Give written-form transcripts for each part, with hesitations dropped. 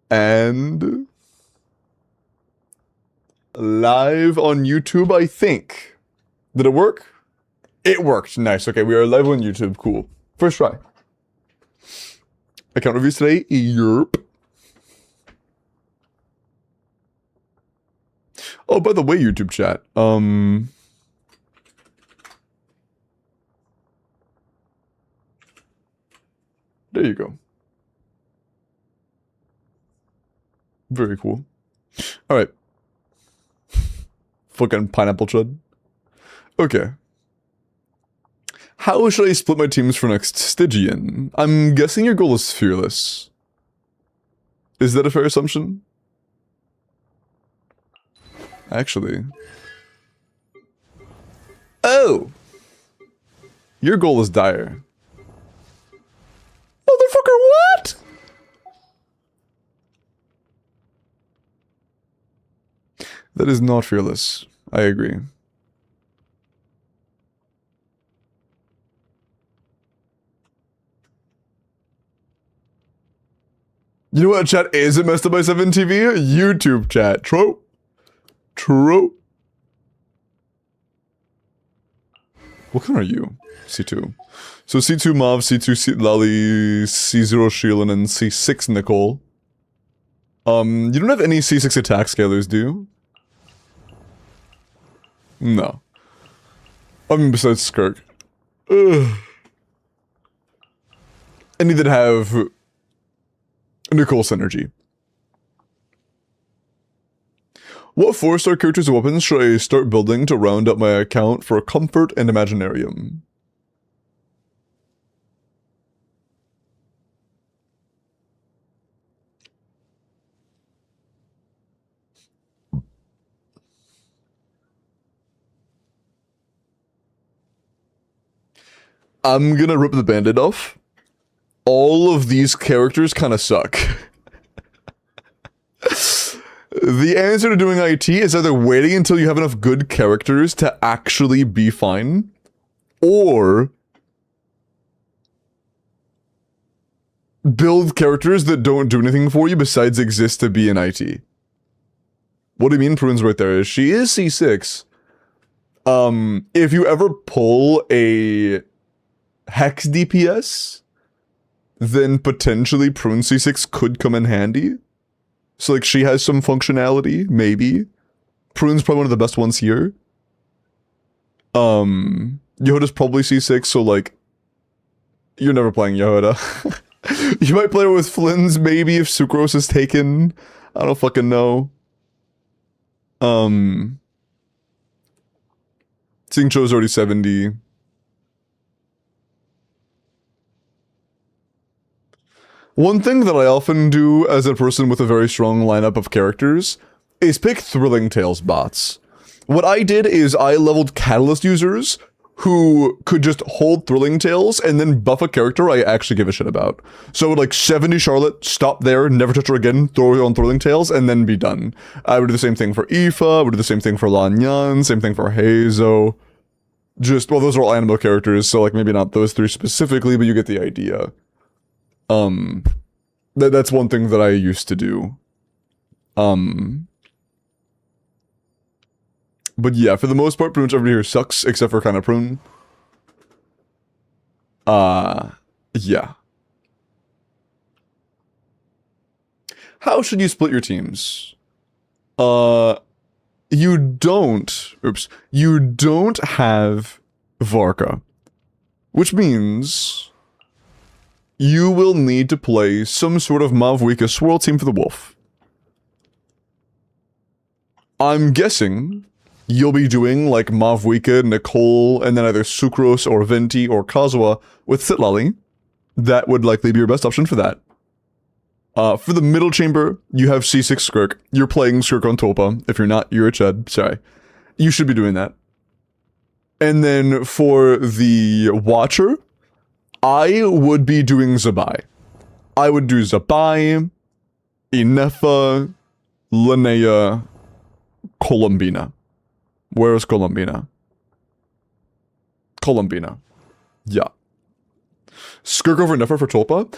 And live on YouTube, I think. Did it work? It worked. Nice. Okay, we are live on YouTube. Cool. First try. Account reviews today. Yerp. Oh, by the way, YouTube chat. There you go. Very cool. Alright. Fucking pineapple chud. Okay. How should I split my teams for next Stygian? I'm guessing your goal is fearless. Is that a fair assumption? Actually. Oh! Your goal is dire. Motherfucker, what? That is not fearless. I agree. You know what chat isn't messed up by 7TV? YouTube chat. True. True. What kind are you? C2. So C2 Mav, C2 C Lally, C0 Sheelan, and C6 Nicole. You don't have any C6 attack scalers, do you? No. I mean, besides Skirk. Ugh. Any that have Nicole synergy. What 4-star characters and weapons should I start building to round up my account for comfort and imaginarium? I'm gonna rip the band-aid off. All of these characters kind of suck. The answer to doing IT is either waiting until you have enough good characters to actually be fine, or build characters that don't do anything for you besides exist to be in IT. What do you mean Prune's right there? She is C6. If you ever pull a Hex DPS, then potentially Prune C6 could come in handy. So like she has some functionality, maybe. Prune's probably one of the best ones here. Yehuda's probably C6, so like you're never playing Yehuda. You might play her with Flynn's maybe if Sucrose is taken. I don't fucking know. Seeing Cho's already 70. One thing that I often do as a person with a very strong lineup of characters is pick Thrilling Tales bots. What I did is I leveled Catalyst users who could just hold Thrilling Tales and then buff a character I actually give a shit about. So I would like 70 Charlotte, stop there, never touch her again, throw her on Thrilling Tales, and then be done. I would do the same thing for Aoife, I would do the same thing for Lanyan, same thing for Hazo. Just, well, those are all animal characters, so like maybe not those three specifically, but you get the idea. That's one thing that I used to do. But yeah, for the most part, pretty much everybody here sucks, except for kind of Prune. Yeah. How should you split your teams? You don't have Varka. Which means you will need to play some sort of Mauvika swirl team for the Wolf. I'm guessing you'll be doing like Mauvika, Nicole, and then either Sucrose or Venti or Kazuha with Sitlali. That would likely be your best option for that. For the middle chamber, you have C6 Skirk. You're playing Skirk on Topa. If you're not, you're a Chud. Sorry. You should be doing that. And then for the Watcher, I would be doing Zabai. I would do Zabai, Inefa, Linnea, Columbina. Where is Columbina? Columbina. Yeah. Skirk over Nefer for Tulpa?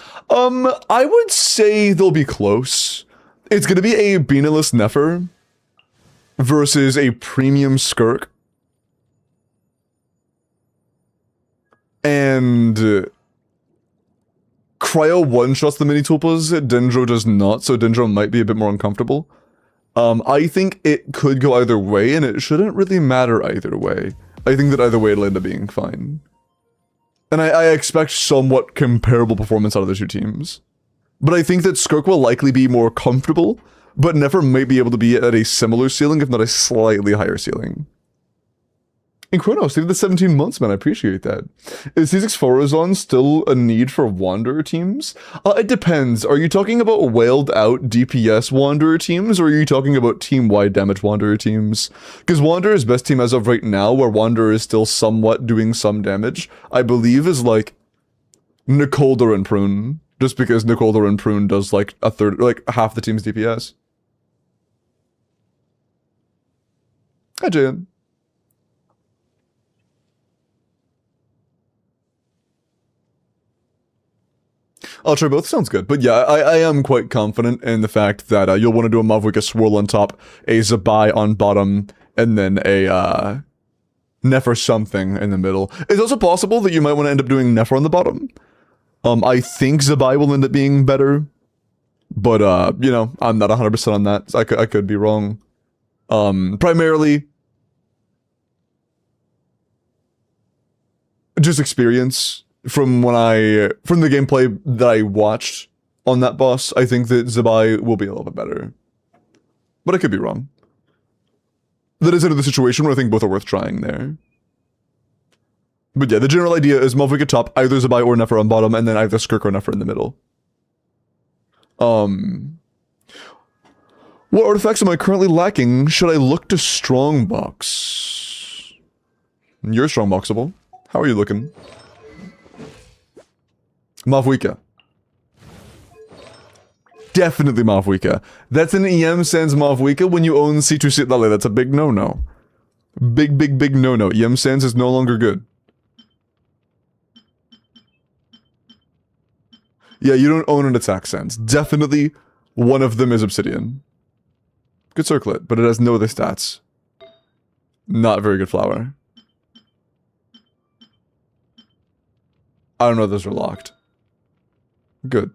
I would say they'll be close. It's going to be a beanless Nefer versus a premium Skirk. And Cryo one-shots the mini Tulpas, Dendro does not, so Dendro might be a bit more uncomfortable. I think it could go either way, and it shouldn't really matter either way. I think that either way it'll end up being fine. And I expect somewhat comparable performance out of the two teams. But I think that Skirk will likely be more comfortable, but Nefer might be able to be at a similar ceiling, if not a slightly higher ceiling. And Kronos, thank you for the 17 months, man. I appreciate that. Is C6 Forazon still a need for Wanderer teams? It depends. Are you talking about whaled out DPS Wanderer teams, or are you talking about team-wide damage Wanderer teams? Because Wanderer's best team as of right now, where Wanderer is still somewhat doing some damage, I believe is like Nicolder and Prune. Just because Nicolder and Prune does like a third, like half the team's DPS. Hi, Jan. I'll try both, sounds good. But yeah, I am quite confident in the fact that you'll want to do a Mauvika Swirl on top, a Zabai on bottom, and then a Nefer something in the middle. It's also possible that you might want to end up doing Nefer on the bottom. I think Zabai will end up being better, but you know, I'm not 100% on that. I could be wrong. Primarily, just experience. From the gameplay that I watched on that boss, I think that Zabai will be a little bit better. But I could be wrong. That is another situation where I think both are worth trying there. But yeah, the general idea is Mauvika top, either Zabai or Nefer on bottom, and then either Skirk or Nefer in the middle. What artifacts am I currently lacking? Should I look to Strongbox? You're Strongboxable. How are you looking? Mauvika. Definitely Mauvika. That's an EM Sans Mauvika when you own C2 Sitlale. That's a big no-no. Big no-no. EM Sans is no longer good. Yeah, you don't own an attack Sans. Definitely one of them is Obsidian. Good circlet, but it has no other stats. Not very good flower. I don't know if those are locked. Good.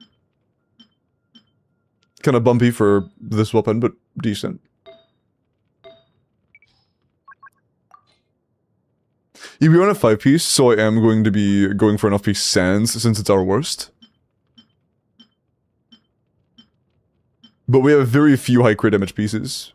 Kind of bumpy for this weapon, but decent. Yeah, we run a 5-piece, so I am going to be going for an off-piece Sans since it's our worst. But we have very few high crit damage pieces.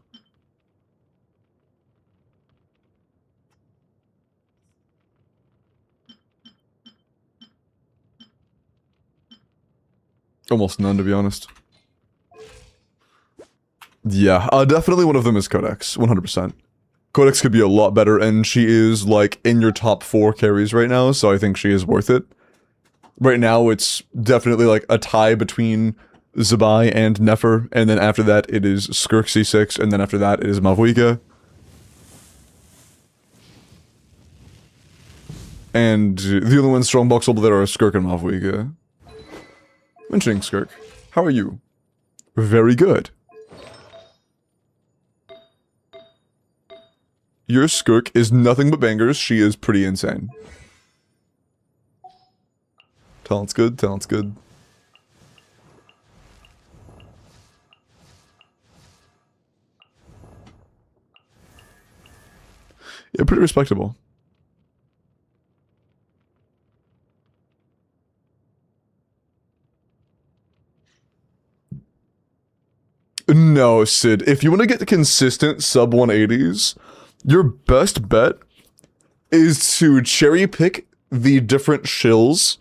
Almost none, to be honest. Yeah, definitely one of them is Codex, 100%. Codex could be a lot better, and she is, like, in your top 4 carries right now, so I think she is worth it. Right now, it's definitely, like, a tie between Zabai and Nefer, and then after that, it is Skirk C6, and then after that, it is Mauvika. And the only ones Strongboxable there are Skirk and Mauvika. Mentioning Skirk, how are you? Very good. Your Skirk is nothing but bangers. She is pretty insane. Talent's good, talent's good. Yeah, pretty respectable. No, Sid. If you want to get the consistent sub 180s, your best bet is to cherry pick the different shills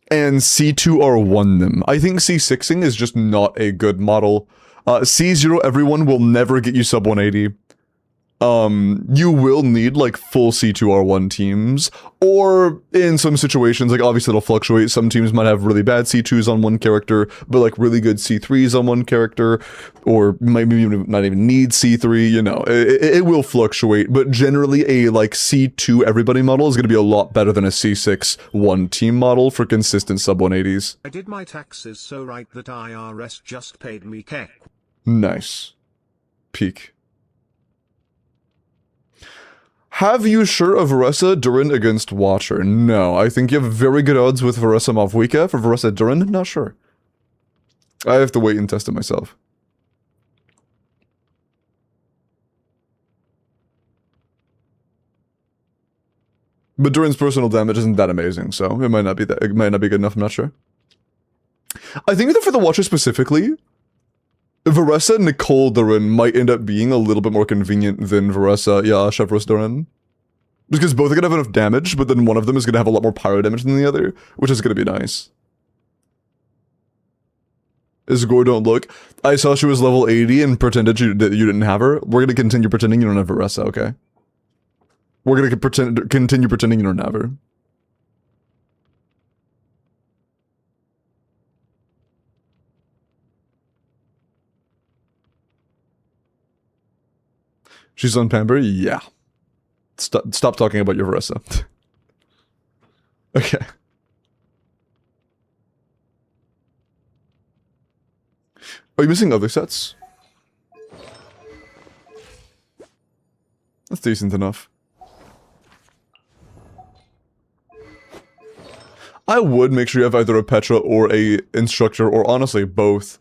and C2R1 them. I think C6ing is just not a good model. C0 everyone will never get you sub 180. You will need like full C2R1 teams, or in some situations, like obviously it'll fluctuate. Some teams might have really bad C2s on one character, but like really good C3s on one character, or maybe even not even need C3, you know, it will fluctuate, but generally a like C2 everybody model is going to be a lot better than a C6 one team model for consistent sub 180s. I did my taxes so right that IRS just paid me kek. Nice. Peak. Have you sure of Varessa Durin against Watcher? No, I think you have very good odds with Varessa Mauvika. For Varessa Durin, not sure. I have to wait and test it myself. But Durin's personal damage isn't that amazing, so it might not be good enough, I'm not sure. I think that for the Watcher specifically, Varessa Nicole Durin might end up being a little bit more convenient than Varessa Chevros Durin. Because both are going to have enough damage, but then one of them is going to have a lot more pyro damage than the other, which is going to be nice. Is Gore don't look. I saw she was level 80 and pretended that you didn't have her. We're going to continue pretending you don't have Varessa, okay? We're going to continue pretending you don't have her. She's on Pamper? Yeah. Stop talking about your Varessa. Okay. Are you missing other sets? That's decent enough. I would make sure you have either a Petra or a Instructor, or honestly both,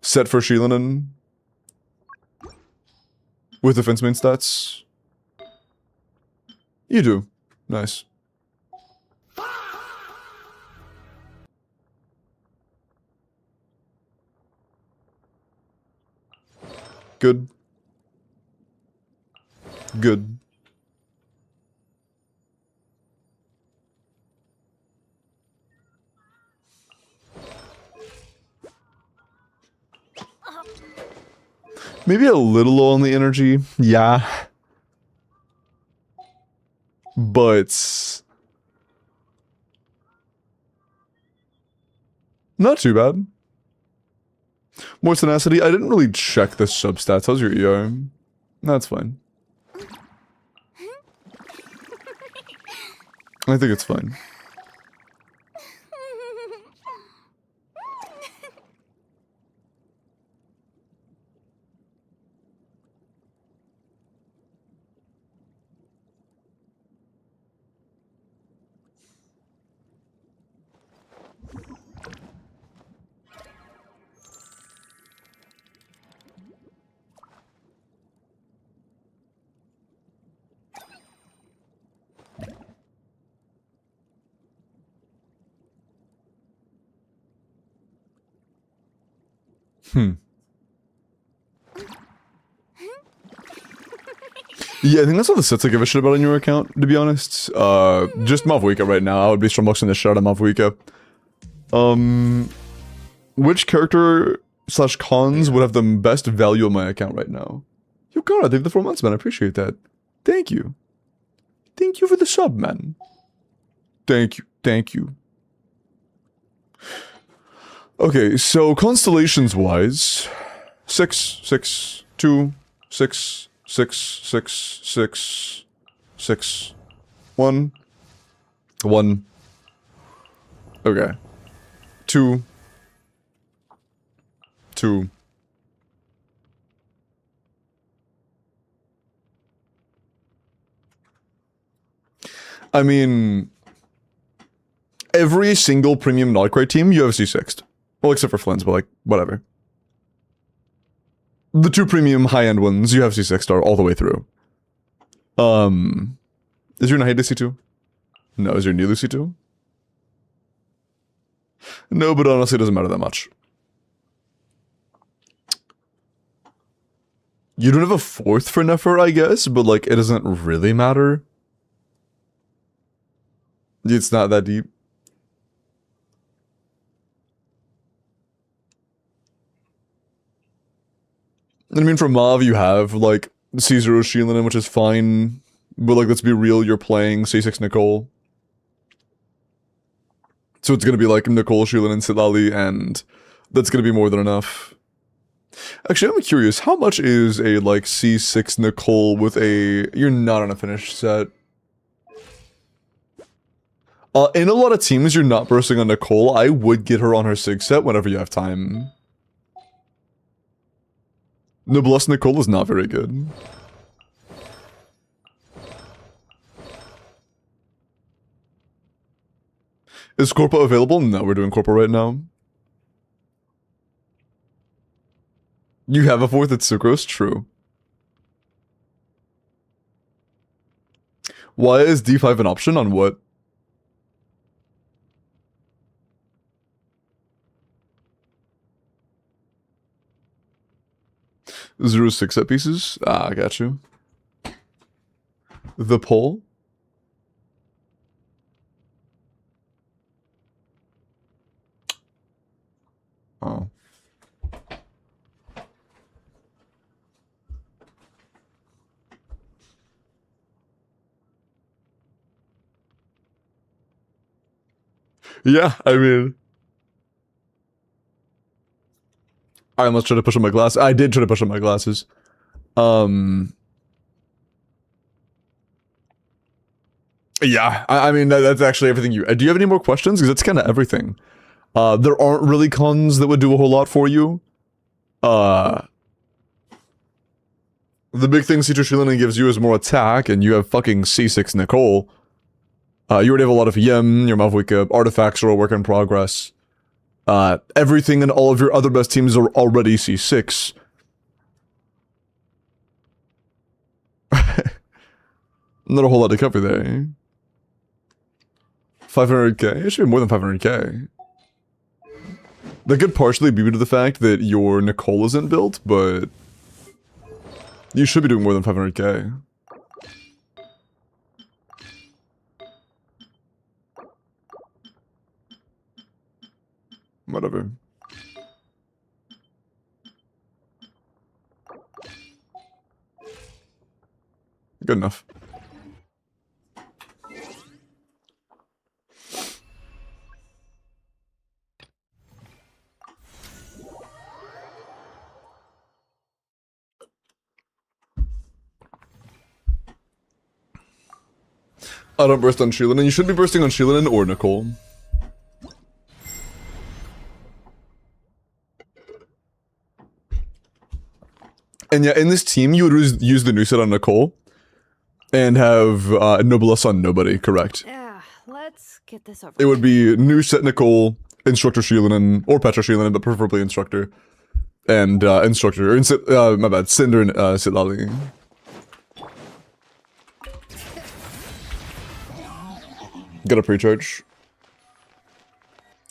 set for Shilinen. With defense main stats. You do. Nice. Good. Good. Maybe a little low on the energy. Yeah. But not too bad. More tenacity. I didn't really check the substats. How's your ER? That's fine. I think it's fine. Yeah, I think that's all the sets I give a shit about on your account, to be honest. Just Mauvika right now. I would be strongboxing the shit out of Mauvika. Which character / cons would have the best value on my account right now? Yo, God, thank you for the 4 months, man. I appreciate that. Thank you. Thank you for the sub, man. Thank you. Thank you. Okay, so constellations-wise, 6, 6, 2, 6, 6, 6, 6, 6, 1, 1. Okay. 2, 2. I mean, every single premium Nodcry team, UFC 6th. Well, except for Flynn's, but like, whatever. The 2 premium high-end ones, UFC 6 are all the way through. Is your Nahide C2? No, is your Nilu C2? No, but honestly, it doesn't matter that much. You don't have a 4th for Nefer, I guess, but like, it doesn't really matter. It's not that deep. I mean, for Mav, you have, like, C0 Sheelin, which is fine. But, like, let's be real, you're playing C6 Nicole. So it's gonna be, like, Nicole, Sheelin, and Sitlali, and that's gonna be more than enough. Actually, I'm curious, how much is a, like, C6 Nicole with a... You're not on a finished set. In a lot of teams, you're not bursting on Nicole. I would get her on her SIG set whenever you have time. Noblesse Nicole is not very good. Is Corpo available? No, we're doing Corpo right now. You have a fourth at Sucrose? True. Why is D5 an option on what? 0-6 set pieces? Ah, I got you. The pole? Oh. Yeah, I mean... I almost tried to push up my glass. I did try to push up my glasses. Yeah, I mean, that's actually everything you... Do you have any more questions? Because that's kind of everything. There aren't really cons that would do a whole lot for you. The big thing C2 Shilin gives you is more attack, and you have fucking C6 Nicole. You already have a lot of Yem, your Mauvika, artifacts are a work in progress. Everything in all of your other best teams are already C6. Not a whole lot to cover there. 500k? It should be more than 500k. That could partially be due to the fact that your Nicole isn't built, but... You should be doing more than 500k. Whatever. Good enough. I don't burst on Sheelin, and you should be bursting on Sheelin or Nicole. And yeah, in this team, you would use the new set on Nicole, and have Noblesse on nobody, correct? Yeah, let's get this over. It would be new set Nicole, Instructor Sheelin, or Petra Sheelin, but preferably Instructor. And Instructor, or my bad, Cinder and Sitlali. Got a pre-charge.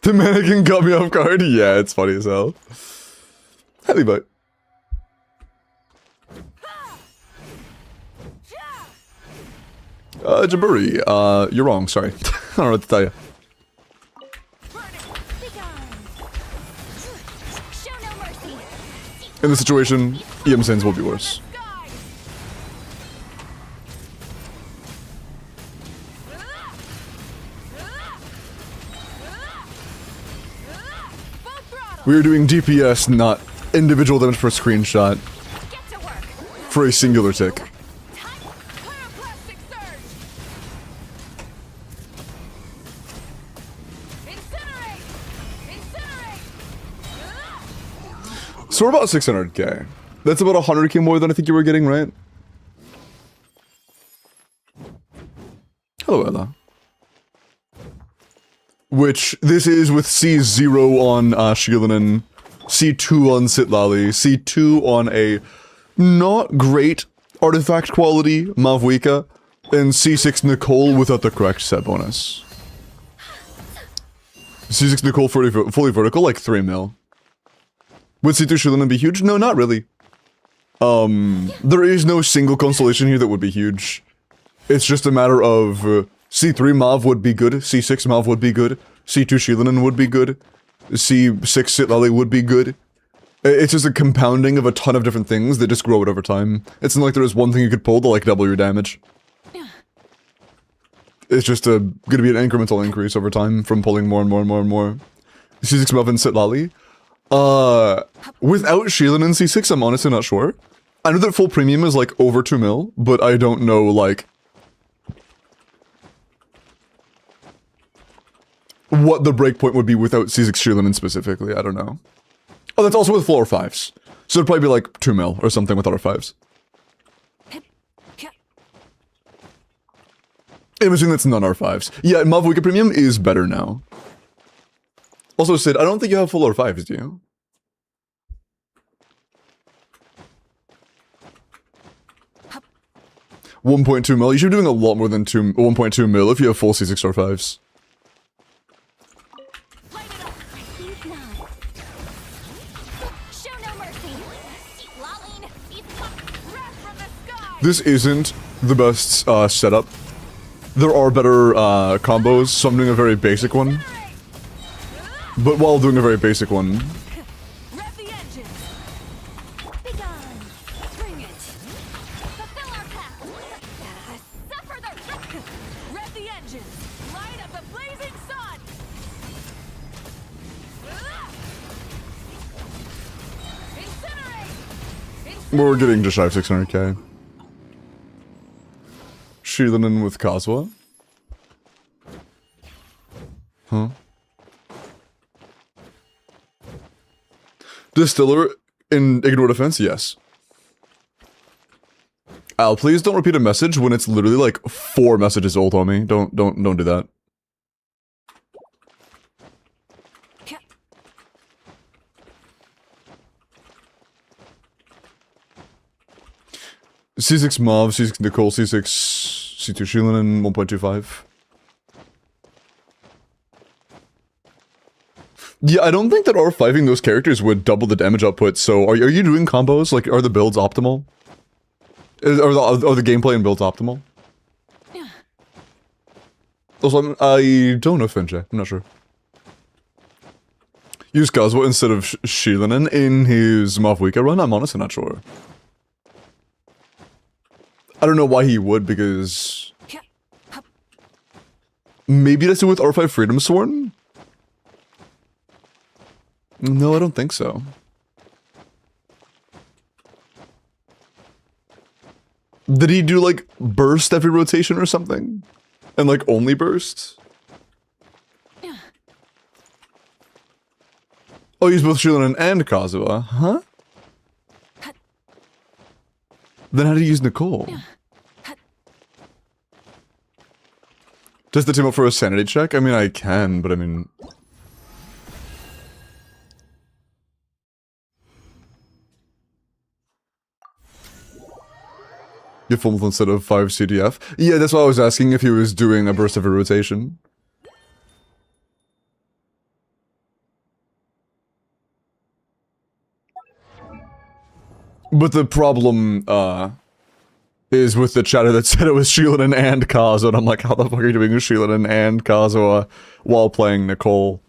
The mannequin got me off guard? Yeah, it's funny as hell. Heavy butt. Jaburi, you're wrong, sorry. I don't know what to tell you. In this situation, EM Sins will be worse. We are doing DPS, not individual damage per screenshot. For a singular tick. So we're about 600k. That's about 100k more than I think you were getting, right? Hello, Ella. Which, this is with C0 on Sheelin, C2 on Sitlali, C2 on a not great artifact quality Mauvika, and C6 Nicole without the correct set bonus. C6 Nicole fully vertical, like 3 mil. Would C2 Sheelin be huge? No, not really. There is no single constellation here that would be huge. It's just a matter of C3 Mauv would be good, C6 Mauv would be good, C2 Sheelin would be good, C6 Sitlali would be good, It's just a compounding of a ton of different things that just grow it over time. It's not like there is one thing you could pull to like double your damage. It's just gonna be an incremental increase over time from pulling more and more and more and more. C6 Muv and Sitlali. Without Sheelan and C6, I'm honestly not sure. I know that full premium is like over 2 mil, but I don't know like what the breakpoint would be without C6 Sheelan specifically. I don't know. Oh, that's also with full R5s. So it'd probably be like 2 mil or something with R5s. I'm assuming that's non-R5s. Yeah, Mauvika Premium is better now. Also, Sid, I don't think you have full R5s, do you? $1.2 mil. You should be doing a lot more than 1.2 mil if you have full C6 R5s. This isn't the best setup. There are better combos, so I'm doing a very basic one. But while doing a very basic one... We're getting just shy of 600k. Sheelan with Kazuha. Huh? Distiller in Ignore Defense? Yes. Al, please don't repeat a message when it's literally like 4 messages old on me. Don't do that. C6 Mauve, C6 Nicole, C6 C2 Sheelan, 1.25. Yeah, I don't think that R5ing those characters would double the damage output, so are you doing combos? Like, are the builds optimal? Are the gameplay and builds optimal? Yeah. Also, I don't know, Finjay. I'm not sure. Use Kazuha instead of Sheelan in his Mauvika run? I'm honestly not sure. I don't know why he would, because... Maybe that's it with R5 Freedom Sworn? No, I don't think so. Did he do, like, burst every rotation or something? And, like, only burst? Oh, he's both Sheelan and Kazuha, huh? Then how do you use Nicole? Does the team up for a sanity check? I mean, I can, but I mean... Get full instead of 5 CDF? Yeah, that's why I was asking if he was doing a burst of a rotation. But the problem, is with the chatter that said it was Sheelan and Kazuha, and I'm like, how the fuck are you doing Sheelan and Kazuha while playing Nicole?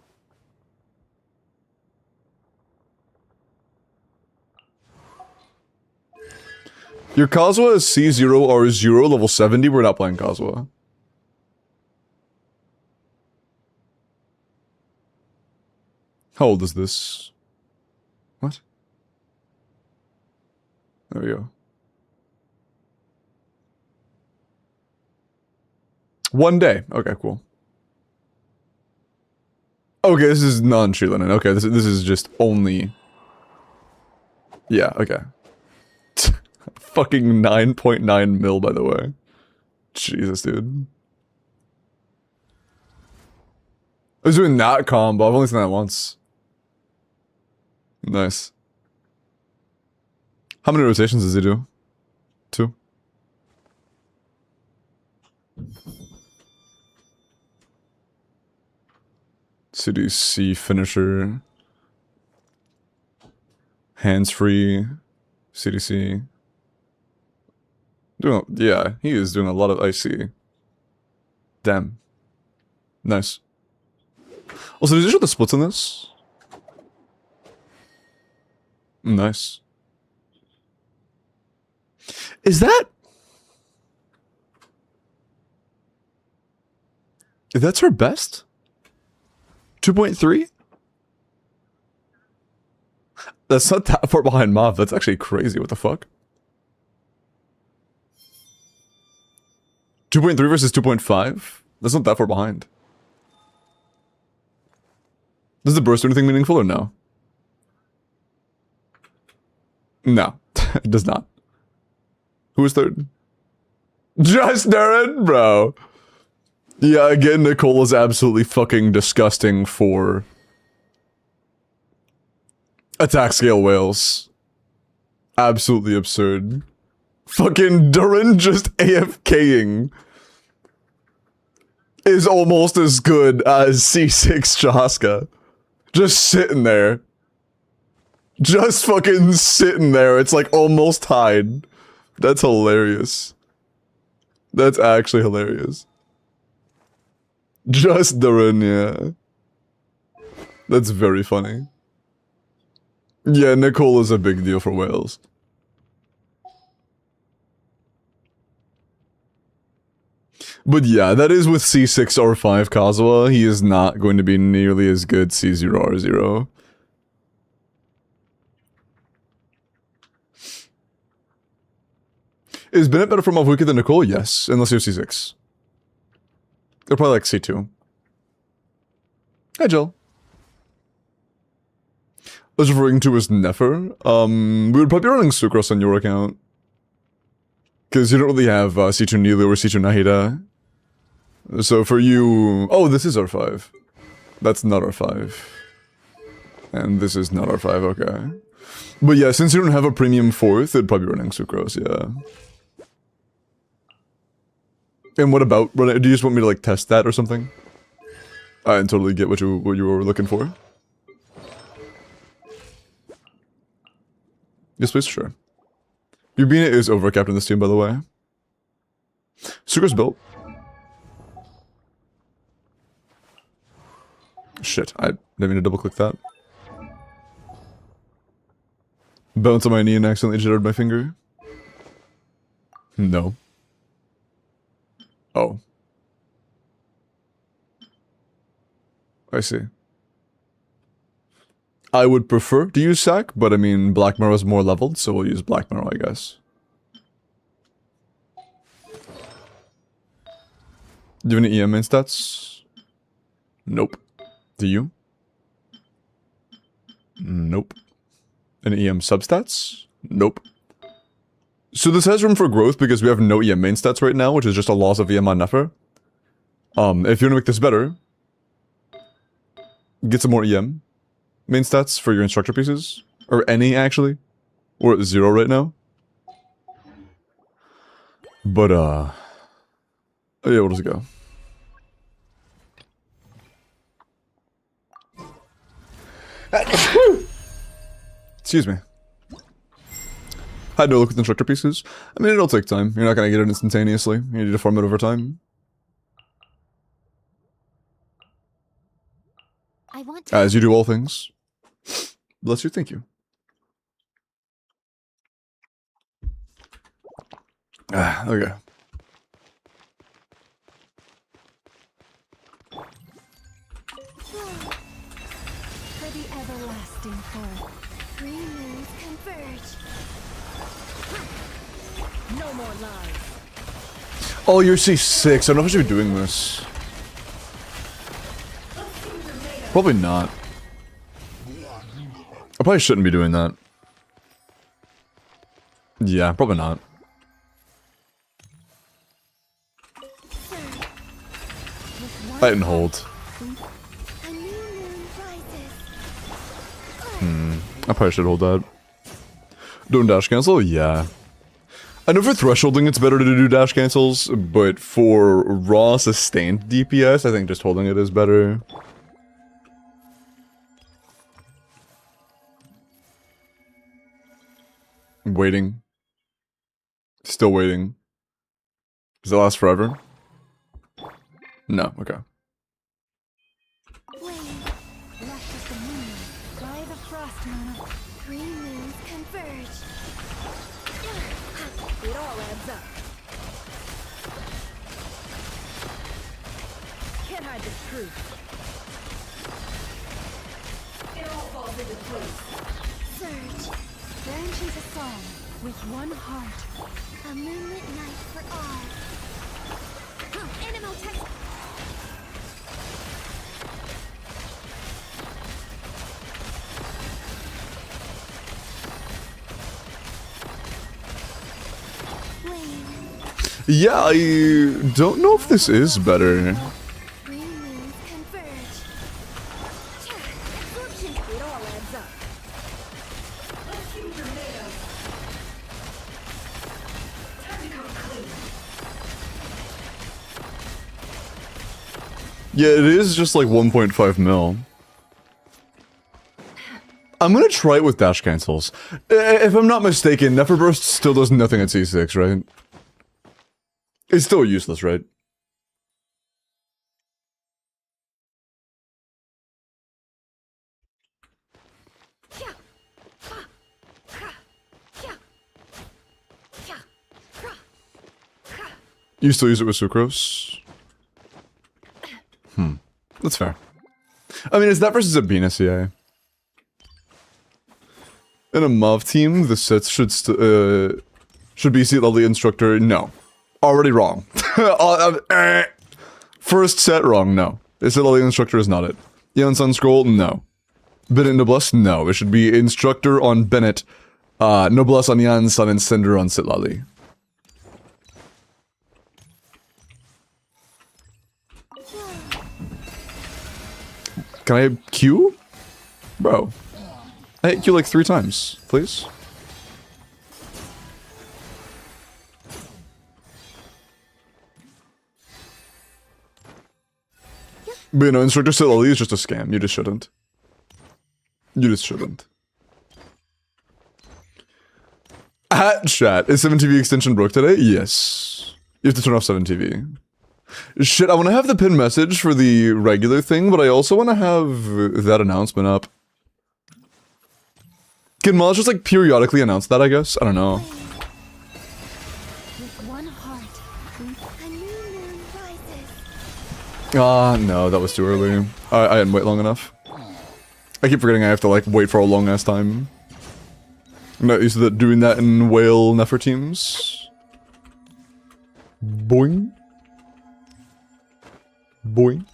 Your Kazuha is C0 R0 level 70, we're not playing Kazuha. How old is this? What? There we go. 1 day. Okay, cool. Okay, this is non-Sheelan. Okay, this is just only... Yeah, okay. Fucking 9.9 mil, by the way. Jesus, dude. I was doing that combo. I've only seen that once. Nice. How many rotations does he do? 2? CDC finisher. Hands free. CDC. Yeah, he is doing a lot of IC. Damn. Nice. Also, did you show the splits on this? Nice. Is that... That's her best? 2.3? That's not that far behind Mauv. That's actually crazy. What the fuck? 2.3 versus 2.5? That's not that far behind. Does the burst do anything meaningful or no? No, it does not. Who was third? Just Darren, bro. Yeah, again, Nicole is absolutely fucking disgusting for attack scale whales. Absolutely absurd. Fucking Durin just AFKing is almost as good as C6 Chaska. Just sitting there. Just fucking sitting there. It's like almost tied. That's hilarious. That's actually hilarious. Just Durin, yeah. That's very funny. Yeah, Nicole is a big deal for whales. But yeah, that is with C6 R5 Kazuha. He is not going to be nearly as good C0 R0. Is Bennett better for Mavuka than Nicole? Yes, unless you're C6. They're probably like C2. Hi, Jill. I was referring to as Nefer. We would probably be running Sucrose on your account. Because you don't really have C2 Nilu or C2 Nahida. So for you... Oh, this is R5. That's not R5. And this is not R5, okay. But yeah, since you don't have a premium fourth, it'd probably be running Sucrose, yeah. And what about... Do you just want me to, like, test that or something? I totally get what you were looking for. Yes, please, sure. Yubina is overcapped in this team, by the way. Sucrose built. Shit, I didn't mean to double click that. Bounce on my knee and accidentally jittered my finger. No. Oh. I see. I would prefer to use Sack, but I mean, Black Marrow is more leveled, so we'll use Black Marrow, I guess. Do you have any EM main stats? Nope. Do you? Nope. Any EM substats? Nope. So this has room for growth because we have no EM main stats right now, which is just a loss of EM on Nefer. If you want to make this better, get some more EM main stats for your instructor pieces. Or any, actually. We're at 0 right now. But, yeah, where does it go? Excuse me. Had no look with instructor pieces. I mean, it'll take time. You're not going to get it instantaneously. You need to farm it over time. I want to... As you do all things. Bless you, thank you. Okay. For the everlasting foe, three moons converge. No more lies. Oh, you're C6. I don't know if I should be doing this. Probably not. I probably shouldn't be doing that. Yeah, probably not. I didn't hold. A new moon rises. I probably should hold that. Doing dash cancel? Yeah. I know for thresholding it's better to do dash cancels, but for raw sustained DPS, I think just holding it is better. Waiting. Still waiting. Does it last forever? No, okay. Wave, rush of the moon, by the frost moon, three moons It all adds up. Can't hide the truth. It all falls into place. Surge. Branches a song with one heart. A moonlit night for all. Animal tech. Yeah, I don't know if this is better. Three moons converge. Absorption. It all adds up. Let's see what you're made of. Time to come clean. Yeah, it is just like 1.5 mil. I'm gonna try it with dash cancels. If I'm not mistaken, Nefer Burst still does nothing at C6, right? It's still useless, right? You still use it with Sucrose? That's fair. I mean, it's that versus a Bina CA. In a Mauve team, the sets should be Seat Lovely Instructor. No. Already wrong. First set wrong, no. Seat Lovely Instructor is not it. Yan Sun Scroll, no. Bennett Noblesse, no. It should be Instructor on Bennett, Noblesse on Yan Sun, and Cinder on Sitlali. Can I Q? Bro. I hit Q like 3 times, please. But you know, Instructor Sitlali is just a scam. You just shouldn't. You just shouldn't. At chat, is 7TV extension broke today? Yes. You have to turn off 7TV. Shit, I want to have the pin message for the regular thing, but I also want to have that announcement up. Can Miles just like periodically announce that, I guess? I don't know. With one heart, a new moon rises. No, that was too early. I didn't wait long enough. I keep forgetting I have to like wait for a long ass time. I'm not used to doing that in whale Nefer teams. Boing. Boing.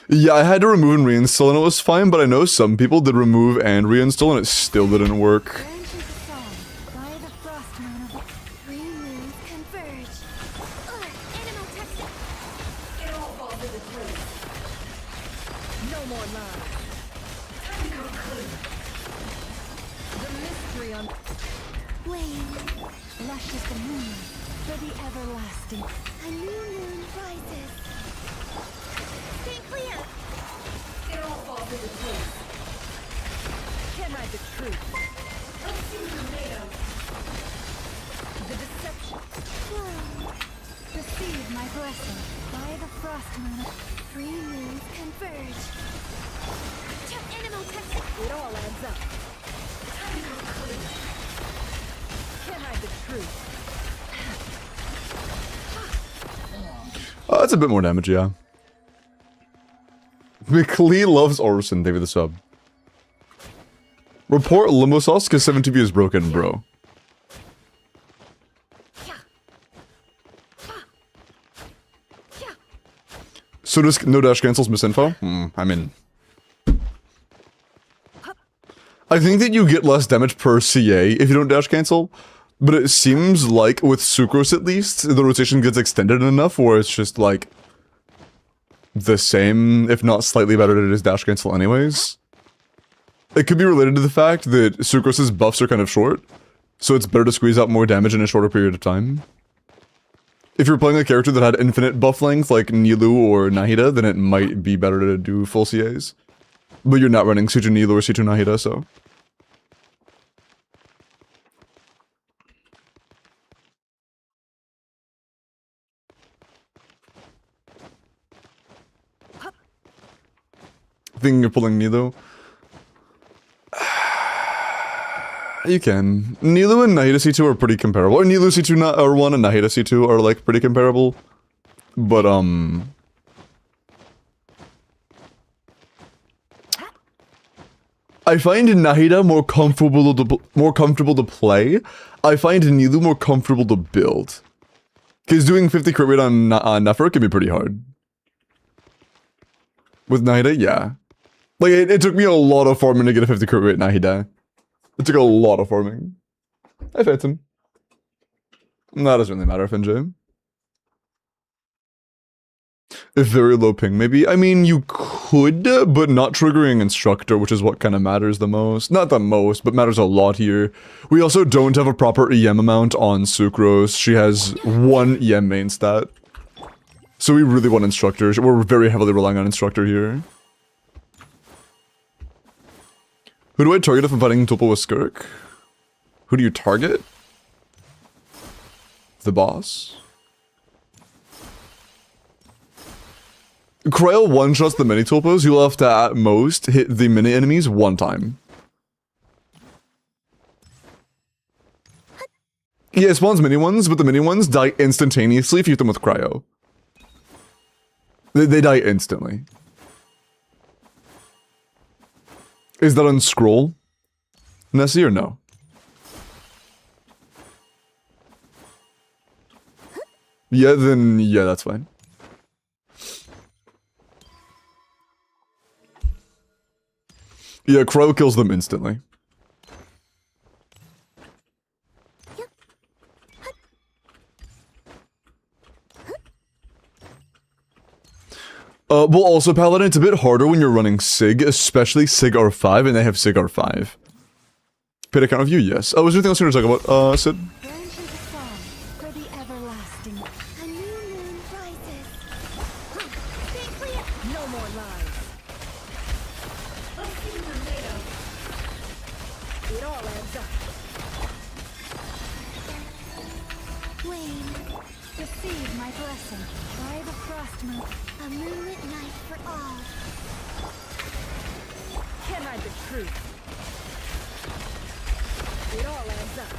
Yeah, I had to remove and reinstall and it was fine, but I know some people did remove and reinstall and it still didn't work. Branches a song by the frost moon of three moons converge. Animal texture. It all falls into place. No more lies. Time to come clean. The mystery on flame. Lush as the moon for the everlasting. A new moon rises. Stay clear. It all falls into place. Can't hide the truth. Let's see what you're made of. The deception. Whoa. Receive my blessing. By the frost moon, three moons converge. Animal texture. It all adds up. Time to come clean. Can't hide the truth. That's a bit more damage, yeah. McLee loves Orson, David the sub. Report Limbo Sauce because 7TV is broken, bro. So does no dash cancels misinfo? I mean... I think that you get less damage per CA if you don't dash cancel, but it seems like, with Sucrose at least, the rotation gets extended enough where it's just like... the same, if not slightly better than it is dash cancel anyways. It could be related to the fact that Sucrose's buffs are kind of short, so it's better to squeeze out more damage in a shorter period of time. If you're playing a character that had infinite buff length like Nilou or Nahida, then it might be better to do full CAs. But you're not running C2 Nilou or C2 Nahida, so... Thinking of pulling Nilou. You can. Nilu and Nahida C2 are pretty comparable. Or Nilu C2 or 1 and Nahida C2 are like pretty comparable. But I find Nahida more comfortable to play. I find Nilu more comfortable to build. Because doing 50 crit rate on Nefer can be pretty hard. With Nahida, yeah. Like, it took me a lot of farming to get a 50 crit rate Nahida. It took a lot of farming. I fed him. That doesn't really matter, FNJ. A very low ping, maybe. I mean, you could, but not triggering Instructor, which is what kind of matters the most. Not the most, but matters a lot here. We also don't have a proper EM amount on Sucrose. She has 1 EM main stat. So we really want Instructor. We're very heavily relying on Instructor here. Who do I target if I'm fighting Tulpa with Skirk? Who do you target? The boss? Cryo one-shots the mini Tulpas. You'll have to, at most, hit the mini enemies 1 time. Yeah, it spawns mini ones, but the mini ones die instantaneously if you hit them with Cryo. They die instantly. Is that on scroll, Nessie, or no? Yeah, then, yeah, that's fine. Yeah, Cryo kills them instantly. Well, also, Paladin, it's a bit harder when you're running Sig, especially Sig R5, and they have Sig R5. Paid account review, yes. Oh, was there anything else you want to talk about, Sid? Branch into song for the everlasting. A new moon rises. Stay clear. No more lies. Let's see what we're made of. It all adds up. Wayne, receive my blessing. By the frost moon, a moonlit night for all. Can't hide the truth. It all adds up.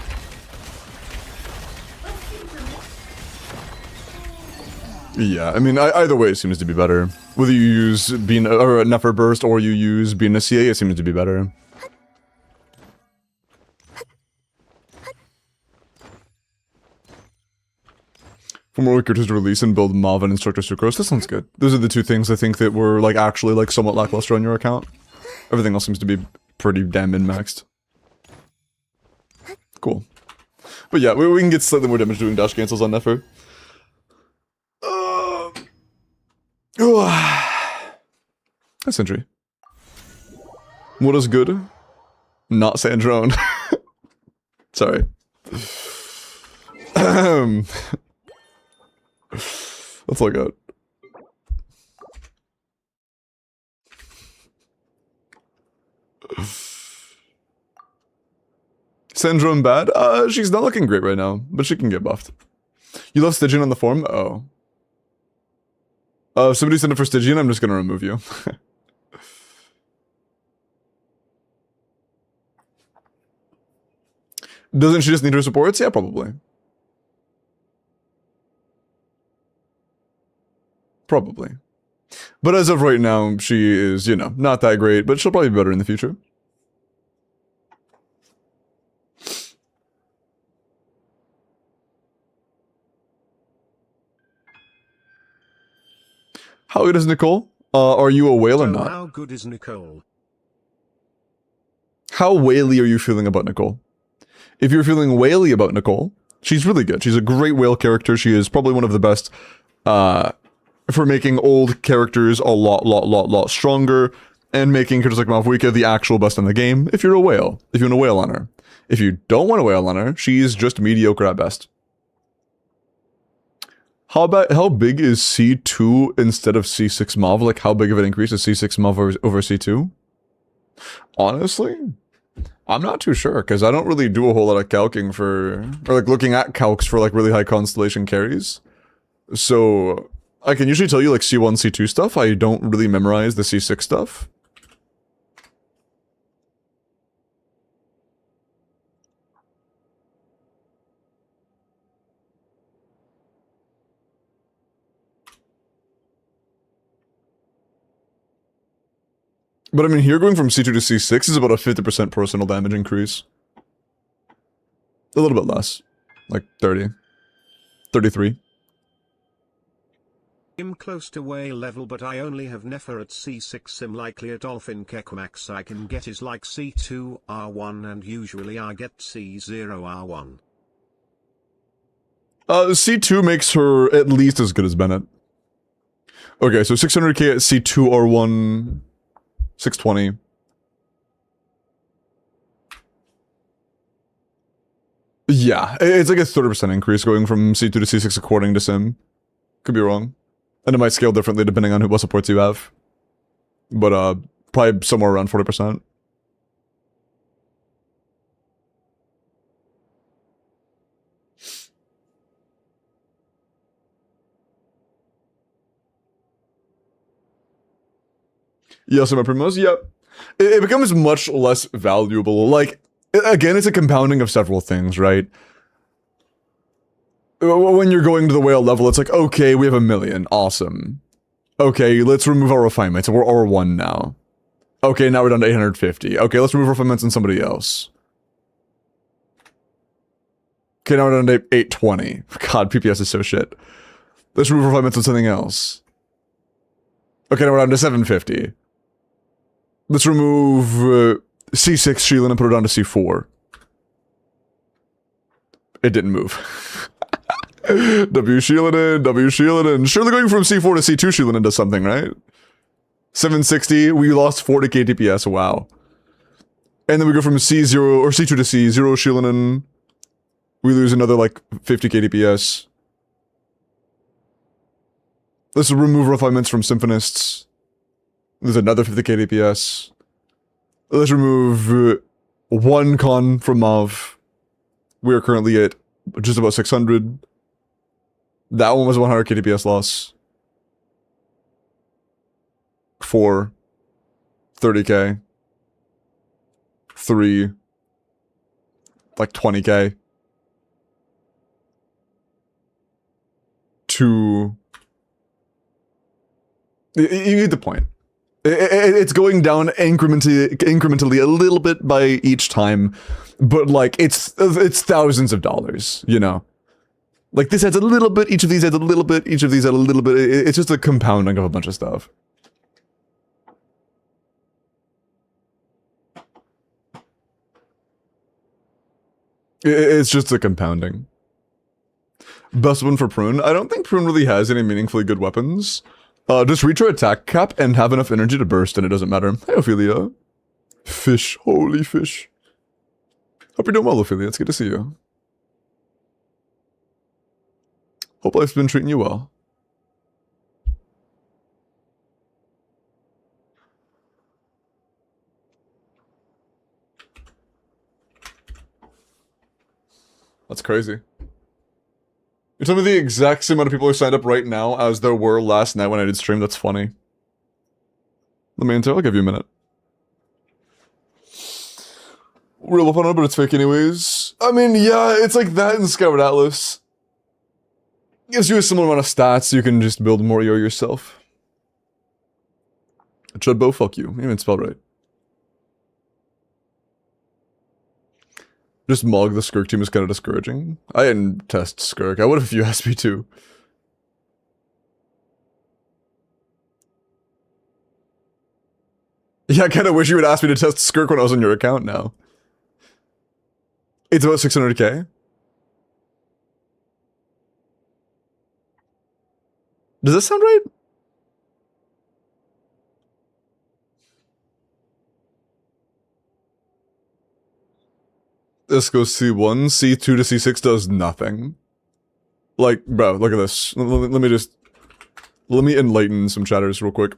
Yeah, I mean, either way it seems to be better. Whether you use or Nefer Burst or you use Bina CA, it seems to be better. For more characters to release and build Mav and Instructor Sucrose, that sounds good. Those are the 2 things I think that were like actually like somewhat lackluster on your account. Everything else seems to be pretty damn min-maxed. Cool. But yeah, we can get slightly more damage doing dash cancels on Nefer. That's injury. What is good? Not Sandrone. Sorry. That's all good. Syndrome bad? She's not looking great right now, but she can get buffed. You love Stygian on the forum? Oh. If somebody send it for Stygian, I'm just gonna remove you. Doesn't she just need her supports? Yeah, probably. Probably. But as of right now, she is, you know, not that great, but she'll probably be better in the future. How good is Nicole? Are you a whale or So not? how good is Nicole? How whaley are you feeling about Nicole? If you're feeling whaley about Nicole, she's really good. She's a great whale character. She is probably one of the best for making old characters a lot stronger and making characters like Mauvika the actual best in the game if you're a whale. If you want a whale on her. If you don't want a whale on her, she's just mediocre at best. How big is C2 instead of C6 Mauve? Like, how big of an increase is C6 Mauve over C2? Honestly, I'm not too sure, because I don't really do a whole lot of calcing for, or like looking at calcs for like really high Constellation carries. So, I can usually tell you like C1, C2 stuff. I don't really memorize the C6 stuff. But I mean, here going from C2 to C6 is about a 50% personal damage increase. A little bit less. Like 30. 33. I'm close to way level, but I only have Nefer at C6 sim. Likely a dolphin Kekmax I can get is like C2 R1, and usually I get C0 R1. C2 makes her at least as good as Bennett. Okay, so 600k at C2 R1, 620. Yeah, it's like a 30% increase going from C2 to C6 according to Sim. Could be wrong. And it might scale differently depending on what supports you have. But, probably somewhere around 40%. Yes, my primos, yep. It becomes much less valuable. Like, again, it's a compounding of several things, right? When you're going to the whale level, it's like, okay, we have 1 million. Awesome. Okay, let's remove our refinements. We're R1 now. Okay, now we're down to 850. Okay, let's remove refinements on somebody else. Okay, now we're down to 820. God, PPS is so shit. Let's remove refinements on something else. Okay, now we're down to 750. Let's remove C6 Sheelan and put it down to C4. It didn't move. W Sheelan. Surely going from C4 to C2 Sheelan does something, right? 760, we lost 40k DPS, wow. And then we go from C0 or C2 to C0 Sheelan, we lose another like 50k DPS. Let's remove refinements from Symphonists. There's another 50k DPS. Let's remove 1 con from Mauv. We are currently at just about 600. That one was 100k DPS loss. 4. 30k. 3. Like 20k. 2. You get the point. It's going down incrementally a little bit by each time, but like it's thousands of dollars, you know. Like this adds a little bit, each of these adds a little bit, each of these adds a little bit. It's just a compounding of a bunch of stuff. It's just a compounding. Best one for Prune. I don't think Prune really has any meaningfully good weapons. Just reach your attack cap and have enough energy to burst, and it doesn't matter. Hey, Ophelia. Fish. Holy fish. Hope you're doing well, Ophelia. It's good to see you. Hope life's been treating you well. That's crazy. You're telling me the exact same amount of people are signed up right now as there were last night when I did stream? That's funny. Let me enter. I'll give you a minute. Real up on it, but it's fake anyways. I mean, yeah, it's like that in Skyward Atlas. Gives you a similar amount of stats, so you can just build more yo yourself. Chudbo, fuck you. You even spelled right. Just Mog the Skirk team is kind of discouraging. I didn't test Skirk. I would have if you asked me to. Yeah, I kind of wish you would ask me to test Skirk when I was on your account now. It's about 600k. Does that sound right? This goes C1, C2 to C6 does nothing. Like, bro, look at this. Let me enlighten some chatters real quick.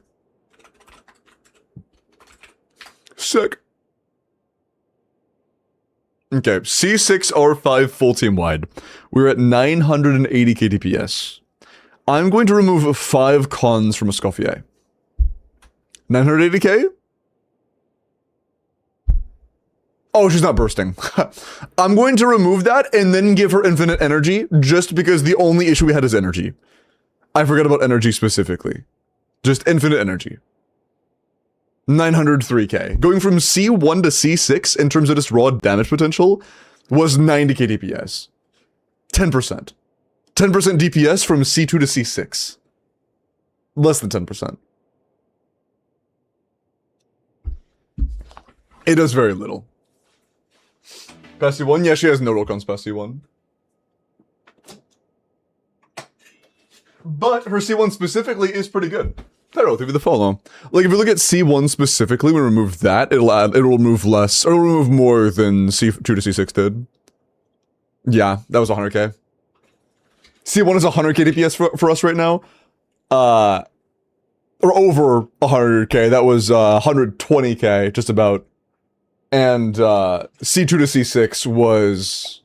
Sick. Okay, C6 R5 full team wide. We're at 980k DPS. I'm going to remove 5 cons from Escoffier. 980k? Oh, she's not bursting. I'm going to remove that and then give her infinite energy, just because the only issue we had is energy. I forgot about energy specifically. Just infinite energy. 903k. Going from C1 to C6 in terms of just raw damage potential was 90k DPS. 10%. 10% DPS from C2 to C6. Less than 10%. It does very little. Past C1? Yeah, she has no roll-cons past C1. But her C1 specifically is pretty good. Pero, thank you for the follow. Like, if you look at C1 specifically, when we remove that, it'll remove less, or it'll remove more than C2 to C6 did. Yeah, that was 100k. C1 is 100k DPS for us right now. Or over 100k, that was 120k, just about. And C2 to C6 was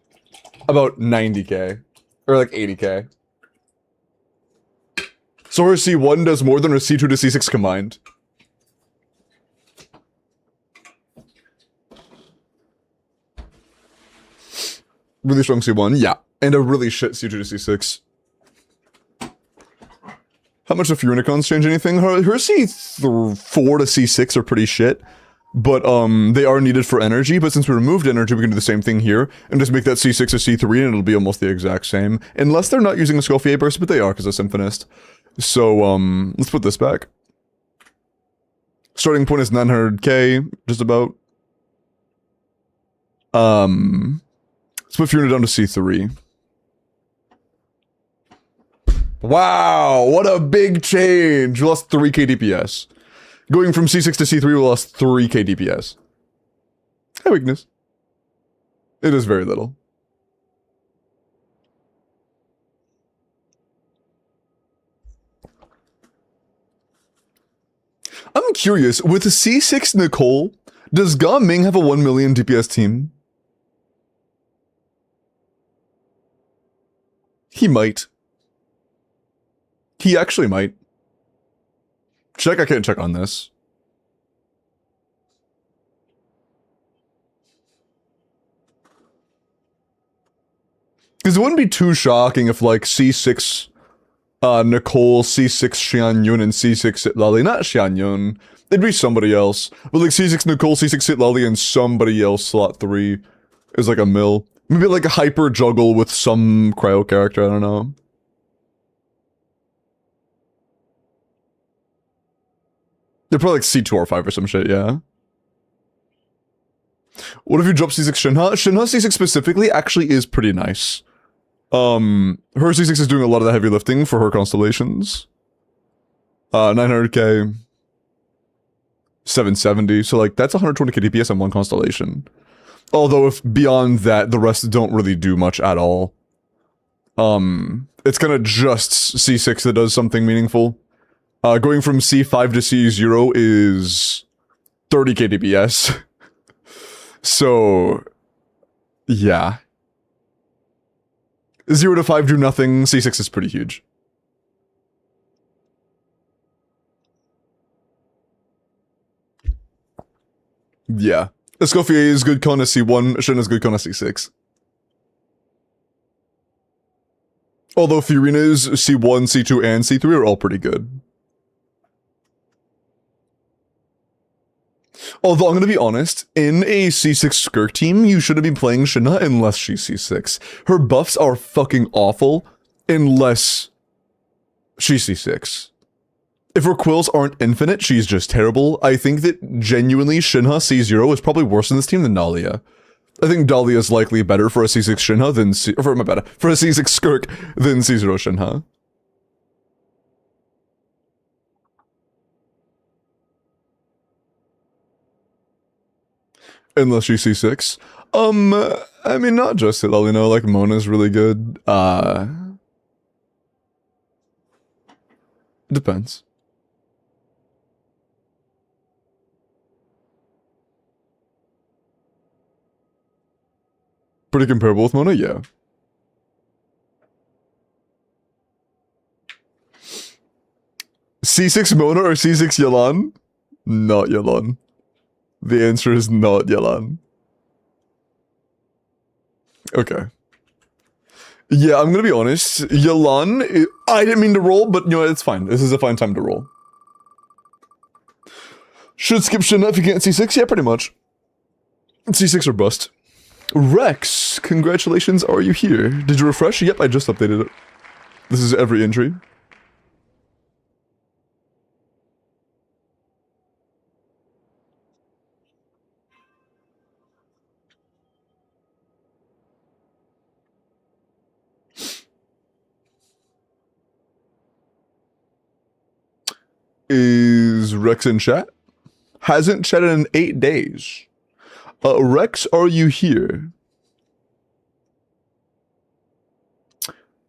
about 90k, or like 80k. So her C1 does more than her C2 to C6 combined. Really strong C1, yeah. And a really shit C2 to C6. How much do Furinicons change anything? Her C4 to C6 are pretty shit. But they are needed for energy, but since we removed energy, we can do the same thing here, and just make that C6 a C3, and it'll be almost the exact same. Unless they're not using a Scoffier burst, but they are, because it's Symphonist. So, let's put this back. Starting point is 900k, just about. Let's put Fiona down to C3. Wow, what a big change! We lost 3k DPS. Going from C6 to C3, we lost 3k DPS. High weakness. It is very little. I'm curious, with the C6 Nicole, does Ga Ming have a 1 million DPS team? He might. He actually might. Check, I can't check on this. Because it wouldn't be too shocking if, like, C6 Nicole, C6 Xianyun, and C6 Sitlali. Not Xianyun. It'd be somebody else. But, like, C6 Nicole, C6 Sitlali, and somebody else slot 3 is like a mill. Maybe, like, a hyper juggle with some cryo character, I don't know. They're probably like C2 or 5 or some shit, yeah. What if you drop C6 Shinha? Shinha C6 specifically actually is pretty nice. Her C6 is doing a lot of the heavy lifting for her constellations. 900k. 770, so like that's 120k DPS on one constellation. Although if beyond that, the rest don't really do much at all. It's kind of just C6 that does something meaningful. Going from C5 to C0 is 30k DPS. So, yeah. 0 to 5 do nothing, C6 is pretty huge. Yeah. Escoffier is good con as C1, Shin is good con as C6. Although Furina's C1, C2, and C3 are all pretty good. Although, I'm gonna be honest, in a C6 Skirk team, you shouldn't be playing Shinna unless she's C6. Her buffs are fucking awful unless she's C6. If her quills aren't infinite, she's just terrible. I think that genuinely Shinha C0 is probably worse in this team than Dahlia. I think Dahlia is likely better for a C6 Shinha than for a C6 Skirk than C0 Shinha. Unless she's C6. I mean, not just it, you know, like Mona's really good. Depends. Pretty comparable with Mona, yeah. C6 Mona or C6 Yelan? Not Yelan. The answer is not Yelan. Okay. Yeah, I'm gonna be honest. Yelan, I didn't mean to roll, but you know, it's fine. This is a fine time to roll. Should skip Shinna if you can't C6? Yeah, pretty much. C6 or bust. Rex, congratulations, are you here? Did you refresh? Yep, I just updated it. This is every entry. Is Rex in chat? Hasn't chatted in 8 days. Rex, are you here?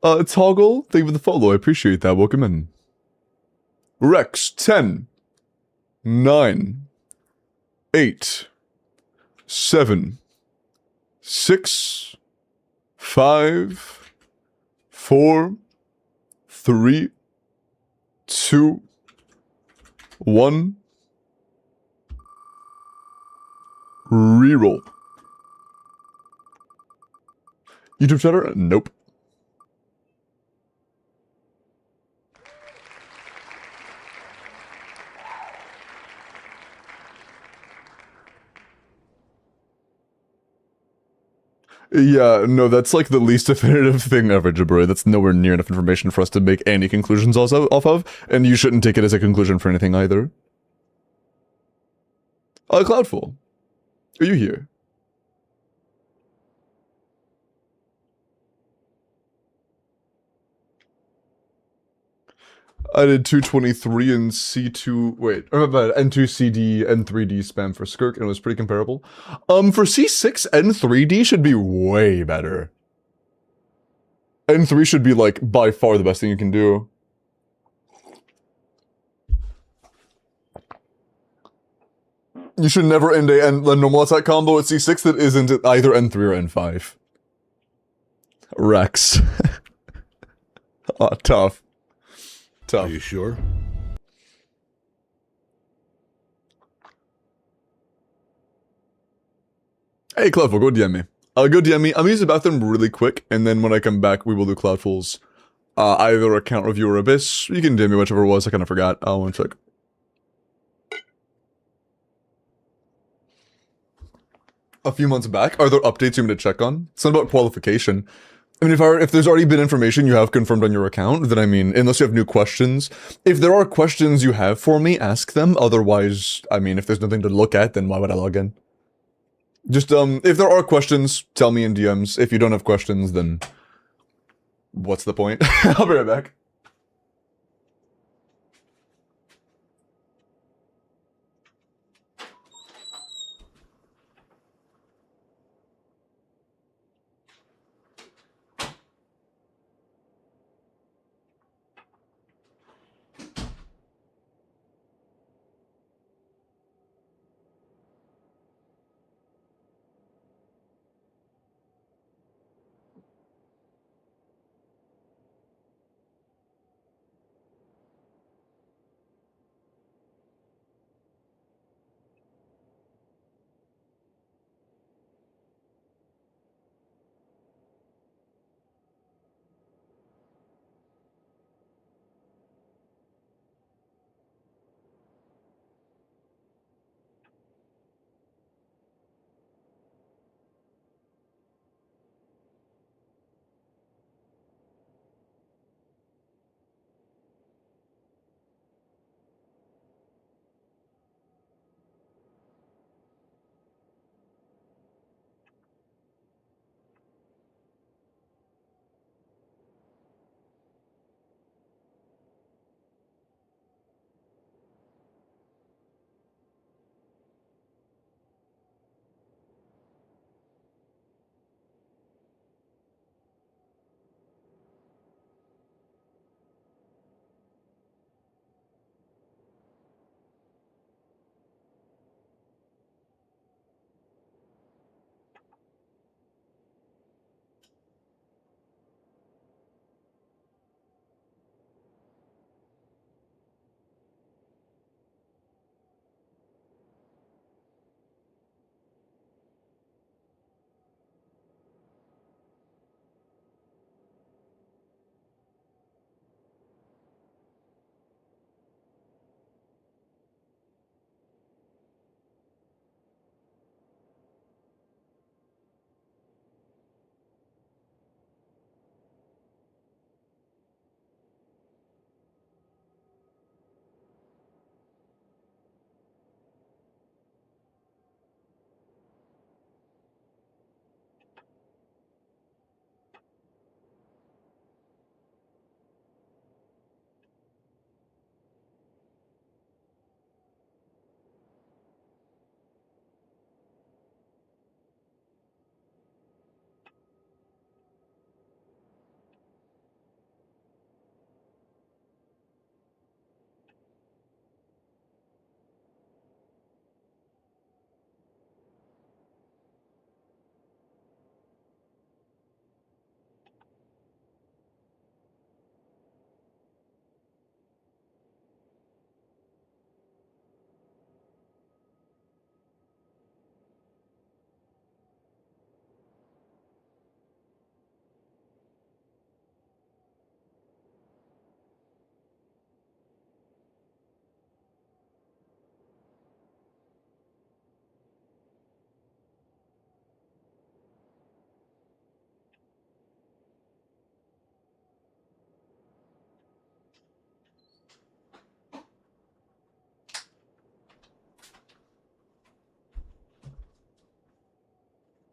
Toggle, thank you for the follow. I appreciate that. Welcome in. Rex, 10, 9, 8, 7, 6, 5, 4, 3, 2, 1. Reroll. YouTube chatter? Nope. Yeah, no, that's like the least definitive thing ever, Jabari. That's nowhere near enough information for us to make any conclusions also off of, and you shouldn't take it as a conclusion for anything either. Cloudful, are you here? I did 223 and C2, wait, N2 CD, N3D spam for Skirk, and it was pretty comparable. For C6, N3D should be way better. N3 should be, like, by far the best thing you can do. You should never end a normal attack combo at C6 that isn't at either N3 or N5. Rex. Oh, tough. Tough. Are you sure? Hey, Cloudful, go DM me. Go DM me. I'm gonna use the bathroom really quick, and then when I come back, we will do Cloudful's either account review or Abyss. You can DM me whichever it was. I kind of forgot. One sec. A few months back, are there updates you want me to check on? It's not about qualification. I mean, if there's already been information you have confirmed on your account, then I mean, unless you have new questions, if there are questions you have for me, ask them. Otherwise, I mean, if there's nothing to look at, then why would I log in? Just, if there are questions, tell me in DMs. If you don't have questions, then what's the point? I'll be right back.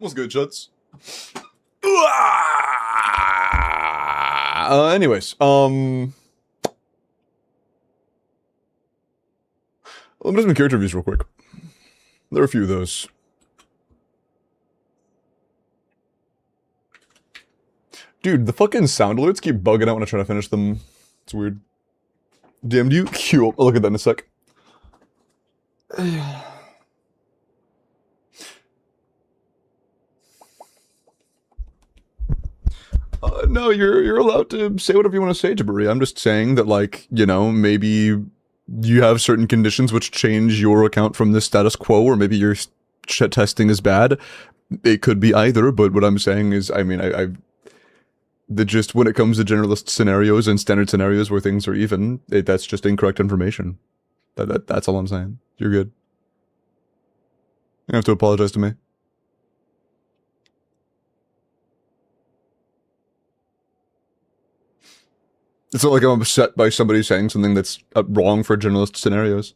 What's good, Chuds? Anyways, let me do some character reviews real quick. There are a few of those. Dude, the fucking sound alerts keep bugging out when I try to finish them. It's weird. Damn, do you queue? I'll look at that in a sec. No, you're allowed to say whatever you want to say, Jabari. I'm just saying that, like, you know, maybe you have certain conditions which change your account from the status quo, or maybe your testing is bad. It could be either, but what I'm saying is, I mean, just when it comes to generalist scenarios and standard scenarios where things are even, that's just incorrect information. That's all I'm saying. You're good. You don't have to apologize to me. It's not like I'm upset by somebody saying something that's wrong for generalist scenarios.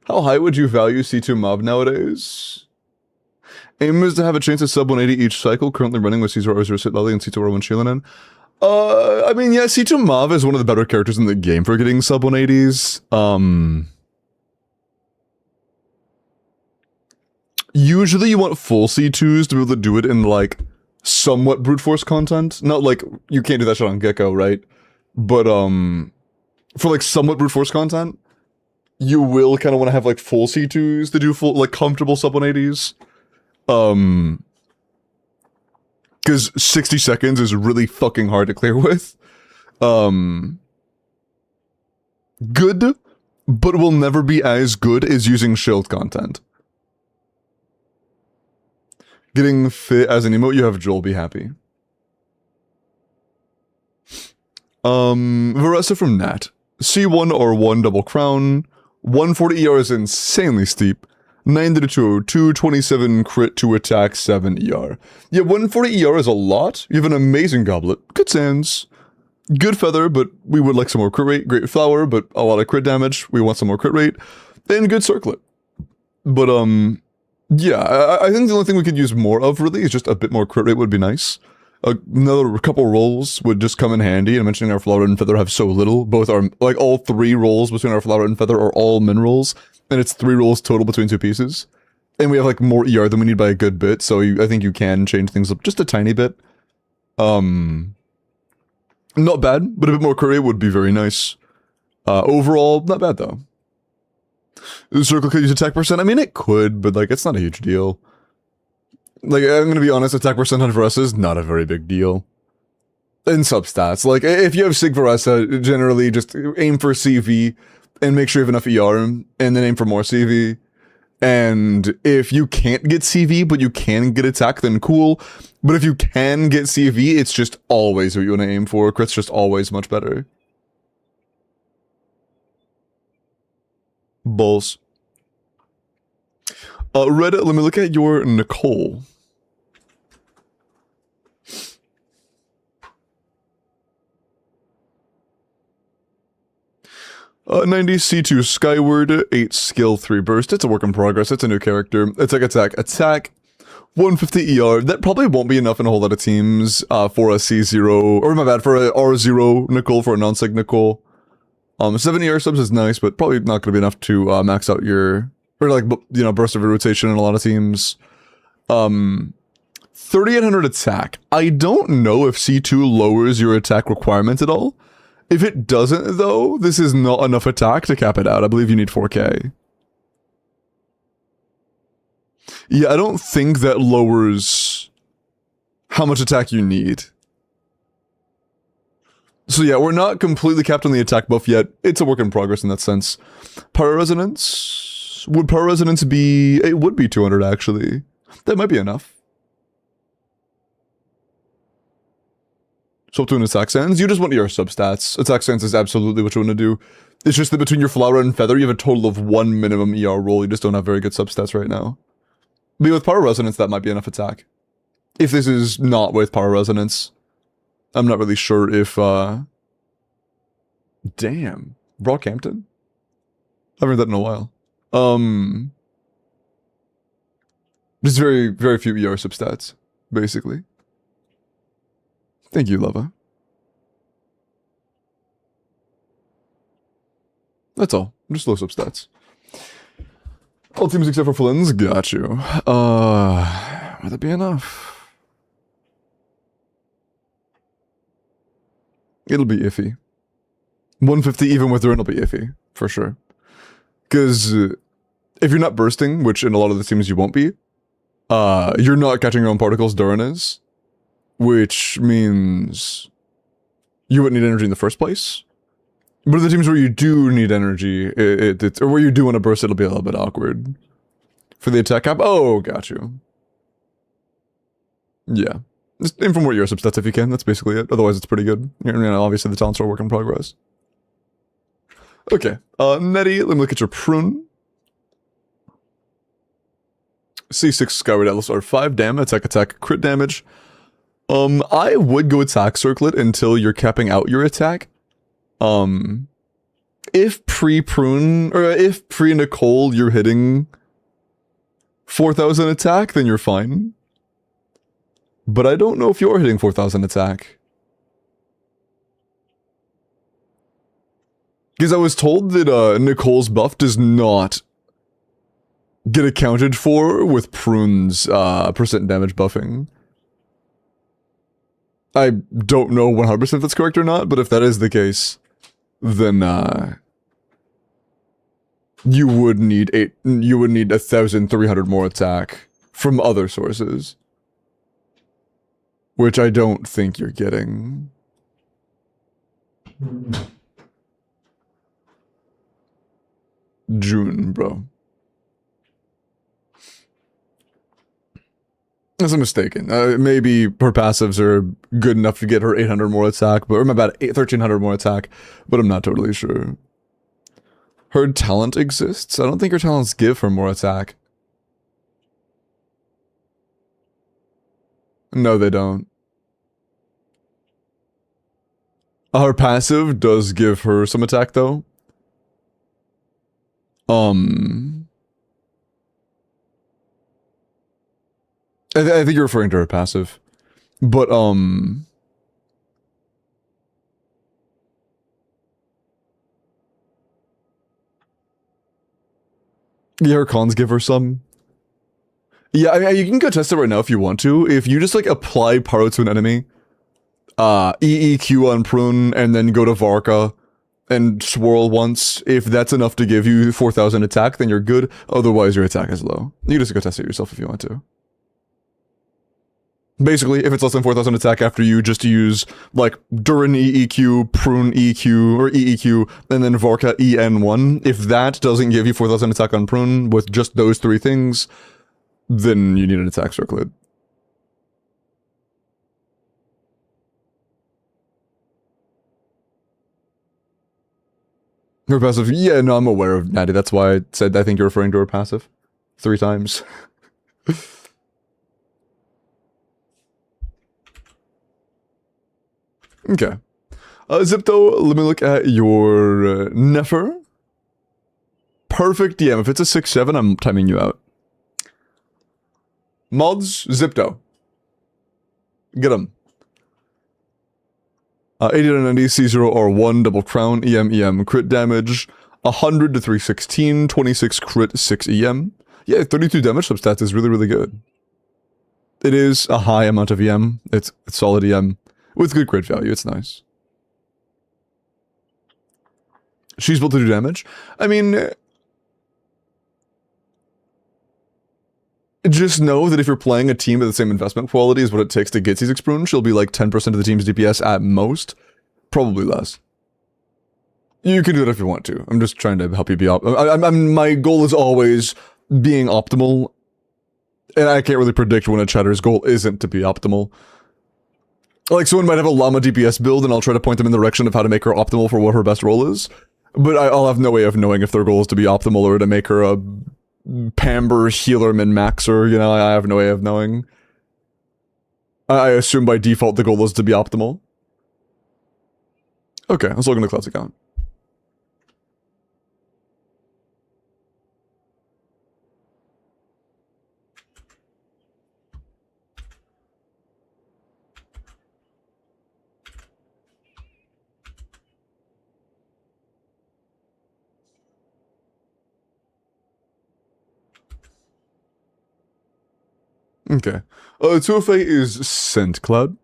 How high would you value C2 Mav nowadays? Aim is to have a chance at sub 180 each cycle, currently running with C0 Sit Lally and C2 1 Shilanen. I mean, yeah, C2 Mav is one of the better characters in the game for getting sub 180s. Usually you want full C2s to be able to do it in, like, somewhat brute force content. Not like, you can't do that shit on Gecko, right? But, for, like, somewhat brute force content, you will kind of want to have, like, full C2s to do full, like, comfortable sub 180s. Because 60 seconds is really fucking hard to clear with. Good, but will never be as good as using shield content. Getting fit as an emote, you have Joel be happy. Varessa from Nat. C1 or 1 double crown. 140 ER is insanely steep. 90 to 202, 27 crit to attack, 7 ER. Yeah, 140 ER is a lot. You have an amazing goblet. Good sands. Good feather, but we would like some more crit rate. Great flower, but a lot of crit damage. We want some more crit rate. And good circlet. But, yeah, I think the only thing we could use more of, really, is just a bit more crit rate would be nice. Another couple rolls would just come in handy, and mentioning our flower and feather have so little. Both are, like, all 3 rolls between our flower and feather are all min rolls, and it's 3 rolls total between 2 pieces. And we have, like, more ER than we need by a good bit, so I think you can change things up just a tiny bit. Not bad, but a bit more crit rate would be very nice. Overall, not bad, though. The circle could use attack percent. I mean, it could, but, like, it's not a huge deal. Like, I'm gonna be honest, attack percent on Varessa is not a very big deal. In substats. Like, if you have Sig Varessa, generally just aim for CV and make sure you have enough ER, and then aim for more CV. And if you can't get CV, but you can get attack, then cool. But if you can get CV, it's just always what you want to aim for. Crit's just always much better. Bulls. Reddit, let me look at your Nicole. Uh, 90 C2 Skyward, 8 skill, 3 burst. It's a work in progress. It's a new character. Attack. 150 ER. That probably won't be enough in a whole lot of teams for a C0, or my bad, for a R0 Nicole, for a non-sig Nicole. 7 ER subs is nice, but probably not going to be enough to max out your, or like, you know, burst of rotation in a lot of teams. 3800 attack. I don't know if C2 lowers your attack requirement at all. If it doesn't, though, this is not enough attack to cap it out. I believe you need 4K. Yeah, I don't think that lowers how much attack you need. So yeah, we're not completely capped on the attack buff yet. It's a work in progress in that sense. Power Resonance? Would Power Resonance be... It would be 200, actually. That might be enough. So up to an attack sense, you just want your substats. Attack sense is absolutely what you want to do. It's just that between your flower and feather, you have a total of 1 minimum ER roll. You just don't have very good substats right now. But with Power Resonance, that might be enough attack. If this is not with Power Resonance, I'm not really sure if, damn. Brockhampton? I haven't heard that in a while. Just very, very few ER substats, basically. Thank you, Lava. That's all. Just low substats. All teams except for Flynn's, got you. Would that be enough? It'll be iffy. 150 even with her, it'll be iffy, for sure. Because if you're not bursting, which in a lot of the teams you won't be, you're not catching your own particles, Durin is. Which means you wouldn't need energy in the first place. But in the teams where you do need energy, or where you do want to burst, it'll be a little bit awkward. For the attack cap, oh, got you. Yeah. Just aim from what your substats if you can, that's basically it. Otherwise it's pretty good. You know, obviously the talents are a work in progress. Okay, Nettie, let me look at your prune. C6 Skyward Atlas are 5 damage, attack, crit damage. I would go attack circlet until you're capping out your attack. If pre-prune, or if pre-Nicole you're hitting 4,000 attack, then you're fine. But I don't know if you're hitting 4,000 attack. Because I was told that Nicole's buff does not get accounted for with Prune's percent damage buffing. I don't know 100% if that's correct or not, but if that is the case, then you would need 1,300 more attack from other sources. Which I don't think you're getting. June, bro. Unless I'm mistaken. Maybe her passives are good enough to get her 800 more attack, but or about 1,300 more attack, but I'm not totally sure. Her talent exists? I don't think her talents give her more attack. No, they don't. Her passive does give her some attack, though. I think you're referring to her passive. But, yeah, her cons give her some. Yeah, I mean, you can go test it right now if you want to. If you just, like, apply Pyro to an enemy, EEQ on Prune, and then go to Varka, and swirl once, if that's enough to give you 4,000 attack, then you're good. Otherwise, your attack is low. You can just go test it yourself if you want to. Basically, if it's less than 4,000 attack after you just use, like, Durin EEQ, Prune EQ, or EEQ, and then Varka EN1, if that doesn't give you 4,000 attack on Prune with just those 3 things, then you need an attack circlet. Her passive, yeah, no, I'm aware of Natty. That's why I said I think you're referring to her passive 3 times. Okay. Zipto, let me look at your Nefer. Perfect DM. If it's a 6-7, I'm timing you out. Mods, Zipto. Get him. 80 to 90, C0 R1, double crown, EM, crit damage. 100 to 316, 26 crit, 6 EM. Yeah, 32 damage substats is really, really good. It is a high amount of EM. It's solid EM. With good crit value, it's nice. She's able to do damage. I mean, just know that if you're playing a team with the same investment quality as what it takes to get C6 Prune, she'll be like 10% of the team's DPS at most. Probably less. You can do it if you want to. I'm just trying to help you be my goal is always being optimal. And I can't really predict when a chatter's goal isn't to be optimal. Like, someone might have a Llama DPS build, and I'll try to point them in the direction of how to make her optimal for what her best role is. But I'll have no way of knowing if their goal is to be optimal or to make her a Pamber healer min-maxer, you know, I have no way of knowing. I assume by default the goal is to be optimal. Okay, let's log into Cloud's account. Okay. 2FA is Scent Cloud.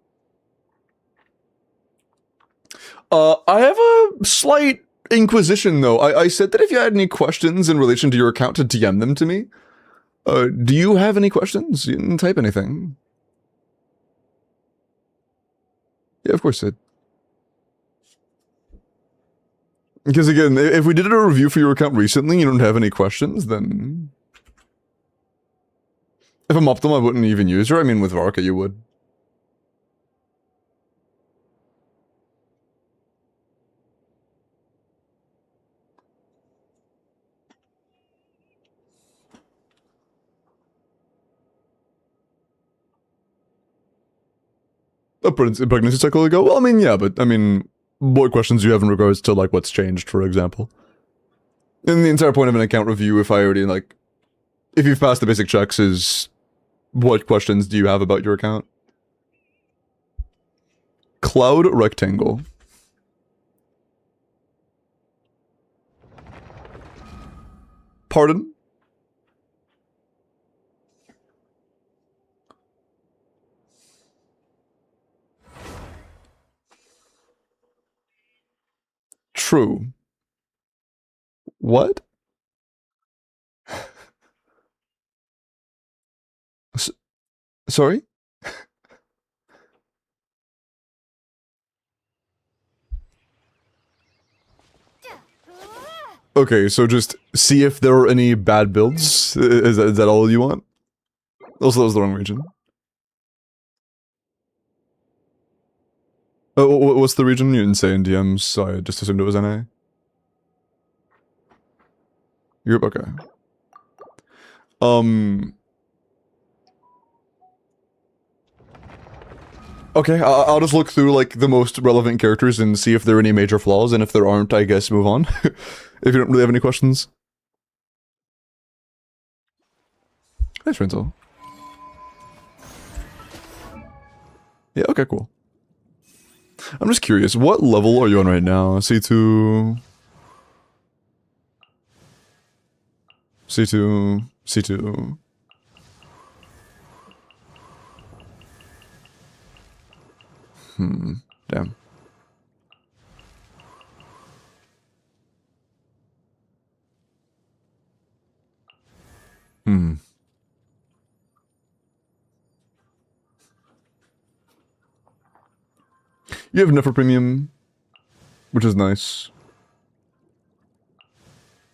I have a slight inquisition, though. I said that if you had any questions in relation to your account, to DM them to me. Do you have any questions? You can type anything. Yeah, of course, Sid. Because again, if we did a review for your account recently, you don't have any questions, then... If I'm Optim, I wouldn't even use her. I mean, with Varka, you would. A pregnancy cycle ago? Well, I mean, yeah, but, I mean, what questions do you have in regards to, like, what's changed, for example? And the entire point of an account review, if I already, like... If you've passed the basic checks, is... What questions do you have about your account? Cloud rectangle. Pardon? True. What? Sorry? Okay, so just see if there are any bad builds? Is that all you want? Also, that was the wrong region. What's the region? You didn't say in DMs, so I just assumed it was NA. Europe, okay. Okay, I'll just look through, like, the most relevant characters and see if there are any major flaws, and if there aren't, I guess move on. If you don't really have any questions. Thanks, Rental. Yeah, okay, cool. I'm just curious, what level are you on right now? C2... C2... C2... Damn. You have Nefer Premium, which is nice.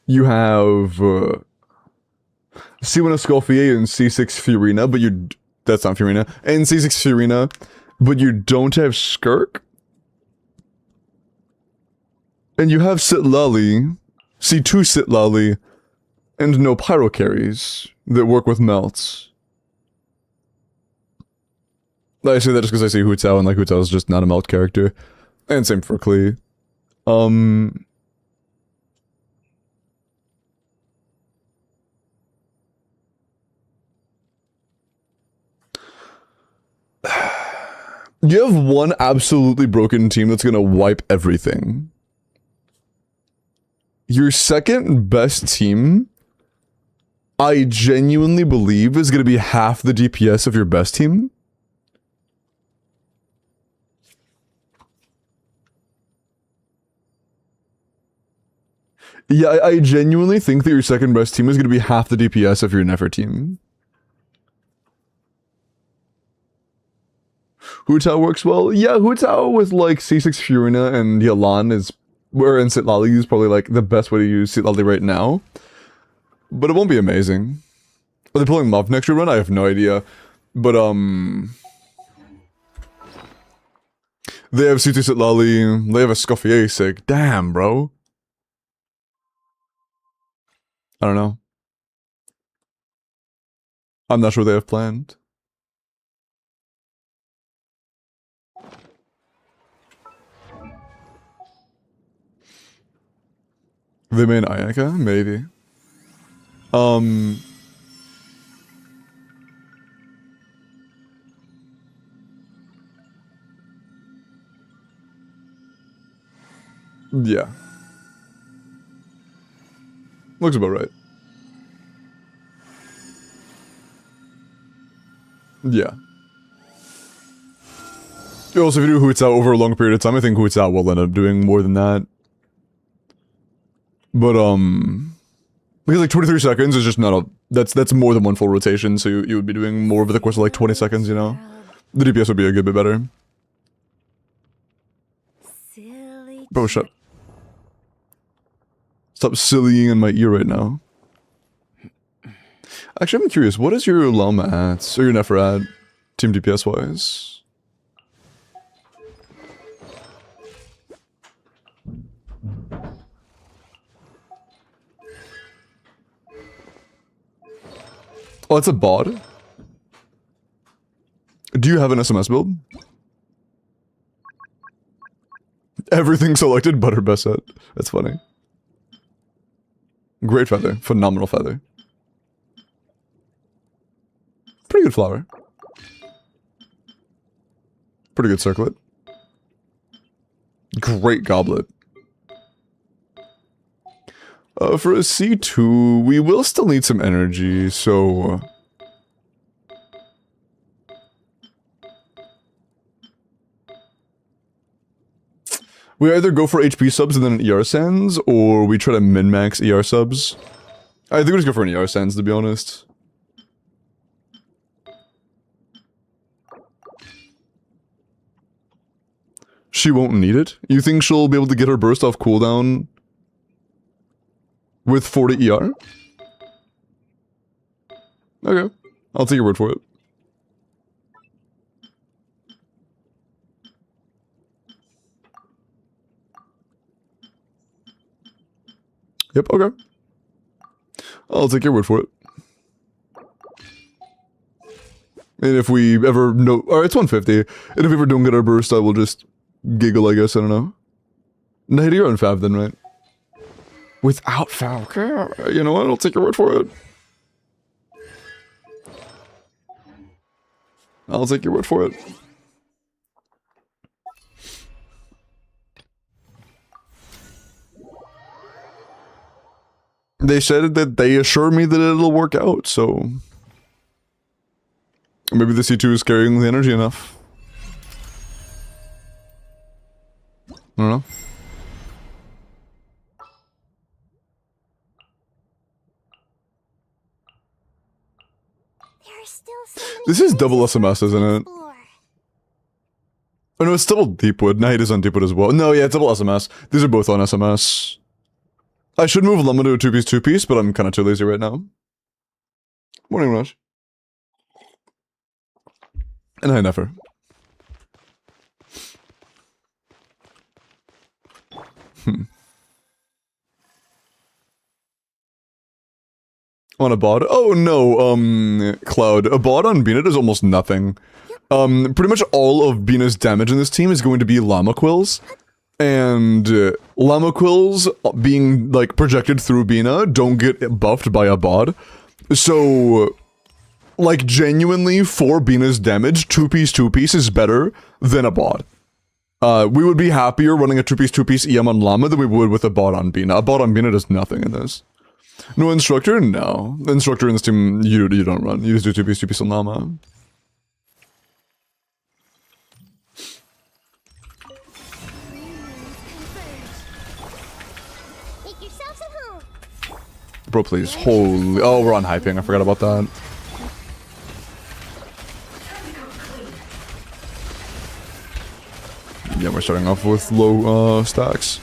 You have C1 Escoffier and C6 Fiorina, but you... That's not Fiorina. And C6 Fiorina, but you don't have Skirk? And you have Sitlali, C2 Sitlali, and no Pyro carries that work with melts. I say that just because I see Hu Tao, and like Hu Tao is just not a melt character. And same for Klee. You have one absolutely broken team that's gonna wipe everything. Your second best team, I genuinely believe, is gonna be half the DPS of your best team. Yeah, I genuinely think that your second best team is gonna be half the DPS of your Nefer team. Hu Tao works well. Yeah, Hu Tao with like C6 Fiorina and Yalan is, where in Sitlali is probably like the best way to use Sitlali right now. But it won't be amazing. Are they pulling Muv next year run? I have no idea. But they have C2 Sitlali, they have a Scoffier sig. Damn, bro. I don't know. I'm not sure they have planned. They main Ayaka? Maybe. Yeah. Looks about right. Yeah. Also, if you do Hoots Out over a long period of time, I think Hoots Out will end up doing more than that. But, because like 23 seconds is just not a, that's more than one full rotation, so you would be doing more over the course of like 20 seconds, you know? The DPS would be a good bit better. Silly. Bro, shut. Stop sillying in my ear right now. Actually, I'm curious, what is your llama at, or your Nefer at, team DPS wise? Oh, it's a bot? Do you have an SMS build? Everything selected but her best set. That's funny. Great feather. Phenomenal feather. Pretty good flower. Pretty good circlet. Great goblet. For a C2, we will still need some energy, so... we either go for HP subs and then an ER sands, or we try to min-max ER subs. I think we just go for an ER sands, to be honest. She won't need it? You think she'll be able to get her burst off cooldown with 40 ER? Okay, I'll take your word for it. Yep, okay. I'll take your word for it. And if we ever know... Alright, it's 150. And if we ever don't get our burst, I will just giggle, I guess. I don't know. No, you're on Fav then, right? Without Fav. Okay. You know what? I'll take your word for it. I'll take your word for it. They said that they assure me that it'll work out, so... maybe the C2 is carrying the energy enough. I don't know. There are still so many This is double places SMS, isn't it? explore. Oh no, it's double Deepwood. Night is on Deepwood as well. No, yeah, it's double SMS. These are both on SMS. I should move Llama to a 2-piece, but I'm kind of too lazy right now. Morning, Raj. And hi, Nefer. On a bot? Oh no, Cloud. A bot on Bina does almost nothing. Pretty much all of Bina's damage in this team is going to be Llama Quills. And Llama Quills being, like, projected through Bina don't get buffed by a bot. So, like, genuinely, for Bina's damage, 2-piece is better than a bot. We would be happier running a 2-piece EM on Llama than we would with a bot on Bina. A bot on Bina does nothing in this. No Instructor? No. Instructor in this team, you don't run. You just do 2-piece on Llama. Make yourselves at home. Bro, please. Holy... oh, we're on hyping. I forgot about that. Yeah, we're starting off with low stacks.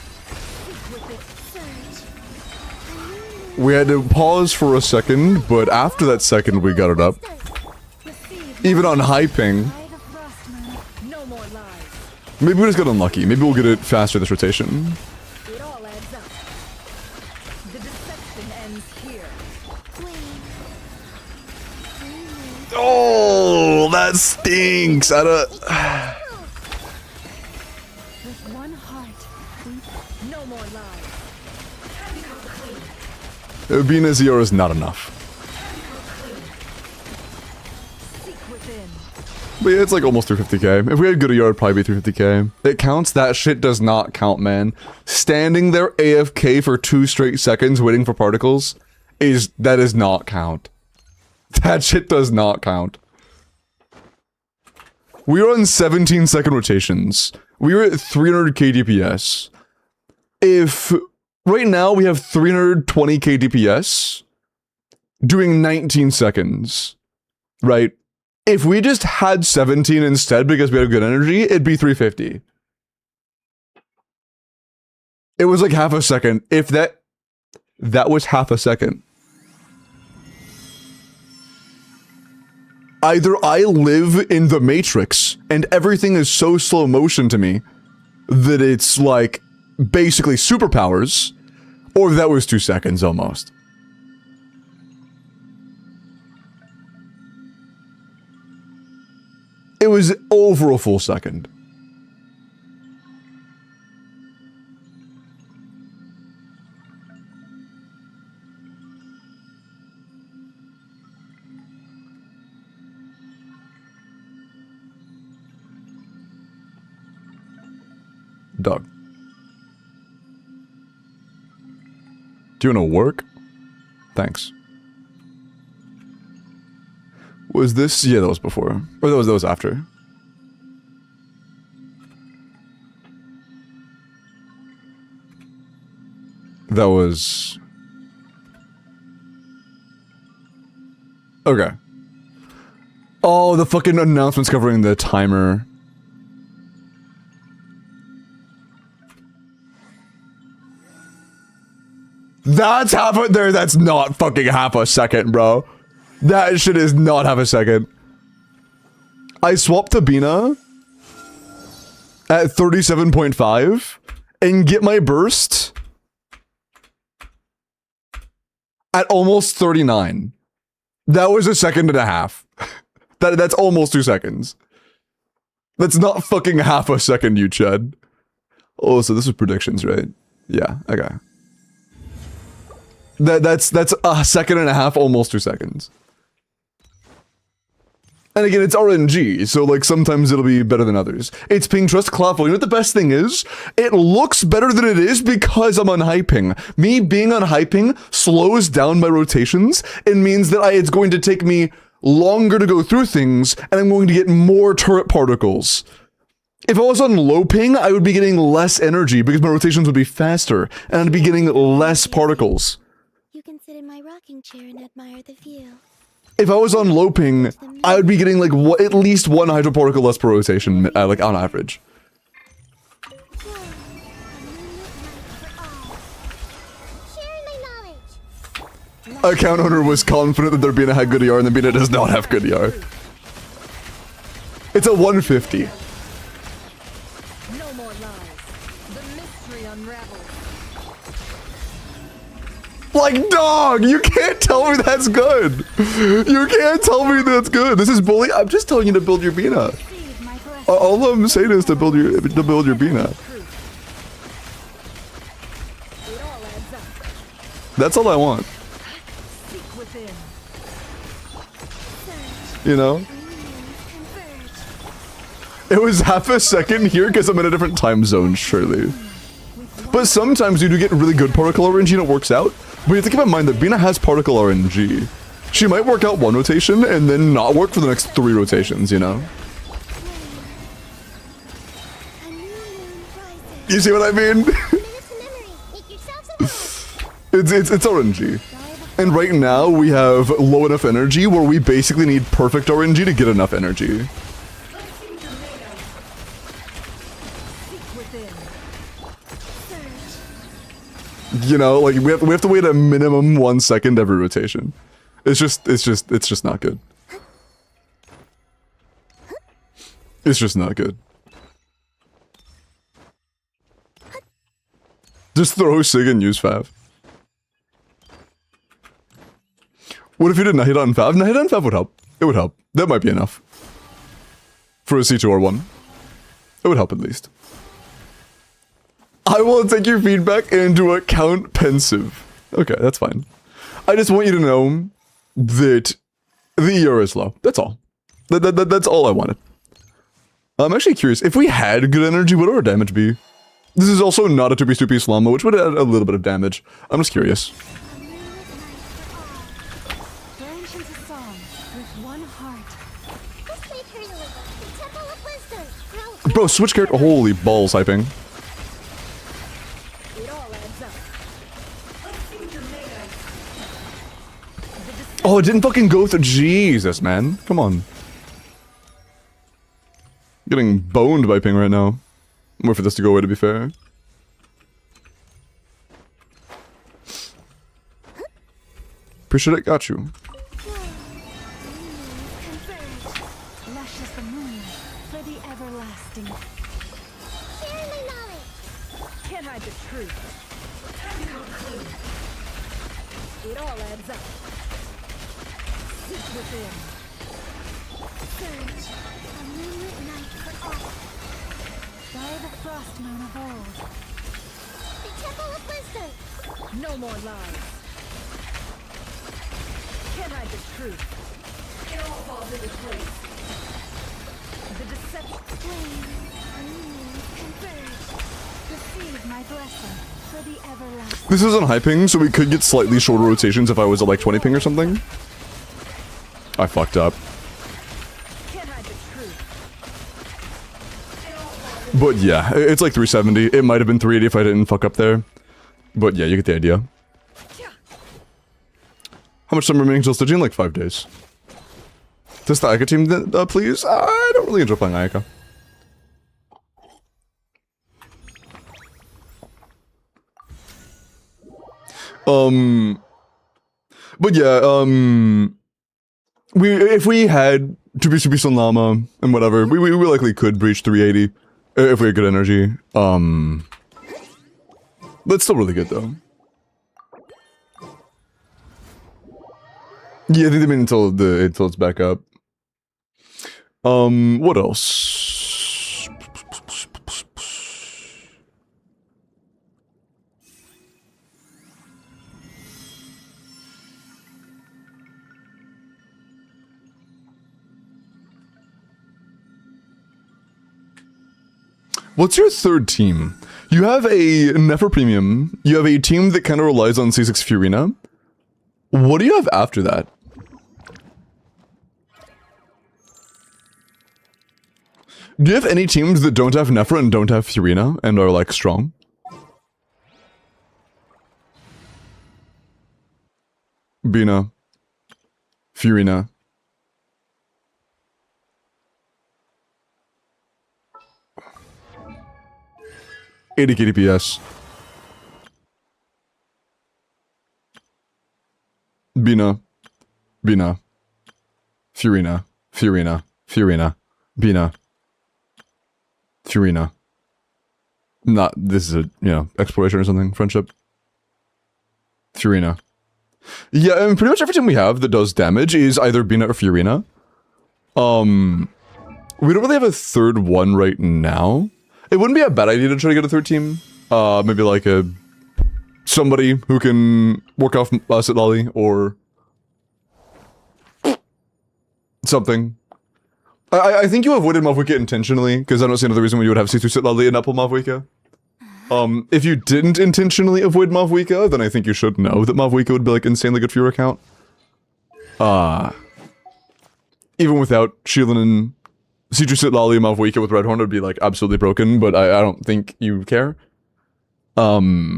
We had to pause for a second, but after that second, we got it up. Even on hyping. No more lies. Maybe we just got unlucky. Maybe we'll get it faster this rotation. It all adds up. The deception ends here. Oh, that stinks. With one heart. No more lies. Bina's ER is not enough. Seek within. But yeah, it's like almost 350k. If we had good ER, it'd probably be 350k. It counts? That shit does not count, man. Standing there AFK for 2 straight seconds waiting for particles that does not count. That shit does not count. We are on 17-second rotations. We are at 300 kDPS. If right now we have 320 kDPS doing 19 seconds, right? If we just had 17 instead because we had good energy, it'd be 350. It was like half a second. If that was half a second. Either I live in the Matrix and everything is so slow motion to me that it's like basically superpowers, or that was 2 seconds almost. It was over a full second. Doug. Do you want to work? Thanks. Was this? Yeah, that was before. Or that was after. That was... Okay. Oh, the fucking announcement's covering the timer. That's half a- there, that's not fucking half a second, bro. That shit is not half a second. I swapped to Bina at 37.5 and get my burst at almost 39. That was a second and a half. That's almost 2 seconds. That's not fucking half a second, you chud. Oh, so this is predictions, right? Yeah, okay. That's a second and a half, almost 2 seconds. And again, it's RNG, so like sometimes it'll be better than others. It's ping trust Clawful. You know what the best thing is? It looks better than it is because I'm unhyping. Me being unhyping slows down my rotations and means that it's going to take me longer to go through things, and I'm going to get more turret particles. If I was on low ping, I would be getting less energy because my rotations would be faster, and I'd be getting less particles. You can sit in my rocking chair and admire the view. If I was on low ping, I would be getting like at least 1 hydroparticle less per rotation, like on average. Account owner was confident that their Bina had good ER, and the Bina does not have good ER. It's a 150. No more lies. The mystery unravels. Like, dog, you can't tell me that's good. You can't tell me that's good. This is bully. I'm just telling you to build your Bina. All I'm saying is to build your Bina. That's all I want. You know? It was half a second here because I'm in a different time zone, surely. But sometimes you do get really good particle RNG and it works out. But you have to keep in mind that Bina has particle RNG. She might work out 1 rotation and then not work for the next 3 rotations, you know? You see what I mean? It's RNG. And right now we have low enough energy where we basically need perfect RNG to get enough energy. You know, like we have to wait a minimum 1 second every rotation. It's just not good. It's just not good. Just throw Sig and use Fav. What if you did Nahida and Fav? Nahida and Fav would help. It would help. That might be enough. For a C2R1. It would help at least. I will take your feedback into account pensive. Okay, that's fine. I just want you to know that the ER is low. That's all. That's all I wanted. I'm actually curious. If we had good energy, what would our damage be? This is also not a 2-piece Llama, which would add a little bit of damage. I'm just curious. Bro, switch character. Holy balls, hyping. It all adds up. Oh, it didn't fucking go through. Jesus, man. Come on. Getting boned by ping right now. Wait for this to go away, to be fair. Appreciate it, got you. Lush as the moonlight for the everlasting. Share my knowledge. Can't hide the truth. It all adds up. Sit within. Surge, a moonlit night for all. By the frost moon of old. The temple of wisdom. No more lies. Can't hide the truth. It all falls into place. The deception. Flame, converge. Receive my blessing for the everlasting. This isn't high ping, so we could get slightly shorter rotations if I was at like 20 ping or something. I fucked up. Can't hide the truth. But yeah, it's like 370. It might have been 380 if I didn't fuck up there. But yeah, you get the idea. How much time remaining till Stygian? Like 5 days. Test the Ayaka team, please? I don't really enjoy playing Ayaka. But yeah, if we had Tsubi and Llama and whatever, we likely could breach 380 if we had good energy. That's still really good though. Yeah, I think they mean until it's back up. What else? What's your third team? You have a Nefer Premium. You have a team that kind of relies on C6 Furina. What do you have after that? Do you have any teams that don't have Nefer and don't have Furina and are like strong? Bina. Furina. $80 KDPS. Bina. Bina. Furina. Furina. Furina. Bina. Furina. Not, this is a, exploration or something, friendship. Furina. Yeah, I mean, pretty much every team we have that does damage is either Bina or Furina. We don't really have a third one right now. It wouldn't be a bad idea to try to get a third team. Maybe like somebody who can work off Sitlali or something. I think you avoided Mauvika intentionally, because I don't see another reason why you would have C2 Sitlali and Apple Mauvika. If you didn't intentionally avoid Mauvika, then I think you should know that Mauvika would be like insanely good for your account. Even without Shieldon and C2 Sitlali and Mauvika with Redhorn would be like absolutely broken, but I don't think you care. What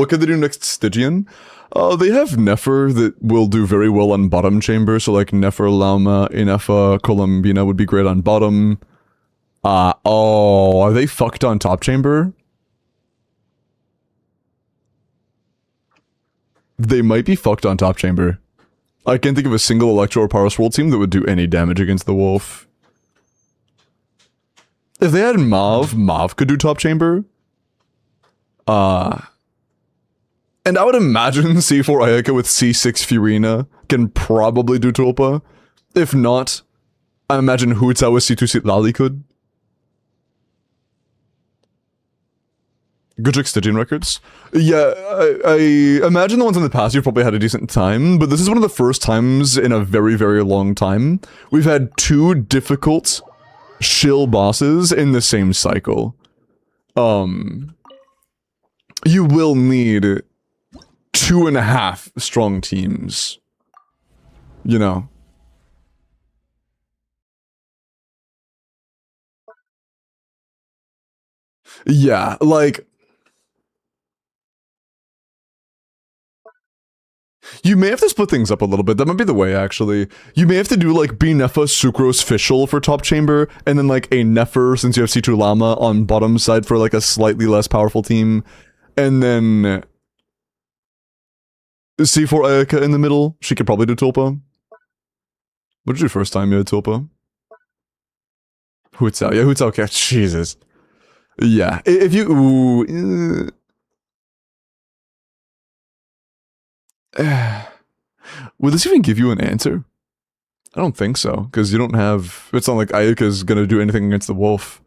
could they do next Stygian? They have Nefer that will do very well on bottom chamber, so like Nefer, Lauma, Inefa, Columbina would be great on bottom. Oh, are they fucked on top chamber? They might be fucked on top chamber. I can't think of a single Electro or Power Swirl team that would do any damage against the Wolf. If they had Mauve could do top chamber. And I would imagine C4 Ayaka with C6 Furina can probably do Tulpa. If not, I imagine Huta with C2 Sitlali could. Good trick Stygian records. Yeah, I imagine the ones in the past you've probably had a decent time, but this is one of the first times in a very, very long time we've had two difficult shill bosses in the same cycle. You will need 2.5 strong teams. You know. Yeah, like... You may have to split things up a little bit. That might be the way, actually. You may have to do, like, B Nefa, Sucrose, Fischl for top chamber, and then, like, a Nefer, since you have C2 Llama, on bottom side for, like, a slightly less powerful team. And then... C4 Ayaka in the middle. She could probably do Tulpa. What did you do first time you had Tulpa? Huitao. Yeah, Huitao. Okay, Jesus. Yeah, if you... Ooh, would this even give you an answer? I don't think so, because you don't have... It's not like Ayaka's gonna do anything against the wolf.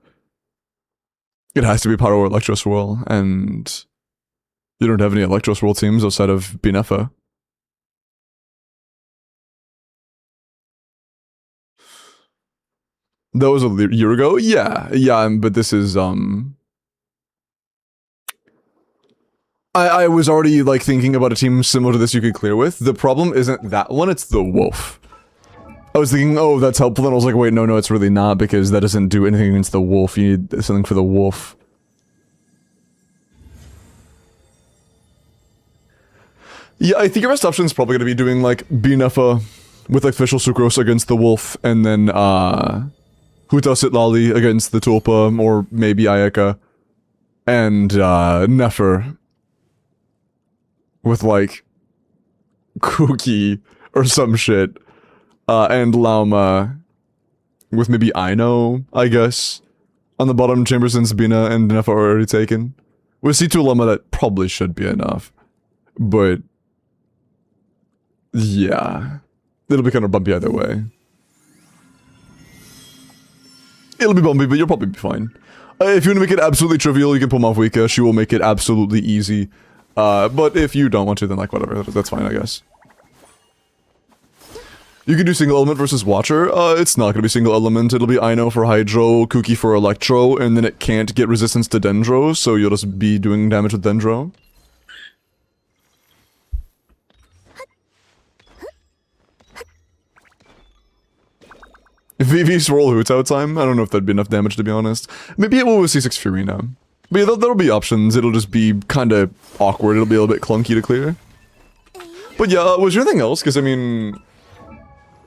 It has to be Pyro or Electro Swirl, and... You don't have any Electro Swirl teams outside of Binefa. That was a year ago? Yeah, but this is, I was already, like, thinking about a team similar to this you could clear with. The problem isn't that one, it's the wolf. I was thinking, oh, that's helpful, and I was like, wait, no, it's really not, because that doesn't do anything against the wolf. You need something for the wolf. Yeah, I think your best option is probably going to be doing, like, Binefa with, like, Fischl Sucrose against the wolf, and then, Huta Sitlali against the Tulpa, or maybe Ayaka, and, Nefer with, like, Cookie or some shit, and Lauma with maybe Aino, I guess, on the bottom chamber since Bina and Nefer are already taken. With C2 Lauma, that probably should be enough, but, yeah, it'll be kind of bumpy either way. It'll be bumpy, but you'll probably be fine. If you want to make it absolutely trivial, you can pull Mauvika. She will make it absolutely easy. But if you don't want to, then like whatever, that's fine, I guess. You can do single element versus Watcher. It's not gonna be single element. It'll be Aino for Hydro, Kuki for Electro, and then it can't get resistance to Dendro, so you'll just be doing damage with Dendro. VV Swirl Huitao time? I don't know if that'd be enough damage, to be honest. Maybe it will with C6 Furina. But yeah, there'll be options. It'll just be kinda awkward. It'll be a little bit clunky to clear. But yeah, was there anything else? Because, I mean...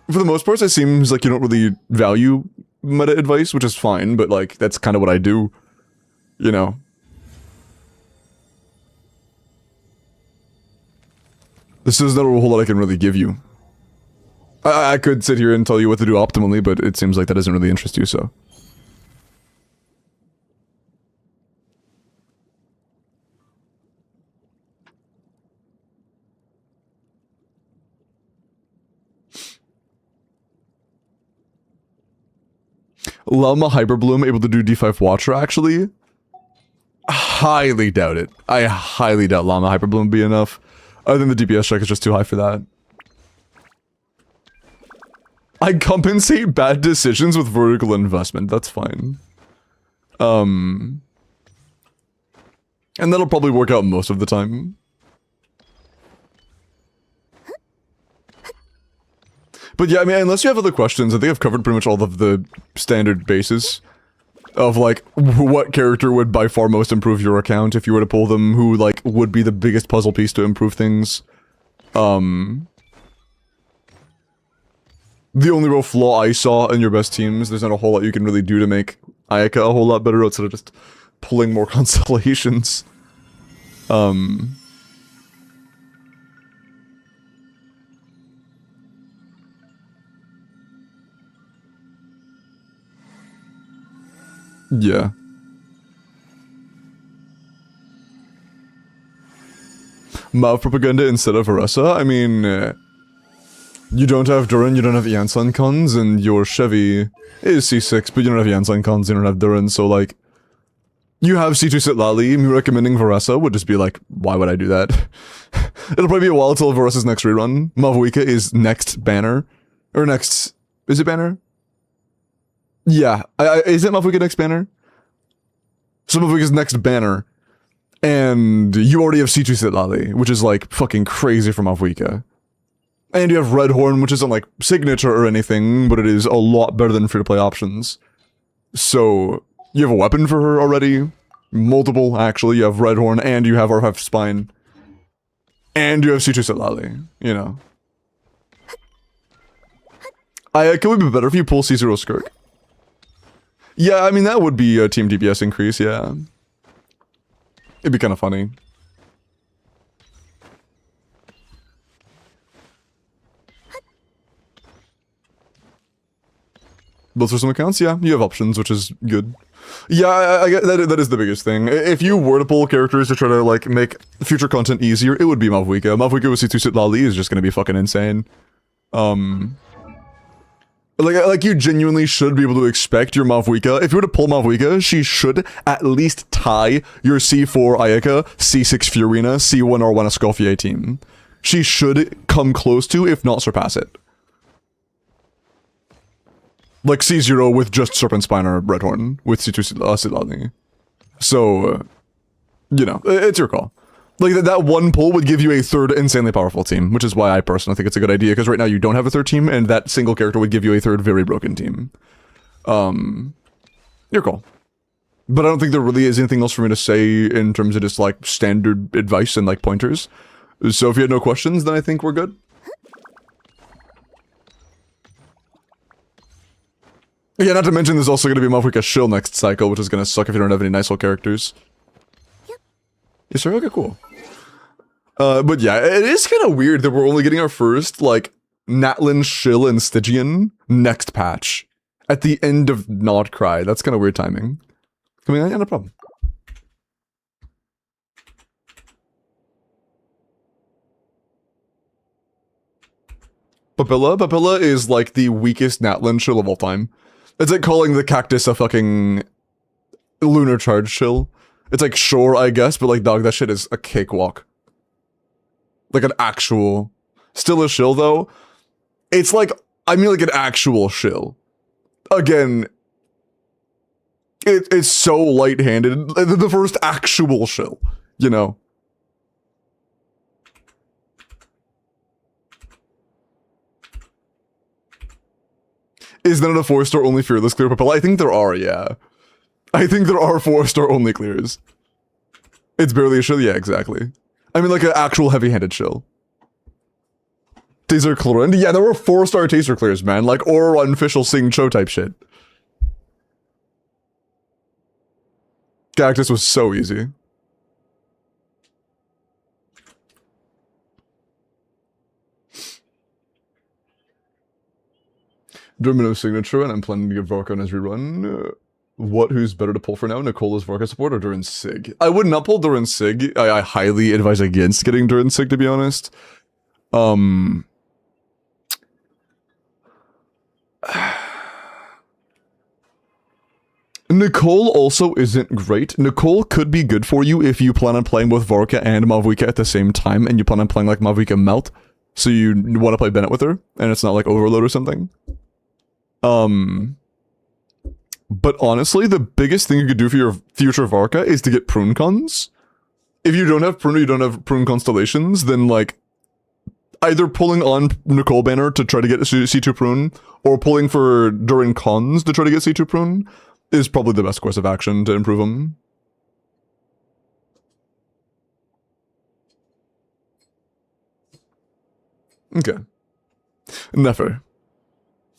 For the most part, it seems like you don't really value meta advice, which is fine, but like, that's kind of what I do. You know? This is not a whole lot I can really give you. I could sit here and tell you what to do optimally, but it seems like that doesn't really interest you, so. Llama Hyperbloom able to do D5 Watcher, actually? Highly doubt it. I highly doubt Llama Hyperbloom would be enough. I think the DPS check is just too high for that. I compensate bad decisions with vertical investment, that's fine. And that'll probably work out most of the time. But yeah, I mean, unless you have other questions, I think I've covered pretty much all of the standard bases of, like, what character would by far most improve your account if you were to pull them, who, like, would be the biggest puzzle piece to improve things. The only real flaw I saw in your best teams, there's not a whole lot you can really do to make Ayaka a whole lot better outside of just pulling more constellations. Yeah. Mav propaganda instead of Aressa? I mean, you don't have Duran, you don't have Yansan cons, and your Chevy is C6, but you don't have Yansan cons, you don't have Duran, so like, you have C2 Sitlali, me recommending Varessa would just be like, why would I do that? It'll probably be a while till Varessa's next rerun. Mavuika is next banner. Or next... Is it banner? Yeah. Is it Mavuika next banner? So Mavuika's next banner. And you already have C2 Sitlali, which is like fucking crazy for Mavuika. And you have Redhorn, which isn't like signature or anything, but it is a lot better than free-to-play options. So, you have a weapon for her already. Multiple, actually. You have Redhorn, and you have R5 Spine. And you have C2 Sitlali, you know. It would be better if you pull C0 Skirk. Yeah, I mean, that would be a team DPS increase, yeah. It'd be kind of funny. Those are some accounts, yeah. You have options, which is good. Yeah, I get that is the biggest thing. If you were to pull characters to try to, like, make future content easier, it would be Mauvika. Mauvika with C2 Sitlali is just gonna be fucking insane. Like you genuinely should be able to expect your Mauvika. If you were to pull Mauvika, she should at least tie your C4 Ayaka, C6 Fiorina, C1 R1 Escoffier team. She should come close to, if not surpass it. Like C0 with just Serpent Spine or Redhorn with C2 Sitlali. So, you know, it's your call. Like, that one pull would give you a third insanely powerful team, which is why I personally think it's a good idea, because right now you don't have a third team, and that single character would give you a third very broken team. Your call. But I don't think there really is anything else for me to say in terms of just, like, standard advice and, like, pointers. So if you had no questions, then I think we're good. Yeah, not to mention there's also going to be Mauvika Shill next cycle, which is going to suck if you don't have any nice old characters. Yes, sir? Okay, cool. But yeah, it is kind of weird that we're only getting our first, like, Natlin, Shill, and Stygian next patch. At the end of Nodcry. That's kind of weird timing. I mean, yeah, no problem. Papilla is, like, the weakest Natlin Shill of all time. It's like calling the cactus a fucking lunar charge shill. It's like, sure, I guess, but like, dog, that shit is a cakewalk. Like an actual... Still a shill, though. It's like, I mean like an actual shill. Again, it's so light-handed. The first actual shill, you know? Is there not a 4-star only fearless clear Papilla? I think there are, yeah. I think there are 4-star only clears. It's barely a shill? Yeah, exactly. I mean, like an actual heavy-handed shill. Taser Chlorine? Yeah, there were 4-star taser clears, man. Like, or unofficial Sing Cho type shit. Cactus was so easy. Domino signature, and I'm planning to give Varka on his rerun. Who's better to pull for now? Nicola's Varka support or Durin Sig? I would not pull Durin Sig. I highly advise against getting Durin Sig, to be honest. Nicole also isn't great. Nicole could be good for you if you plan on playing both Varka and Mauvika at the same time, and you plan on playing like Mauvika Melt, so you want to play Bennett with her, and it's not like Overload or something. But honestly, the biggest thing you could do for your future Varka is to get Prune Cons. If you don't have Prune or you don't have Prune Constellations, then like, either pulling on Nicole Banner to try to get C2 Prune, or pulling for Durin Cons to try to get C2 Prune, is probably the best course of action to improve them. Okay. Never.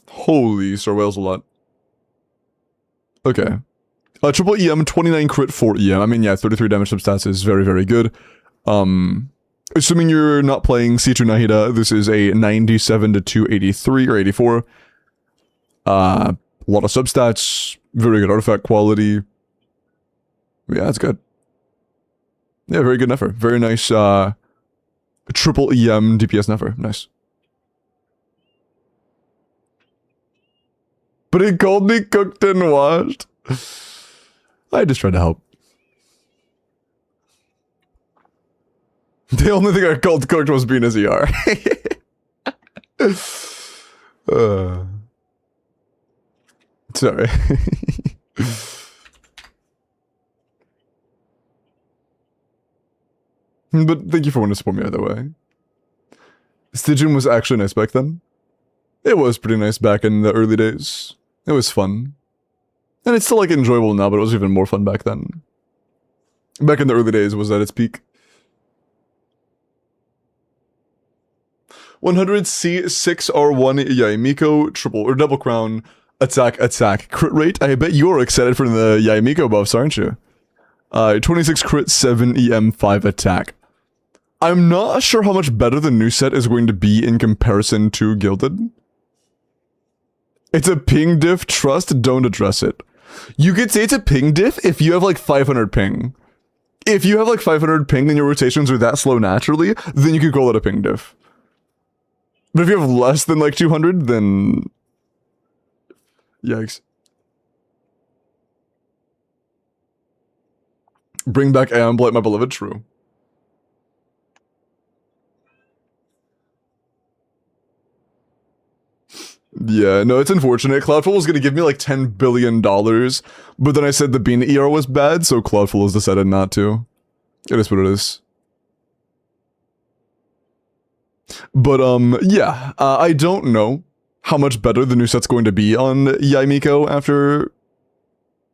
Holy Star Whales a lot. Okay. Triple EM, 29 crit, 4 EM. I mean, yeah, 33 damage substats is very, very good. Assuming you're not playing C2 Nahida, this is a 97 to 283 or 84. A lot of substats, very good artifact quality. Yeah, that's good. Yeah, very good Nefer. Very nice, triple EM DPS Nefer. Nice. But he called me cooked and washed. I just tried to help. The only thing I called cooked was being a ZR. Sorry. But thank you for wanting to support me either way. Stygian was actually nice back then. It was pretty nice back in the early days. It was fun. And it's still like enjoyable now, but it was even more fun back then. Back in the early days was at its peak. 100C6R1 Yaimiko triple or double crown attack crit rate. I bet you're excited for the Yaimiko buffs, aren't you? 26 crit, 7 EM, 5 attack. I'm not sure how much better the new set is going to be in comparison to Gilded. It's a ping diff, trust, don't address it. You could say it's a ping diff if you have like 500 ping. If you have like 500 ping and your rotations are that slow naturally, then you could call it a ping diff. But if you have less than like 200, then... Yikes. Bring back Aeon Blight, my beloved, true. Yeah, no, it's unfortunate. Cloudfall was gonna give me like $10 billion, but then I said the Bean ER was bad, so Cloudfall has decided not to. It is what it is. But, yeah, I don't know how much better the new set's going to be on Yaimiko after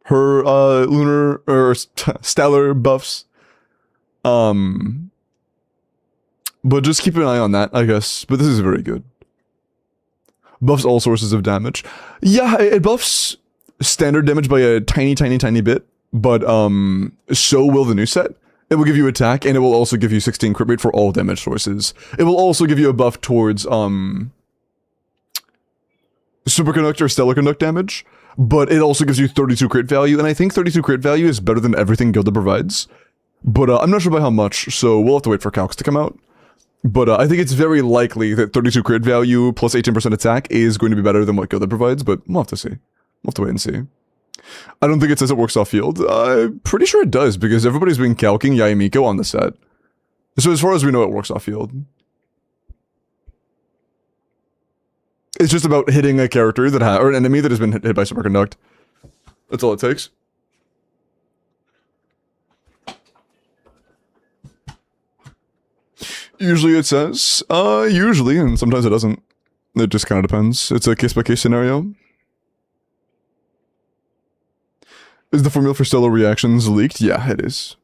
her, lunar, or stellar buffs. But just keep an eye on that, I guess. But this is very good. Buffs all sources of damage. Yeah, it buffs standard damage by a tiny bit, but so will the new set. It will give you attack, and it will also give you 16 crit rate for all damage sources. It will also give you a buff towards Superconduct or Stellar Conduct damage, but it also gives you 32 crit value, and I think 32 crit value is better than everything Gilded provides. But I'm not sure by how much, so we'll have to wait for calcs to come out. But I think it's very likely that 32 crit value plus 18% attack is going to be better than what Gilded provides, but we'll have to see. We'll have to wait and see. I don't think it says it works off field. I'm pretty sure it does, because everybody's been calcing Yaimiko on the set. So as far as we know, it works off field. It's just about hitting a character that or an enemy that has been hit by Superconduct. That's all it takes. Usually it says, usually, and sometimes it doesn't. It just kind of depends. It's a case-by-case scenario. Is the formula for stellar reactions leaked? Yeah, it is.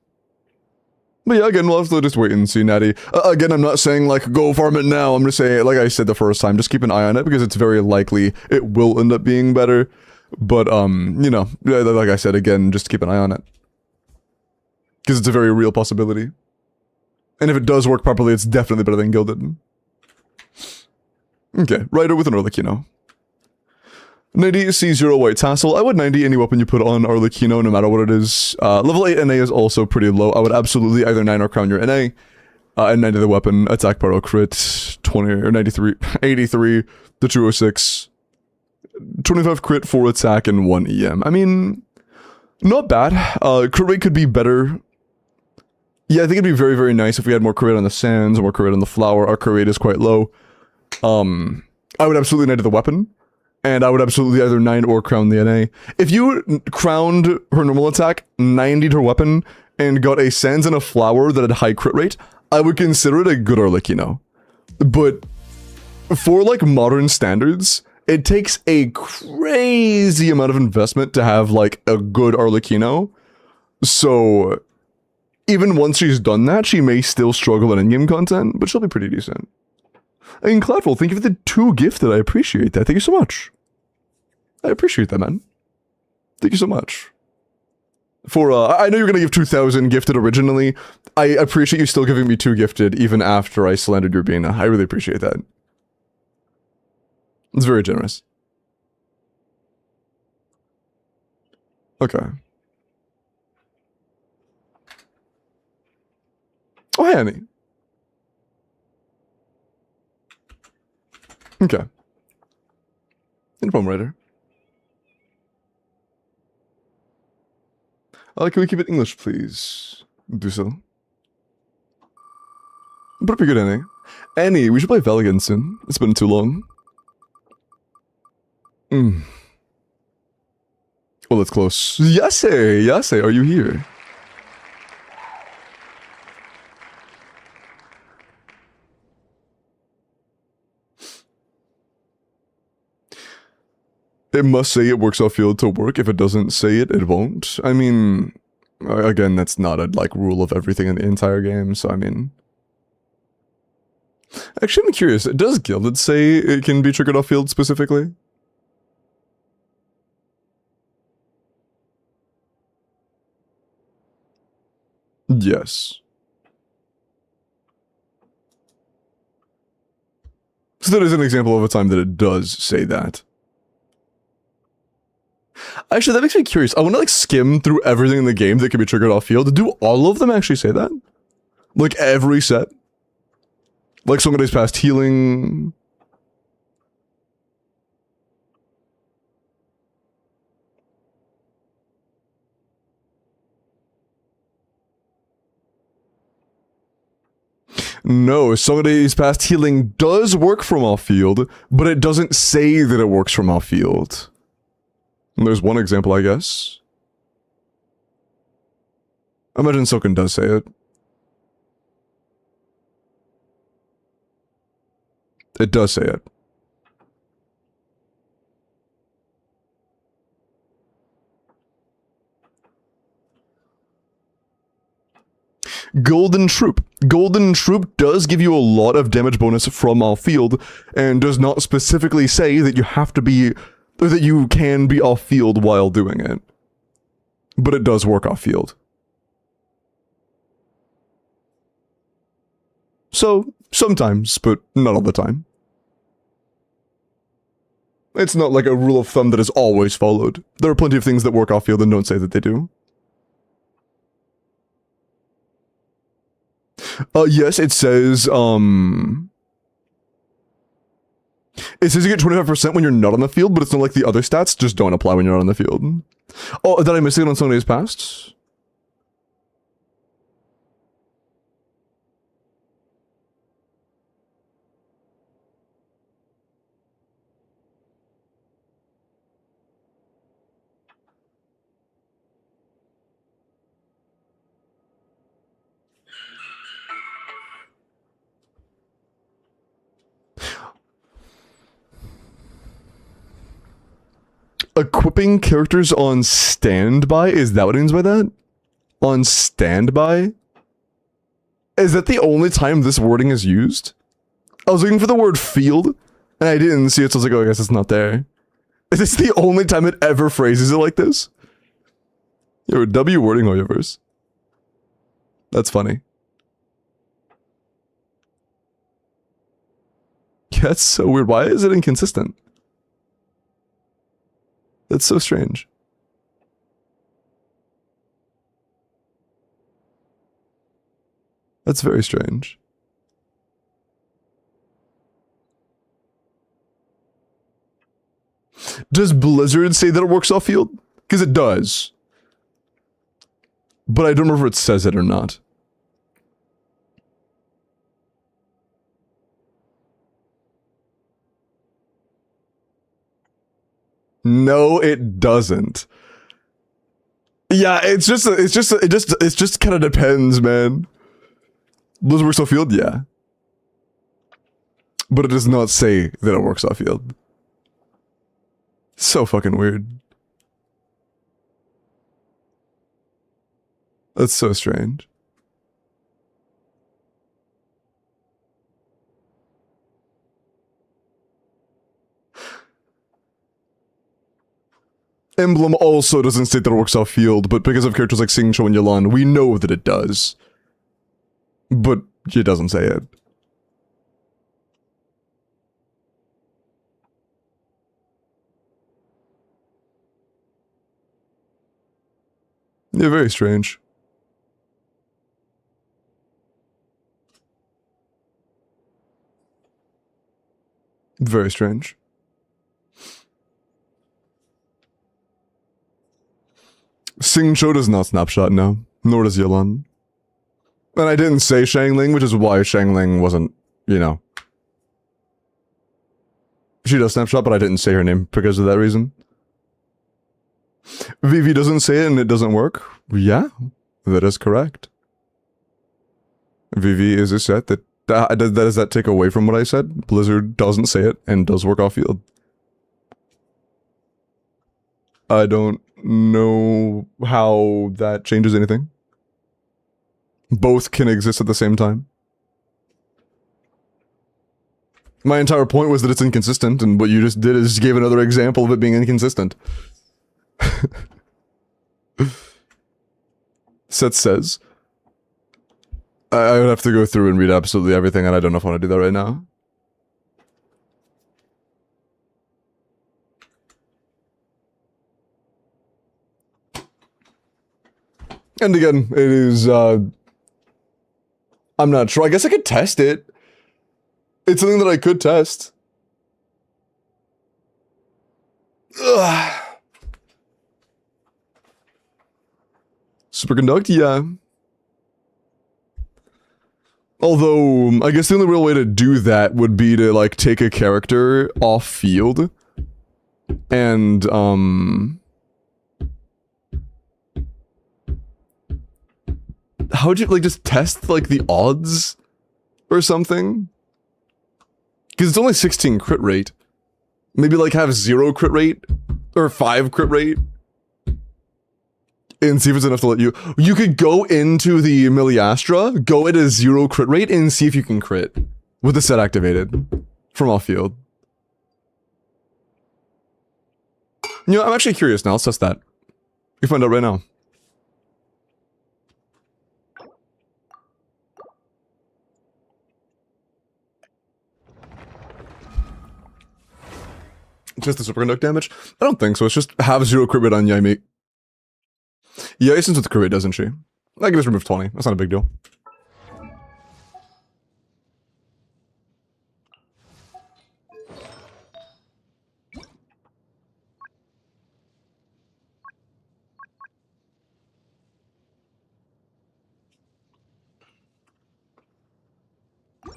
But yeah, again, we'll have to just wait and see, Natty. Again, I'm not saying, like, go farm it now. I'm just saying, like I said the first time, just keep an eye on it, because it's very likely it will end up being better. But, you know, like I said, again, just keep an eye on it. Because it's a very real possibility. And if it does work properly, it's definitely better than Gilded. Okay, Rider with an Arlecchino. 90 C0 White Tassel. I would 90 any weapon you put on Arlecchino, no matter what it is. Level 8 NA is also pretty low. I would absolutely either 9 or crown your NA. And 90 the weapon. Attack Pyro Crit. 20 or 93. 83. The 206. 25 crit, 4 attack, and 1 EM. I mean, not bad. Crit rate could be better. Yeah, I think it'd be very, very nice if we had more crit rate on the sands, more crit rate on the flower. Our crit rate is quite low. I would absolutely 90 the weapon. And I would absolutely either 9 or crown the NA. If you crowned her normal attack, 90'd her weapon, and got a sands and a flower that had high crit rate, I would consider it a good Arlecchino. But for like modern standards, it takes a crazy amount of investment to have like a good Arlecchino. So even once she's done that, she may still struggle in in-game content, but she'll be pretty decent. I mean, Cloudful, thank you for the 2 gifted. I appreciate that. Thank you so much. I appreciate that, man. Thank you so much. For, I know you're gonna give 2,000 gifted originally. I appreciate you still giving me 2 gifted, even after I slandered your Bina. I really appreciate that. It's very generous. Okay. Oh, hey, Annie. Okay. No problem, Ryder. Can we keep it English, please? Do so. Pretty good, Annie. Annie, we should play Valiant soon. It's been too long. Well, that's close. Yase! Yase, are you here? It must say it works off field to work. If it doesn't say it, it won't. I mean, Again, that's not a, like, rule of everything in the entire game, so I mean... Actually, I'm curious, does Gilded say it can be triggered off-field specifically? Yes. So that is an example of a time that it does say that. Actually, that makes me curious. I want to like skim through everything in the game that can be triggered off field. Do all of them actually say that? Like every set? Like somebody's past healing. No, somebody's past healing does work from off field, but it doesn't say that it works from off field. And there's one example, I guess. I imagine Silken does say it. It does say it. Golden Troop. Golden Troop does give you a lot of damage bonus from off field, and does not specifically say that you have to be, or that you can be off field while doing it. But it does work off field. So, sometimes, but not all the time. It's not like a rule of thumb that is always followed. There are plenty of things that work off field and don't say that they do. Yes, it says you get 25% when you're not on the field, but it's not like the other stats just don't apply when you're not on the field. Oh, did I miss it on some days past? Equipping characters on standby? Is that what it means by that? On standby? Is that the only time this wording is used? I was looking for the word field, and I didn't see it, so I was like, oh, I guess it's not there. Is this the only time it ever phrases it like this? Yo, W wording Hoyoverse. That's funny. Yeah, that's so weird. Why is it inconsistent? That's so strange. That's very strange. Does Blizzard say that it works off field? Because it does. But I don't remember if it says it or not. No, it doesn't. Yeah, it just kind of depends, man. Blizzard works off field, yeah. But it does not say that it works off field. So fucking weird. That's so strange. Emblem also doesn't state that it works off field, but because of characters like Xingqiu and Yelan, we know that it does. But it doesn't say it. Yeah, very strange. Very strange. Xingqiu does not snapshot, no. Nor does Yelan. And I didn't say Shangling, which is why Shangling wasn't, you know. She does snapshot, but I didn't say her name because of that reason. Vivi doesn't say it and it doesn't work. Yeah, that is correct. Vivi is a set that... does that take away from what I said? Blizzard doesn't say it and does work off field. I don't know how that changes anything. Both can exist at the same time. My entire point was that it's inconsistent, and what you just did is gave another example of it being inconsistent. Seth says, I would have to go through and read absolutely everything, and I don't know if I want to do that right now. And again, it is, I'm not sure. I guess I could test it. It's something that I could test. Ugh. Superconduct, yeah. Although, I guess the only real way to do that would be to, like, take a character off field and, how would you, like, just test, like, the odds or something? Because it's only 16 crit rate. Maybe, like, have 0 crit rate or 5 crit rate and see if it's enough to let you. You could go into the Miliastra, go at a 0 crit rate, and see if you can crit with the set activated from off field. You know, I'm actually curious now. Let's test that. We find out right now. Just the superconduct damage? I don't think so. It's just have 0 crit rate on Yaimi. Yeah, Yasin's with the crit rate, doesn't she? I can just remove 20. That's not a big deal.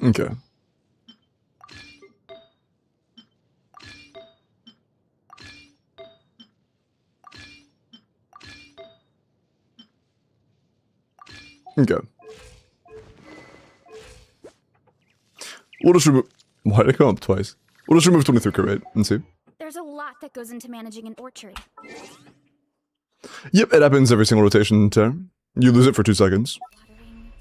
Okay. Okay. We'll just remove... Why did it come up twice? We'll just remove 23 crit rate and see. There's a lot that goes into managing an orchard. Yep, it happens every single rotation turn. You lose it for 2 seconds. Watering.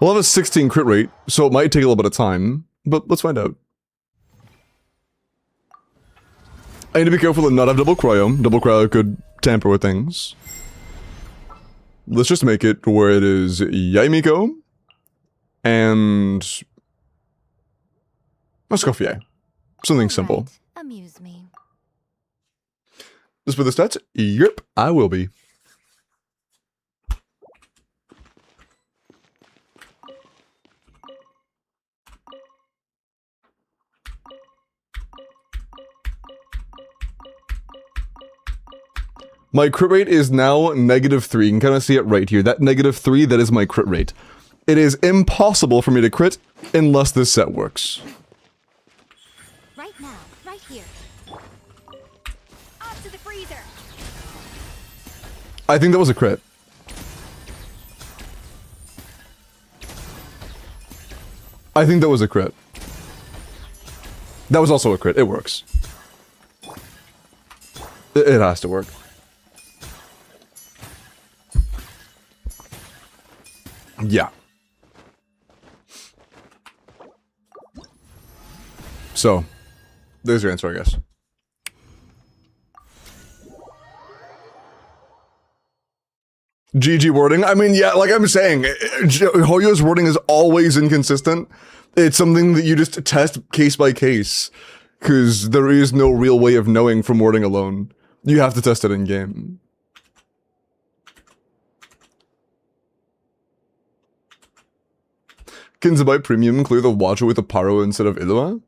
We'll have a 16 crit rate, so it might take a little bit of time, but let's find out. I need to be careful to not have double cryo. Double cryo could tamper with things. Let's just make it where it is Yaimiko and Escoffier. Something simple. Right. Amuse me. Just for the stats? Yep, I will be. My crit rate is now -3. You can kind of see it right here. That -3, that is my crit rate. It is impossible for me to crit unless this set works. Right now, right here. Off to the freezer. I think that was a crit. I think that was a crit. That was also a crit. It works. It has to work. Yeah. So, there's your answer, I guess. GG wording. I mean, yeah, like I'm saying, Hoyo's wording is always inconsistent. It's something that you just test case by case, because there is no real way of knowing from wording alone. You have to test it in game. Can Zabai Premium clear the Watcher with a Paro instead of Illua?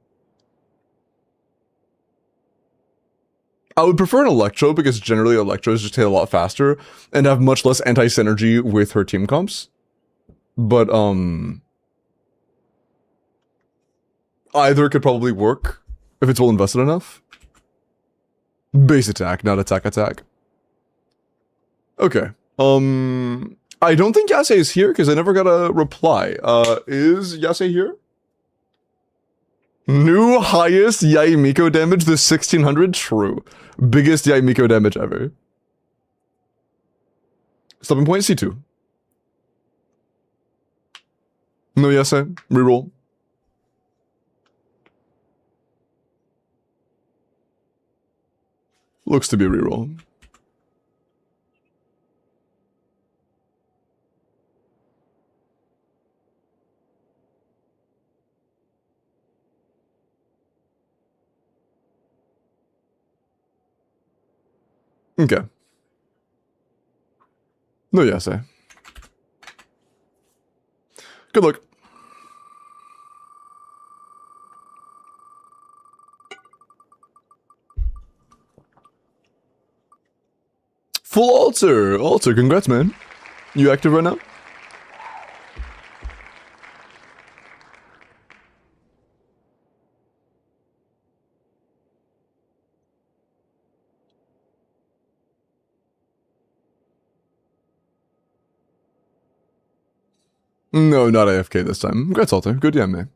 I would prefer an Electro, because generally Electros just hit a lot faster and have much less anti-synergy with her team comps. But, either could probably work if it's well invested enough. Base attack, not attack attack. Okay. I don't think Yase is here because I never got a reply. Is Yase here? New highest Yaimiko damage, the 1600, true. Biggest Yaimiko damage ever. Stopping point, C2. No yase, reroll. Looks to be a reroll. Okay. No yase. Good luck. Full altar! Altar, congrats, man. You active right now? No, not AFK this time. Congrats, altar. Good yeah, man.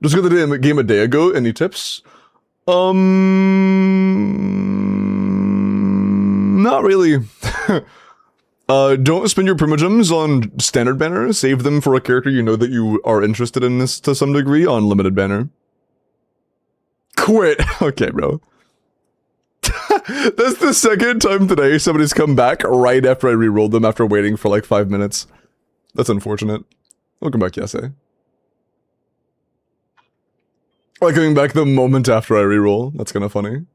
Just got the game a day ago. Any tips? Not really. Don't spend your primogems on standard banner. Save them for a character you know that you are interested in this to some degree on limited banner. Quit. Okay, bro. That's the second time today somebody's come back right after I re-rolled them after waiting for like 5 minutes. That's unfortunate. Welcome back, Yase. Like coming back the moment after I re-roll. That's kind of funny.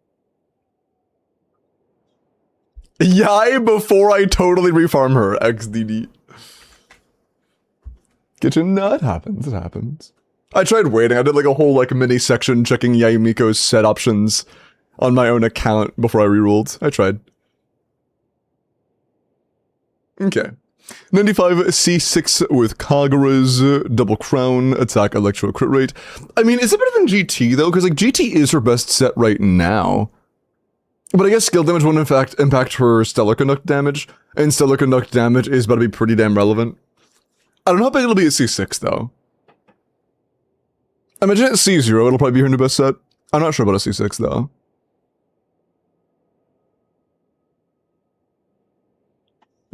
Yai before I totally refarm her. XDD. Kitchen, no, it happens. It happens. I tried waiting. I did like a whole like mini section checking Yaimiko's set options on my own account before I rerolled. I tried. Okay. 95 C6 with Kagura's double crown, attack, electro crit rate. I mean, is it better than GT though? Because like GT is her best set right now. But I guess skill damage won't in fact impact her stellar conduct damage, and stellar conduct damage is about to be pretty damn relevant. I don't know how big it'll be at C6 though. I imagine at C0 it'll probably be her new best set. I'm not sure about a C6 though.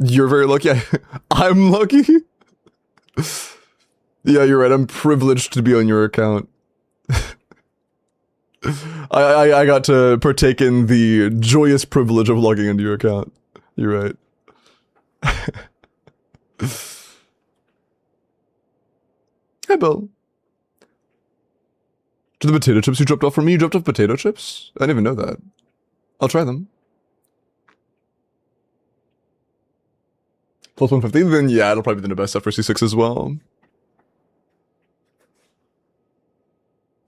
You're very lucky. I'm lucky. Yeah, you're right. I'm privileged to be on your account. I got to partake in the joyous privilege of logging into your account. You're right. Hey, Bill. To the potato chips you dropped off for me? You dropped off potato chips? I didn't even know that. I'll try them. Plus 150, then yeah, it'll probably be the best set for C6 as well.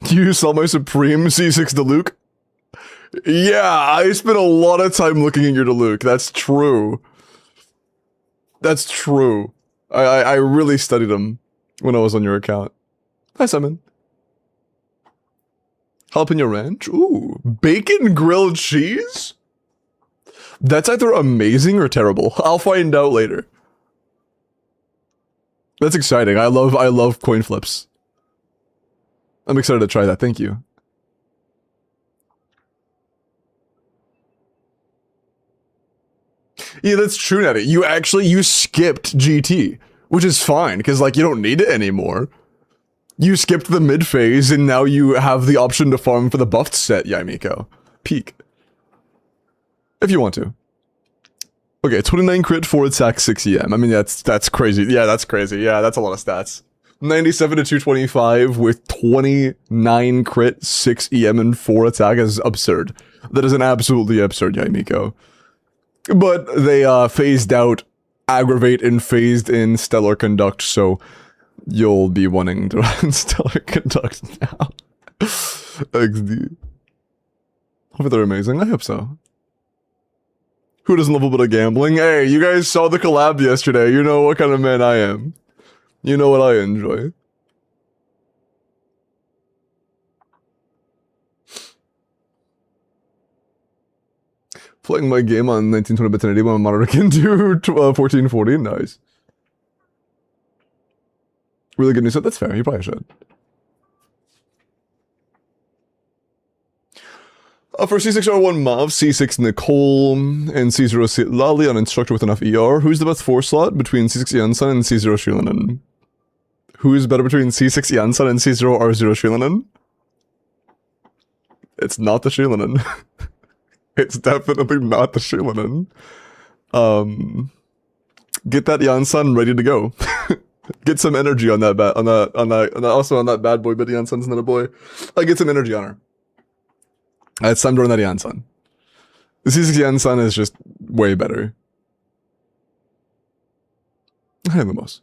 You saw my Supreme C6 Diluc? Yeah, I spent a lot of time looking at your Diluc. That's true. That's true. I really studied them when I was on your account. Hi, Simon. Jalapeno ranch? Ooh, bacon grilled cheese? That's either amazing or terrible. I'll find out later. That's exciting. I love coin flips. I'm excited to try that. Thank you. Yeah, that's true, Natty. You skipped GT, which is fine because like you don't need it anymore. You skipped the mid phase and now you have the option to farm for the buffed set, Yaimiko. Peak. If you want to. Okay, 29 crit, 4 attack, 6 EM. I mean, that's crazy. Yeah, that's crazy. Yeah, that's a lot of stats. 97 to 225 with 29 crit, 6 EM, and 4 attack is absurd. That is an absolutely absurd Yaimiko. But they phased out Aggravate and phased in Stellar Conduct, so you'll be wanting to run Stellar Conduct now. XD. Hope they're amazing. I hope so. Who doesn't love a bit of gambling? Hey, you guys saw the collab yesterday. You know what kind of man I am. You know what I enjoy. Playing my game on 1920 by 1080 when my monitor can do 1440. Nice. Really good news. That's fair. You probably should. For C6R1 Mav, C6 Nicole, and C0 Lali on Instructor with enough ER. Who's the best 4 slot between C6 Yansan and C0 Shilinen? Who is better between C6 Yansan and C0 R0 Shilinen? It's not the Shilinen. It's definitely not the Shilinen. Get that Yansan ready to go. Get some energy on that also on that bad boy, but Yansan's not a boy. Get some energy on her. It's time to run that Yansan. The C6 Yansan is just way better. I the most.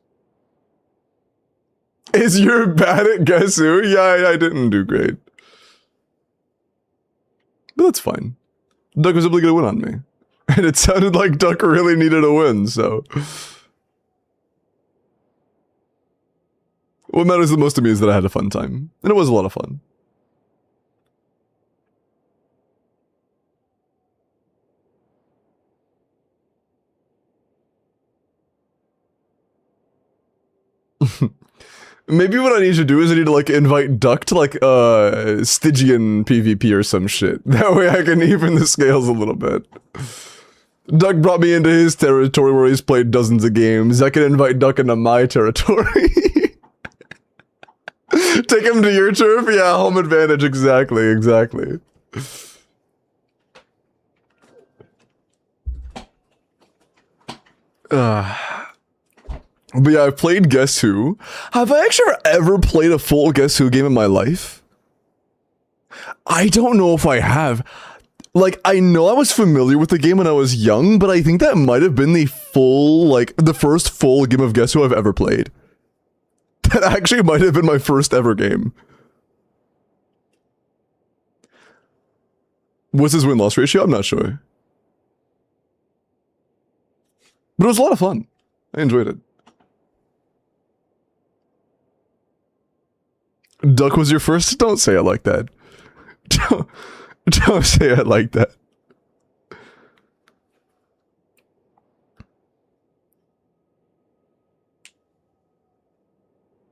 Is you're bad at Guess Who? Yeah, I didn't do great. But that's fine. Duck was able to get a win on me. And it sounded like Duck really needed a win, so... What matters the most to me is that I had a fun time. And it was a lot of fun. Maybe what I need to do is I need to like invite Duck to like Stygian PvP or some shit. That way I can even the scales a little bit. Duck brought me into his territory where he's played dozens of games. I can invite Duck into my territory. Take him to your turf? Yeah, home advantage, exactly. But yeah, I've played Guess Who. Have I actually ever played a full Guess Who game in my life? I don't know if I have. Like, I know I was familiar with the game when I was young, but I think that might have been the first full game of Guess Who I've ever played. That actually might have been my first ever game. What's his win-loss ratio? I'm not sure. But it was a lot of fun. I enjoyed it. Duck was your first? Don't say it like that. Don't say it like that.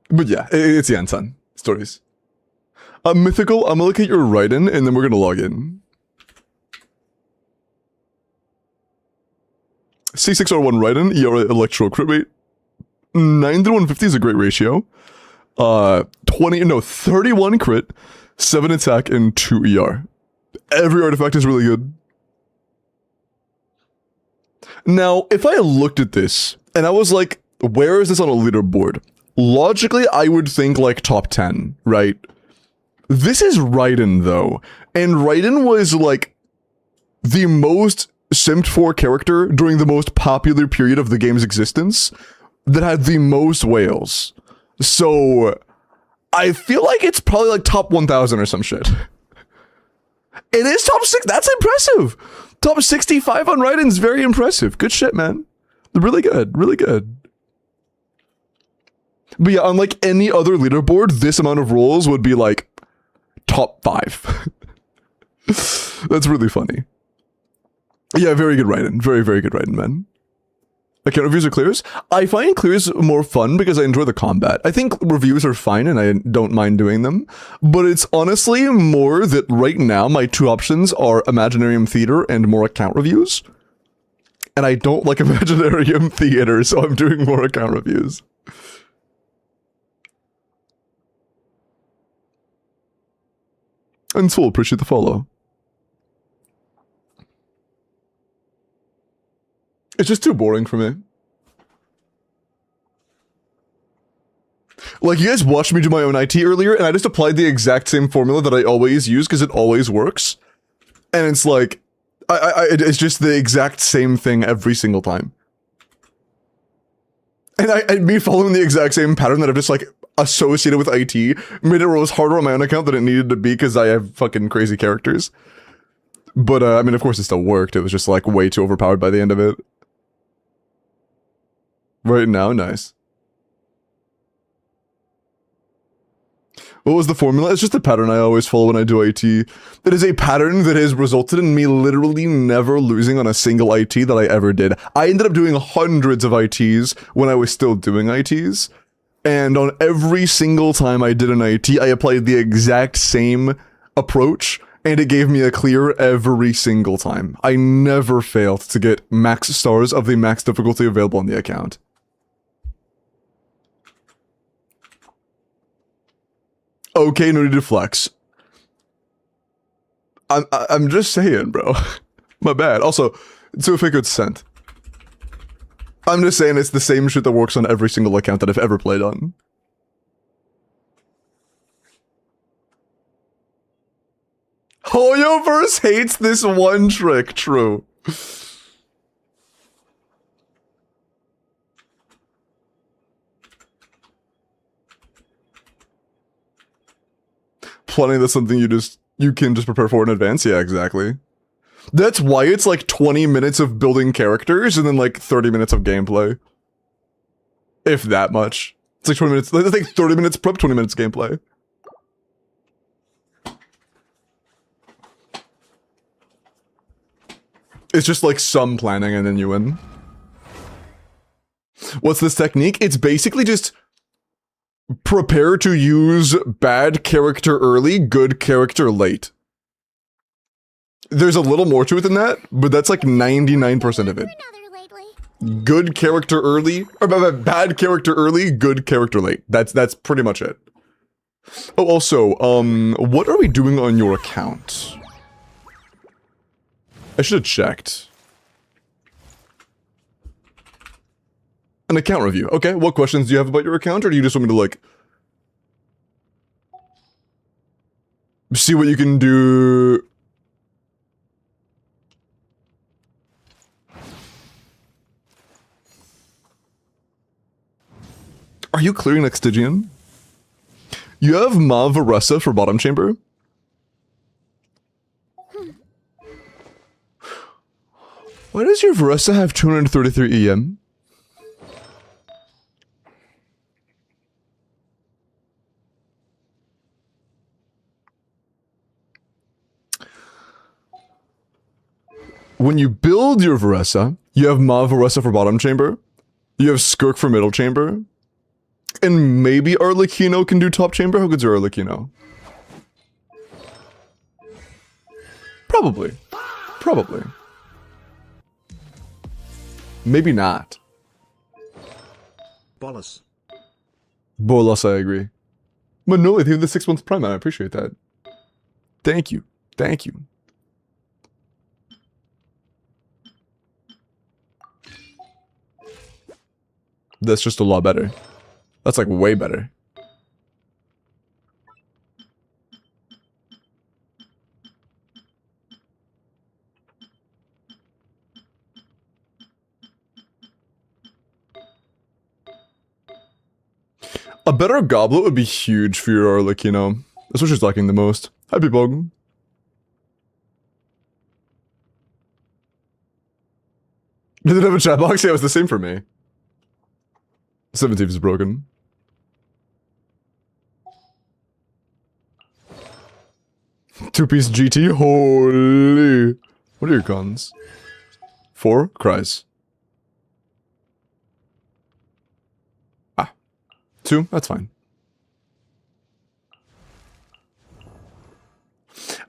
But yeah, it's Yansan. Stories. Mythical, I'm gonna look at your write-in and then we're gonna log in. C6R1 write-in, ER electro crit rate. 9 to 150 is a great ratio. 31 crit, 7 attack, and 2 ER. Every artifact is really good. Now, if I looked at this, and I was like, where is this on a leaderboard? Logically, I would think like top 10, right? This is Raiden, though. And Raiden was like the most simped for character during the most popular period of the game's existence that had the most whales. So I feel like it's probably like top 1000 or some shit. It is top 6. That's impressive. Top 65 on Raiden's very impressive. Good shit, man. Really good. Really good. But yeah, unlike any other leaderboard, this amount of rolls would be like top 5. That's really funny. Yeah, very good Raiden. Very, very good Raiden, man. Account reviews or clears? I find clears more fun because I enjoy the combat. I think reviews are fine and I don't mind doing them. But it's honestly more that right now my two options are Imaginarium Theater and more account reviews. And I don't like Imaginarium Theater, so I'm doing more account reviews. And so appreciate the follow. It's just too boring for me. Like, you guys watched me do my own IT earlier, and I just applied the exact same formula that I always use, because it always works. And it's like, it's just the exact same thing every single time. And me following the exact same pattern that I've just, like, associated with IT, made it where it was harder on my own account than it needed to be, because I have fucking crazy characters. But, I mean, of course it still worked. It was just, like, way too overpowered by the end of it. Right now, nice. What was the formula? It's just a pattern I always follow when I do IT. It is a pattern that has resulted in me literally never losing on a single IT that I ever did. I ended up doing hundreds of ITs when I was still doing ITs, And on every single time I did an IT, I applied the exact same approach, and it gave me a clear every single time. I never failed to get max stars of the max difficulty available on the account. Okay, no need to flex. I'm just saying, bro. My bad. Also, to a good extent. I'm just saying it's the same shit that works on every single account that I've ever played on. Hoyoverse hates this one trick, true. Planning that's something you can just prepare for in advance? Yeah, exactly. That's why it's like 20 minutes of building characters and then like 30 minutes of gameplay. If that much. It's like 20 minutes, it's like 30 minutes prep, 20 minutes gameplay. It's just like some planning and then you win. What's this technique? It's basically just prepare to use bad character early, good character late. There's a little more to it than that, but that's like 99% of it. Good character early, or bad character early, good character late. That's pretty much it. Oh, also, what are we doing on your account? I should have checked. An account review. Okay, what questions do you have about your account, or do you just want me to, like, see what you can do? Are you clearing Extigian? You have Mavaressa for bottom chamber? Why does your Varessa have 233 EM? When you build your Varessa, you have Mavaressa for bottom chamber, you have Skirk for middle chamber, and maybe Arlecchino can do top chamber? How good's your Arlecchino? Probably. Probably. Maybe not. Bolus. Bolas, I agree. Manoli, thank you for the 6 months prime. I appreciate that. Thank you. Thank you. That's just a lot better. That's like way better. A better goblet would be huge for your Arlecchino. That's what she's lacking the most. Hi, people. Did it have a chat box? Yeah, it was the same for me. 17th is broken. Two-piece GT? Holy. What are your cons? 4? Cries. Ah. 2? That's fine.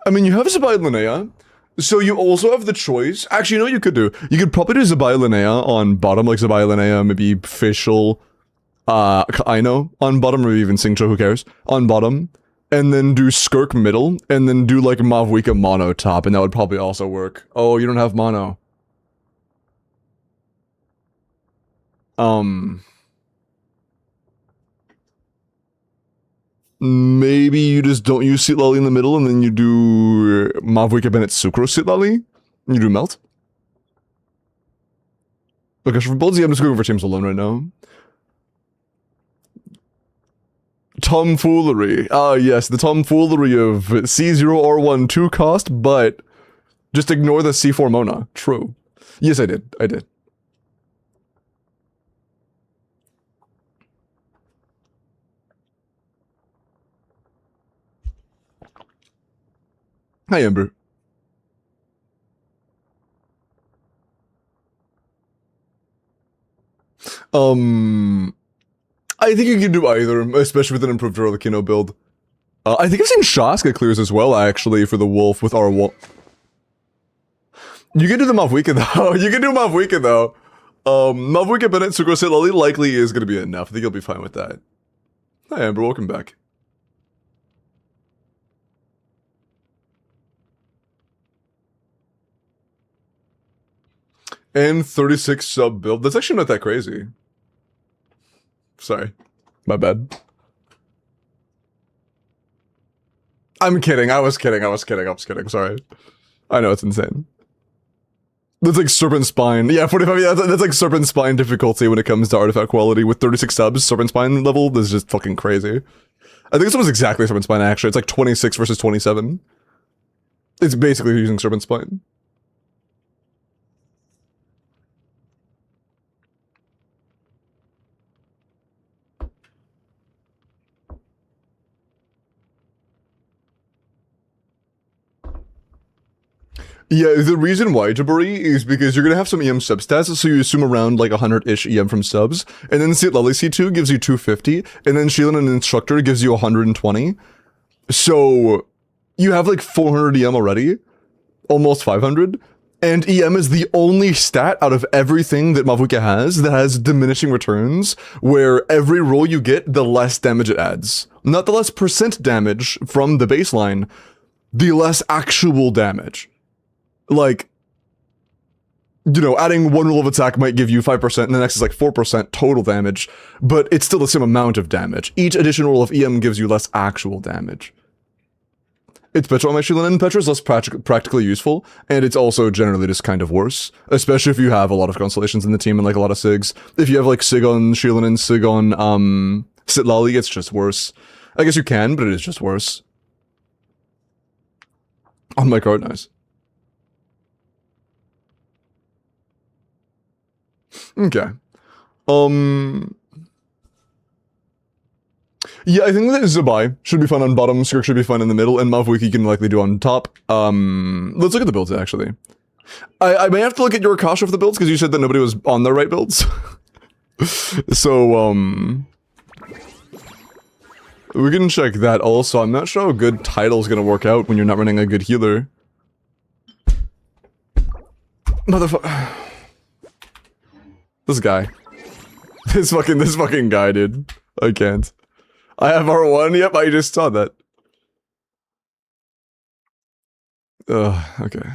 I mean, you have Zabai Linnea, so you also have the choice. Actually, you know what you could do? You could probably do Zabai Linnea on bottom, like Zabai Linnea, maybe Facial, Aino on bottom, or even Singcho, who cares, on bottom, and then do Skirk middle, and then do like Mauvika mono top, and that would probably also work. Oh, you don't have mono. Maybe you just don't use Sitlali in the middle, and then you do Mauvika Bennett Sucrose Sitlali, and you do Melt. Okay, so for builds, yeah, I'm just going for teams alone right now. Tomfoolery. Ah, yes, the tomfoolery of C0R1 2 cost, but just ignore the C4 Mona. True. Yes, I did. I did. Hi, Amber. I think you can do either, especially with an improved Rolakino build. I think I've seen Shaska clears as well, actually, for the Wolf with our Wolf. You can do the Mauvika though. You can do Mauvika though. Mauvika, Bennett, Sucrose, Lily likely is going to be enough. I think you'll be fine with that. Hi Amber, welcome back. And 36 sub build. That's actually not that crazy. Sorry. My bad. I'm kidding. I was kidding. Sorry. I know it's insane. That's like Serpent Spine. Yeah, 45. Yeah, that's like Serpent Spine difficulty when it comes to artifact quality. With 36 subs, Serpent Spine level, this is just fucking crazy. I think this was exactly Serpent Spine, actually. It's like 26 versus 27. It's basically using Serpent Spine. Yeah, the reason why, Jabari, is because you're gonna have some EM substats, so you assume around like 100-ish EM from subs, and then Lily C2 gives you 250, and then Sheila and Instructor gives you 120. So you have like 400 EM already, almost 500, and EM is the only stat out of everything that Mauvika has that has diminishing returns, where every roll you get, the less damage it adds. Not the less percent damage from the baseline, the less actual damage. Like, you know, adding one roll of attack might give you 5%, and the next is like 4% total damage, but it's still the same amount of damage. Each additional roll of EM gives you less actual damage. It's better on my Shieldin, and Petra is less practically useful, and it's also generally just kind of worse, especially if you have a lot of Constellations in the team and like a lot of Sigs. If you have like Sig on Shieldin and Sig on Sitlali, it's just worse. I guess you can, but it is just worse. On my card, nice. Okay. Yeah, I think that Zabai should be fun on bottom, Skirk should be fun in the middle, and Mauvika you can likely do on top. Let's look at the builds, actually. I may have to look at your Akasha for the builds, because you said that nobody was on the right builds. So, we can check that also. I'm not sure how good Title's gonna work out when you're not running a good healer. Motherfucker. This guy. This fucking guy, dude. I can't. I have R1, yep, I just saw that. Okay.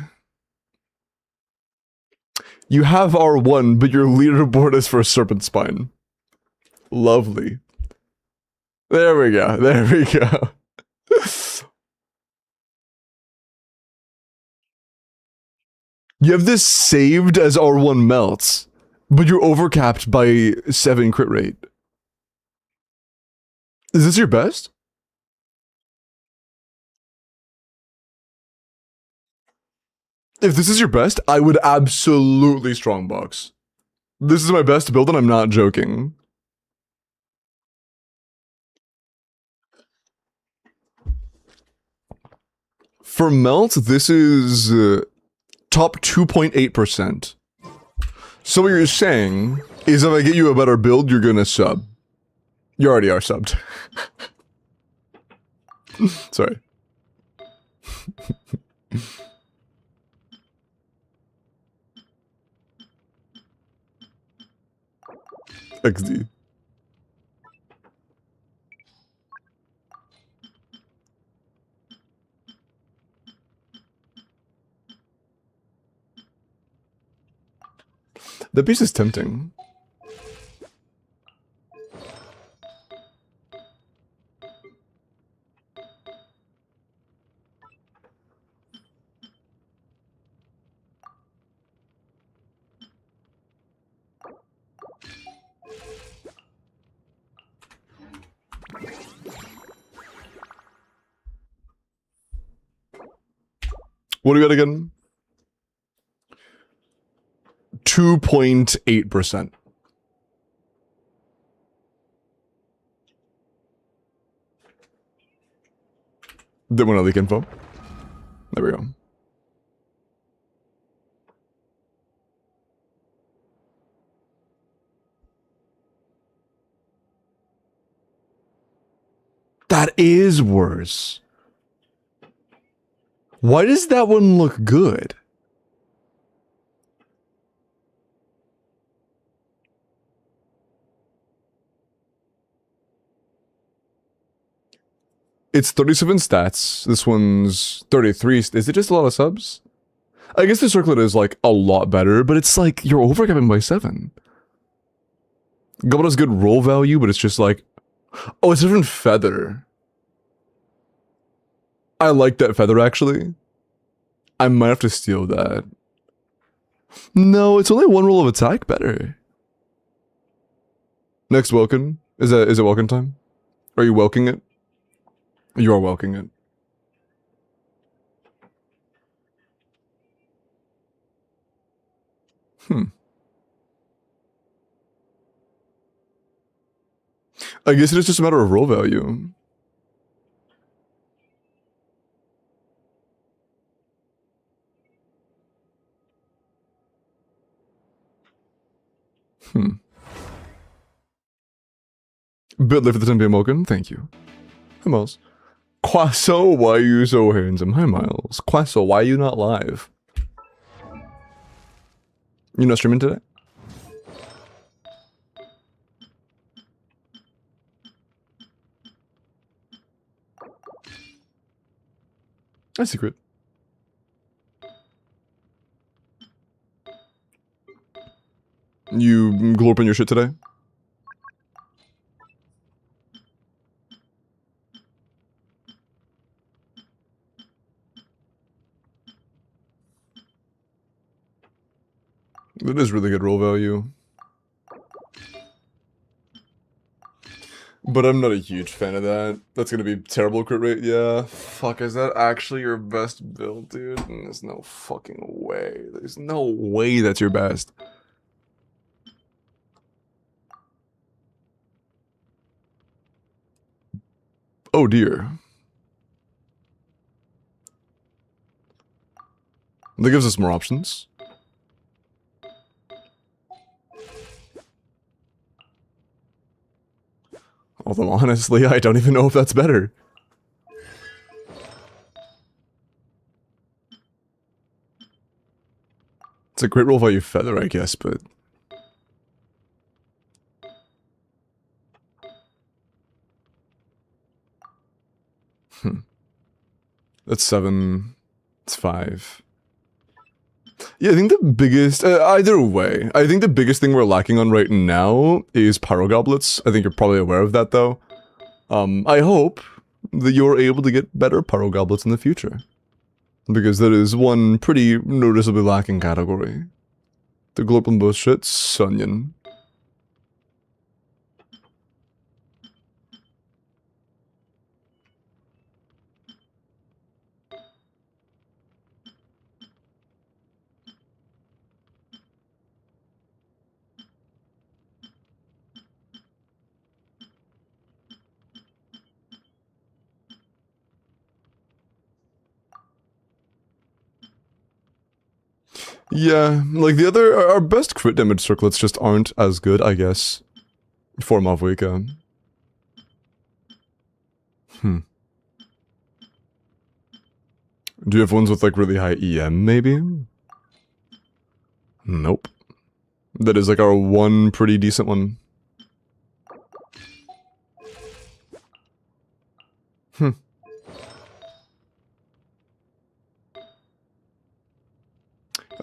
You have R1, but your leaderboard is for Serpent Spine. Lovely. There we go, there we go. You have this saved as R1 melts, but you're overcapped by 7 crit rate. Is this your best? If this is your best, I would absolutely strongbox. This is my best build and I'm not joking. For melt, this is top 2.8%. So what you're saying is if I get you a better build, you're gonna sub. You already are subbed. Sorry. XD. The piece is tempting. What do we got again? 2.8%. Didn't want to leak info. There we go. That is worse. Why does that one look good? It's 37 stats. This one's 33. Is it just a lot of subs? I guess the circlet is like a lot better, but it's like you're overcapping by 7. Goblet has good roll value, but it's just like, oh, it's a different feather. I like that feather actually. I might have to steal that. No, it's only 1 roll of attack better. Next Welkin. Is it Welkin time? Are you welking it? You are welking it. I guess it is just a matter of roll value. Bit late for the 10 PM Welkin, thank you. Hi Miles. Quasso, why are you so handsome? Hi Miles. Quasso, why are you not live? You not streaming today? A secret. You glorping your shit today? That is really good roll value. But I'm not a huge fan of that. That's gonna be terrible crit rate. Yeah. Fuck, is that actually your best build, dude? There's no fucking way. There's no way that's your best. Oh dear. That gives us more options. Although honestly, I don't even know if that's better. It's a great roll value feather, I guess, but... That's 7. It's 5. Yeah, I think the biggest... either way, I think the biggest thing we're lacking on right now is pyro goblets. I think you're probably aware of that, though. I hope that you're able to get better pyro goblets in the future. Because that is one pretty noticeably lacking category. The global bullshit, Sunyan. Yeah, like the other, our best crit damage circlets just aren't as good, I guess, for Mauvika. Do you have ones with like really high EM, maybe? Nope. That is like our one pretty decent one.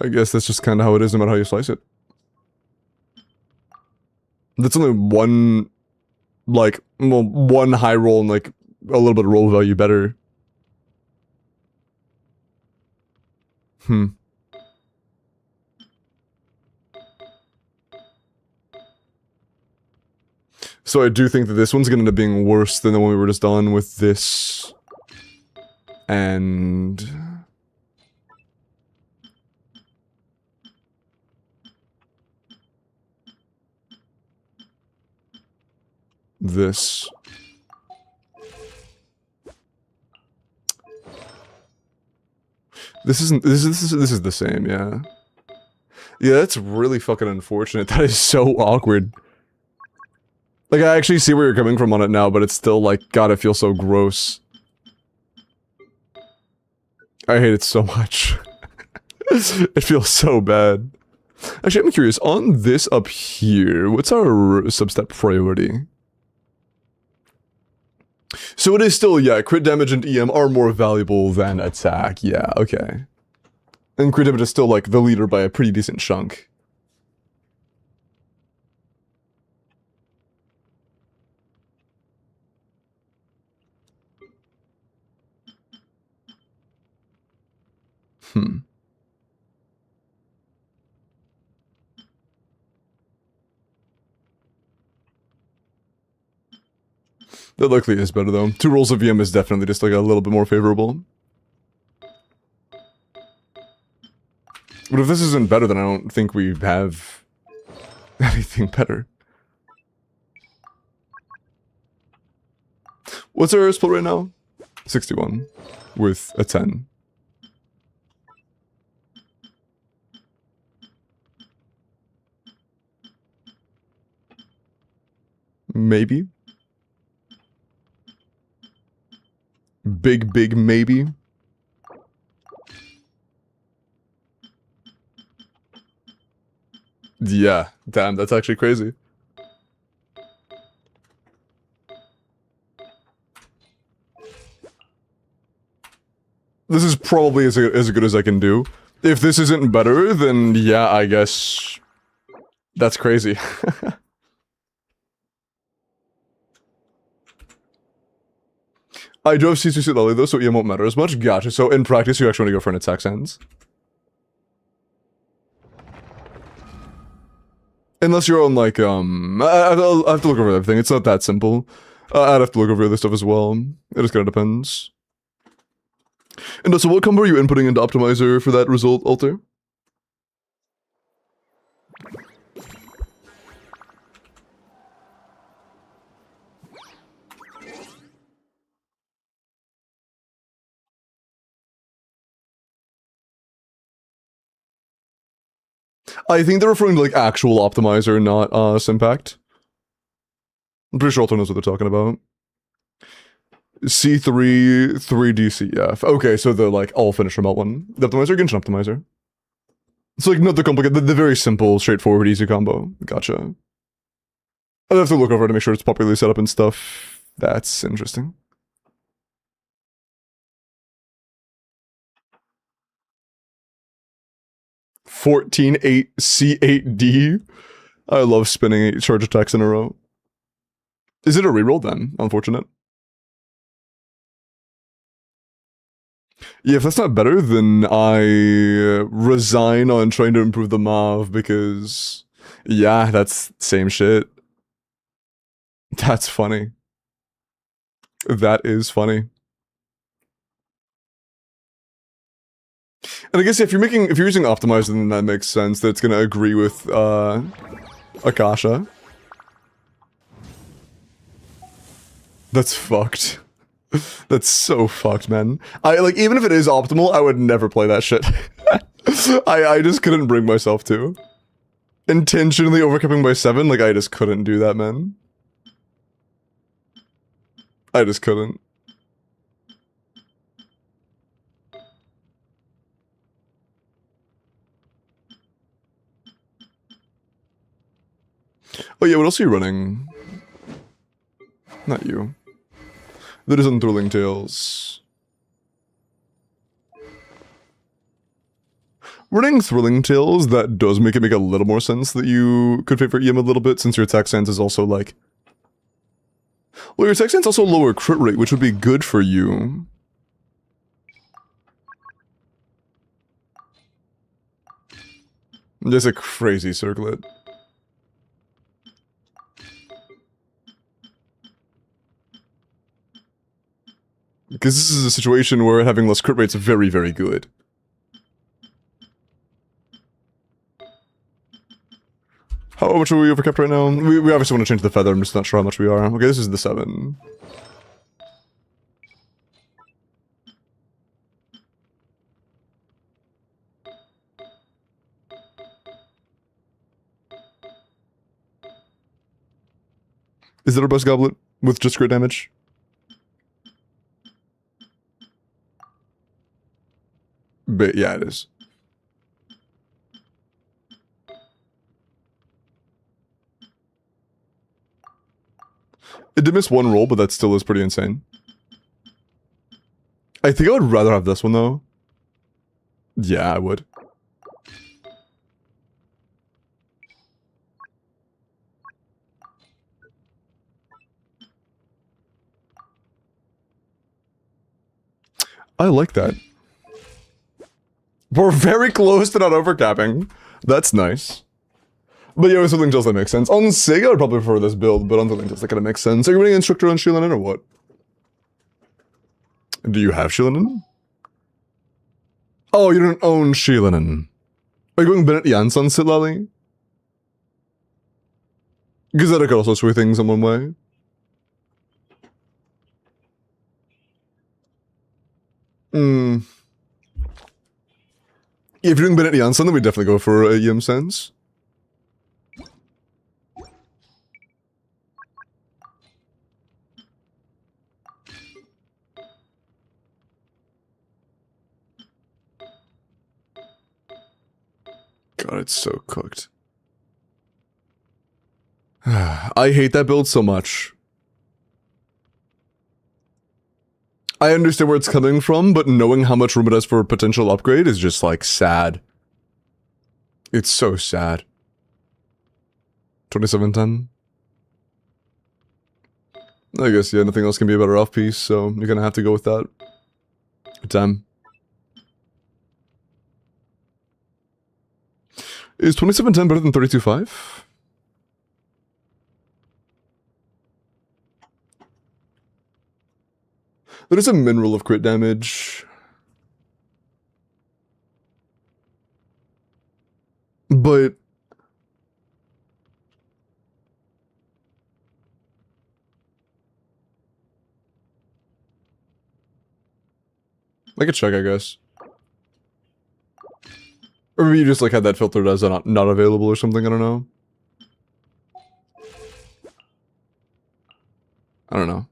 I guess that's just kind of how it is no matter how you slice it. That's only one, like, well, one high roll and like a little bit of roll value better. So I do think that this one's gonna end up being worse than the one we were just on with this. And... this. This is the same, yeah. Yeah, that's really fucking unfortunate. That is so awkward. Like, I actually see where you're coming from on it now, but it's still like, God, it feels so gross. I hate it so much. It feels so bad. Actually, I'm curious, on this up here, what's our substep priority? So it is still, yeah, crit damage and EM are more valuable than attack. Yeah, okay. And crit damage is still, like, the leader by a pretty decent chunk. Hmm. That likely is better, though. 2 rolls of EM is definitely just, like, a little bit more favorable. But if this isn't better, then I don't think we have anything better. What's our split right now? 61 with a 10. Maybe. Big maybe. Yeah, damn, that's actually crazy. This is probably as good as I can do. If this isn't better, then yeah, I guess that's crazy. I do have C2C Lily though, so EM won't matter as much. Gotcha. So in practice, you actually want to go for an attack sense. Unless you're on like, I have to look over everything. It's not that simple. I'd have to look over other stuff as well. It just kind of depends. And also, what combo are you inputting into Optimizer for that result, Alter? I think they're referring to like actual Optimizer, not Simpact. I'm pretty sure Alter knows what they're talking about. C3, 3DCF. Okay, so the like all finisher melt one. The Optimizer, Genshin Optimizer. It's like not the complicated, the very simple, straightforward, easy combo. Gotcha. I'd have to look over to make sure it's properly set up and stuff. That's interesting. (14-8 C8D). I love spinning 8 charge attacks in a row. Is it a reroll then? Unfortunate. Yeah, if that's not better, then I resign on trying to improve the Mav because, yeah, that's same shit. That's funny. That is funny. And I guess if you're using Optimizer, then that makes sense that it's gonna agree with Akasha. That's fucked. That's so fucked, man. I like, even if it is optimal, I would never play that shit. I just couldn't bring myself to. Intentionally overcapping by 7, like I just couldn't do that, man. I just couldn't. Oh yeah, what else are you running? Not you. That is on Thrilling Tales. Running Thrilling Tales, that does make it make a little more sense that you could favor EM a little bit, since your attack sense is also like... Well, your attack sense also lower crit rate, which would be good for you. There's a crazy circlet. Because this is a situation where having less crit rate's very, very good. How much are we overcapped right now? We obviously want to change the feather, I'm just not sure how much we are. Okay, this is the 7. Is it our best goblet with just crit damage? But yeah, it is. It did miss one roll, but that still is pretty insane. I think I would rather have this one, though. Yeah, I would. I like that. We're very close to not overcapping. That's nice. But yeah, with something just that makes sense. On Sig, I would probably prefer this build, but on something just that kind of makes sense. Are you running Instructor on Shieldin or what? Do you have Shieldin? Oh, you don't own Shieldin. Are you going Bennett Jans on Sitlali? Because that could also sway things in one way. If you're doing Bennett Janssen, then we definitely go for a Yim Sense. God, it's so cooked. I hate that build so much. I understand where it's coming from, but knowing how much room it has for potential upgrade is just, like, sad. It's so sad. 2710? I guess, yeah, nothing else can be a better off piece, so you're gonna have to go with that. Good time. Is 2710 better than 32.5? There is a mineral of crit damage. But... I could check, I guess. Or maybe you just, like, had that filtered as not available or something, I don't know. I don't know.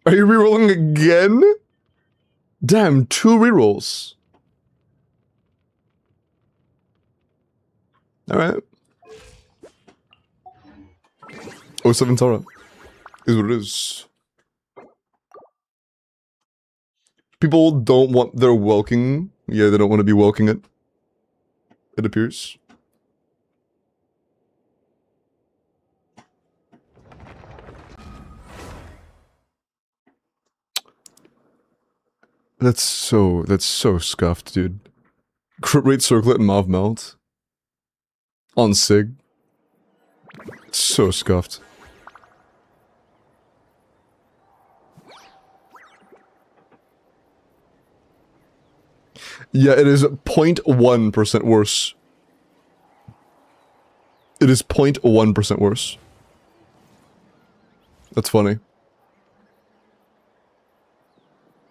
Are you rerolling again? Damn, 2 rerolls. Alright. 07 Tara. Is what it is. People don't want their Welkin. Yeah, they don't want to be Welking it. It appears. That's so scuffed, dude. Crit rate circlet and Mauve melt. On Sig. So scuffed. Yeah, it is 0.1% worse. It is 0.1% worse. That's funny.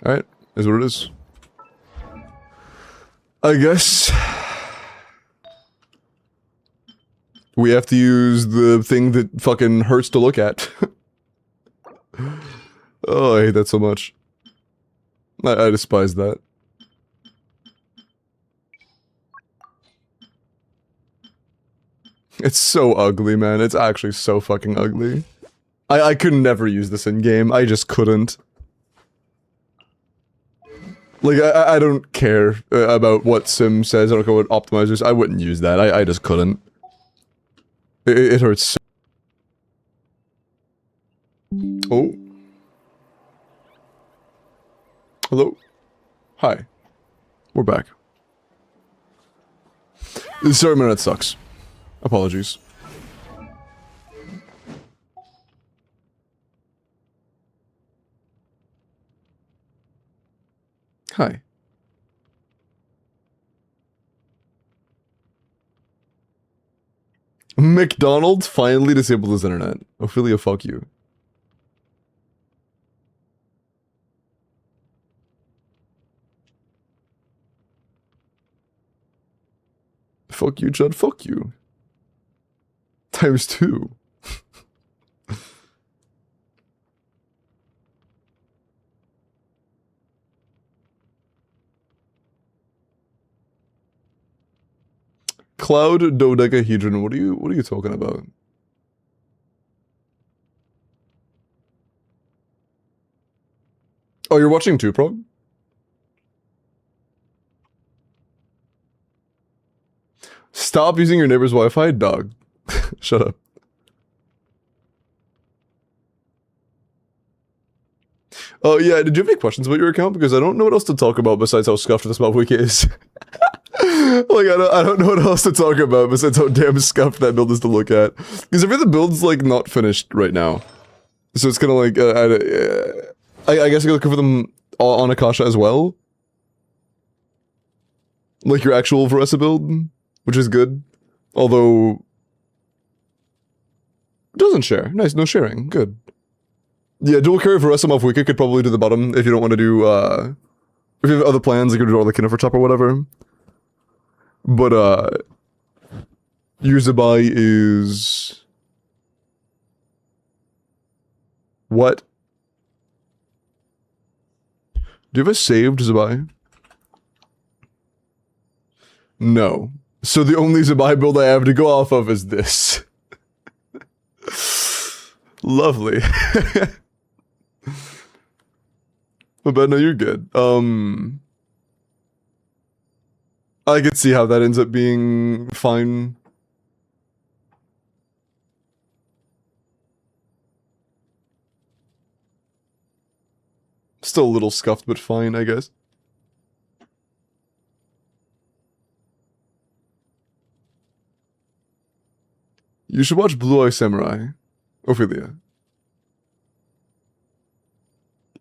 Alright, is what it is. I guess... we have to use the thing that fucking hurts to look at. Oh, I hate that so much. I despise that. It's so ugly, man. It's actually so fucking ugly. I could never use this in-game. I just couldn't. Like, I don't care about what Sim says. I don't care what optimizers. I wouldn't use that. I just couldn't. It hurts so... Oh. Hello? Hi. We're back. Sorry, man, that sucks. Apologies. Hi. McDonald's finally disabled his internet. Ophelia, fuck you. Fuck you, Judd, fuck you. Times 2. Cloud dodecahedron. What are you talking about? Oh, you're watching 2Prog? Stop using your neighbor's Wi-Fi, dog. Shut up. Oh yeah, did you have any questions about your account? Because I don't know what else to talk about besides how scuffed this build is. Like, I don't know what else to talk about besides how damn scuffed that build is to look at. Because every the build's, like, not finished right now. So it's kind of like, I guess I gotta cover them on Akasha as well. Like your actual Varesa build, which is good. Although... it doesn't share. Nice, no sharing. Good. Yeah, dual carry Varesa Mauvika could probably do the bottom if you don't want to do, if you have other plans, you could do Arlecchino for top or whatever. But, Yuzabai is... what? Do you have a saved Zabai? No. So the only Zabai build I have to go off of is this. Lovely. But no, you're good. I could see how that ends up being fine. Still a little scuffed, but fine, I guess. You should watch Blue Eye Samurai. Ophelia.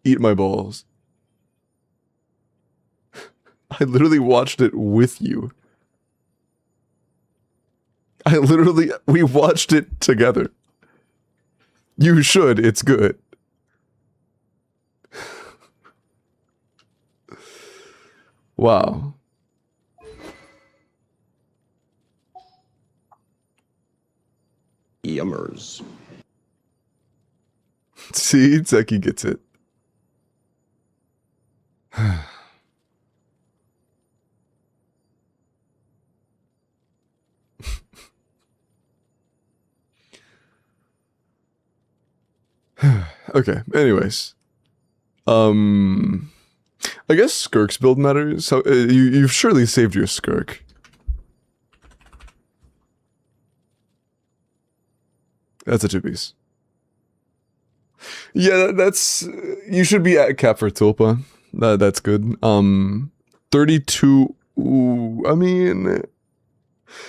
Eat my balls. I literally watched it with you. We watched it together. You should, it's good. Wow. Yummers. See, Zeki gets it. Okay, anyways. I guess Skirk's build matters. So, you've surely saved your Skirk. That's a 2-piece. Yeah, that's... you should be at cap for Tulpa. That's good. 32... ooh, I mean...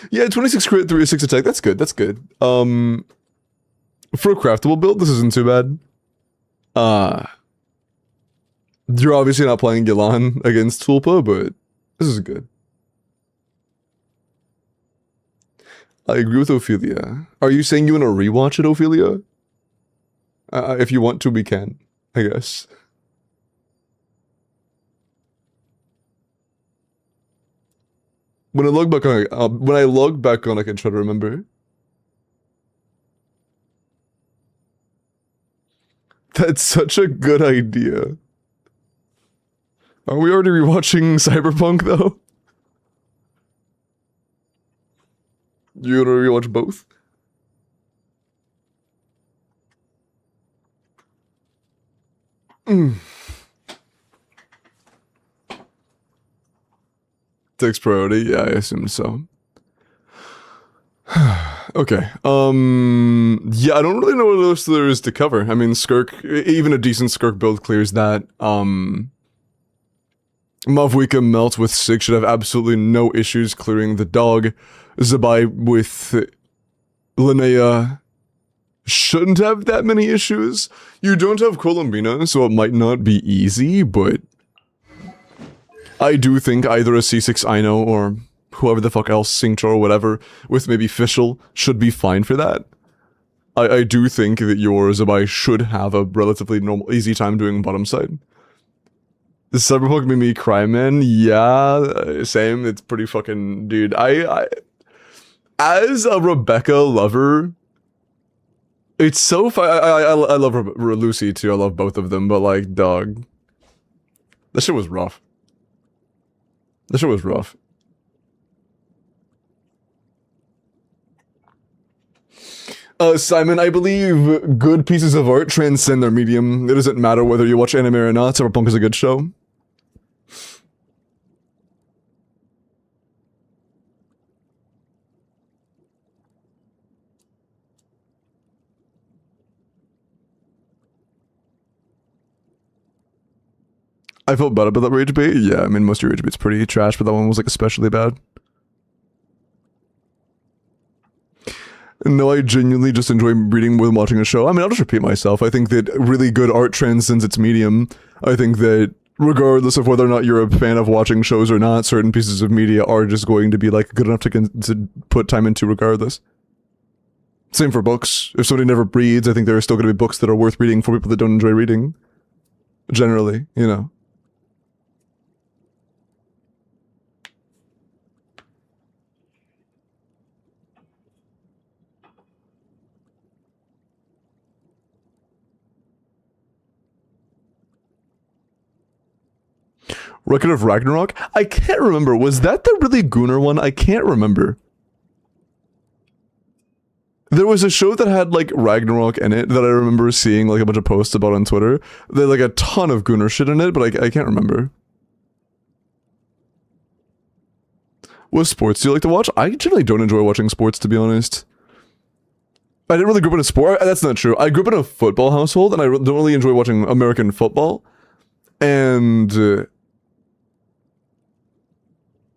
yeah, 26 crit, 3-6 attack. That's good, that's good. For a craftable build, this isn't too bad. You're obviously not playing Gilan against Tulpa, but this is good. I agree with Ophelia. Are you saying you want to rewatch it, Ophelia? If you want to, we can, I guess. When I log back on, I can try to remember. That's such a good idea. Are we already rewatching Cyberpunk, though? You wanna rewatch both? Takes priority? Yeah, I assume so. Okay. Yeah, I don't really know what else there is to cover. I mean, Skirk, even a decent Skirk build clears that. Mauvika Melt with Sig should have absolutely no issues clearing the dog. Zabai with Linnea shouldn't have that many issues. You don't have Colombina, so it might not be easy, but I do think either a C6 Ino or whoever the fuck else, Singchar or whatever, with maybe Fischl should be fine for that. I do think that your Zabai should have a relatively normal, easy time doing bottom side. The Cyberpunk made me cry, man. Yeah, same. It's pretty fucking... dude, As a Rebecca lover, it's so fun. I love Lucy too. I love both of them, but like, dog, that shit was rough. That shit was rough. Simon, I believe good pieces of art transcend their medium. It doesn't matter whether you watch anime or not. Cyberpunk is a good show. I felt bad about that rage bait. Yeah, I mean, most of your rage bait's pretty trash, but that one was like especially bad. No, I genuinely just enjoy reading more than watching a show. I mean, I'll just repeat myself. I think that really good art transcends its medium. I think that regardless of whether or not you're a fan of watching shows or not, certain pieces of media are just going to be like good enough to put time into regardless. Same for books. If somebody never reads, I think there are still going to be books that are worth reading for people that don't enjoy reading. Generally, you know. Record of Ragnarok? I can't remember. Was that the really Gunnar one? I can't remember. There was a show that had like Ragnarok in it that I remember seeing like a bunch of posts about on Twitter. They had like a ton of Gunnar shit in it, but I can't remember. What sports do you like to watch? I generally don't enjoy watching sports, to be honest. I didn't really grow up in a sport. That's not true. I grew up in a football household, and I don't really enjoy watching American football. And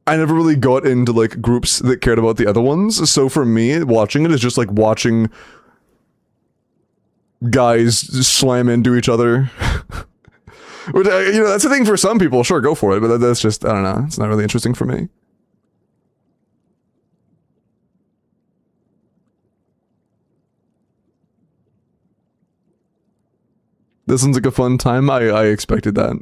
I never really got into like groups that cared about the other ones. So for me, watching it is just like watching guys slam into each other. Which, you know, that's the thing for some people. Sure, go for it. But that's just, I don't know. It's not really interesting for me. This sounds like a fun time. I expected that.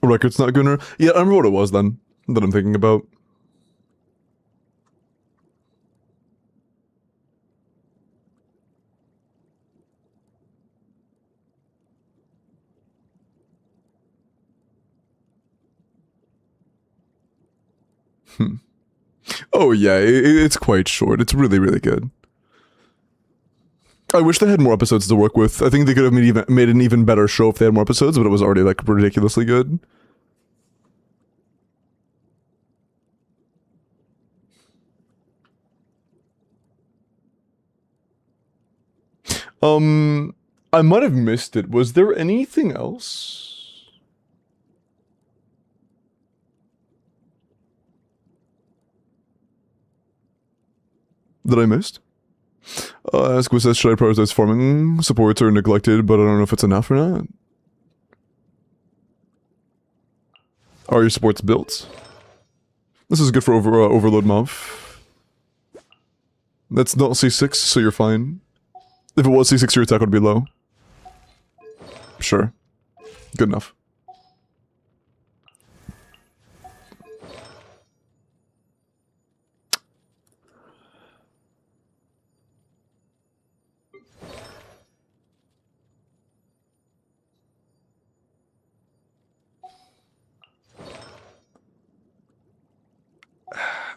Record's not Gunnar? Yeah, I remember what it was then, that I'm thinking about. Oh yeah, it's quite short. It's really, really good. I wish they had more episodes to work with. I think they could have made an even better show if they had more episodes, but it was already like ridiculously good. I might have missed it. Was there anything else? That I missed? Asco says, should I prioritize farming? Supports are neglected, but I don't know if it's enough or not. Are your supports built? This is good for overload Mauv. That's not C6, so you're fine. If it was C6, your attack would be low. Sure. Good enough.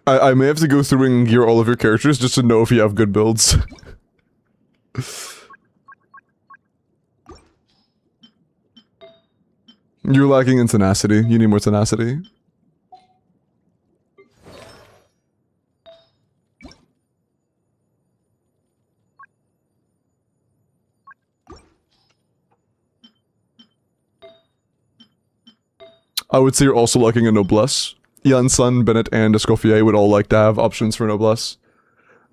I may have to go through and gear all of your characters just to know if you have good builds. You're lacking in tenacity. You need more tenacity. I would say you're also lacking in noblesse. Janssen, Bennett, and Escoffier would all like to have options for noblesse.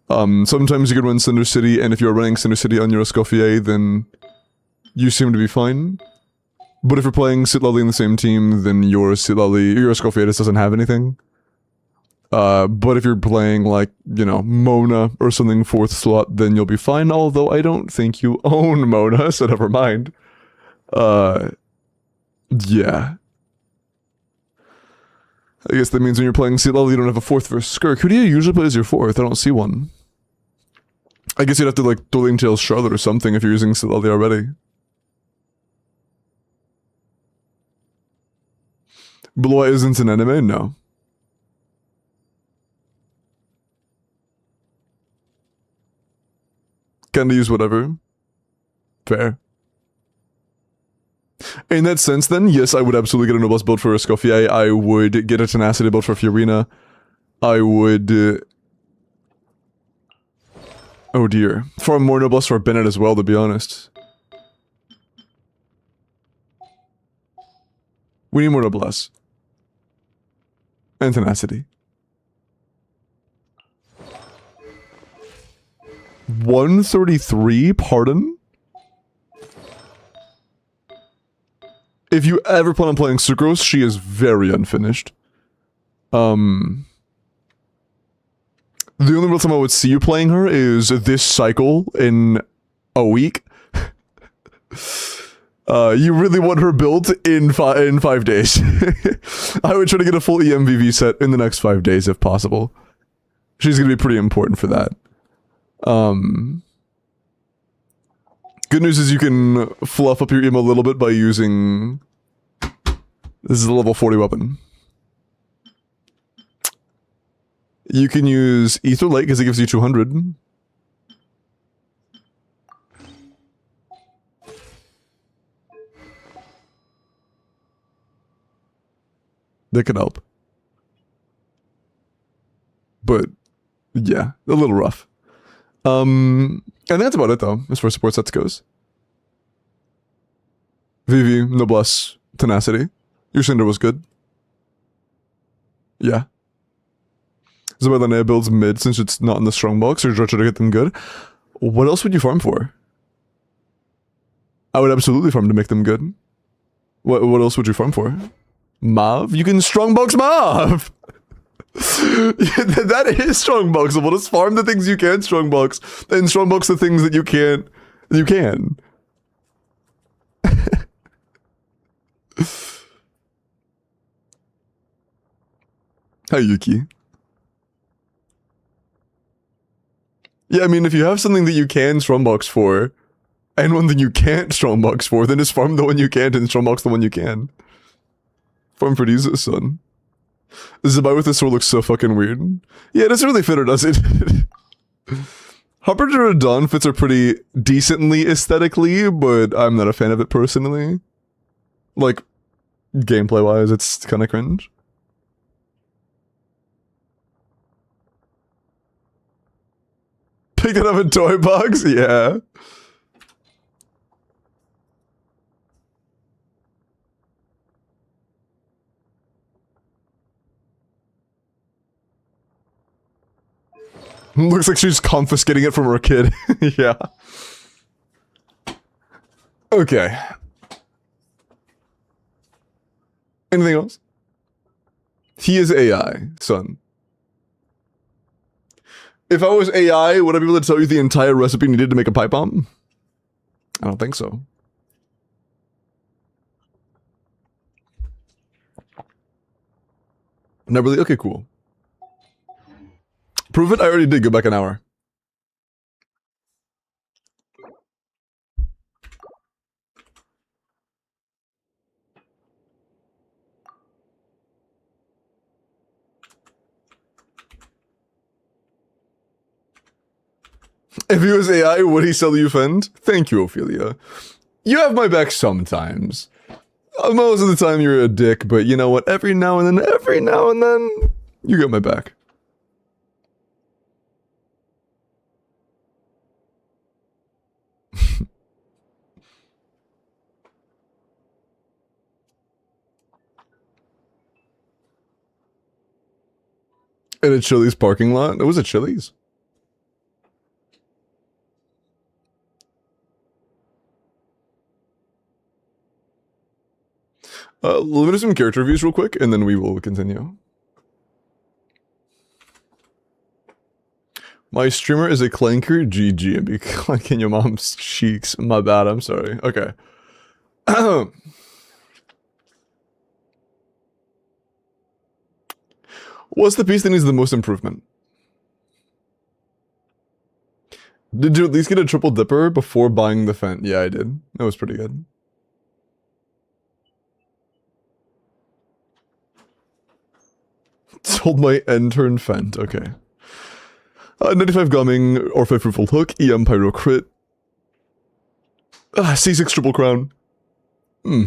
Sometimes you could run Cinder City, and if you're running Cinder City on your Escoffier, then you seem to be fine. But if you're playing Sitlali in the same team, then your Escoffier just doesn't have anything. But if you're playing like, you know, Mona or something 4th slot, then you'll be fine. Although I don't think you own Mona, so never mind. Yeah. I guess that means when you're playing seat level, you don't have a 4th for Skirk. Who do you usually play as your 4th? I don't see one. I guess you'd have to like Thrilling Tales Charlotte or something if you're using seat level already. Blue Eye isn't an anime? No. Kinda use whatever. Fair. In that sense, then, yes, I would absolutely get a Noblesse build for Escoffier. I would get a Tenacity build for Fiorina. I would... oh dear. Farm more Noblesse for Bennett as well, to be honest. We need more Noblesse. And Tenacity. 133? Pardon? If you ever plan on playing Sucrose, she is very unfinished. The only real time I would see you playing her is this cycle in a week. You really want her built in 5 days. I would try to get a full EMVV set in the next 5 days if possible. She's gonna be pretty important for that. Good news is you can fluff up your EM a little bit by using... this is a level 40 weapon. You can use Ether Light because it gives you 200. That could help. But, yeah, a little rough. I think that's about it, though, as far as support sets goes. VV, Noblesse, Tenacity. Your Cinder was good. Yeah. Zabardania builds mid since it's not in the Strongbox, or try to get them good. What else would you farm for? I would absolutely farm to make them good. What else would you farm for? Mauve? You can Strongbox Mauve! That is Strongboxable. Just farm the things you can Strongbox, and Strongbox the things that you can't. You can. Hi, Yuki. Yeah, I mean, if you have something that you can Strongbox for, and one that you can't Strongbox for, then just farm the one you can't and Strongbox the one you can. Farm for these, son. Zabai with this sword looks so fucking weird. Yeah, it doesn't really fit her, does it? Harbinger and Dawn fits are pretty decently aesthetically, but I'm not a fan of it personally. Like, gameplay-wise, it's kind of cringe. Picked it up a toy box? Yeah. Looks like she's confiscating it from her kid. Yeah. Okay. Anything else? He is AI, son. If I was AI, would I be able to tell you the entire recipe needed to make a pipe bomb? I don't think so. Not really? Okay, cool. Prove it? I already did. Go back an hour. If he was AI, would he sell you Fend? Thank you, Ophelia. You have my back sometimes. Most of the time you're a dick, but you know what? Every now and then, you got my back. In a Chili's parking lot? It was a Chili's. Let me do some character reviews real quick, and then we will continue. My streamer is a clanker. GG and be clanking your mom's cheeks. My bad. I'm sorry. Okay. What's the piece that needs the most improvement? Did you at least get a triple dipper before buying the Fent? Yeah, I did. That was pretty good. Sold my end-turn Fent. Okay. 95 Gumming, Orphe Fruitful Hook, EM Pyro Crit. C6 Triple Crown. How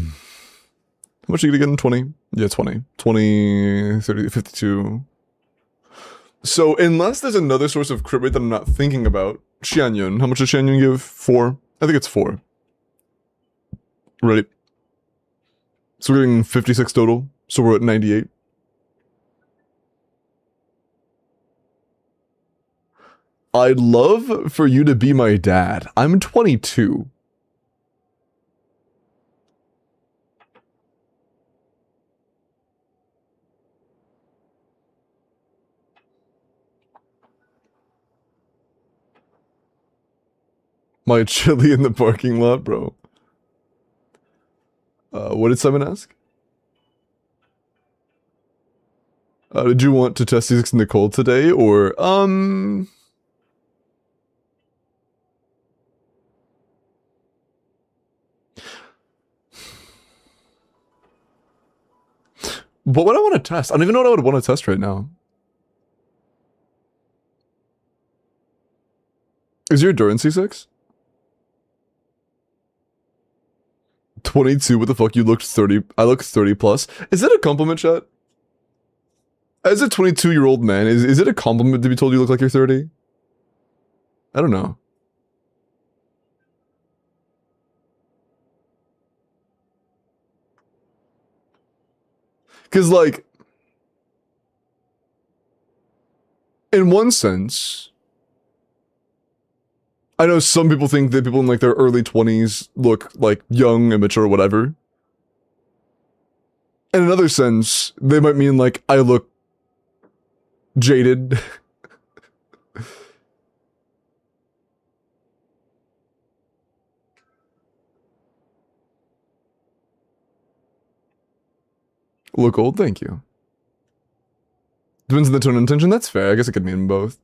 much are you gonna get in 20? Yeah, 20. 20, 30, 52. So, unless there's another source of crit rate that I'm not thinking about, Xianyun. How much does Xianyun give? 4? I think it's 4. Right. So we're getting 56 total. So we're at 98. I'd love for you to be my dad. I'm 22. My chili in the parking lot, bro. What did Simon ask? Did you want to test C6 Nicole today, or, what would I want to test? I don't even know what I would want to test right now. Is your Duran C6? 22, what the fuck? You looked 30. I look 30 plus. Is it a compliment, chat? As a 22-year-old man, is it a compliment to be told you look like you're 30? I don't know. Because, like, in one sense, I know some people think that people in, like, their early 20s look, like, young, immature, whatever. In another sense, they might mean, like, I look jaded. Look old, thank you. Depends on the tone and intention, that's fair. I guess it could mean both.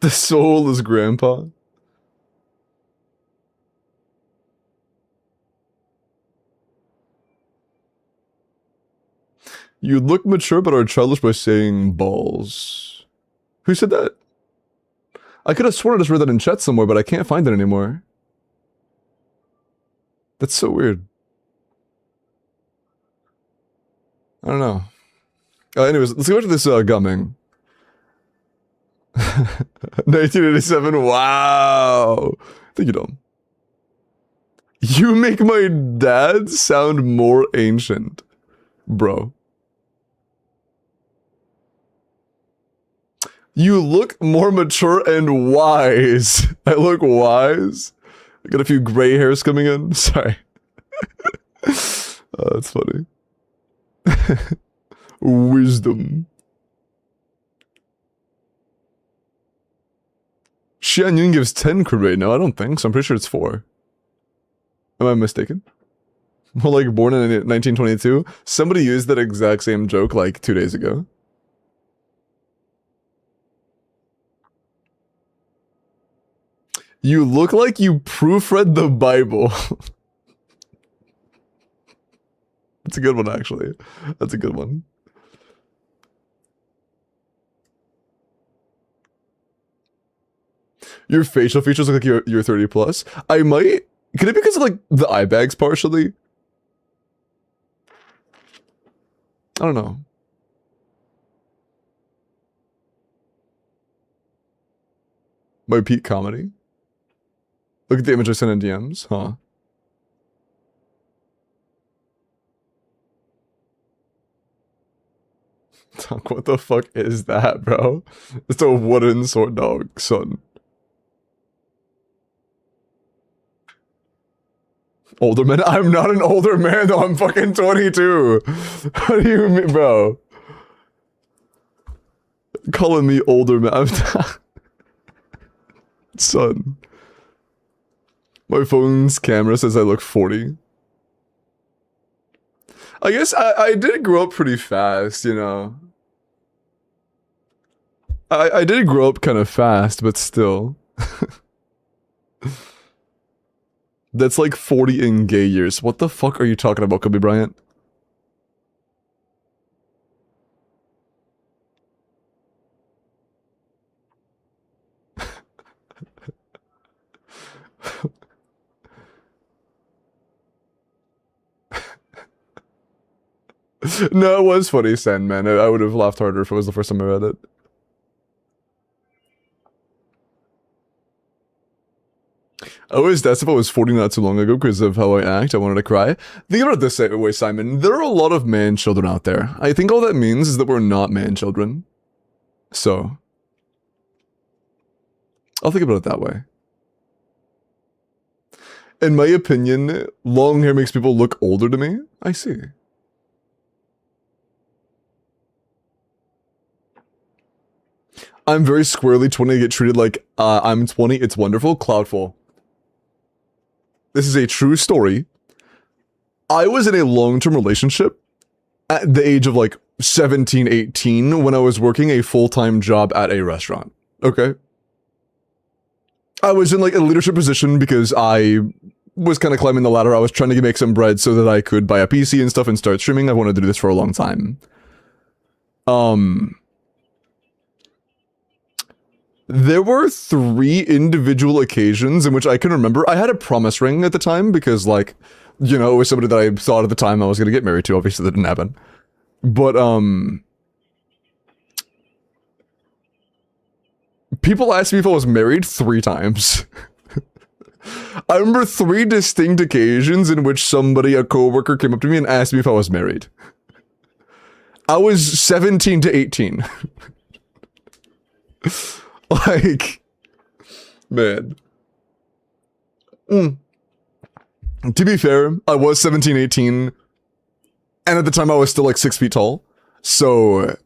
The soul is grandpa. You look mature but are childish by saying balls. Who said that? I could have sworn I just read that in chat somewhere, but I can't find it anymore. That's so weird. I don't know. Anyways, let's go back to this gumming. 1987, wow. Thank you, Dom. You make my dad sound more ancient. Bro. You look more mature and wise. I look wise. I got a few gray hairs coming in. Sorry. That's funny. Wisdom. Xianyun gives 10 crit rate. No, I don't think so. I'm pretty sure it's 4. Am I mistaken? Well, like, born in 1922? Somebody used that exact same joke, like, 2 days ago. You look like you proofread the Bible. That's a good one, actually. That's a good one. Your facial features look like you're 30 plus. I might... Could it be because of, like, the eye bags, partially? I don't know. My peak comedy? Look at the image I sent in DMs, huh? What the fuck is that, bro? It's a wooden sword dog, son. Older man? I'm not an older man, though. I'm fucking 22. What do you mean, bro? calling me older, man. Son. My phone's camera says I look 40. I guess I did grow up pretty fast, you know. I did grow up kind of fast, but still. That's like 40 in gay years. What the fuck are you talking about, Kobe Bryant? No, it was funny, Sandman. I would have laughed harder if it was the first time I read it. I always, that's if I was 40 not too long ago because of how I act. I wanted to cry. Think about it this way, Simon. There are a lot of man children out there. I think all that means is that we're not man children. So, I'll think about it that way. In my opinion, long hair makes people look older to me. I see. I'm very squarely 20 to get treated like I'm 20. It's wonderful. Cloudful. This is a true story. I was in a long-term relationship at the age of like 17, 18 when I was working a full-time job at a restaurant. Okay? I was in like a leadership position because I was kind of climbing the ladder. I was trying to make some bread so that I could buy a PC and stuff and start streaming. I wanted to do this for a long time. There were 3 individual occasions in which I can remember. I had a promise ring at the time because, like, you know, it was somebody that I thought at the time I was going to get married to. Obviously, that didn't happen. But, people asked me if I was married 3 times. I remember 3 distinct occasions in which somebody, a coworker, came up to me and asked me if I was married. I was 17 to 18. Like, man. To be fair, I was 17, 18, and at the time I was still like 6 feet tall, so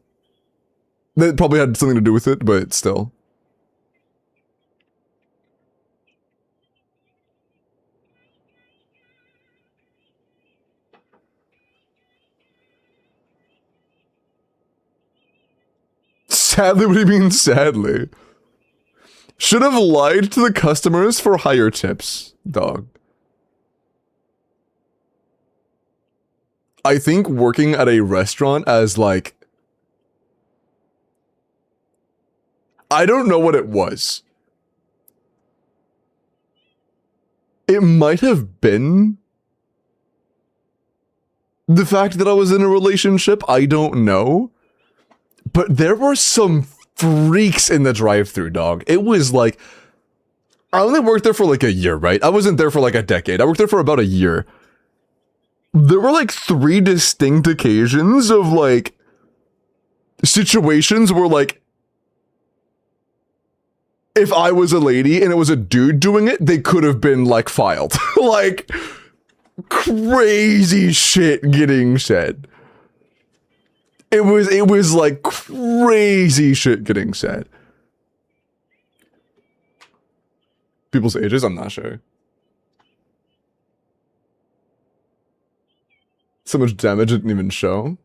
that probably had something to do with it, but still. Sadly, what do you mean sadly? Should have lied to the customers for higher tips, dog. I think working at a restaurant as like... I don't know what it was. It might have been the fact that I was in a relationship, I don't know. But there were some freaks in the drive-thru, dog. It was like, I only worked there for like a year, right? I wasn't there for like a decade. I worked there for about a year. There were like 3 distinct occasions of like situations where like, if I was a lady and it was a dude doing it, they could have been like filed. Like, crazy shit getting said. It was like crazy shit getting said. People's ages, I'm not sure. So much damage it didn't even show.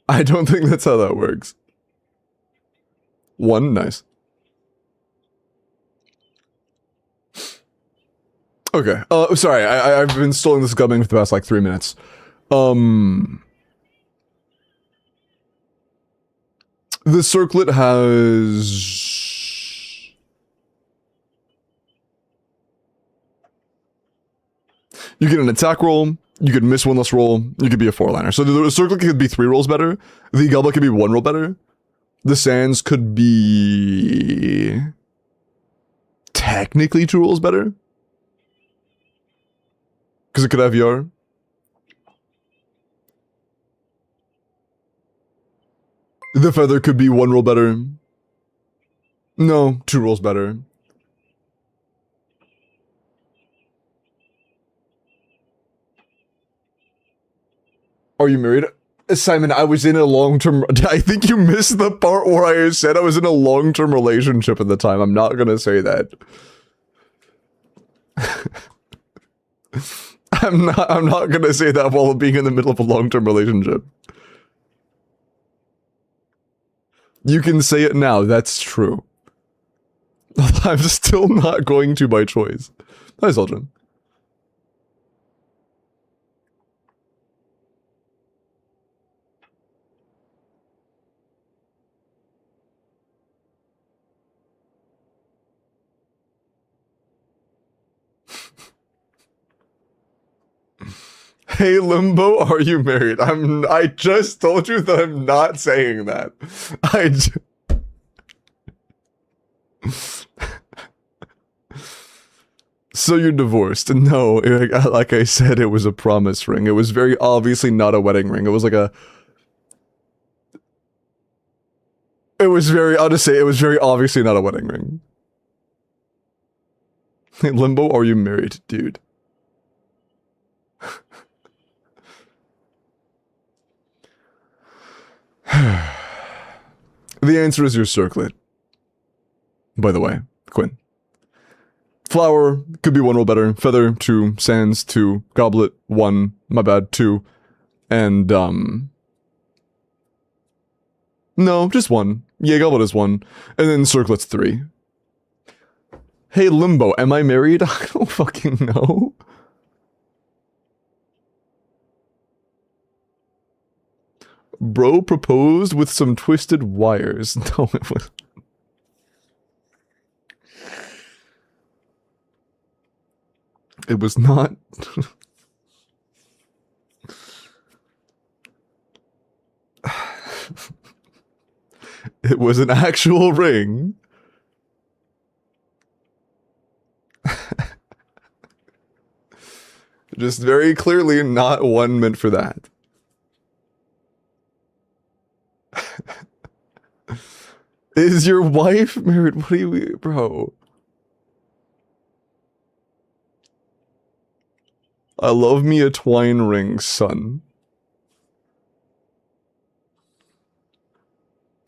I don't think that's how that works. 1, nice. Okay, sorry, I've been stalling this gubbing for the past like 3 minutes. The circlet has... You get an attack roll, you could miss 1 less roll, you could be a 4-liner. So the circlet could be 3 rolls better, the goblet could be 1 roll better, the sands could be... technically 2 rolls better. Because it could have VR. The feather could be 1 roll better. No, 2 rolls better. Are you married? Simon, I was in a long-term... I think you missed the part where I said I was in a long-term relationship at the time. I'm not gonna say that. I'm not gonna say that while being in the middle of a long-term relationship. You can say it now, that's true. I'm still not going to by choice. Hi, Zeldrin. Hey Limbo, are you married? I just told you that I'm not saying that. So you're divorced? No, like I said, it was a promise ring. It was very obviously not a wedding ring. It was like a... I'll just say, it was very obviously not a wedding ring. Hey Limbo, are you married? Dude. The answer is your circlet. By the way, Quinn. Flower, could be one roll better. Feather, 2. Sands, 2. Goblet, 1. My bad, 2. And, no, just 1. Yeah, Goblet is 1. And then Circlet's 3. Hey, Limbo, am I married? I don't fucking know. Bro proposed with some twisted wires. No, it was... It was not... It was an actual ring. Just very clearly not one meant for that. Is your wife married? What do you... Bro. I love me a twine ring, son.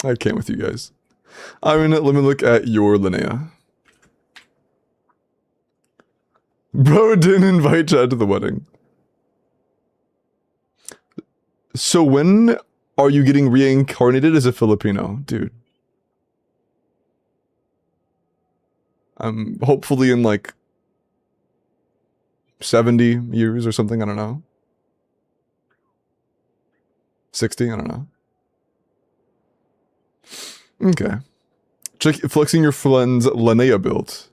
I can't with you guys. I mean, let me look at your Linnea. Bro didn't invite Chad to the wedding. So when are you getting reincarnated as a Filipino? Dude. I'm hopefully in like 70 years or something, I don't know. 60, I don't know. Okay. Check flexing your friend's Linnea build.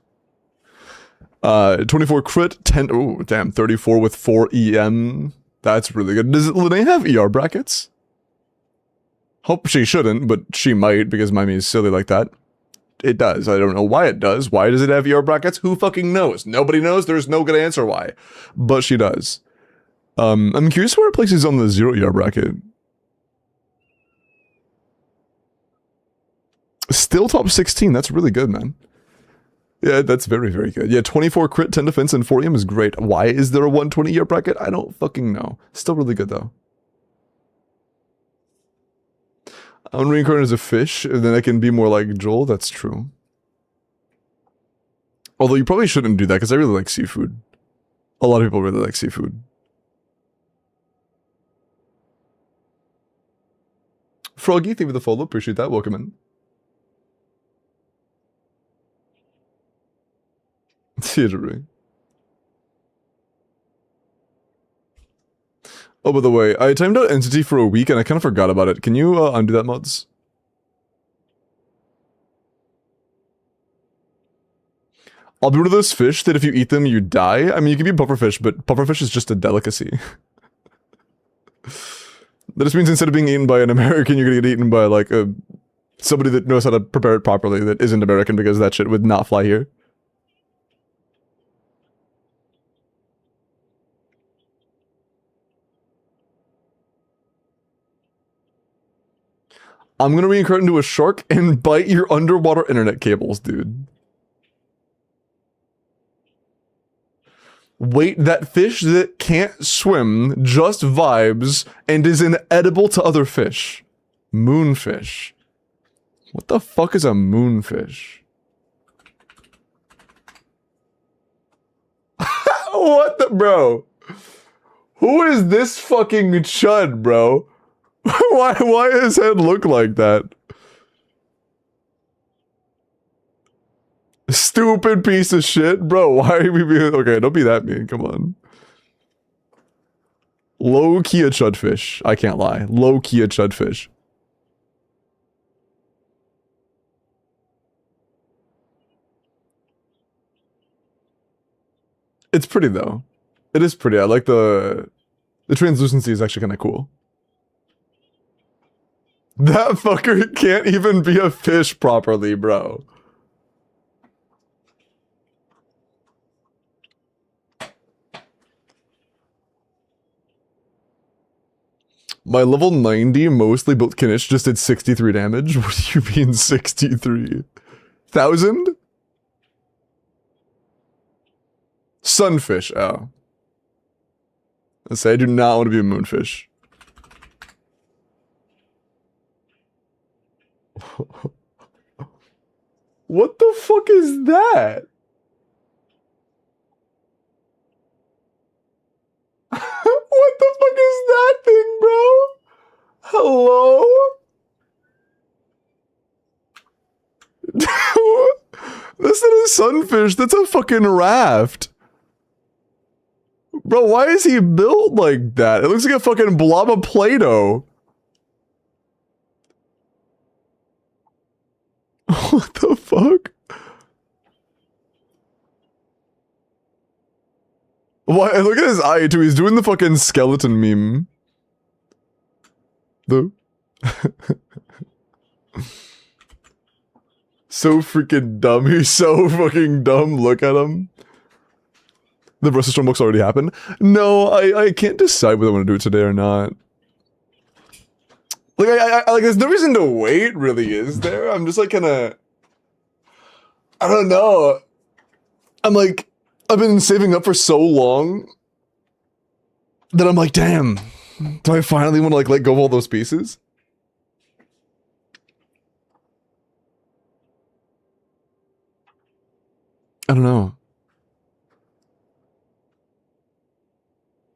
24 crit, 10, oh damn, 34 with 4 EM. That's really good. Does Linnea have ER brackets? Hope she shouldn't, but she might because Mimi is silly like that. It does. I don't know why it does. Why does it have ER brackets? Who fucking knows? Nobody knows. There's no good answer why. But she does. I'm curious where it places on the 0 ER bracket. Still top 16. That's really good, man. Yeah, that's very, very good. Yeah, 24 crit, 10 defense, and 4 EM is great. Why is there a 120 ER bracket? I don't fucking know. Still really good, though. I'm reincarnated as a fish, and then I can be more like Joel. That's true. Although you probably shouldn't do that, because I really like seafood. A lot of people really like seafood. Froggy, thank you for the follow. Appreciate that. Welcome in. Theater. Oh, by the way, I timed out Entity for a week and I kind of forgot about it. Can you undo that, mods? I'll be one of those fish that if you eat them, you die. I mean, you can be pufferfish, but pufferfish is just a delicacy. That just means instead of being eaten by an American, you're gonna get eaten by, like, somebody that knows how to prepare it properly that isn't American because that shit would not fly here. I'm gonna reincarnate into a shark and bite your underwater internet cables, dude. Wait, that fish that can't swim just vibes and is inedible to other fish. Moonfish. What the fuck is a moonfish? What the bro? Who is this fucking chud, bro? why does his head look like that? Stupid piece of shit, bro. Why are we being okay? Don't be that mean. Come on. Low key a chudfish. I can't lie. Low key a chudfish. It's pretty though. It is pretty. I like the translucency is actually kind of cool. That fucker can't even be a fish properly, bro. My level 90 mostly built Knish just did 63 damage. What do you mean 63,000? Sunfish, oh. I say I do not want to be a moonfish. What the fuck is that? What the fuck is that thing, bro? Hello? That's not a sunfish, that's a fucking raft. Bro, why is he built like that? It looks like a fucking blob of Play-Doh. What the fuck? Why? Look at his eye too. He's doing the fucking skeleton meme. The so freaking dumb. He's so fucking dumb. Look at him. The Reviews+Strongboxing already happened. No, I can't decide whether I want to do it today or not. Like I like. There's no reason to wait. Really, is there? I'm just like kind of. I don't know. I'm like. I've been saving up for so long that I'm like, damn, do I finally want to like let go of all those pieces? I don't know.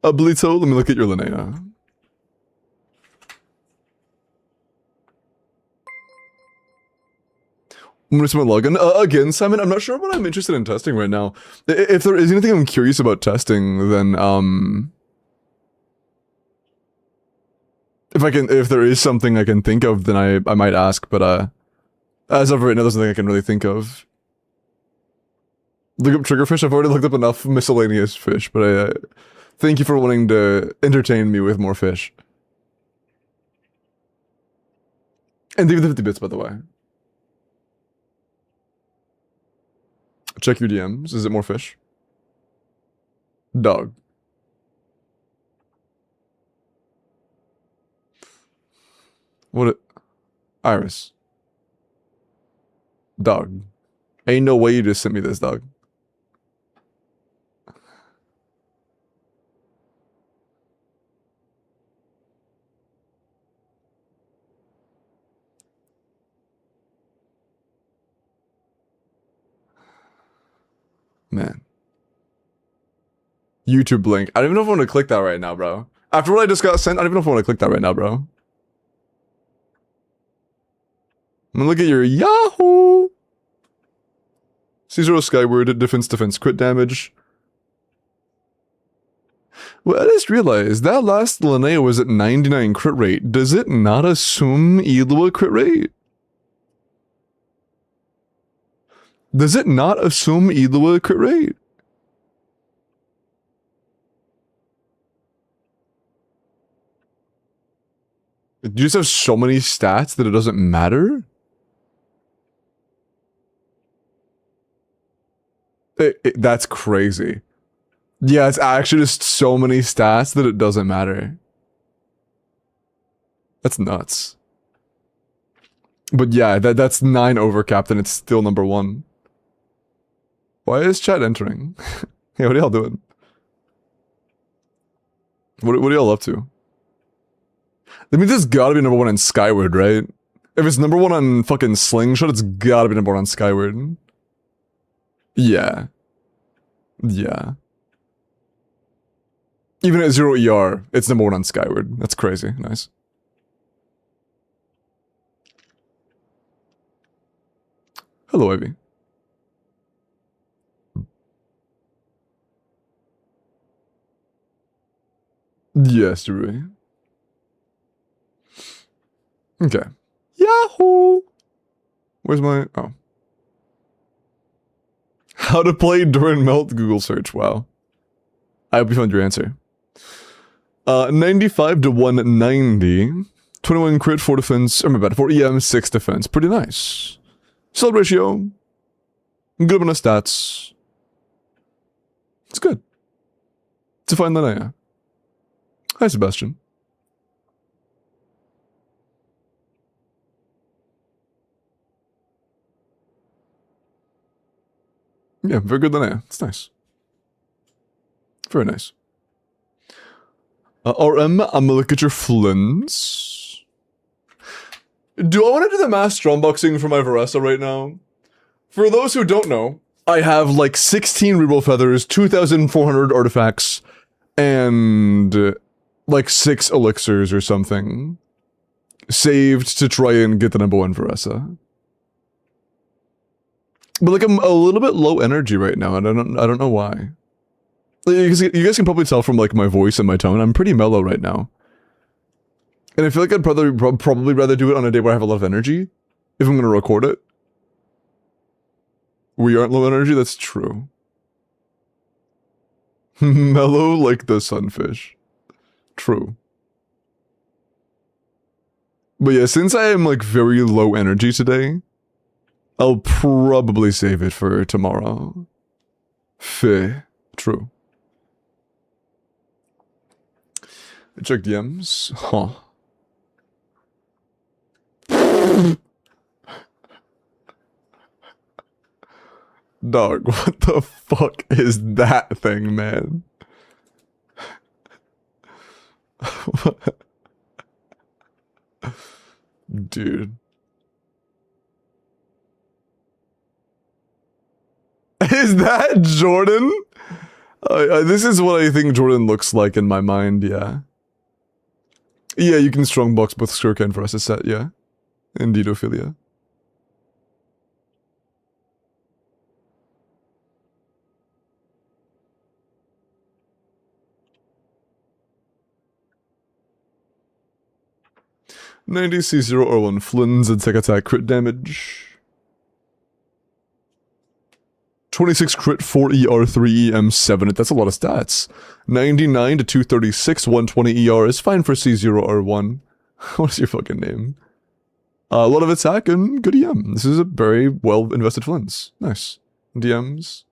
Blito, let me look at your Linnea. I'm gonna submit login. Again, Simon, I'm not sure what I'm interested in testing right now. If there is anything I'm curious about testing, then, if there is something I can think of, then I might ask, but, as of right now, there's nothing I can really think of. Look up triggerfish? I've already looked up enough miscellaneous fish, but thank you for wanting to entertain me with more fish. And leave the 50 bits, by the way. Check your DMs. Is it more fish? Dog. What? Iris. Dog. Ain't no way you just sent me this, dog. Man. YouTube link. I don't even know if I want to click that right now, bro. After what I just got sent, I don't even know if I want to click that right now, bro. I'm gonna look at your Yahoo! C0 Skyward, defense, crit damage. Well, I just realized that last Linnea was at 99 crit rate. Does it not assume Elua crit rate? Does it not assume Elua crit rate? Do you just have so many stats that it doesn't matter? That's crazy. Yeah, it's actually just so many stats that it doesn't matter. That's nuts. But yeah, that's 9 overcapped and it's still number 1. Why is chat entering? Hey, what are y'all doing? What are y'all up to? That means it's gotta be number one in Skyward, right? If it's number one on fucking Slingshot, it's gotta be number one on Skyward. Yeah. Yeah. Even at 0 ER, it's number one on Skyward. That's crazy. Nice. Hello, Ivy. Yes, Rui. Okay. Yahoo! Where's my... Oh. How to play during Melt Google search. Wow. I hope you found your answer. 95 to 190. 21 crit, 4 defense. Or my bad, 4 EM, 6 defense. Pretty nice. Solid ratio. Good amount of stats. It's good. It's a fine Linnea. Hi, Sebastian. Yeah, very good Linnea. It's nice. Very nice. RM, I'm gonna look at your Flins. Do I want to do the mass strongboxing for my Varesa right now? For those who don't know, I have like 16 reroll feathers, 2,400 artifacts, and like 6 elixirs or something saved to try and get the number one Varesa. But like I'm a little bit low energy right now, and I don't know why. You guys can probably tell from like my voice and my tone, I'm pretty mellow right now. And I feel like I'd probably rather do it on a day where I have a lot of energy, if I'm gonna record it. We aren't low energy, that's true. Mellow like the sunfish. True. But yeah, since I am like very low energy today, I'll probably save it for tomorrow. True. Check DMs. Huh. Dog, what the fuck is that thing, man? Dude. Is that Jordan? This is what I think Jordan looks like in my mind, yeah. Yeah, you can strongbox both Skirk and Varesa set, yeah. Indeed, Ophelia. "90 C0 R1 Flins and tech attack crit damage. 26 crit, 4 ER, 3 EM, 7. That's a lot of stats. 99 to 236, 120 ER is fine for C0R1. What's your fucking name? A lot of attack and good EM. This is a very well invested Flins. Nice. DMs.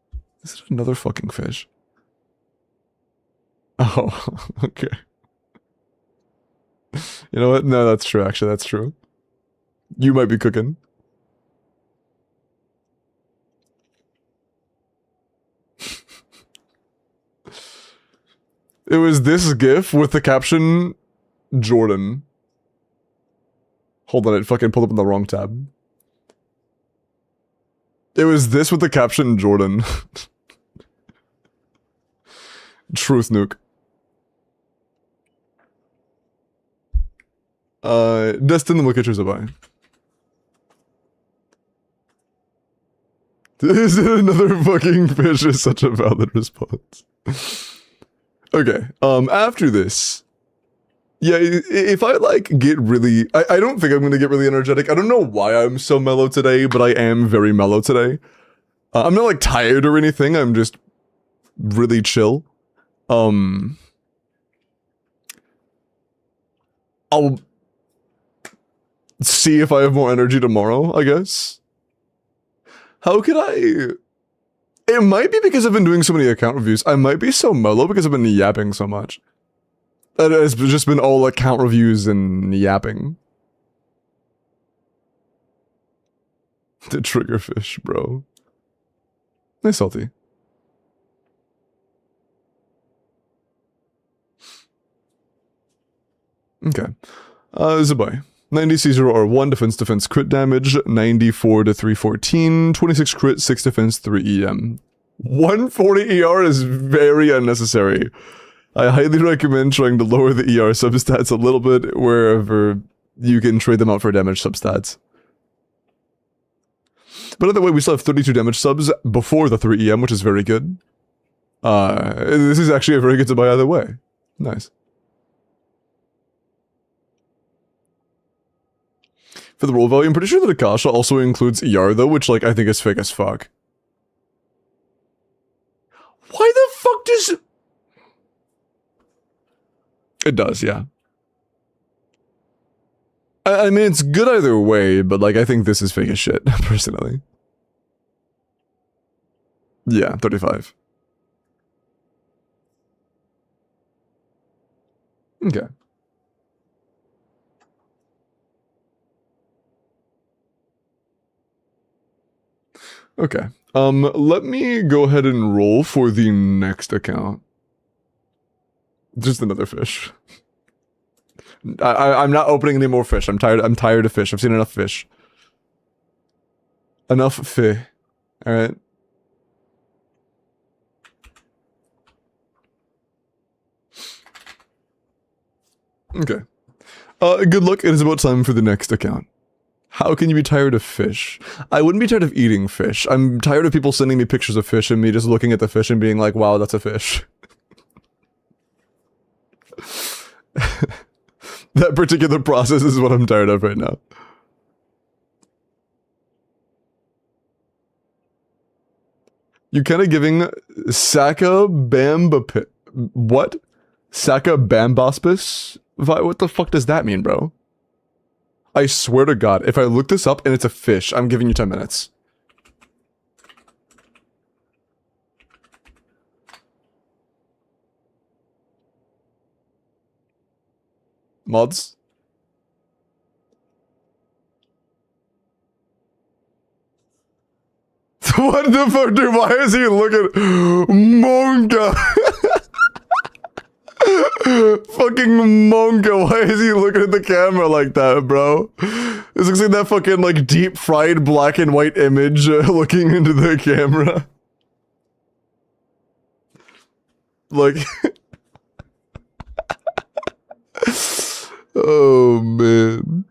Is it another fucking fish? Oh, okay. You know what? No, that's true, actually, that's true. You might be cooking. It was this GIF with the caption, Jordan. Hold on, it fucking pulled up in the wrong tab. It was this with the caption, Jordan. Truth nuke. Destin, the Mokitchers are by. Is it another fucking fish? Is such a valid response. Okay, after this, yeah, if I like get really, I don't think I'm gonna get really energetic. I don't know why I'm so mellow today, but I am very mellow today. I'm not like tired or anything, I'm just really chill. I'll see if I have more energy tomorrow, I guess. How could I... It might be because I've been doing so many account reviews. I might be so mellow because I've been yapping so much. That it's just been all account reviews and yapping. The triggerfish, bro. Nice salty. Okay. Zabai. 90 C0R1 defense crit damage, 94 to 314, 26 crit, 6 defense, 3 EM. 140 ER is very unnecessary. I highly recommend trying to lower the ER substats a little bit wherever you can trade them out for damage substats. But either way, we still have 32 damage subs before the 3 EM, which is very good. This is actually a very good to buy either way. Nice. For the roll value, I'm pretty sure that Akasha also includes ER though, which like I think is fake as fuck. Why the fuck does... It does, yeah. I mean, it's good either way, but like I think this is fake as shit, personally. Yeah, 35. Okay. Okay. Let me go ahead and roll for the next account. Just another fish. I'm not opening any more fish. I'm tired of fish. I've seen enough fish. Enough fi. Alright. Okay. Good luck. It is about time for the next account. How can you be tired of fish? I wouldn't be tired of eating fish. I'm tired of people sending me pictures of fish and me just looking at the fish and being like, wow, that's a fish. That particular process is what I'm tired of right now. You're kind of giving Saka Bamba... What? Saka Bambospis? What the fuck does that mean, bro? I swear to God, if I look this up and it's a fish, I'm giving you 10 minutes. Mods? What the fuck, dude? Why is he looking... Monka! Fucking Monka, why is he looking at the camera like that, bro? This looks like that fucking, like, deep-fried black and white image looking into the camera. Like... Oh, man.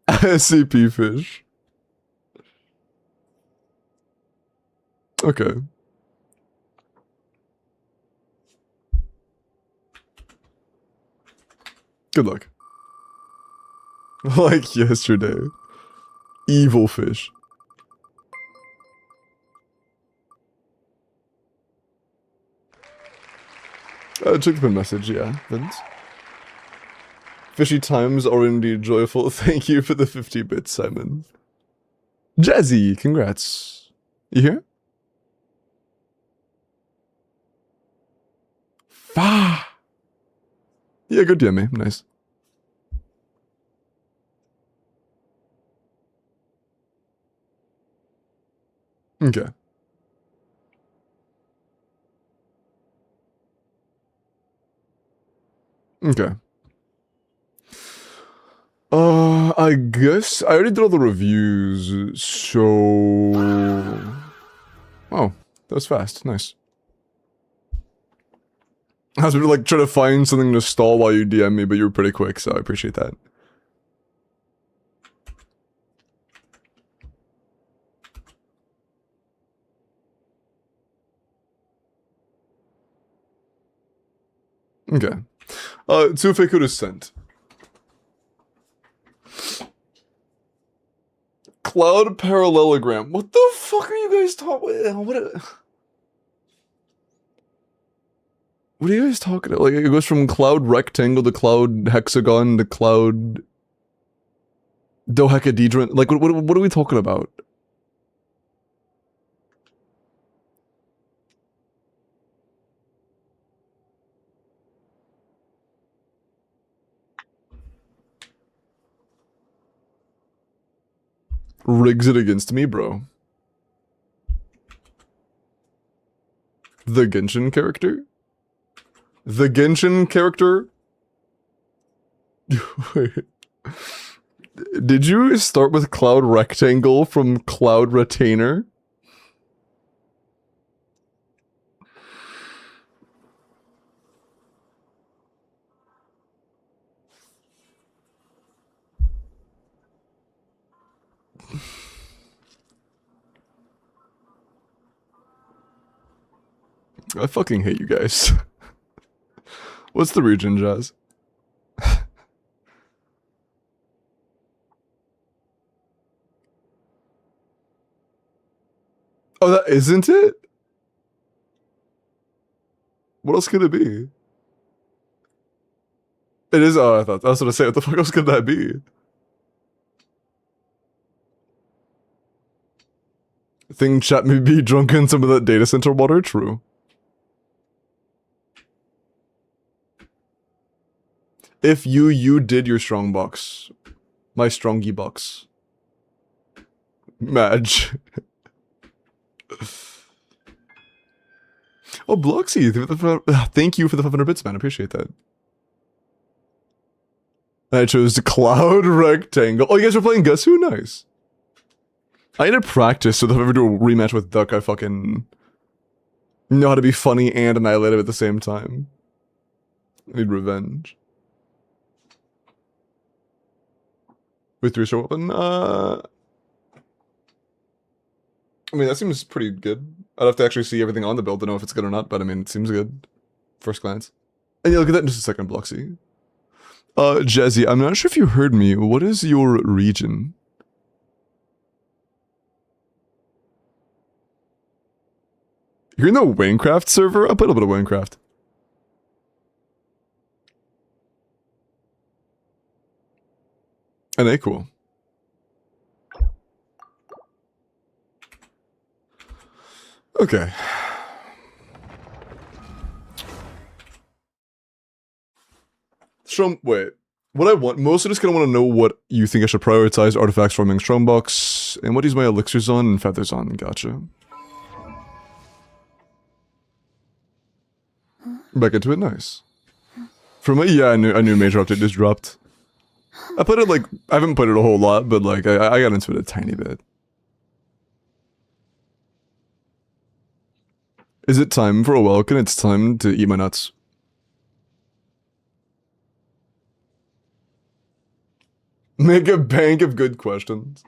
SCP fish. Okay. Good luck. Like yesterday. Evil fish. Check the message, yeah, Vince. Fishy times are indeed joyful. Thank you for the 50 bits, Simon. Jazzy, congrats. You here? Fah! Yeah, good DM me. Nice. Okay. Okay. I guess I already did all the reviews, so... Oh, that was fast. Nice. I was like trying to find something to stall while you DM me, but you were pretty quick, so I appreciate that. Okay. Tufekud is sent. Cloud parallelogram. What the fuck are you guys talking? What are you guys talking about? Like, it goes from cloud rectangle to cloud hexagon to cloud dodecahedron. Like, what are we talking about? Rigs it against me, bro. The Genshin character? The Genshin character? Wait. Did you start with Cloud Rectangle from Cloud Retainer? I fucking hate you guys. What's the region, Jazz? Oh, that isn't it? What else could it be? It is. Oh, I thought I was gonna say, what the fuck else could that be? Think chat may be drunk in some of that data center water. True. If you did your strong box, my strongy box, Madge. Oh, Bloxy, thank you for the 500 bits, man. I appreciate that. I chose the Cloud Rectangle. Oh, you guys are playing Guess Who? Nice. I need to practice so that if I ever do a rematch with Duck, I fucking know how to be funny and annihilative at the same time. I need revenge. With 3-star weapon? I mean, that seems pretty good. I'd have to actually see everything on the build to know if it's good or not, but I mean, it seems good. First glance. And yeah, look at that in just a second, Bloxy. Jazzy, I'm not sure if you heard me. What is your region? You're in the Minecraft server? I played a little bit of Minecraft. And they cool. Okay. Wait. What I want, mostly just gonna want to know what you think I should prioritize artifacts farming Strongbox, and what use my elixirs on and feathers on. Gotcha. Back into it, nice. From a, yeah, I knew major update just dropped. I played it like, I haven't played it a whole lot, but like, I got into it a tiny bit. Is it time for a Welkin? It's time to eat my nuts. Make a bank of good questions.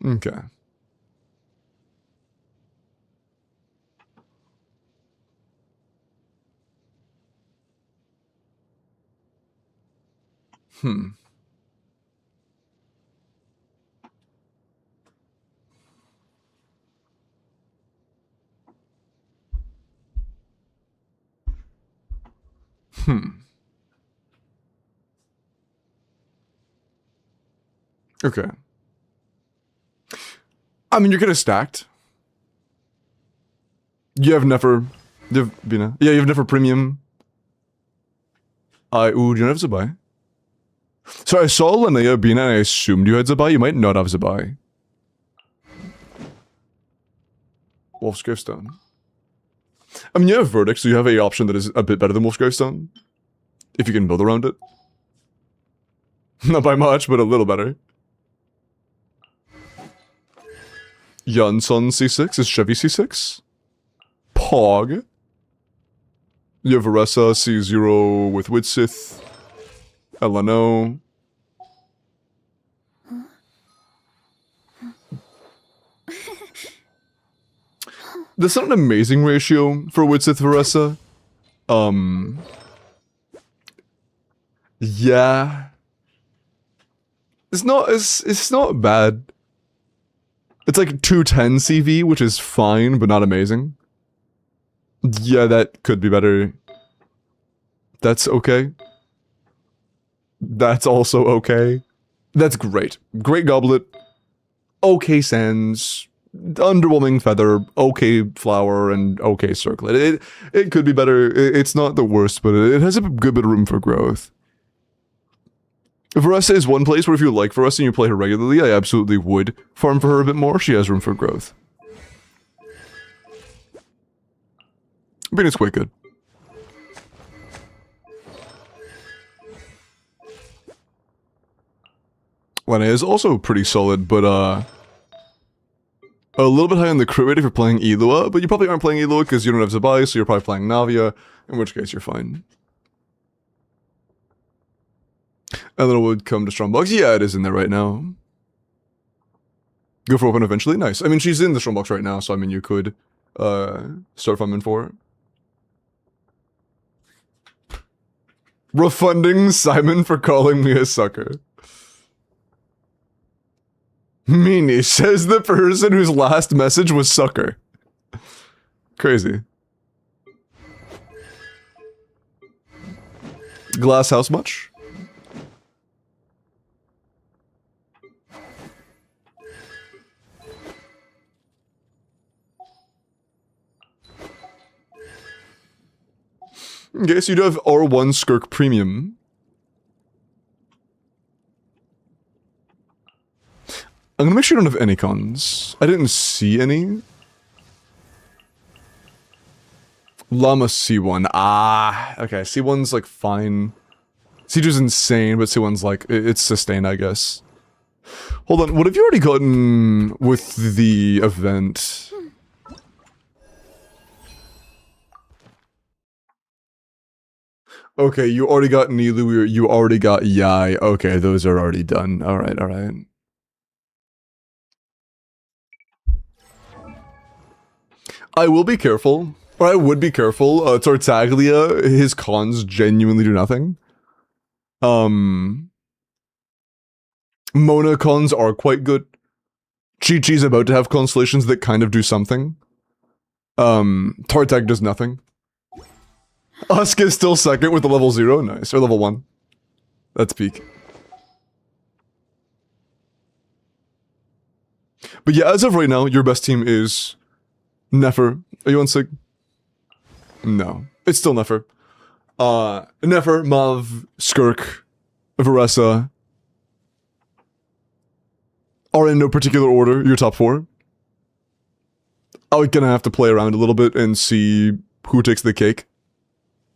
Okay. Okay. I mean, you're kind of stacked. You have Nefer. You have Bina. Yeah, you have Nefer Premium. Ooh, do you not have Zabai? So I saw Linnea, Bina, and I assumed you had Zabai. You might not have Zabai. Wolf's Gravestone. I mean, you have Verdict, so you have a option that is a bit better than Wolf's Gravestone. If you can build around it. Not by much, but a little better. Yunsun C6 is Chevy C6. Pog. You have Aressa C0 with Widsith. Elano. That's not an amazing ratio for Widsith Aressa. Yeah. It's not bad. It's like 210 CV, which is fine, but not amazing. Yeah, that could be better. That's okay. That's also okay. That's great. Great Goblet. Okay Sands. Underwhelming Feather. Okay Flower. And okay Circlet. It could be better. It's not the worst, but it has a good bit of room for growth. Varessa is one place where if you like Varessa and you play her regularly, I absolutely would farm for her a bit more. She has room for growth. I mean, it's quite good. Lena is also pretty solid, but a little bit high on the crit rate if you're playing Elua, but you probably aren't playing Elua because you don't have Zabai, so you're probably playing Navia, in which case you're fine. And then it would come to Strongbox. Yeah, it is in there right now. Go for open eventually? Nice. I mean, she's in the Strongbox right now, so I mean, you could start farming for her. Refunding Simon for calling me a sucker. Meanie, says the person whose last message was sucker. Crazy. Glass house much? Okay, so you do have R1 Skirk Premium. I'm gonna make sure you don't have any cons. I didn't see any. Llama C1. Ah, okay. C1's like fine. C2's insane, but C1's like, it's sustained, I guess. Hold on, what have you already gotten with the event? Okay, you already got Nilu, you already got Yai. Okay, those are already done. Alright, alright. I will be careful. Or I would be careful. Tartaglia, his cons genuinely do nothing. Mona cons are quite good. Chi-Chi's about to have constellations that kind of do something. Tartag does nothing. Usk is still second with the level 0. Nice. Or level 1. That's peak. But yeah, as of right now, your best team is Nefer. Are you on Sig? No. It's still Nefer. Nefer, Mav, Skirk, Varessa are in no particular order, your top 4. I'm gonna have to play around a little bit and see who takes the cake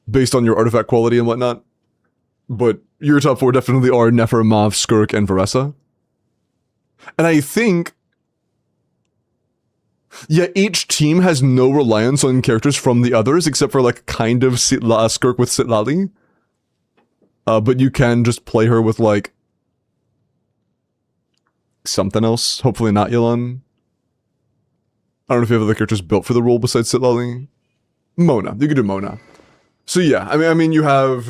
based on your artifact quality and whatnot. But your top 4 definitely are Nefer, Mav, Skirk, and Varessa. And I think, yeah, each team has no reliance on characters from the others, except for like kind of Skirk with Sitlali. But you can just play her with like something else. Hopefully not Yelan. I don't know if you have other characters built for the role besides Sitlali. Mona. You could do Mona. So yeah, I mean you have...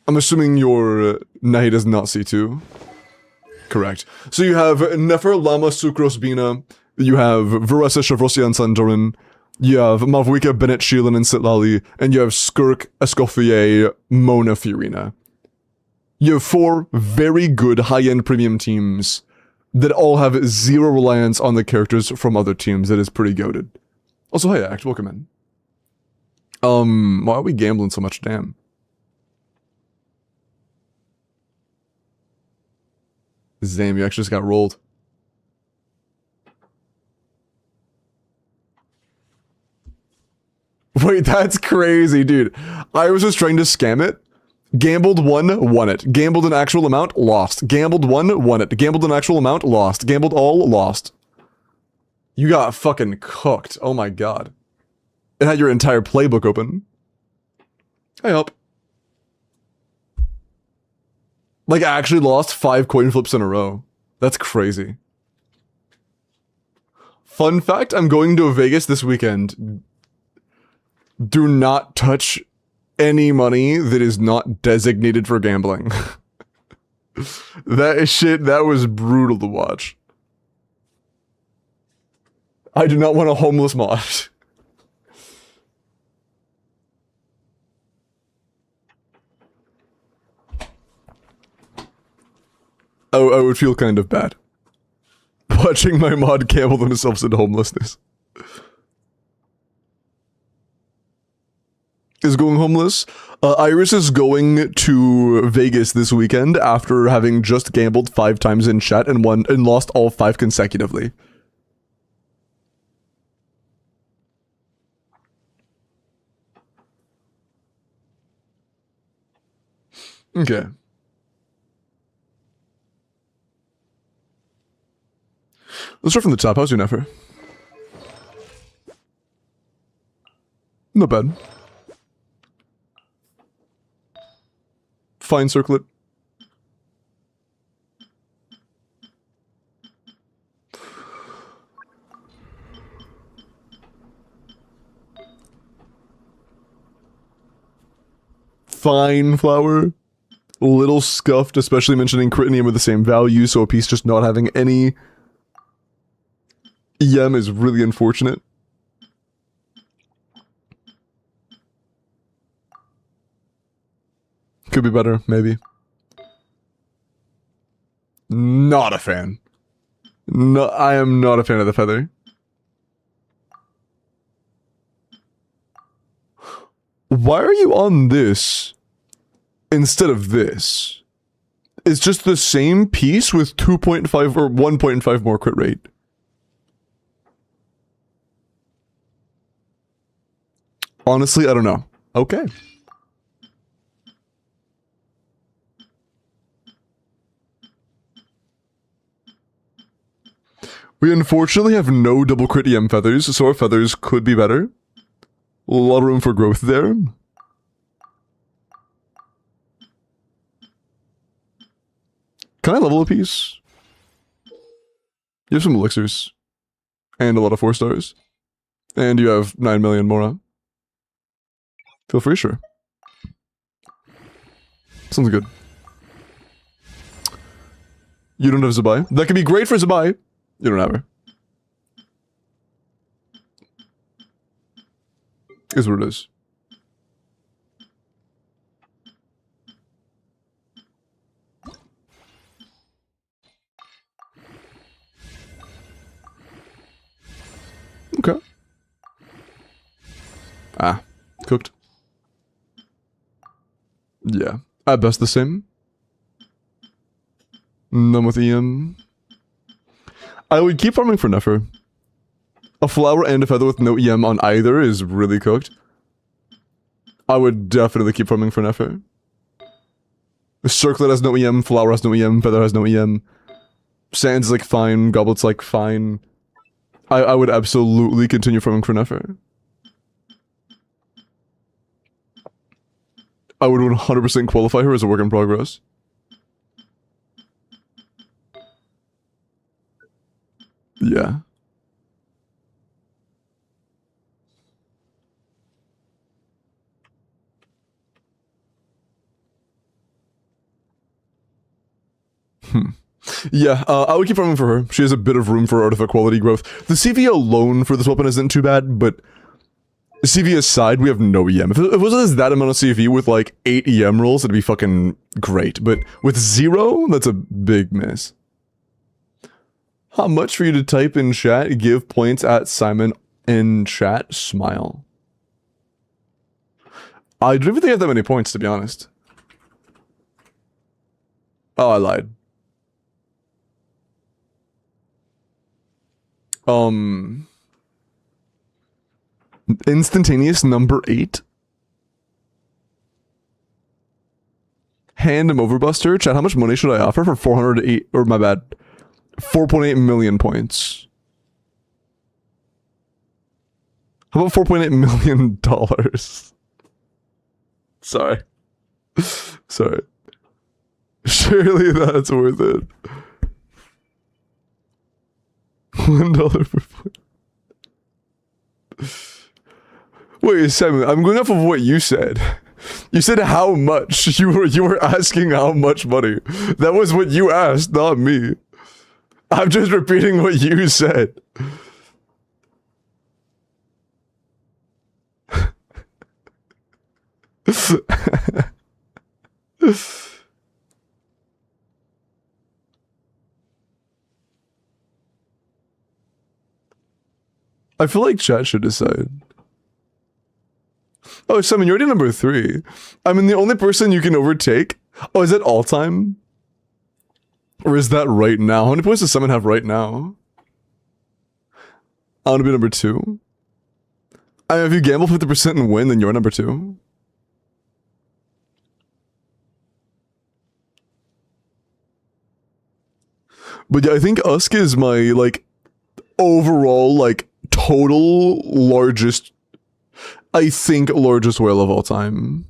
I'm assuming your Nahi does not C2. Correct. So you have Nefer, Llama, Sucros, Bina. You have Varessa, Shavrosia, and Sandarin. You have Mauvika, Bennett, Sheelan, and Sitlali. And you have Skirk, Escoffier, Mona, Fiorina. You have 4 very good high-end premium teams that all have 0 reliance on the characters from other teams. That is pretty goated. Also, hey, Act, welcome in. Why are we gambling so much? Damn. Zam, you actually just got rolled. Wait, that's crazy, dude. I was just trying to scam it. Gambled 1, won it. Gambled an actual amount, lost. Gambled 1, won it. Gambled an actual amount, lost. Gambled all, lost. You got fucking cooked. Oh my god. It had your entire playbook open. I hope. Like, I actually lost 5 coin flips in a row. That's crazy. Fun fact, I'm going to Vegas this weekend. Do not touch any money that is not designated for gambling. That was brutal to watch. I do not want a homeless mod. I would feel kind of bad watching my mod gamble themselves into homelessness. is going homeless. Iris is going to Vegas this weekend after having just gambled 5 times in chat and won and lost all 5 consecutively. Okay. Let's start from the top. How's your Nefer? Not bad. Fine circlet. Fine flower. Little scuffed, especially mentioning crit and EM with the same value, so a piece just not having any EM is really unfortunate. Could be better, maybe. Not a fan. No, I am not a fan of the feather. Why are you on this instead of this? It's just the same piece with 2.5 or 1.5 more crit rate. Honestly, I don't know. Okay. We unfortunately have no double crit EM feathers, so our feathers could be better. A lot of room for growth there. Can I level a piece? You have some elixirs. And a lot of 4 stars. And you have 9 million more. Feel free, sure. Sounds good. You don't have Zabai. That could be great for Zabai. You don't have her. Is what it is. Okay. Ah, cooked. Yeah, at best the same. None with EM. I would keep farming for Nefer. A flower and a feather with no EM on either is really cooked. I would definitely keep farming for Nefer. Circlet has no EM, flower has no EM, feather has no EM. Sand's like fine, goblet's like fine. I would absolutely continue farming for Nefer. I would 100% qualify her as a work in progress. Yeah. Yeah, I would keep farming for her. She has a bit of room for artifact quality growth. The CV alone for this weapon isn't too bad, but CV aside, we have no EM. If it was that amount of CV with like 8 EM rolls, it'd be fucking great. But with 0, that's a big miss. How much for you to type in chat? Give points at Simon in chat. Smile. I don't even think I have that many points, to be honest. Oh, I lied. Instantaneous number 8. Hand him overbuster. Chat, how much money should I offer for 408, or my bad, 4.8 million points? How about 4.8 million dollars? Sorry. Sorry. Surely that's worth it. $1 per point. Wait, Simon, I'm going off of what you said. You said how much. You were asking how much money. That was what you asked, not me. I'm just repeating what you said. I feel like chat should decide. Oh, Simon, you're already number 3. I mean, the only person you can overtake... Oh, is that all time? Or is that right now? How many points does Simon have right now? I want to be number 2. I mean, if you gamble 50% and win, then you're number 2. But yeah, I think Usk is my, like, overall, like, total largest... I think largest whale of all time.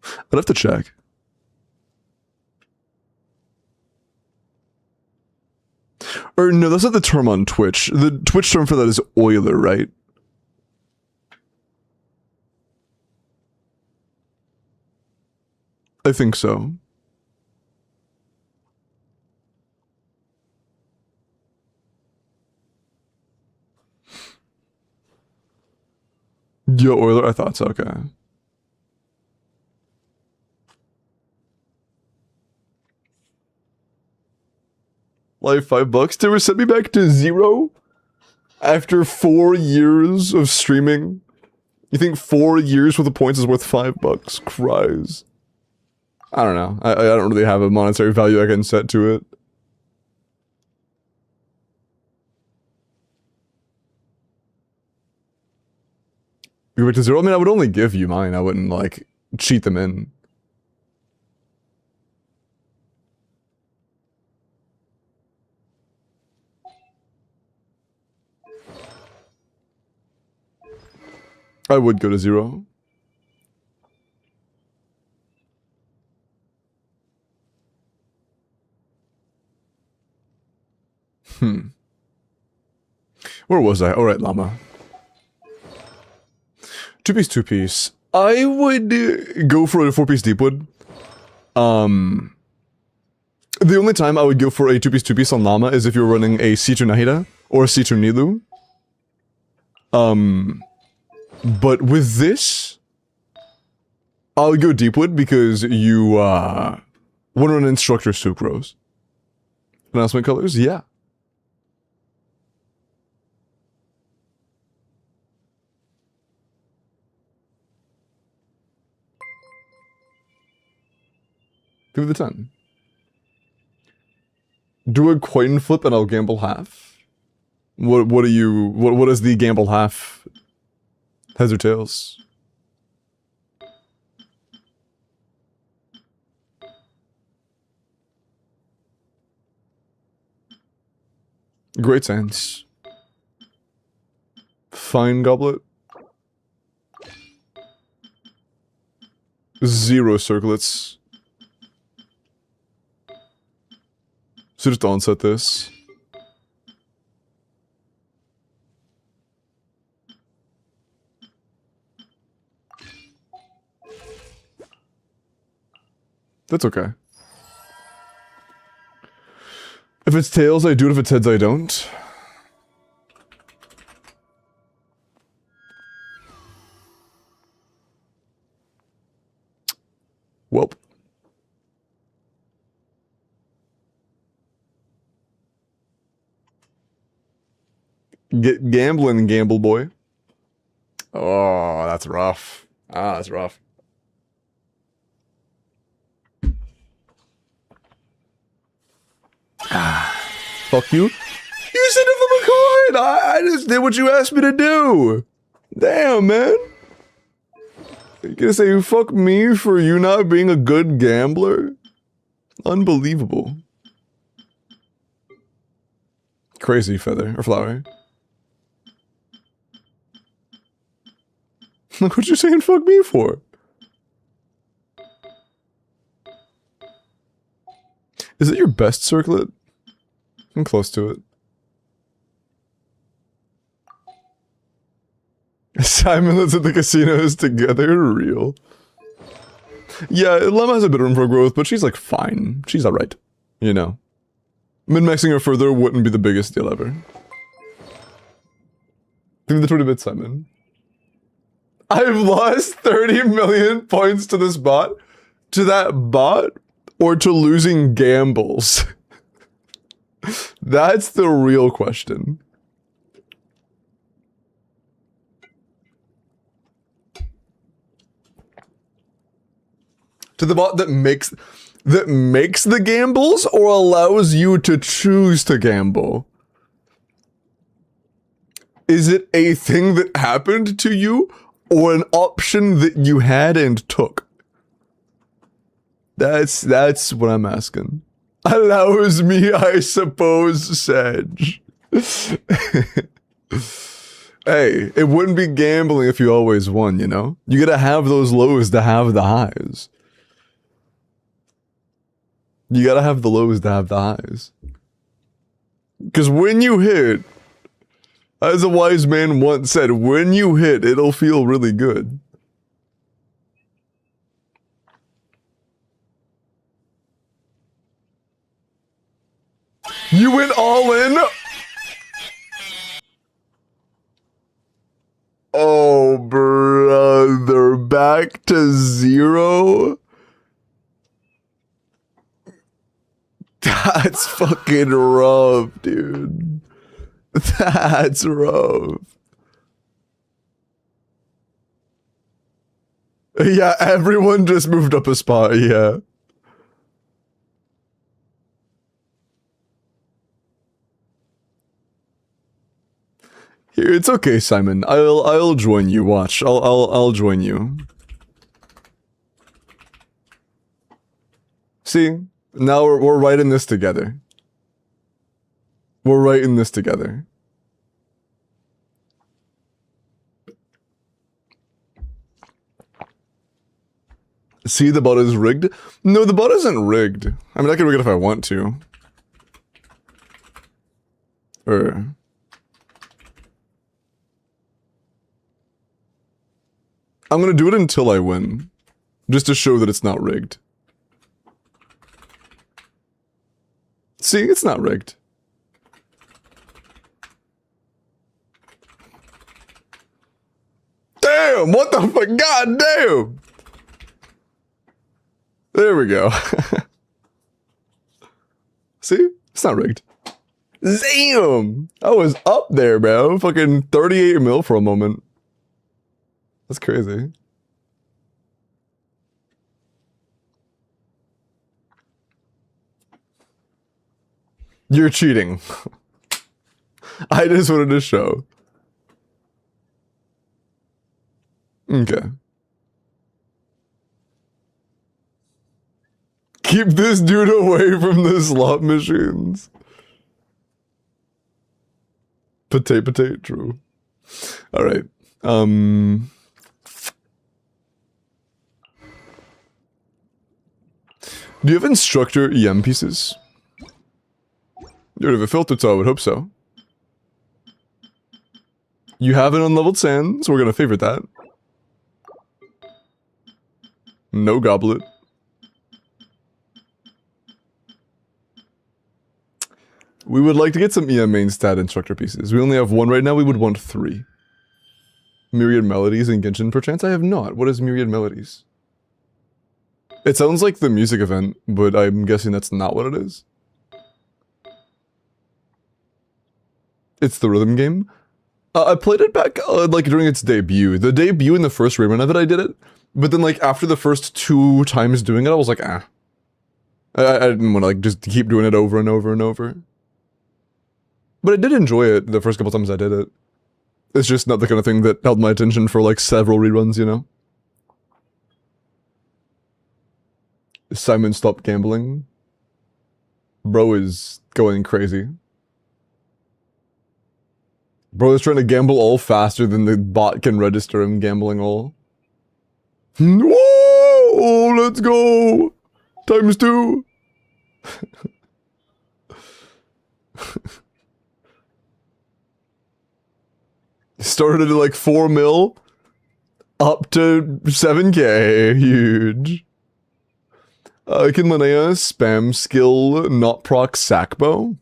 I'd have to check. Or no, that's not the term on Twitch. The Twitch term for that is oiler, right? I think so. Yo, oiler, I thought so, okay. Live $5. They were sent me back to 0 after 4 years of streaming. You think 4 years worth of points is worth $5? Cries. I don't know. I don't really have a monetary value I can set to it. You go back to 0? I mean, I would only give you mine. I wouldn't, like, cheat them in. I would go to 0. Where was I? Alright, llama. 2-piece, 2-piece. I would go for a 4-piece deepwood. The only time I would go for a 2-piece, 2-piece on llama is if you're running a C2 Nahida or a C2 Nilu. But with this, I'll go deepwood because you want to run instructor sucrose. Announcement colors? Yeah. Give it the 10. Do a coin flip and I'll gamble half. What is the gamble half? Heads or tails? Great Sands. Fine Goblet. 0 circlets. So just onset this. That's okay. If it's tails, I do it. If it's heads, I don't. Welp. Get gambling, gamble boy. Oh, that's rough. Ah, that's rough. Ah, fuck you. You said it from a coin! I just did what you asked me to do! Damn, man. You gonna say fuck me for you not being a good gambler? Unbelievable. Crazy feather, or flower. Look what you're saying fuck me for. Is it your best circlet? I'm close to it. Simon lives at the casinos together, real. Yeah, Lemma has a bit of room for growth, but she's like fine. She's alright. You know. Min-maxing her further wouldn't be the biggest deal ever. Give me the 20 bit Simon. I've lost 30 million points to this bot? To that bot? Or to losing gambles? That's the real question. To the bot that makes the gambles or allows you to choose to gamble? Is it a thing that happened to you or an option that you had and took? That's what I'm asking. Allows me, I suppose, Sedge. Hey, it wouldn't be gambling if you always won, you know? You gotta have those lows to have the highs. You gotta have the lows to have the highs. Because when you hit, as a wise man once said, when you hit, it'll feel really good. You went all in? Oh, brother, back to zero? That's fucking rough, dude. That's rough. Yeah, everyone just moved up a spot, yeah. Here, it's okay, Simon. I'll join you. Watch. I'll join you. See? Now we're writing this together. We're writing this together. See, the bot is rigged? No, the bot isn't rigged. I mean, I can rig it if I want to. I'm gonna do it until I win. Just to show that it's not rigged. See, it's not rigged. Damn, what the fuck? God damn! There we go. See? It's not rigged. Damn! I was up there, bro. Fucking 38 mil for a moment. That's crazy. You're cheating. I just wanted to show. Okay. Keep this dude away from the slot machines. Potato, true. Alright. Do you have instructor EM pieces? You would have a filter, so I would hope so. You have an unleveled sand, so we're gonna favorite that. No goblet. We would like to get some EM main stat instructor pieces. We only have one right now, we would want 3. Myriad Melodies and Genshin perchance? I have not. What is Myriad Melodies? It sounds like the music event, but I'm guessing that's not what it is. It's the rhythm game. I played it back, like, during its debut. The debut in the first rerun of it, I did it. But then, like, after the first 2 times doing it, I was like, ah. I didn't want to, like, just keep doing it over and over and over. But I did enjoy it the first couple times I did it. It's just not the kind of thing that held my attention for, like, several reruns, you know? Simon stopped gambling. Bro is going crazy. Bro is trying to gamble all faster than the bot can register him gambling all. Whoa! Let's go! Times 2! Started at like 4 mil, up to 7k, huge. Can Linnea spam skill not proc Sackbow?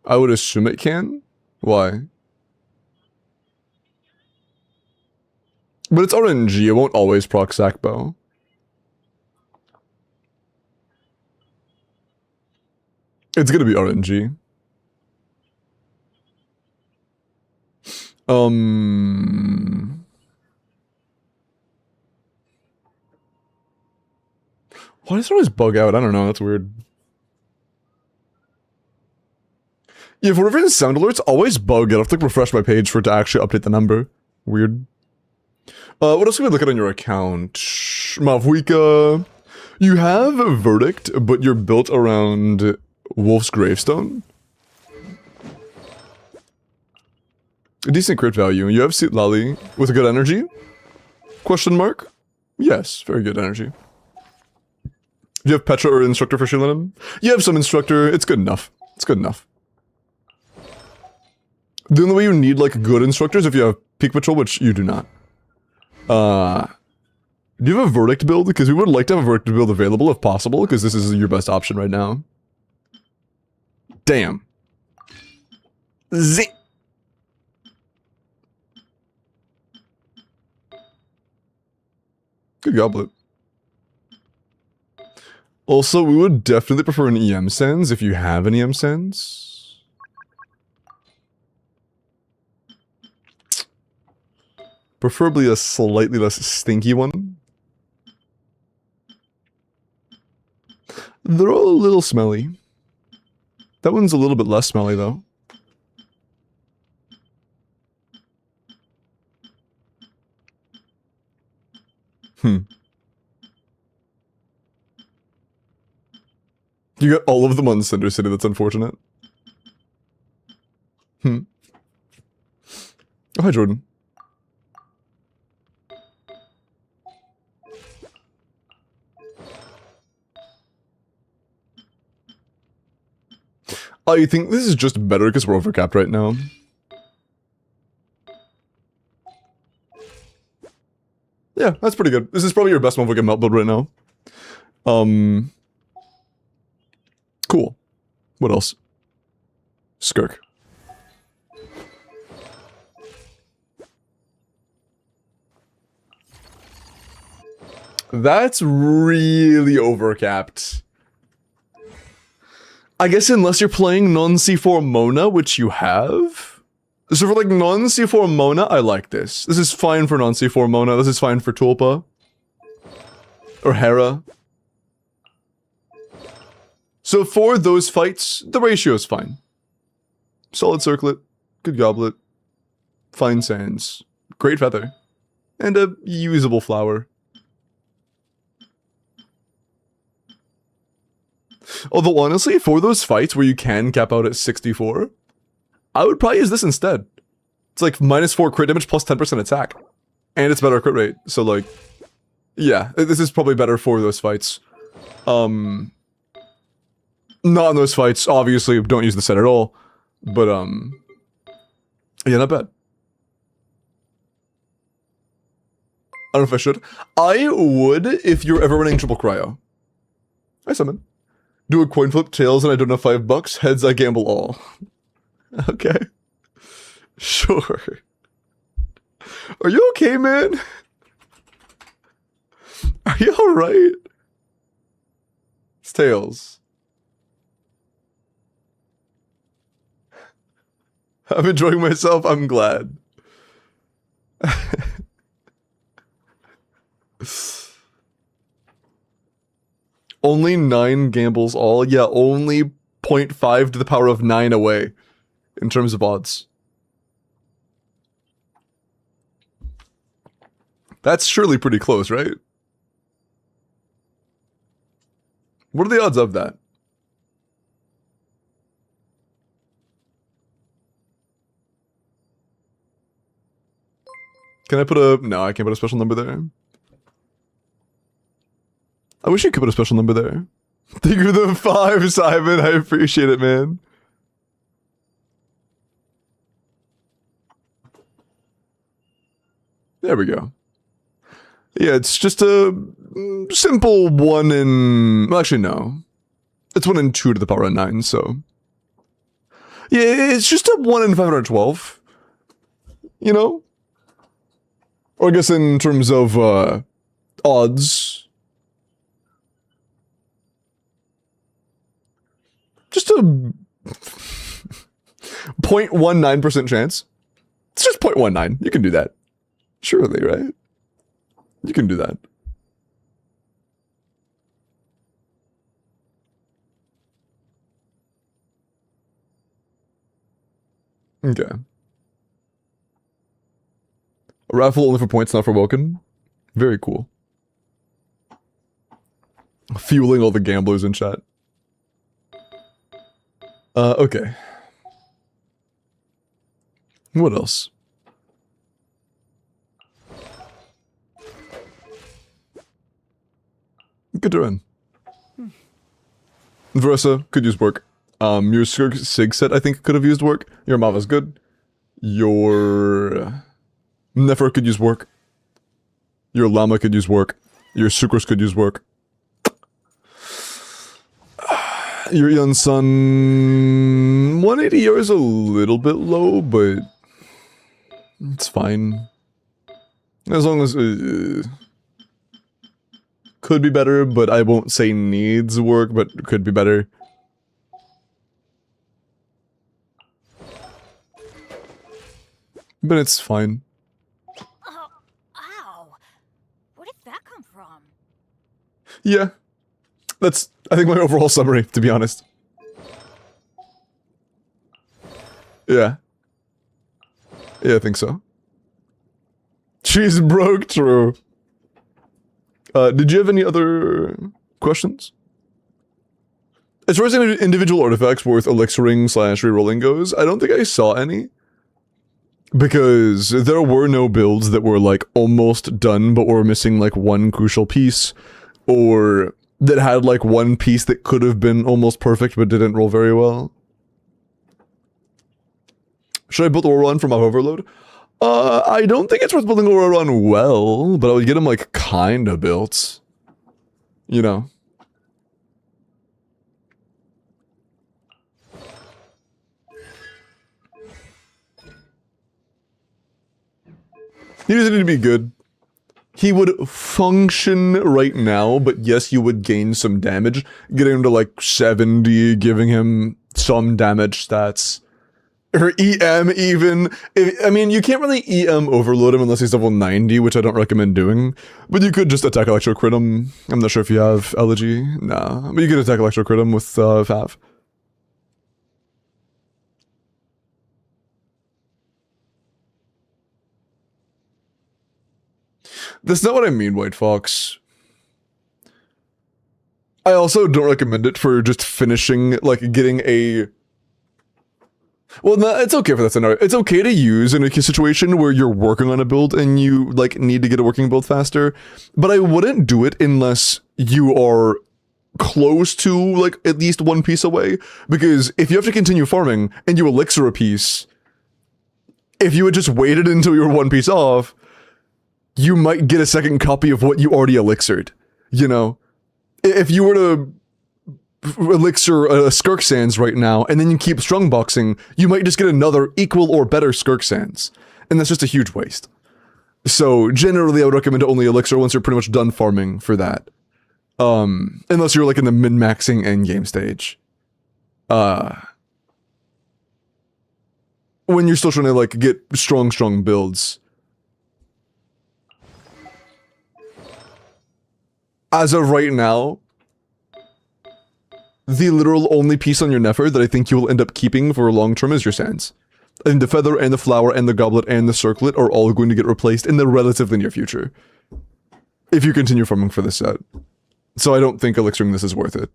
I would assume it can. Why? But it's RNG, it won't always proc Sackbow. It's gonna be RNG. Why does it always bug out? I don't know, that's weird. Yeah, for whatever reason, sound alerts always bug. I have to refresh my page for it to actually update the number. Weird. What else can we look at on your account? Mauvika. You have a verdict, but you're built around Wolf's Gravestone. A decent crit value. You have Seat Lally with a good energy? Question mark? Yes, very good energy. Do you have Petra or Instructor for Shilanim? You have some Instructor. It's good enough. It's good enough. The only way you need, like, good Instructors if you have Peak Patrol, which you do not. Do you have a Verdict build? Because we would like to have a Verdict build available if possible, because this is your best option right now. Damn. Zing. Good goblet. Also, we would definitely prefer an EM Sense if you have an EM Sense. Preferably a slightly less stinky one. They're all a little smelly. That one's a little bit less smelly, though. You got all of them on Cinder City, that's unfortunate. Oh, hi, Jordan. I think this is just better because we're overcapped right now. Yeah, that's pretty good. This is probably your best Mauvika melt build right now. Cool. What else? Skirk. That's really overcapped. I guess unless you're playing non-C4 Mona, which you have. So for like non-C4 Mona, I like this. This is fine for non-C4 Mona. This is fine for Tulpa. Or Hera. So for those fights, the ratio is fine. Solid Circlet, good Goblet, fine Sands, great Feather, and a usable Flower. Although honestly, for those fights where you can cap out at 64, I would probably use this instead. It's like -4 crit damage plus 10% attack. And it's better crit rate, so like, yeah, this is probably better for those fights. Not in those fights, obviously, don't use the set at all. But, yeah, not bad. I don't know if I should. I would if you're ever running triple cryo. I summon. Do a coin flip, tails, and I don't know $5. Heads, I gamble all. Okay. Sure. Are you okay, man? Are you alright? It's tails. I'm enjoying myself, I'm glad. Only 9 gambles all? Yeah, only 0.5 to the power of 9 away. In terms of odds. That's surely pretty close, right? What are the odds of that? Can I put a... No, I can't put a special number there. I wish you could put a special number there. Thank you for the 5, Simon. I appreciate it, man. There we go. Yeah, it's just a simple 1 in... Well, actually, no. It's 1 in 2 to the power of 9, so... Yeah, it's just a 1 in 512. You know? Or I guess in terms of, odds... just a 0.19% chance. It's just 0.19. You can do that. Surely, right? You can do that. Okay. A raffle only for points, not for Welkin. Very cool. Fueling all the gamblers in chat. Okay. What else? Good to run. Versa could use work. Your Skirk Sig set I think could have used work. Your Mava's good. Your Nefer could use work. Your Llama could use work. Your Sucrose could use work. Your young son 180 is a little bit low, but it's fine. As long as could be better, but I won't say needs work, but could be better. But it's fine. Oh, ow. Where did that come from? Yeah. That's, I think, my overall summary, to be honest. Yeah. Yeah, I think so. She's broke, true. Did you have any other questions? As far as any individual artifacts worth elixiring / rerolling goes, I don't think I saw any. Because there were no builds that were like almost done but were missing like one crucial piece, or that had like one piece that could have been almost perfect but didn't roll very well. Should I build Auroron for my overload? I don't think it's worth building Auroron well, but I would get him like kinda built. You know. He doesn't need to be good. He would function right now, but yes, you would gain some damage. Getting him to like 70, giving him some damage stats. Or EM even. I mean, you can't really EM overload him unless he's level 90, which I don't recommend doing. But you could just attack Electro Crit him. I'm not sure if you have Elegy. Nah. But you could attack Electro Crit him with Fav. That's not what I mean, White Fox. I also don't recommend it for just finishing, like, getting a... Well, no, it's okay for that scenario. It's okay to use in a situation where you're working on a build and you, like, need to get a working build faster, but I wouldn't do it unless you are close to, like, at least one piece away, because if you have to continue farming and you elixir a piece, if you had just waited until you were one piece off, you might get a second copy of what you already elixired, you know? If you were to elixir Skirk Sands right now, and then you keep strongboxing, you might just get another equal or better Skirk Sands. And that's just a huge waste. So, generally, I would recommend to only elixir once you're pretty much done farming for that. Unless you're, like, in the min-maxing endgame stage. When you're still trying to, like, get strong builds. As of right now, the literal only piece on your Nefer that I think you will end up keeping for long term is your Sands. And the Feather and the Flower and the Goblet and the Circlet are all going to get replaced in the relatively near future. If you continue farming for this set. So I don't think elixiring this is worth it.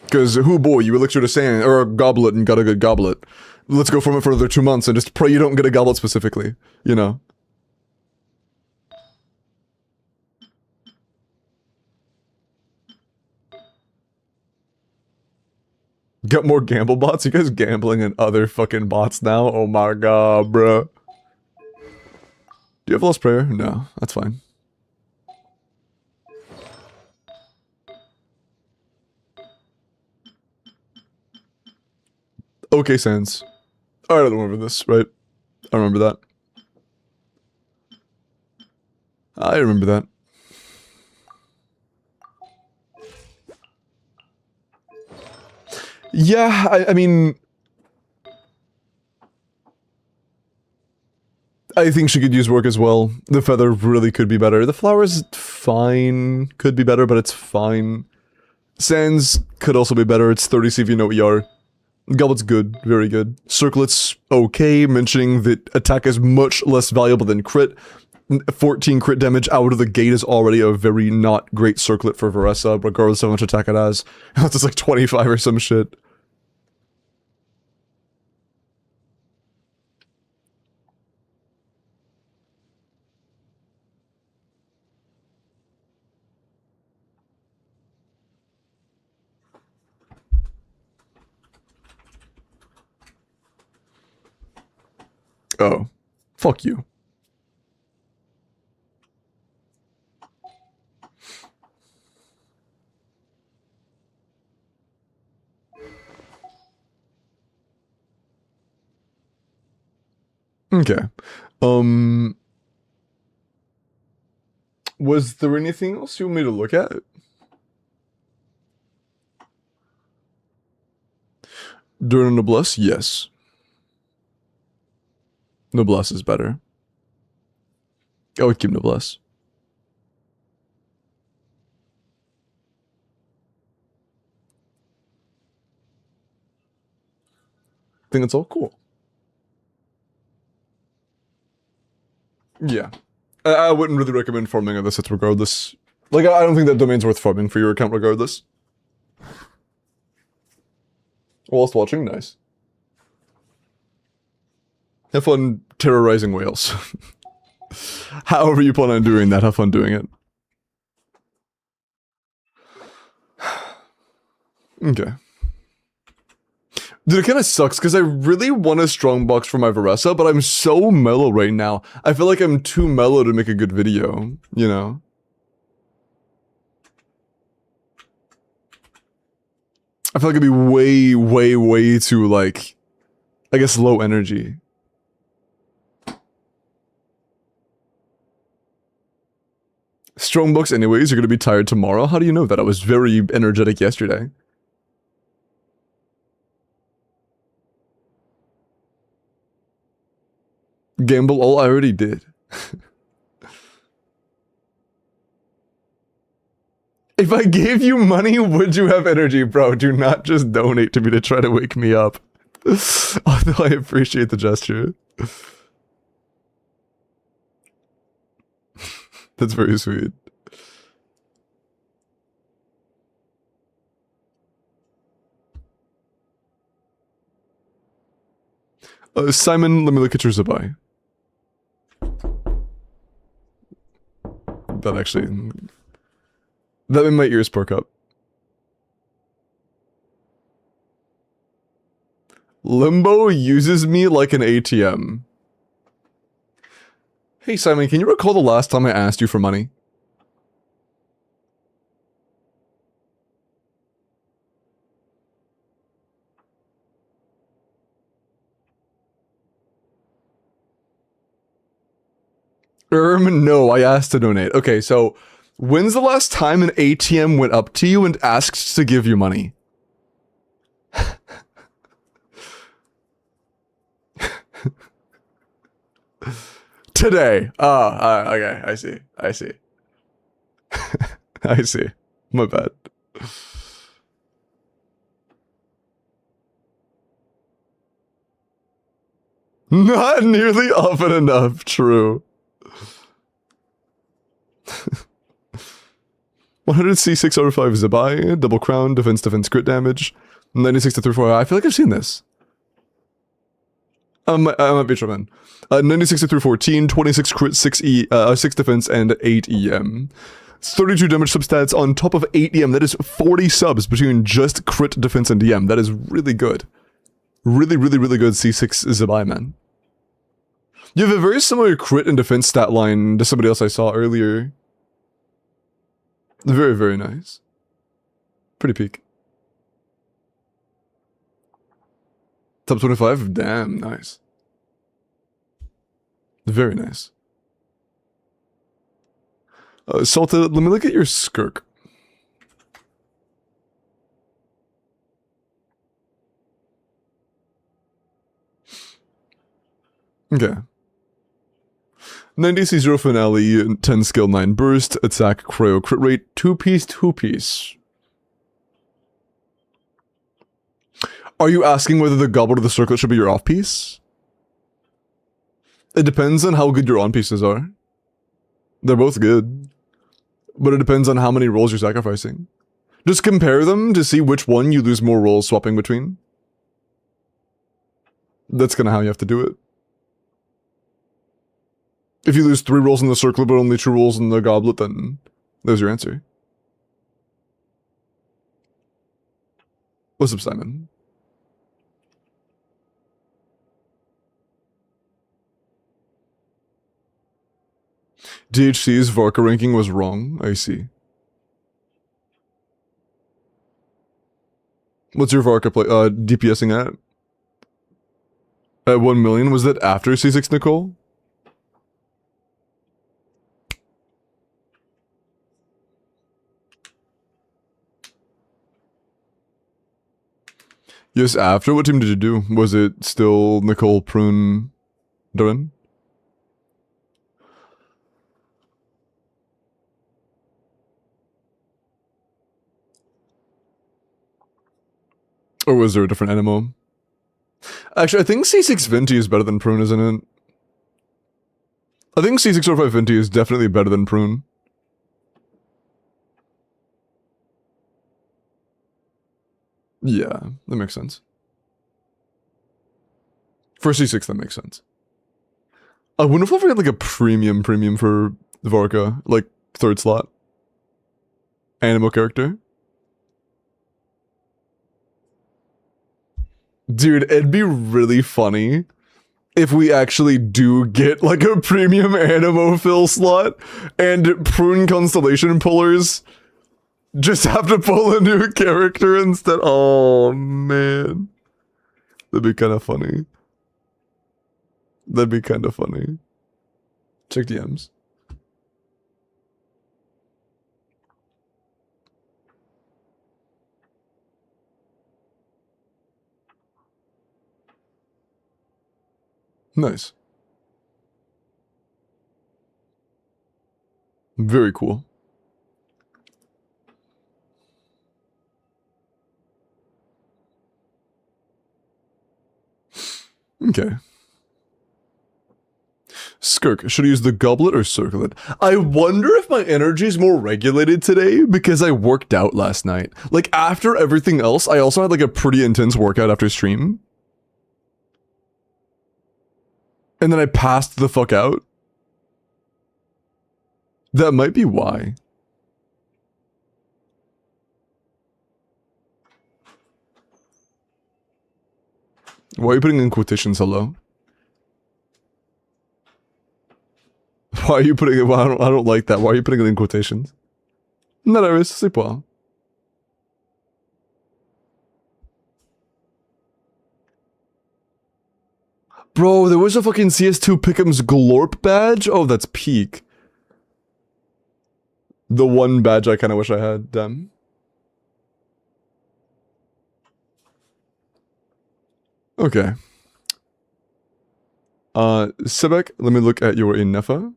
Because, who boy, you elixired a Sand, or a Goblet and got a good Goblet. Let's go farm it for another 2 months and just pray you don't get a Goblet specifically, you know? Got more gamble bots? You guys gambling in other fucking bots now? Oh my god, bro. Do you have Lost Prayer? No, that's fine. Okay, Sans. Alright, I remember this, right? I remember that. I remember that. Yeah, I mean, I think she could use work as well. The feather really could be better. The flower's fine. Could be better, but it's fine. Sands could also be better. It's 30 CV, no ER. Goblet's good. Very good. Circlet's okay, mentioning that attack is much less valuable than crit. 14 crit damage out of the gate is already a very not great circlet for Varessa, regardless of how much attack it has. It's just like 25 or some shit. Oh. Fuck you. Okay. Was there anything else you want me to look at? During Noblesse? Yes. Noblesse is better. I would keep Noblesse. I think it's all cool. Yeah. I wouldn't really recommend farming on this sets regardless. Like, I don't think that domain's worth farming for your account regardless. Whilst watching, nice. Have fun terrorizing whales. However you plan on doing that, have fun doing it. Okay. Dude, it kind of sucks because I really want a strongbox for my Varessa, but I'm so mellow right now. I feel like I'm too mellow to make a good video, you know? I feel like it'd be way, way, way too, like, I guess low energy. Strongbox anyways, you're gonna be tired tomorrow? How do you know that? I was very energetic yesterday. Gamble all I already did. If I gave you money, would you have energy, bro? Do not just donate to me to try to wake me up. Although I appreciate the gesture. That's very sweet. Simon, let me look at your Zabai. That actually... That made my ears perk up. Limbo uses me like an ATM. Hey Simon, can you recall the last time I asked you for money? No, I asked to donate. Okay, so when's the last time an ATM went up to you and asked to give you money? Today. Okay, I see. I see. I see. My bad. Not nearly often enough, true. 100C6 over 5 Zabai, double crown, defense, crit damage, 96 to 3-4. I feel like I've seen this. I might be tripping. 96 to 314, 26 crit, 6 defense, and 8 EM. 32 damage substats on top of 8 EM. That is 40 subs between just crit, defense, and EM. That is really good. Really, really, really good C6 Zabai, man. You have a very similar crit and defense stat line to somebody else I saw earlier. Very, very nice. Pretty peak. Top 25? Damn, nice. Very nice. Salta, let me look at your Skirk. Okay. 90 C0 finale, 10 skill, 9 burst, attack, cryo, crit rate, 2-piece, 2-piece. Are you asking whether the goblet or the circlet should be your off-piece? It depends on how good your on-pieces are. They're both good. But it depends on how many rolls you're sacrificing. Just compare them to see which one you lose more rolls swapping between. That's kind of how you have to do it. If you lose 3 rolls in the circlet but only 2 rolls in the goblet, then there's your answer. What's up, Simon? DHC's Varka ranking was wrong. I see. What's your Varka play? DPSing at? At 1 million? Was that after C6, Nicole? Yes, after. What team did you do? Was it still Nicole, Prune, Durin? Or was there a different Animo? Actually, I think C6 Venti is better than Prune, isn't it? I think C605 Venti is definitely better than Prune. Yeah, that makes sense. For C6, that makes sense. I wonder if we'll get like a premium for Varka, like 3rd slot. Animo character. Dude, it'd be really funny if we actually do get like a premium Animo fill slot and Prune Constellation pullers just have to pull a new character instead. Oh, man. That'd be kind of funny. That'd be kind of funny. Check DMs. Nice. Very cool. Okay. Skirk, should I use the goblet or circlet? I wonder if my energy is more regulated today because I worked out last night. Like, after everything else, I also had like a pretty intense workout after stream. And then I passed the fuck out. That might be why. Why are you putting in quotations hello? Why are you putting it? Well, I don't like that. Why are you putting it in quotations? Nada, c'est pas. Bro, there was a fucking CS2 Pick'em's Glorp badge? Oh, that's peak. The one badge I kind of wish I had. Damn. Okay. Sebek, let me look at your Inefa.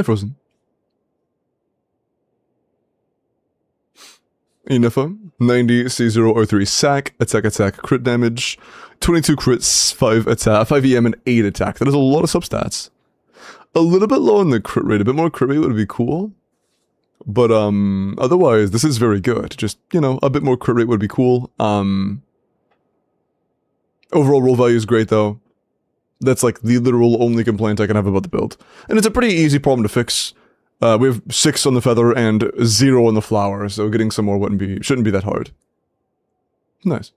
Frozen. Inefa, 90 C0 or 3 sack, attack, crit damage, 22 crits, 5 attack, 5 EM and 8 attack. That is a lot of substats. A little bit low on the crit rate. A bit more crit rate would be cool. But otherwise, this is very good. Just, you know, a bit more crit rate would be cool. Overall roll value is great though. That's like the literal only complaint I can have about the build. And it's a pretty easy problem to fix. We have 6 on the feather and 0 on the flower, so getting some more shouldn't be that hard. Nice.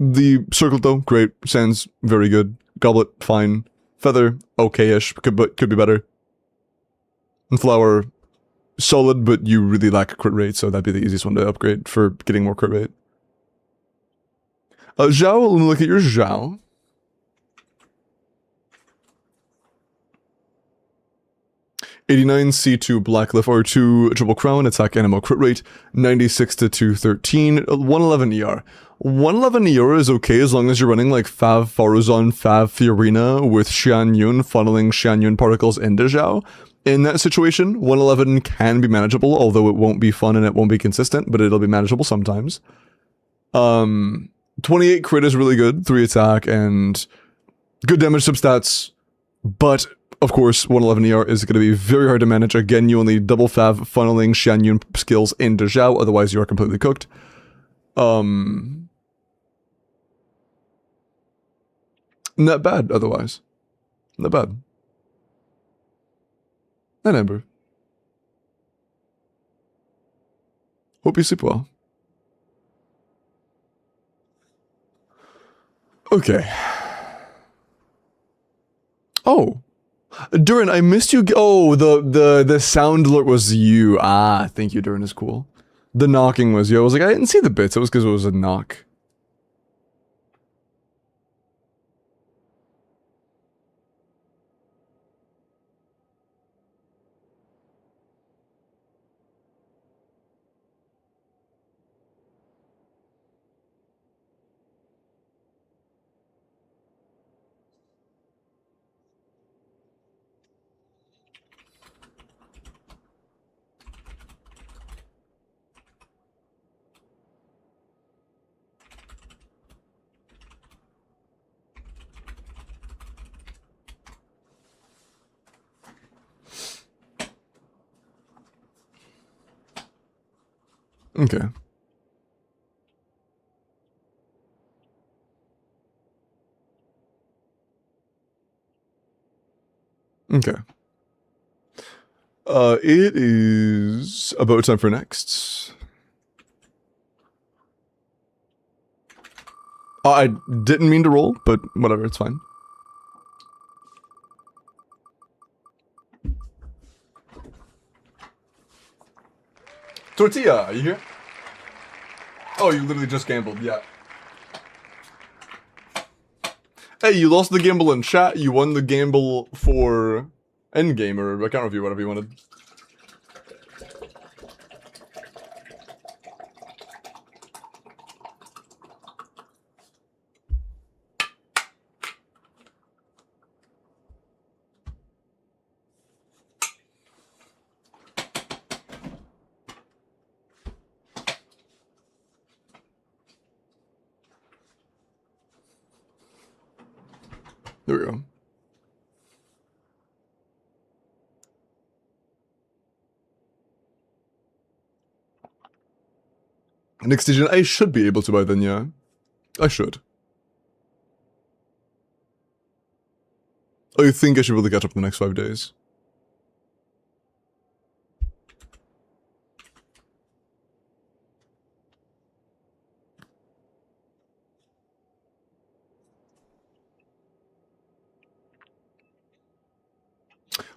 The circlet though, great. Sands, very good. Goblet, fine. Feather, okay-ish, but could be better. And flower, solid, but you really lack a crit rate, so that'd be the easiest one to upgrade for getting more crit rate. Zhao, let me look at your Zhao. '89 C2 Blacklift R2 Triple Crown, attack Animo crit rate, 96 to 213, 111 ER. 111 Euro is okay as long as you're running like Fav Faruzon, Fav Fiorina with Xian Yun, funneling Xian Yun particles into Zhao. In that situation, 111 can be manageable, although it won't be fun and it won't be consistent, but it'll be manageable sometimes. 28 crit is really good, 3 attack, and good damage substats, but of course, 111 ER is going to be very hard to manage. Again, you only double Fav funneling Xian Yun skills into Zhao, otherwise you are completely cooked. Not bad, otherwise. Not bad. And Ember. Hope you sleep well. Okay. Oh. Durin, I missed you. Oh, the sound alert was you. Ah, thank you, Durin is cool. The knocking was you. I was like, I didn't see the bits. It was because it was a knock. Okay. Okay. It is about time for next. I didn't mean to roll, but whatever, it's fine. Tortilla, are you here? Oh, you literally just gambled, yeah. Hey, you lost the gamble in chat, you won the gamble for endgame or account review, whatever you wanted. There we go. Next station, I should be able to by then, yeah. I should. I think I should be able to catch up in the next 5 days.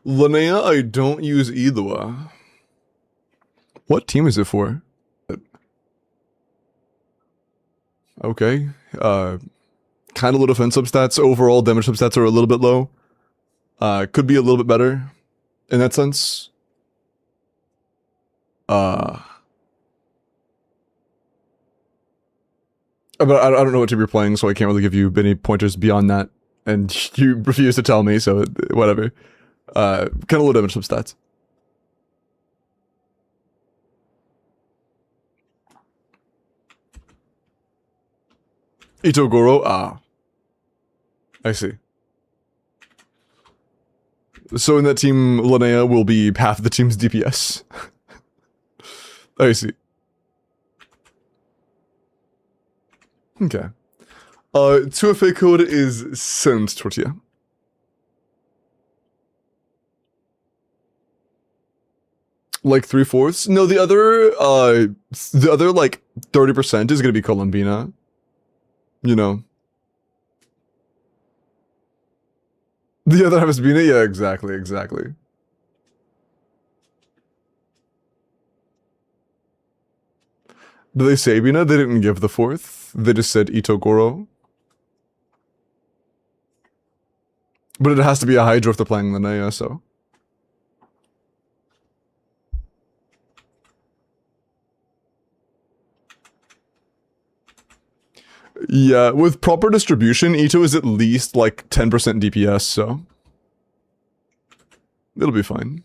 Linnea, I don't use either. What team is it for? Okay. Kind of low defense substats. Overall damage substats are a little bit low. Could be a little bit better in that sense. But I don't know what team you're playing, so I can't really give you any pointers beyond that. And you refuse to tell me, so whatever. Kind of low damage substats. Itogoro, I see. So in that team, Linnea will be half the team's DPS. I see. Okay. 2FA code is sent, Tortilla. Like 3/4? No, the other like 30% is gonna be Columbina. You know. The other half is Bina? Yeah, exactly. Do they say Bina? They didn't give the 4th. They just said Itogoro. But it has to be a Hydra if they're playing Linnea, so. Yeah, with proper distribution, Ito is at least like 10% DPS, so it'll be fine.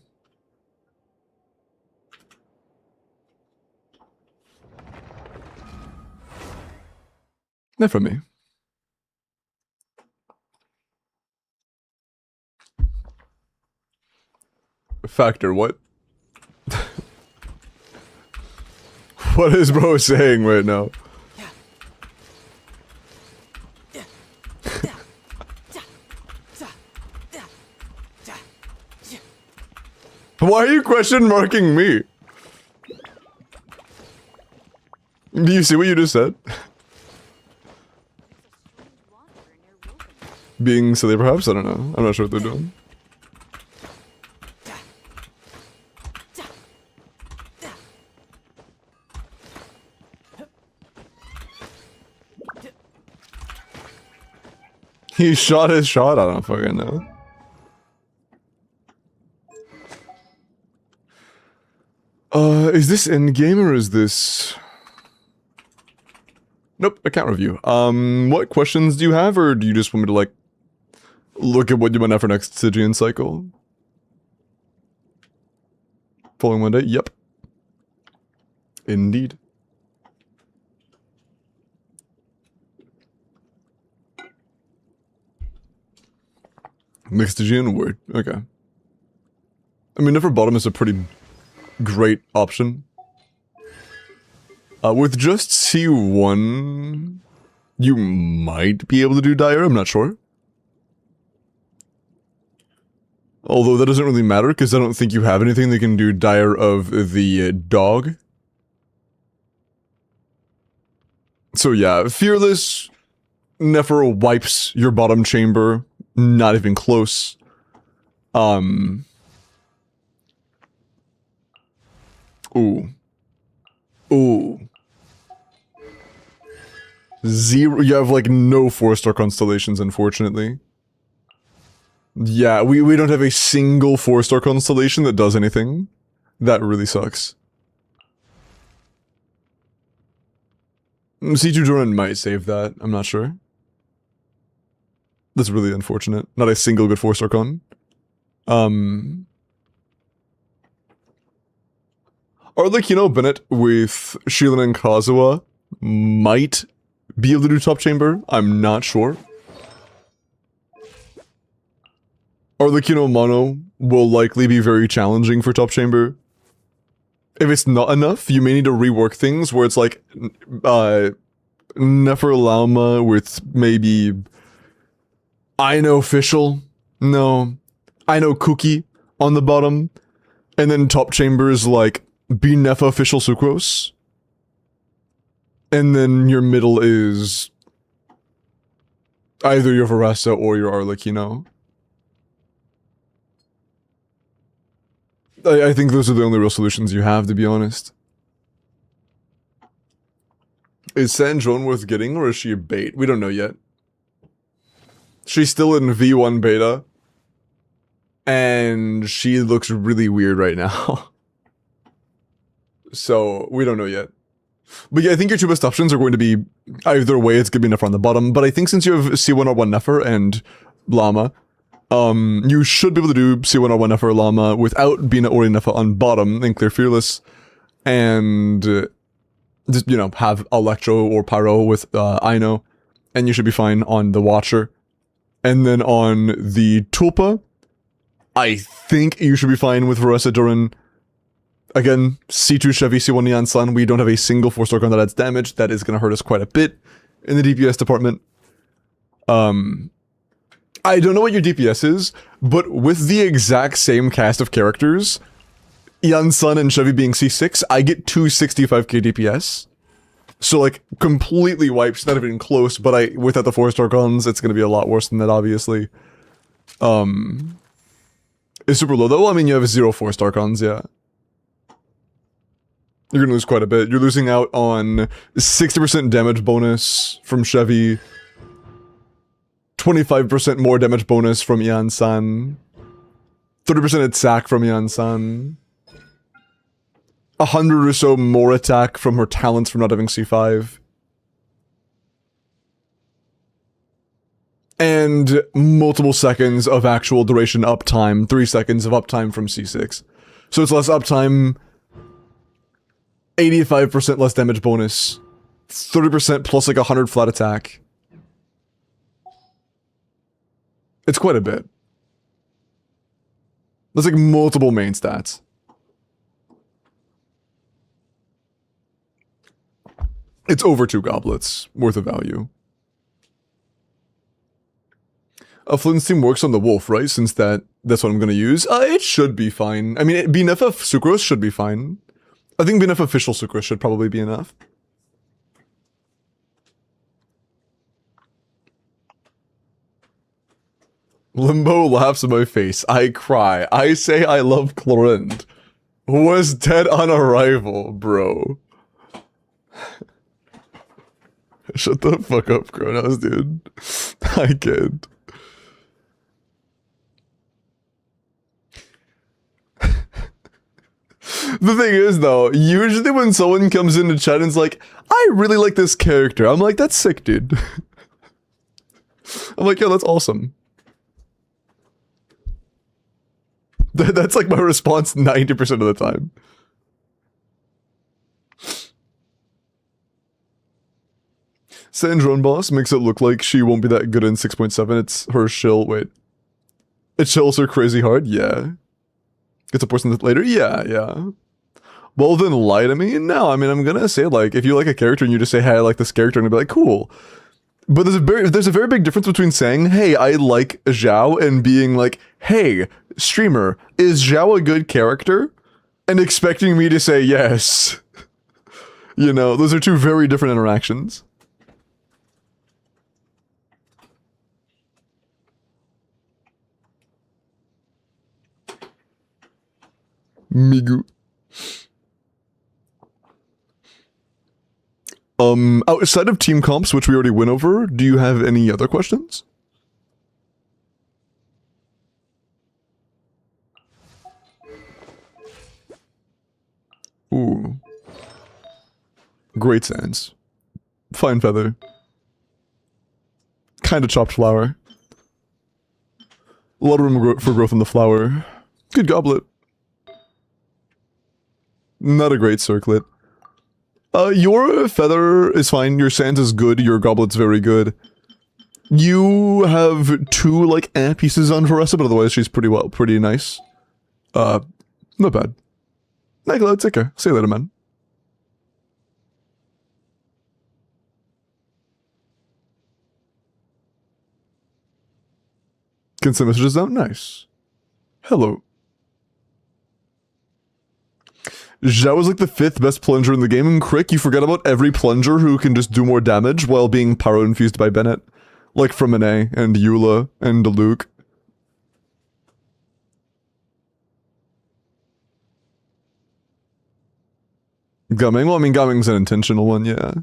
Not from me. Factor, what? What is bro saying right now? Why are you question marking me? Do you see what you just said? Being silly perhaps? I don't know. I'm not sure what they're doing. He shot his shot? I don't fucking know. Is this in-game or is this... Nope, account review. What questions do you have, or do you just want me to, like, look at what you might have for next Stygian cycle? Following Monday? Yep. Indeed. Next Stygian? Word. Okay. I mean, Never Bottom is a pretty great option. With just C1, you might be able to do Dire, I'm not sure. Although that doesn't really matter, because I don't think you have anything that can do Dire of the dog. So yeah, Fearless, Nefer wipes your bottom chamber, not even close. Ooh. Ooh. Zero, you have like no 4-star constellations, unfortunately. Yeah, we don't have a single 4-star constellation that does anything. That really sucks. C2 Jordan might save that, I'm not sure. That's really unfortunate. Not a single good 4-star con. Arlecchino Bennett with Shielan and Kazuha might be able to do top chamber. I'm not sure. Arlecchino Mono will likely be very challenging for top chamber. If it's not enough, you may need to rework things where it's like Neferlauma with maybe I know Fischl, no, I know Cookie on the bottom, and then top chamber is like be Nefa Official Sucrose. And then your middle is either your Varessa or your Arlecchino. I think those are the only real solutions you have, to be honest. Is San Joan worth getting, or is she a bait? We don't know yet. She's still in V1 beta. And she looks really weird right now. So, we don't know yet. But yeah, I think your two best options are going to be, either way, it's going to be Nefer on the bottom. But I think since you have C1R1 Nefer and Llama, you should be able to do C1R1 Nefer Llama without being Ori Nefer on bottom and clear Fearless. And just, you know, have Electro or Pyro with Aino. And you should be fine on the Watcher. And then on the Tulpa, I think you should be fine with Varessa Durin. Again, C2 Chevy, C1 Neon Sun, we don't have a single 4-star gun that adds damage. That is going to hurt us quite a bit in the DPS department. I don't know what your DPS is, but with the exact same cast of characters, Yan Sun and Chevy being C6, I get 265k DPS. So like, completely wipes, not even close, but without the 4-star guns, it's going to be a lot worse than that, obviously. It's super low though, I mean you have 0 4-star guns, yeah. You're gonna lose quite a bit. You're losing out on 60% damage bonus from Chevy, 25% more damage bonus from Yan-san, 30% attack from Yan-san, 100 or so more attack from her talents from not having C5. and multiple seconds of actual duration uptime, 3 seconds of uptime from C6. So it's less uptime, 85% less damage bonus, 30% plus like 100 flat attack. It's quite a bit. There's like multiple main stats. It's over 2 goblets worth of value. A Flint's team works on the wolf, right? Since that's what I'm gonna use. It should be fine. I mean, BNF of Sucrose should be fine. I think BNF official Sucrose should probably be enough. Limbo laughs in my face. I cry. I say I love Clorinde. Was dead on arrival, bro. Shut the fuck up, Kronos, dude. I can't. The thing is, though, usually when someone comes into chat and is like, I really like this character, I'm like, that's sick, dude. I'm like, yeah, that's awesome. That's like my response 90% of the time. Sans Drone Boss makes it look like she won't be that good in 6.7. It's her shill. Wait. It chills her crazy hard? Yeah. It's a person that later? Yeah. Well, then lie to me? No, I mean, I'm gonna say, like, if you like a character and you just say, hey, I like this character, and I'd be like, cool. But there's a very big difference between saying, hey, I like Zhao, and being like, hey, streamer, is Zhao a good character? And expecting me to say yes. You know, those are two very different interactions. Migu. Outside of team comps, which we already went over, do you have any other questions? Ooh. Great Sands. Fine Feather. Kinda chopped flower. A lot of room for growth in the flower. Good goblet. Not a great circlet. Your feather is fine, your sands is good, your goblet's very good. You have 2, like, pieces on Veressa, but otherwise she's pretty nice. Not bad. Nigla, take care. See you later, man. Can send messages out? Nice. Hello. Zhao is like the 5th best plunger in the game, and Crick, you forget about every plunger who can just do more damage while being pyro-infused by Bennett. Like Fromene, and Eula, and Luke. Gumming? Well, I mean, Gumming's an intentional one, yeah.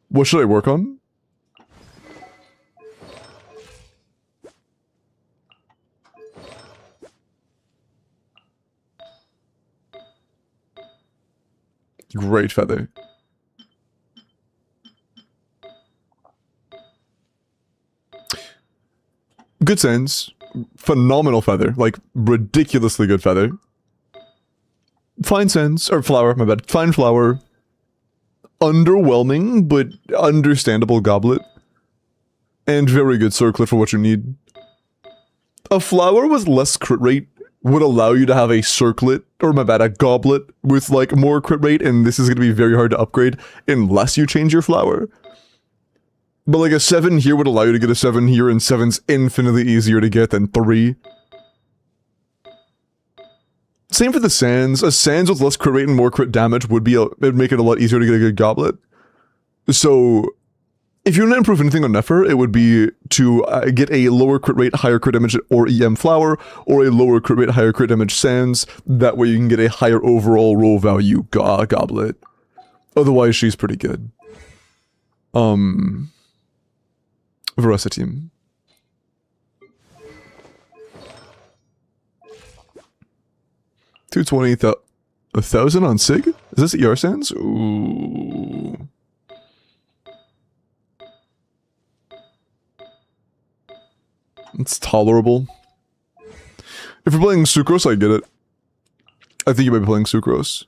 What should I work on? Great feather. Good sense. Phenomenal feather. Like, ridiculously good feather. Fine sense. Or flower, my bad. Fine flower. Underwhelming, but understandable goblet. And very good circlet for what you need. A flower with less crit rate would allow you to have a circlet, or my bad, a goblet with like more crit rate, and this is going to be very hard to upgrade unless you change your flower. But like a 7 here would allow you to get a 7 here, and 7's infinitely easier to get than 3. Same for the sands. A sands with less crit rate and more crit damage would make it a lot easier to get a good goblet. So if you want to improve anything on Nefer, it would be to get a lower crit rate, higher crit damage or EM flower, or a lower crit rate, higher crit damage sands. That way you can get a higher overall roll value goblet. Otherwise, she's pretty good. Veressa team. $220,000 on Sig? Is this ER sands? Ooh. It's tolerable. If you're playing Sucrose, I get it. I think you might be playing Sucrose.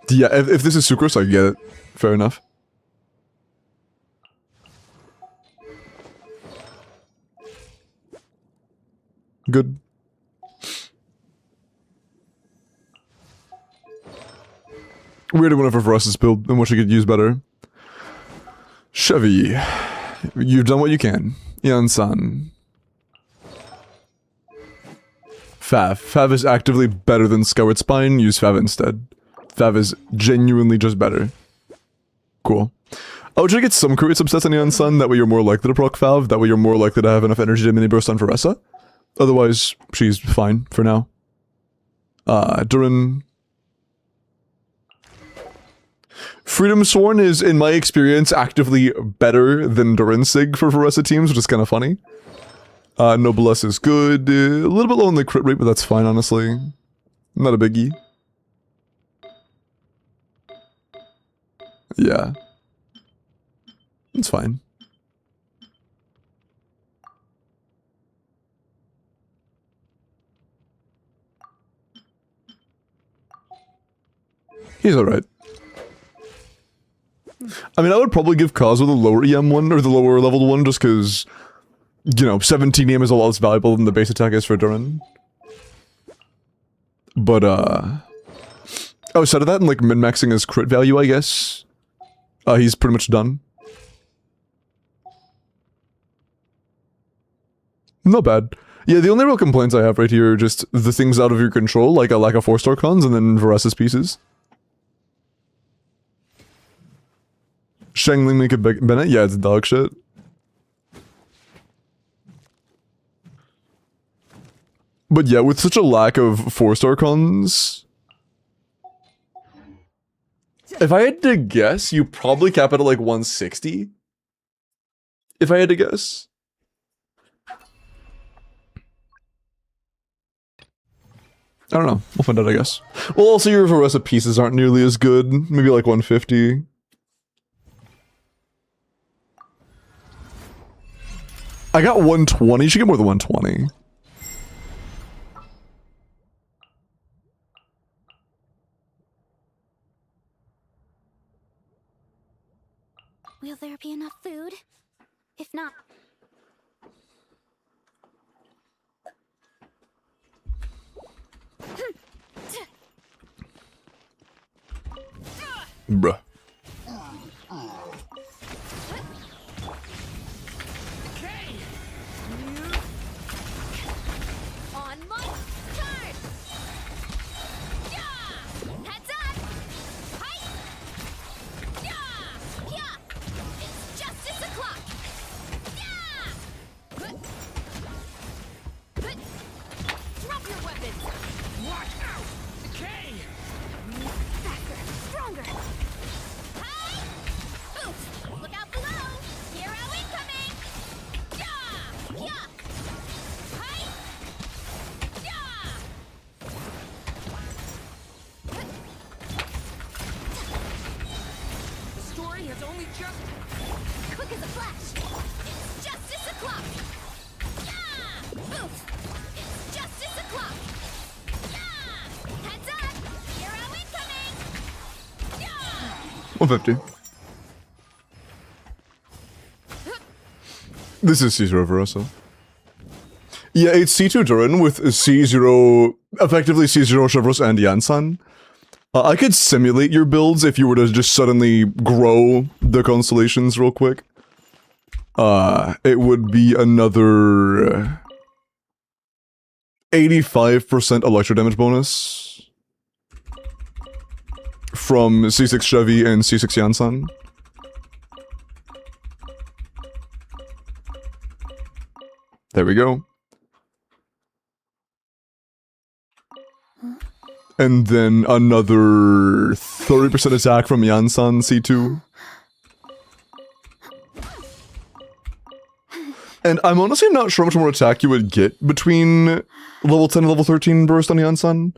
Yeah, if this is Sucrose, I get it. Fair enough. Good. Weird whenever for us is build and what you could use better. Chevy. You've done what you can. Yan-san. Fav. Fav is actively better than Skyward Spine. Use Fav instead. Fav is genuinely just better. Cool. I would try to get some crit subsets on Yan-san, that way you're more likely to proc Fav, that way you're more likely to have enough energy to mini burst on Veressa. Otherwise, she's fine for now. Durin. Freedom Sworn is, in my experience, actively better than Durin Sig for Veressa teams, which is kind of funny. Noblesse is good. A little bit low on the crit rate, but that's fine, honestly. Not a biggie. Yeah. It's fine. He's alright. I mean, I would probably give Kazuo the lower EM one, or the lower leveled one, just because, you know, 17 EM is a lot less valuable than the base attack is for Durin. But, outside of that, and like min-maxing his crit value, I guess, he's pretty much done. Not bad. Yeah, the only real complaints I have right here are just the things out of your control, like a lack of 4-star cons, and then Veressa's pieces. Shangling make a Bennett? Yeah, it's dog shit. But yeah, with such a lack of 4-star cons... If I had to guess, you probably cap it at like 160? If I had to guess. I don't know. We'll find out, I guess. Well, also your Veressa pieces aren't nearly as good. Maybe like 150. I got 120. You should get more than 120. Will there be enough food? If not... Bruh. On my turn! Yeah! Heads up! Hi! Yeah! Yeah! It's justice o'clock! Yeah! Drop your weapons! Watch out! Decay! Faster! Stronger! Hi! Boost! Look out below! Hero incoming! Yeah! Yeah! Hi! Yeah! The story has only just... Quick as a flash! It's justice o'clock! Yeah! Boost! It's justice o'clock! Yeah! Heads up! Hero incoming! Yeah! 150. This is C0 Veressa. Yeah, it's C2 Durin with C0, effectively C0 Chevros and Yan-san. I could simulate your builds if you were to just suddenly grow the constellations real quick. It would be another 85% electro damage bonus from C6 Chevy and C6 Yan-san. There we go. And then another 30% attack from Yan-san C2. And I'm honestly not sure how much more attack you would get between level 10 and level 13 burst on Yan-san.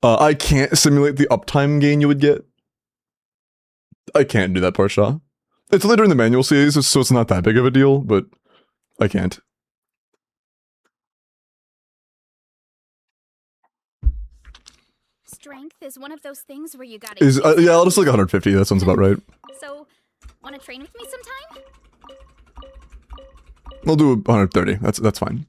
I can't simulate the uptime gain you would get. I can't do that part, Shaw. It's only during the manual series, so it's not that big of a deal, but I can't. Strength is one of those things where you gotta. Yeah, I'll just like 150. That sounds about right. So, wanna train with me sometime? I'll do 130. That's fine.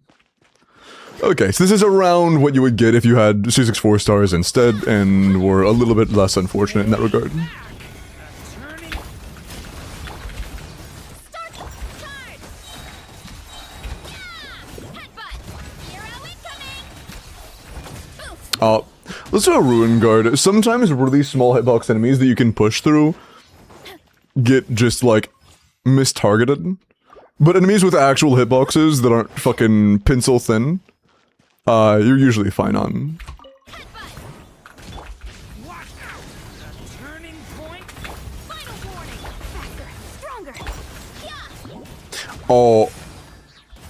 Okay, so this is around what you would get if you had C6 4-stars instead, and were a little bit less unfortunate in that regard. Let's do a Ruin Guard. Sometimes really small hitbox enemies that you can push through get just, like, mistargeted. But enemies with actual hitboxes that aren't fucking pencil thin, you're usually fine on. Oh,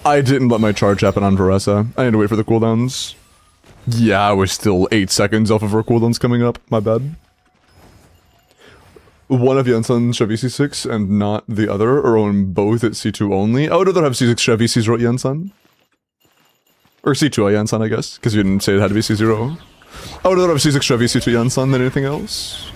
I didn't let my charge happen on Varessa. I need to wait for the cooldowns. Yeah, I was still 8 seconds off of her cooldowns coming up. My bad. One of Yensun's Chevy C6 and not the other, or own both at C2 only. I would rather have C6 Chevy C0 Yensun. Or C2 Yensun, I guess, because you didn't say it had to be C0. I would rather have C6 Chevy C2 Yensun than anything else.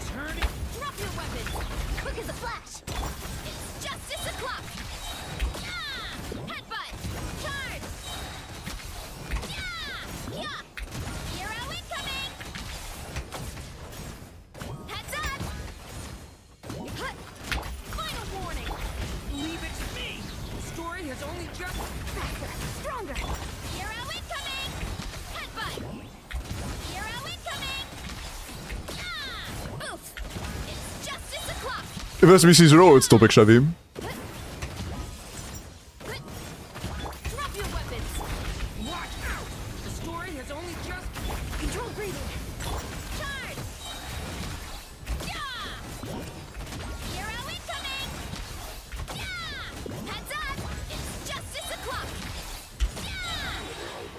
If it has to be C0, it's still Big Chevy.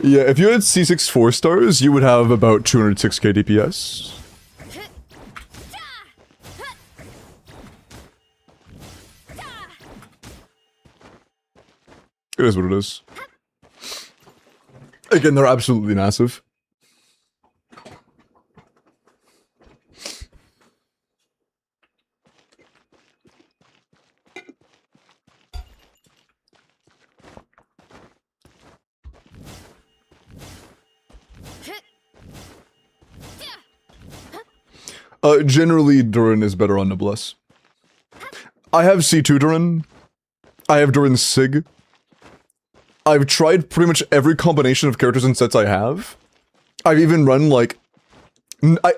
Yeah, if you had C6 4-stars, you would have about 206k DPS. It is what it is. Again, they're absolutely massive. Generally, Durin is better on Noblesse. I have C2 Durin. I have Durin Sig. I've tried pretty much every combination of characters and sets I have. I've even run, like...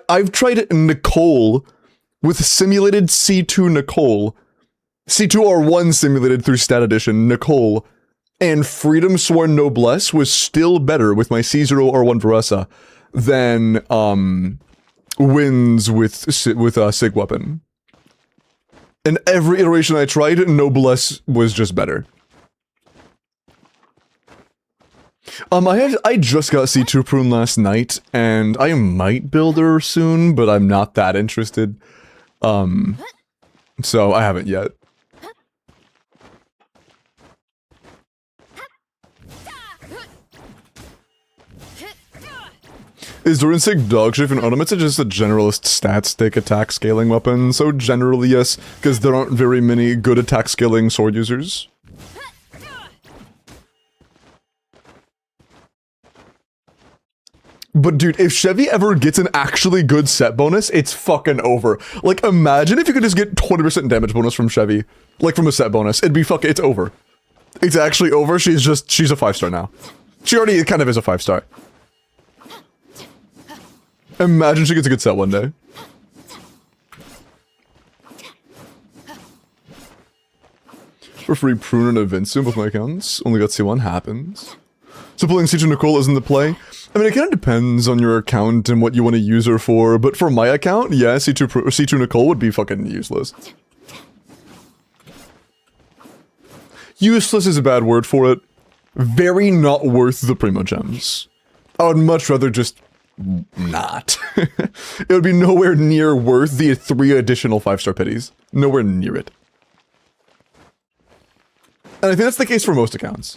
I've tried Nicole with simulated C2 Nicole. C2 R1 simulated through Stat Edition, Nicole. And Freedom Sworn Noblesse was still better with my C0 R1 Varessa than, wins with Sig Weapon. And every iteration I tried, Noblesse was just better. I just got C2 Prune last night, and I might build her soon, but I'm not that interested. So I haven't yet. Is Durin Sig Dogship and Automates just a generalist stat stick attack scaling weapon? So generally yes, because there aren't very many good attack scaling sword users. But dude, if Chevy ever gets an actually good set bonus, it's fucking over. Like, imagine if you could just get 20% damage bonus from Chevy. Like, from a set bonus. It'd be it's over. It's actually over. She's a 5-star now. She already kind of is a 5-star. Imagine she gets a good set one day. For free Prune and event soon with my accounts. Only got C1 happens. So pulling C2 Nicole isn't the play. I mean, it kind of depends on your account and what you want to use her for, but for my account, yeah, C2 Nicole would be fucking useless. Useless is a bad word for it. Very not worth the Primo Gems. I would much rather just not. It would be nowhere near worth the 3 additional 5-star pities. Nowhere near it. And I think that's the case for most accounts.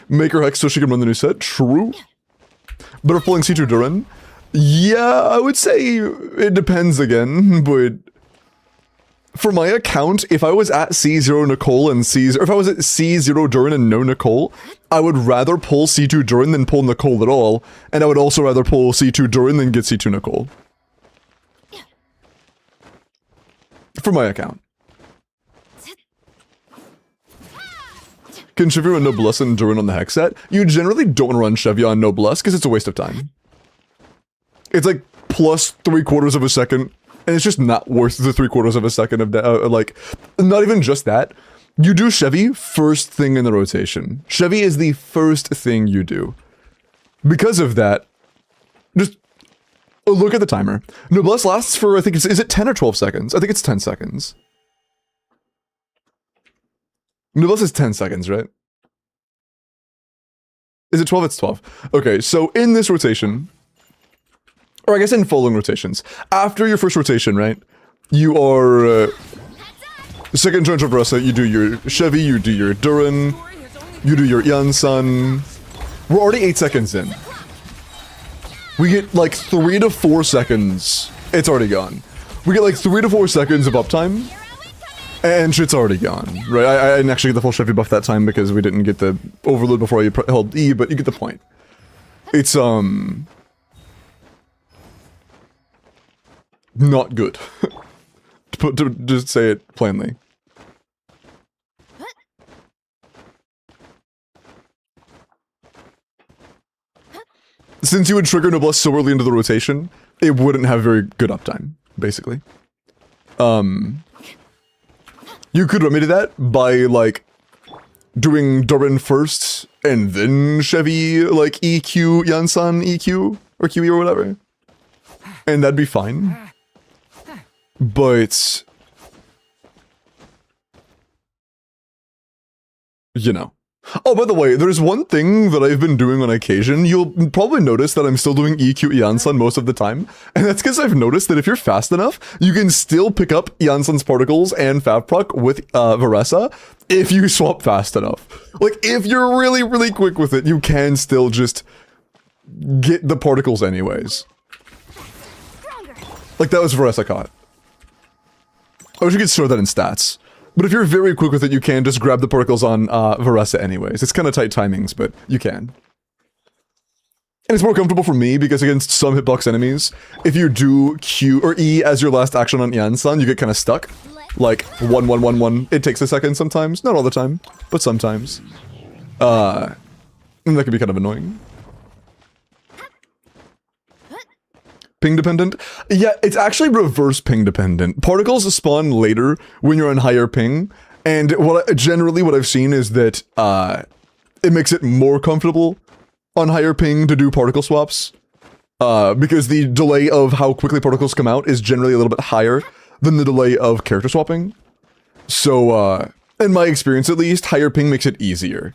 Make her Hex so she can run the new set. True. But if pulling C2 Durin, yeah, I would say it depends again, but for my account, if I was at C0 Nicole and C0, or if I was at C0 Durin and no Nicole, I would rather pull C2 Durin than pull Nicole at all, and I would also rather pull C2 Durin than get C2 Nicole. For my account. Can Chevy run Noblesse and Durin on the Hex set? You generally don't run Chevy on Noblesse because it's a waste of time. It's like plus 3/4 of a second, and it's just not worth the 3/4 of a second of like, not even just that. You do Chevy first thing in the rotation. Chevy is the first thing you do. Because of that, just look at the timer. Noblesse lasts for, I think is it 10 or 12 seconds? I think it's 10 seconds. Noblesse is 10 seconds, right? Is it 12? It's 12. Okay, so in this rotation, or I guess in following rotations, after your first rotation, right? You are second turn of Versa, you do your Chevy, you do your Durin, you do your Yansan. We're already 8 seconds in. We get like 3 to 4 seconds. It's already gone. We get like 3 to 4 seconds of uptime. And shit's already gone, right? I didn't actually get the full Chevy buff that time because we didn't get the overload before I held E, but you get the point. It's, not good. to just say it plainly. Since you would trigger Noblesse so early into the rotation, it wouldn't have very good uptime, basically. You could remedy that by, like, doing Durin first, and then Chevy, like, EQ, Yansan EQ, or QE or whatever. And that'd be fine. But... you know. Oh, by the way, there's one thing that I've been doing on occasion. You'll probably notice that I'm still doing EQ Yansan most of the time, and that's because I've noticed that if you're fast enough, you can still pick up Yansan's particles and Favproc with Veresa if you swap fast enough. Like, if you're really, really quick with it, you can still just get the particles anyways. Like, that was Veresa caught. I wish you could store that in stats. But if you're very quick with it, you can just grab the particles on Veresa anyways. It's kind of tight timings, but you can. And it's more comfortable for me because against some hitbox enemies, if you do Q or E as your last action on Yansan, you get kind of stuck. Like 1-1-1-1. It takes a second sometimes, not all the time, but sometimes. And that can be kind of annoying. Ping dependent? Yeah, it's actually reverse ping dependent. Particles spawn later when you're on higher ping, and generally what I've seen is that it makes it more comfortable on higher ping to do particle swaps, because the delay of how quickly particles come out is generally a little bit higher than the delay of character swapping. So, in my experience at least, higher ping makes it easier,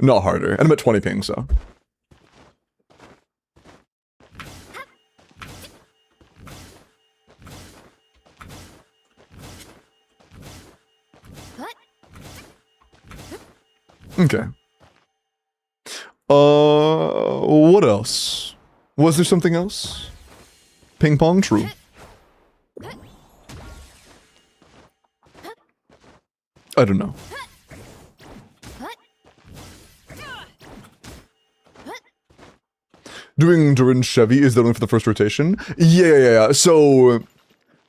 not harder. And I'm at 20 ping, so... Okay. What else? Was there something else? Ping pong? True. I don't know. Doing Durin Chevy is the one for the first rotation? Yeah. So,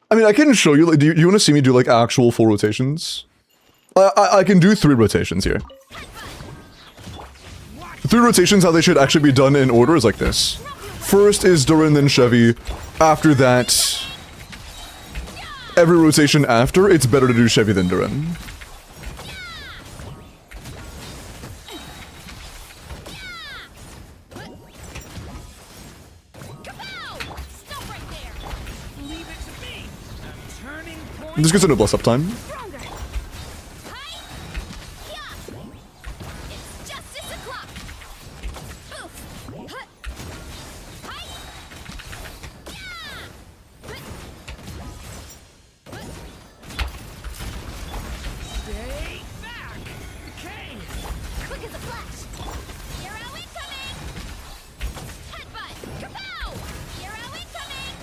I mean, I can show you, like, do you want to see me do, like, actual full rotations? I can do 3 rotations here. 3 rotations, how they should actually be done in order is like this. First is Durin, then Chevy. After that, every rotation after, it's better to do Chevy than Durin. This gets a Noblesse uptime. quick as a flash. Hero incoming! Headbutt! Kapow! Hero incoming!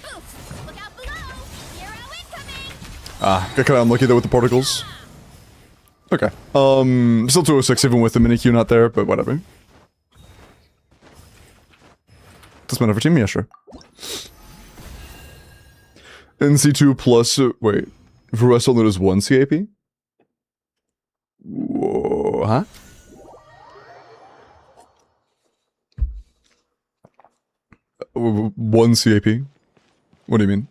Oof! Look out below! Hero incoming! Ah, got kinda unlucky there with the particles. Okay. Still 206 even with the mini Q not there, but whatever. Does matter for team? Yeah, sure. NC2 plus, wait. Varese only does 1 CAP? Whoa, huh? One CAP? What do you mean?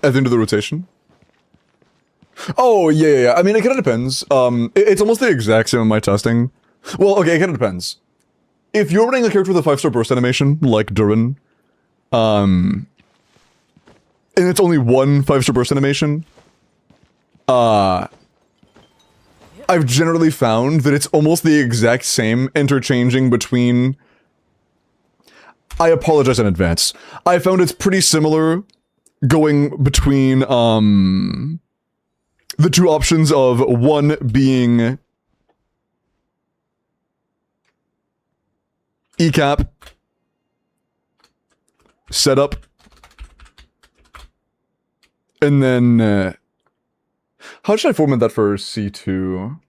At the end of the rotation? Oh, yeah. I mean, it kind of depends. It's almost the exact same in my testing. Well, okay, it kind of depends. If you're running a character with a 5-star burst animation, like Durin, and it's only one 5-star burst animation, I've generally found that it's almost the exact same interchanging between... I apologize in advance. I found it's pretty similar going between, the two options of one being ECAP, setup, and then, how should I format that for C2?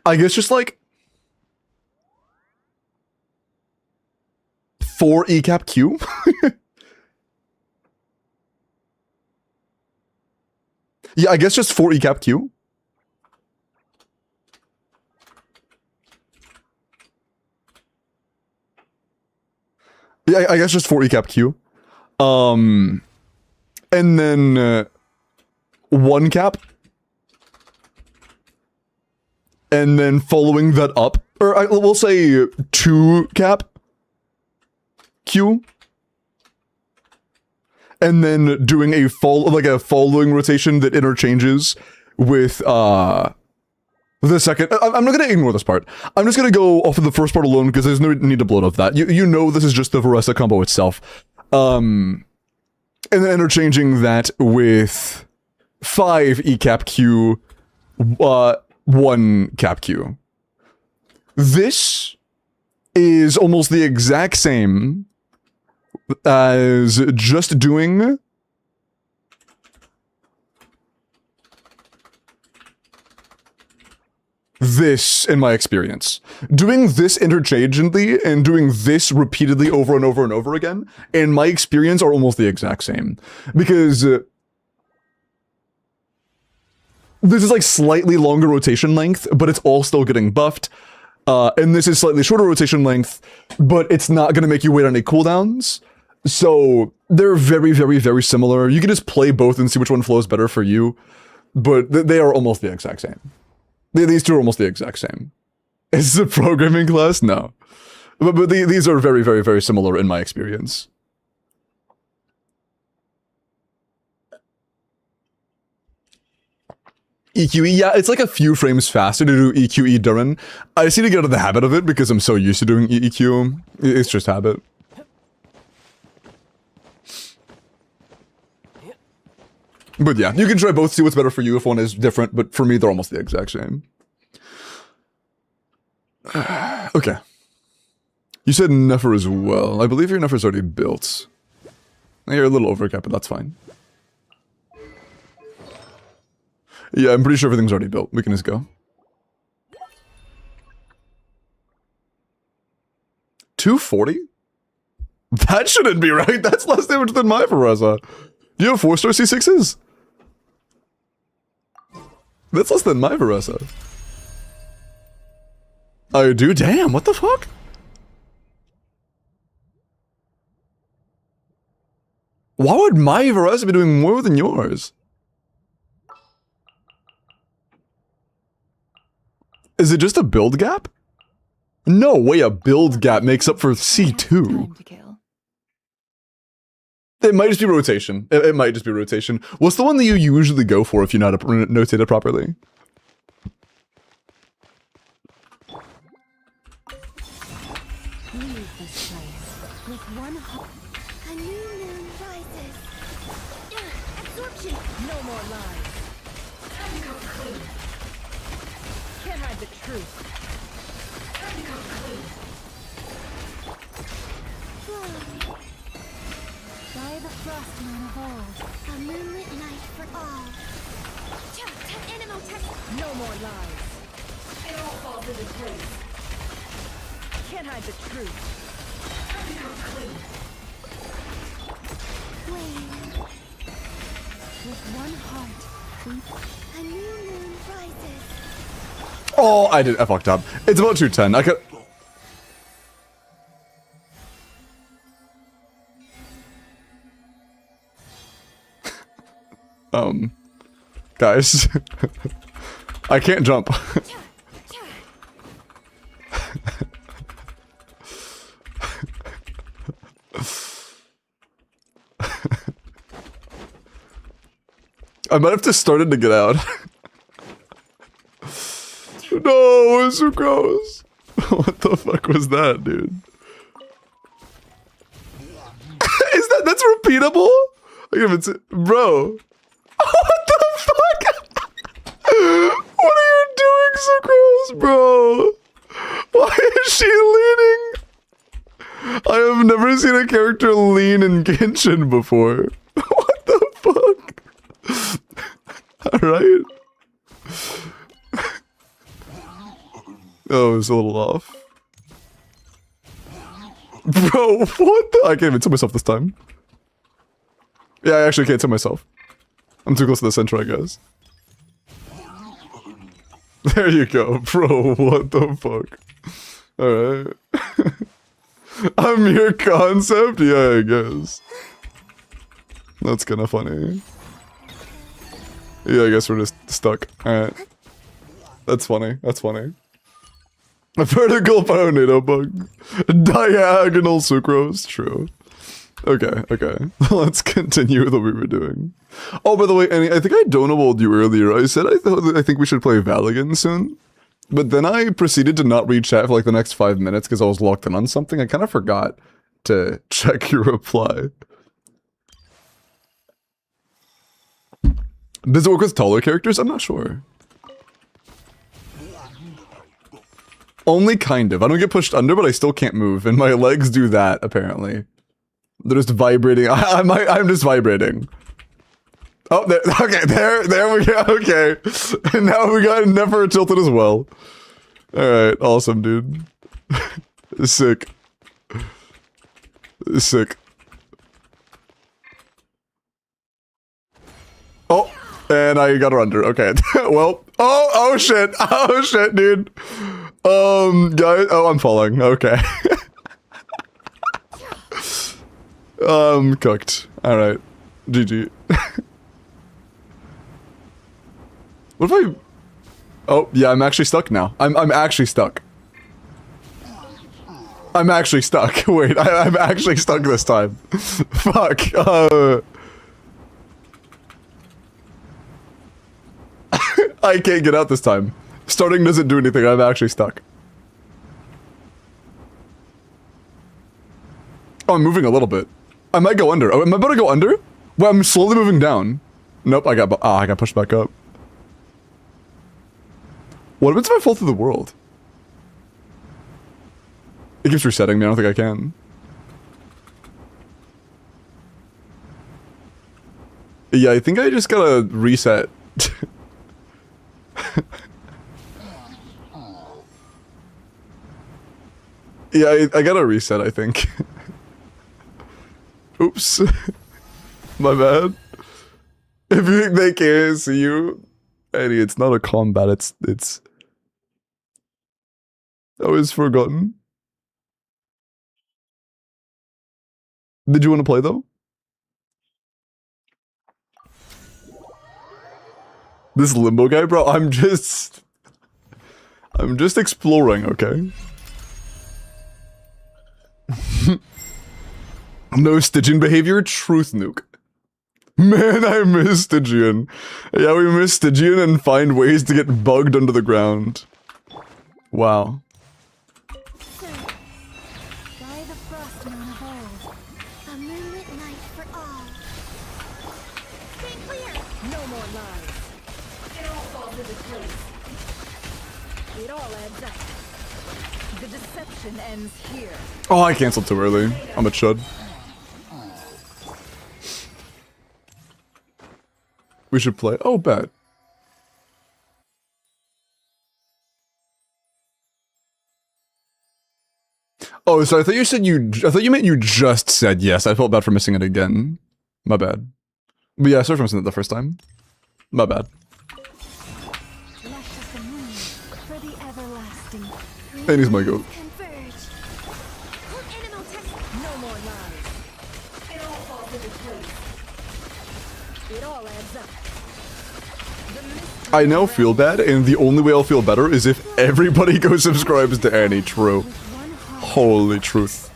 I guess just like 4 ECAP Q? Yeah, I guess just 4 ECAP Q. Yeah, I guess just 4 ECAP Q. And then 1 cap. And then following that up, or we'll say 2 cap Q. And then doing a following rotation that interchanges with the second. I'm not gonna ignore this part. I'm just gonna go off of the first part alone because there's no need to bloat off that. You know this is just the Varese combo itself. And then interchanging that with 5 ECAP Q, 1 cap Q. This is almost the exact same as just doing this in my experience. Doing this interchangeably and doing this repeatedly over and over and over again, in my experience, are almost the exact same. Because this is like slightly longer rotation length, but it's all still getting buffed. And this is slightly shorter rotation length, but it's not going to make you wait on any cooldowns. So they're very, very, very similar. You can just play both and see which one flows better for you, but they are almost the exact same. These two are almost the exact same. Is it a programming class? No. But these are very, very, very similar in my experience. EQE, yeah, it's like a few frames faster to do EQE Durin. I just need to get out of the habit of it because I'm so used to doing EQ. It's just habit. But yeah, you can try both, see what's better for you if one is different, but for me, they're almost the exact same. Okay. You said Nefer as well. I believe your Nefer's already built. You're a little overcapped, but that's fine. Yeah, I'm pretty sure everything's already built. We can just go. 240? That shouldn't be right. That's less damage than my Varese. Do you have 4-star C6s? That's less than my Varese. I do? Damn, what the fuck? Why would my Varese be doing more than yours? Is it just a build gap? No way a build gap makes up for C2. It might just be rotation. It might just be rotation. What's the one that you usually go for if you know how to notate it properly? Leave this place with one hope. A new moon rises. Absorption. No more lies. Time to come clean. Can't hide the truth. Time to come clean. By the frost moon of old, a moonlit night for all. No more lies. It all falls into place. Can't hide the truth. Time to come clean. Wait. With one heart, a new moon rises. Oh, I fucked up. It's about 210. I could. Guys. I can't jump. I might have to start it to get out. No, it's so gross. What the fuck was that, dude? That's repeatable? Like if it's, bro. What the fuck? What are you doing so gross, bro? Why is she leaning? I have never seen a character lean in Genshin before. What the fuck? Alright. Oh, it's a little off. Bro, what the? I can't even tell myself this time. Yeah, I actually can't tell myself. I'm too close to the center, I guess. There you go, bro. What the fuck? Alright. I'm your concept? Yeah, I guess. That's kinda funny. Yeah, I guess we're just stuck. Alright. That's funny. That's funny. A vertical tornado bug. Diagonal sucrose. True. Okay, okay. Let's continue with what we were doing. Oh, by the way, Annie, I think I donated you earlier. I said I think we should play Valigan soon. But then I proceeded to not read chat for like the next 5 minutes because I was locked in on something. I kind of forgot to check your reply. Does it work with taller characters? I'm not sure. Only kind of. I don't get pushed under, but I still can't move. And my legs do that, apparently. They're just vibrating. I'm just vibrating. Oh, there, okay, there we go. Okay. And now we got never tilted as well. Alright, awesome, dude. Sick. Sick. Oh, and I got her under. Okay. Well, oh shit. Oh shit, dude. Guys, oh, I'm falling. Okay. Cooked. Alright. GG. What if I... Oh, yeah, I'm actually stuck now. I'm actually stuck. I'm actually stuck. Wait, I'm actually stuck this time. Fuck. I can't get out this time. Starting doesn't do anything. I'm actually stuck. Oh, I'm moving a little bit. I might go under. Oh, am I about to go under? Well, I'm slowly moving down. Nope, I got pushed back up. What happens if I fall through the world? It keeps resetting me. I don't think I can. Yeah, I think I just gotta reset. Yeah, I gotta reset, I think. Oops. My bad. If you think they can't see you, Eddie, it's not a combat, it's... I was forgotten. Did you want to play, though? This limbo guy, bro, I'm just exploring, okay? No Stygian behavior, truth nuke. Man, I miss Stygian. Yeah, we miss Stygian and find ways to get bugged under the ground. Wow. Sir, by the frost moon of old, a moonlit night for all. Stay clear! No more lies. It all falls into place. It all adds up. The deception ends here. Oh, I canceled too early. I'm a chud. We should play. Oh, bet. Oh, so I thought you said I thought you meant you just said yes. I felt bad for missing it again. My bad. But yeah, sorry for missing it the first time. My bad. Flesh of the moon for the everlasting. And he's my goat. Converge. No more lies. It all falls into place. It all adds up. The mystery I now feel bad, and the only way I'll feel better is if everybody goes subscribes to Annie. True. with one heart. Holy truth.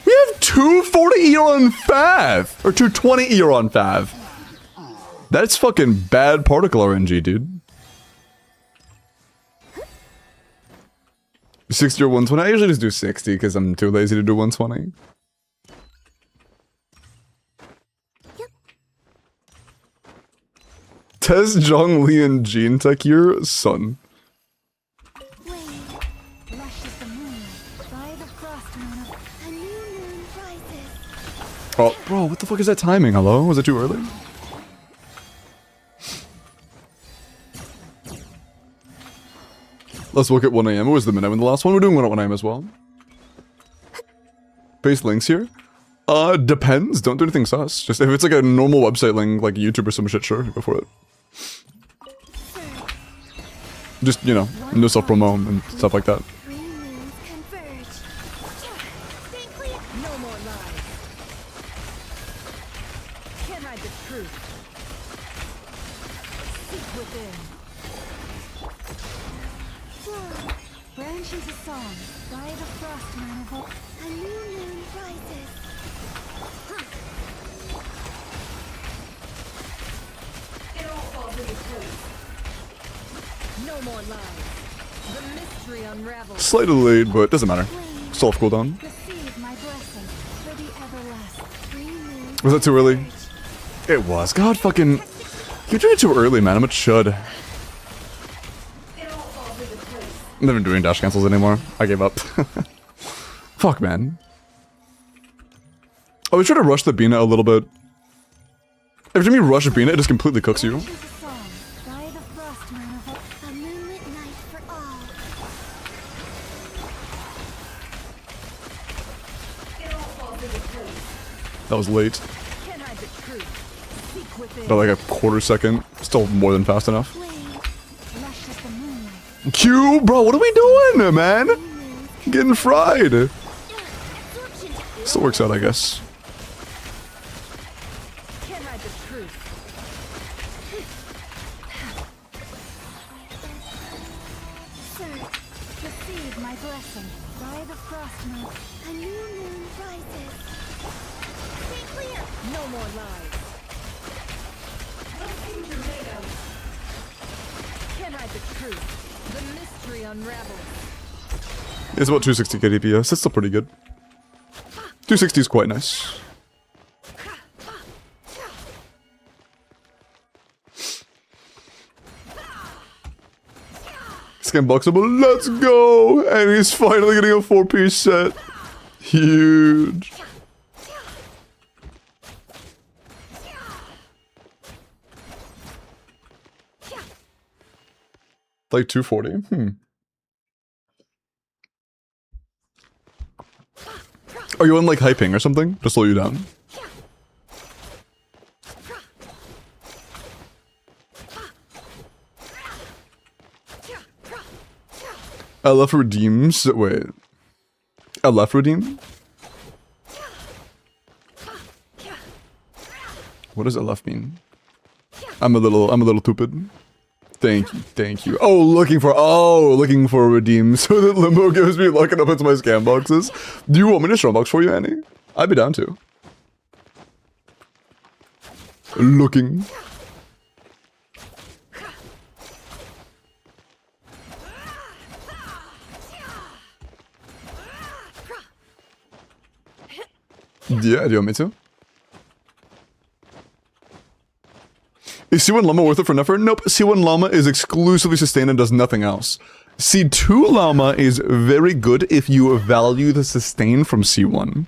We have 240 Eon Fav! Or 220 Eon Fav. That's fucking bad particle RNG, dude. 60 or 120? I usually just do 60 because I'm too lazy to do 120. Tess, Jong, Lee, and Jean Takir, son. Wave, flesh of the moon, by the frost moon, a new moon rises. Oh, bro, what the fuck is that timing? Hello? Was it too early? Let's look at 1 AM. It was the minute in the last one. We're doing 1 at 1 AM as well. Paste links here. Depends. Don't do anything sus. Just if it's like a normal website link, like YouTube or some shit, sure, go for it. Just, you know, no self-promo and stuff like that. Three moons converge. Stay clear. No more lies. Can't hide the truth. Seek within. Branches of song by the frost moon of a new moon rises. It all falls into place. No more lies. The mystery unravels. Slightly delayed, but doesn't matter. Still off cooldown. Receive my blessing for the everlasting. Three moons Was that too early? converge. It was. God fucking... You're doing it too early, man. I'm a chud. It all falls into place. I'm never doing dash cancels anymore. I gave up. Fuck, man. Oh, we try to rush the Bina a little bit. Every time you rush a Bina, it just completely cooks you. Branches of song by the frost moon of a moonlit night for all. It all falls into place. That was late. Can't hide the truth. Seek within. By like a quarter second. Still more than fast enough. Flame, flesh of the moonlight. Q, bro, what are we doing, man? Three moons Getting fried. absorption. Still works out, I guess. Can't hide the truth. Sir, receive my blessing by the frost moon. A new moon rises. Stay clear. No more lies. Can't hide the truth. The mystery unravels. It's about 260 KDPS. It's still pretty good. 260 is quite nice. Scan boxable, let's go! And he's finally getting a 4-piece set. Huge. Like 240. Are you on like hyping or something to slow you down? LF redeems. Wait. LF redeem? What does LF mean? I'm a little stupid. Thank you. Oh, looking for a redeem so that Limbo gives me luck and opens my scam boxes. Do you want me to strongbox for you, Annie? I'd be down to. Looking. Yeah, do you want me to? Is C1 Llama worth it for Nefer? Nope. C1 Llama is exclusively sustained and does nothing else. C2 Llama is very good if you value the sustain from C1.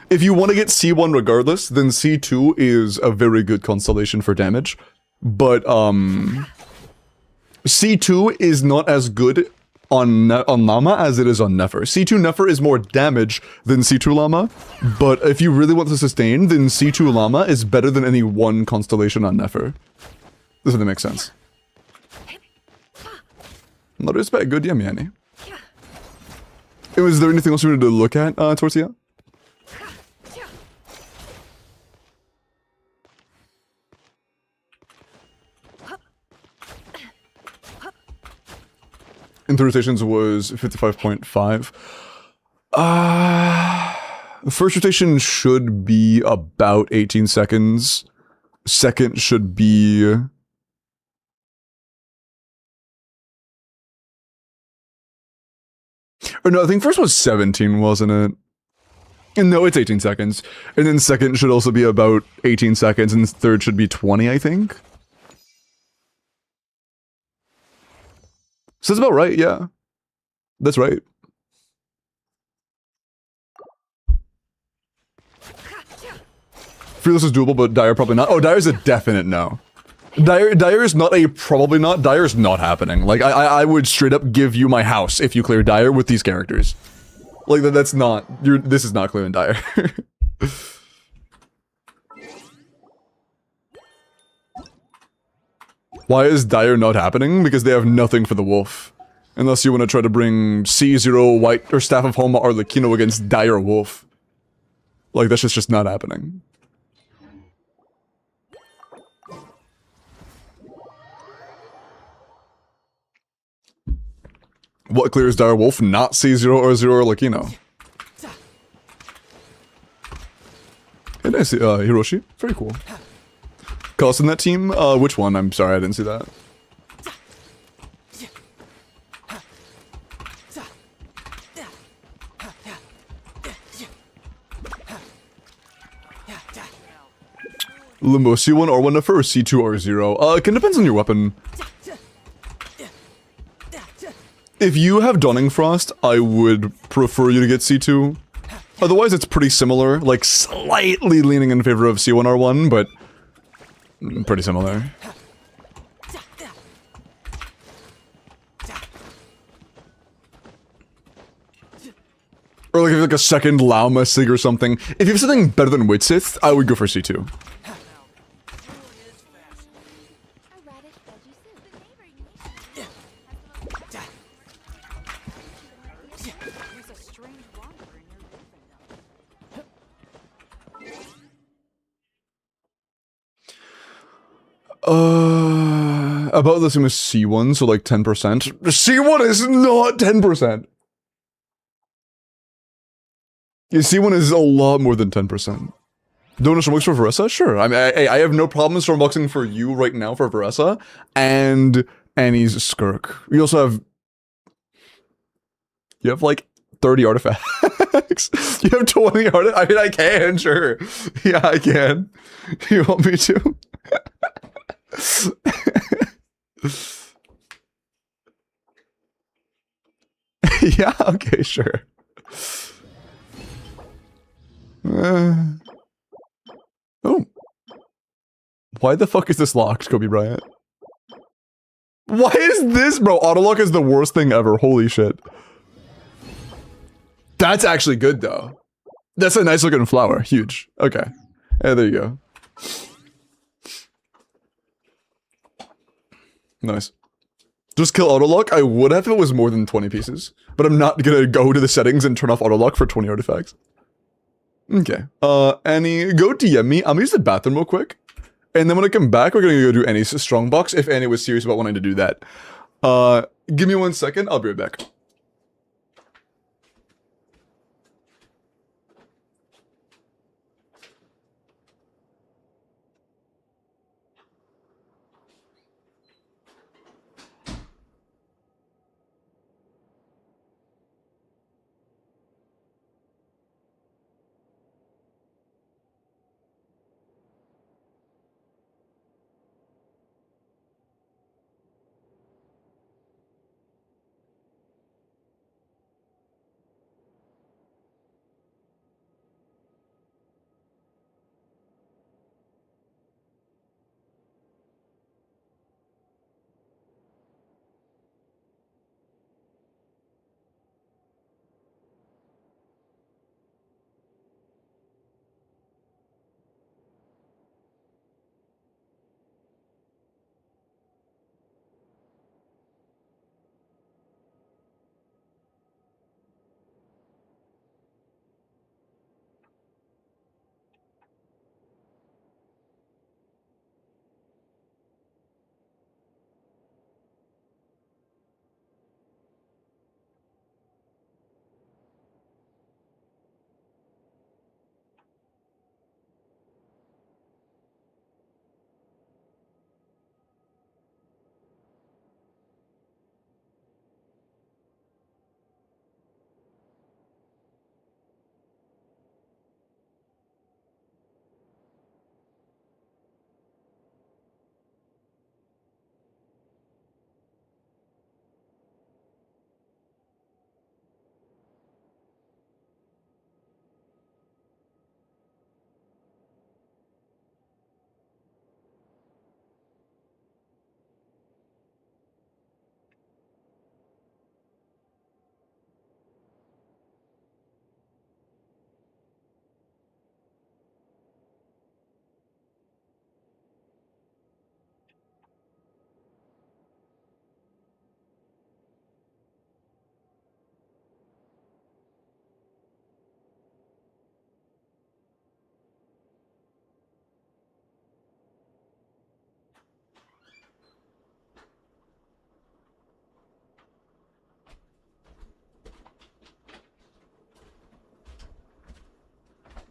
If you want to get C1 regardless, then C2 is a very good constellation for damage. But, C2 is not as good on Llama as it is on Nefer. C2 Nefer is more damage than C2 Llama, but if you really want to sustain, then C2 Llama is better than any one constellation on Nefer. Does that make sense? No respect, good yummy, Annie. Was there anything else you wanted to look at, Tortilla? Into rotations was 55.5. First rotation should be about 18 seconds. Second should be... Or no, I think first was 17, wasn't it? And no, it's 18 seconds. And then second should also be about 18 seconds, and third should be 20, I think. So that's about right, yeah. That's right. Fearless is doable, but Dire probably not. Oh, Dire's a definite no. Dire is not a probably not. Dire's not happening. Like, I would straight up give you my house if you clear Dire with these characters. Like, that's not... this is not clearing Dire. Why is Dire not happening? Because they have nothing for the Wolf. Unless you want to try to bring C0 White or Staff of Homa Arlecchino against Dire Wolf. Like, that's just not happening. What clears Dire Wolf? Not C0 or 0 Arlecchino. And I see, Hiroshi. Very cool. Cost in that team? Which one? I'm sorry, I didn't see that. Limbo, C1 or 1 Nefer, or C2 or 0? It can depends on your weapon. If you have Dawning Frost, I would prefer you to get C2. Otherwise, it's pretty similar, like slightly leaning in favor of C1 R1, but pretty similar. Or like if you have like a second Lauma Sig or something. If you have something better than Witsith, I would go for C2. About the same as C1, so like 10%. C1 is not 10%! Yeah, C1 is a lot more than 10%. Don't Stormbox for Veressa? Sure. I mean, I have no problem Stormboxing for you right now for Veressa, and Annie's Skirk. You also have... You have like 30 artifacts. You have 20 artifacts? I mean, I can, sure. Yeah, I can. You want me to? Yeah, okay, sure. Oh. Why the fuck is this locked, Kobe Bryant? Why is this, bro? Autolock is the worst thing ever. Holy shit. That's actually good, though. That's a nice looking flower. Huge. Okay. Yeah, there you go. Nice. Just kill autolock? I would have if it was more than 20 pieces. But I'm not gonna go to the settings and turn off autolock for 20 artifacts. Okay. Annie, go DM me. I'm gonna use the bathroom real quick. And then when I come back, we're gonna go do Annie's strongbox if Annie was serious about wanting to do that. Give me 1 second. I'll be right back.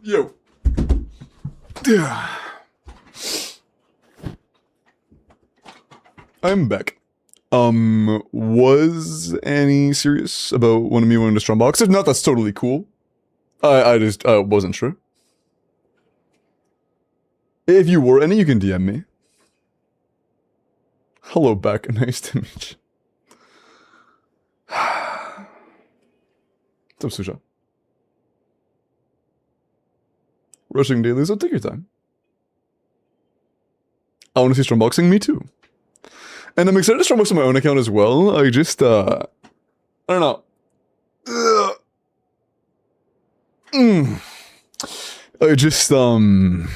Yo. I'm back. Was Annie serious about wanting me to strongbox? If not, that's totally cool. I just wasn't sure. If you were Annie, you can DM me. Hello, Beck. Nice to meet you. What's up, Susha? Rushing dailies, so take your time. I want to see strongboxing, me too. And I'm excited to strongbox on my own account as well. I just, I don't know. I just, I'm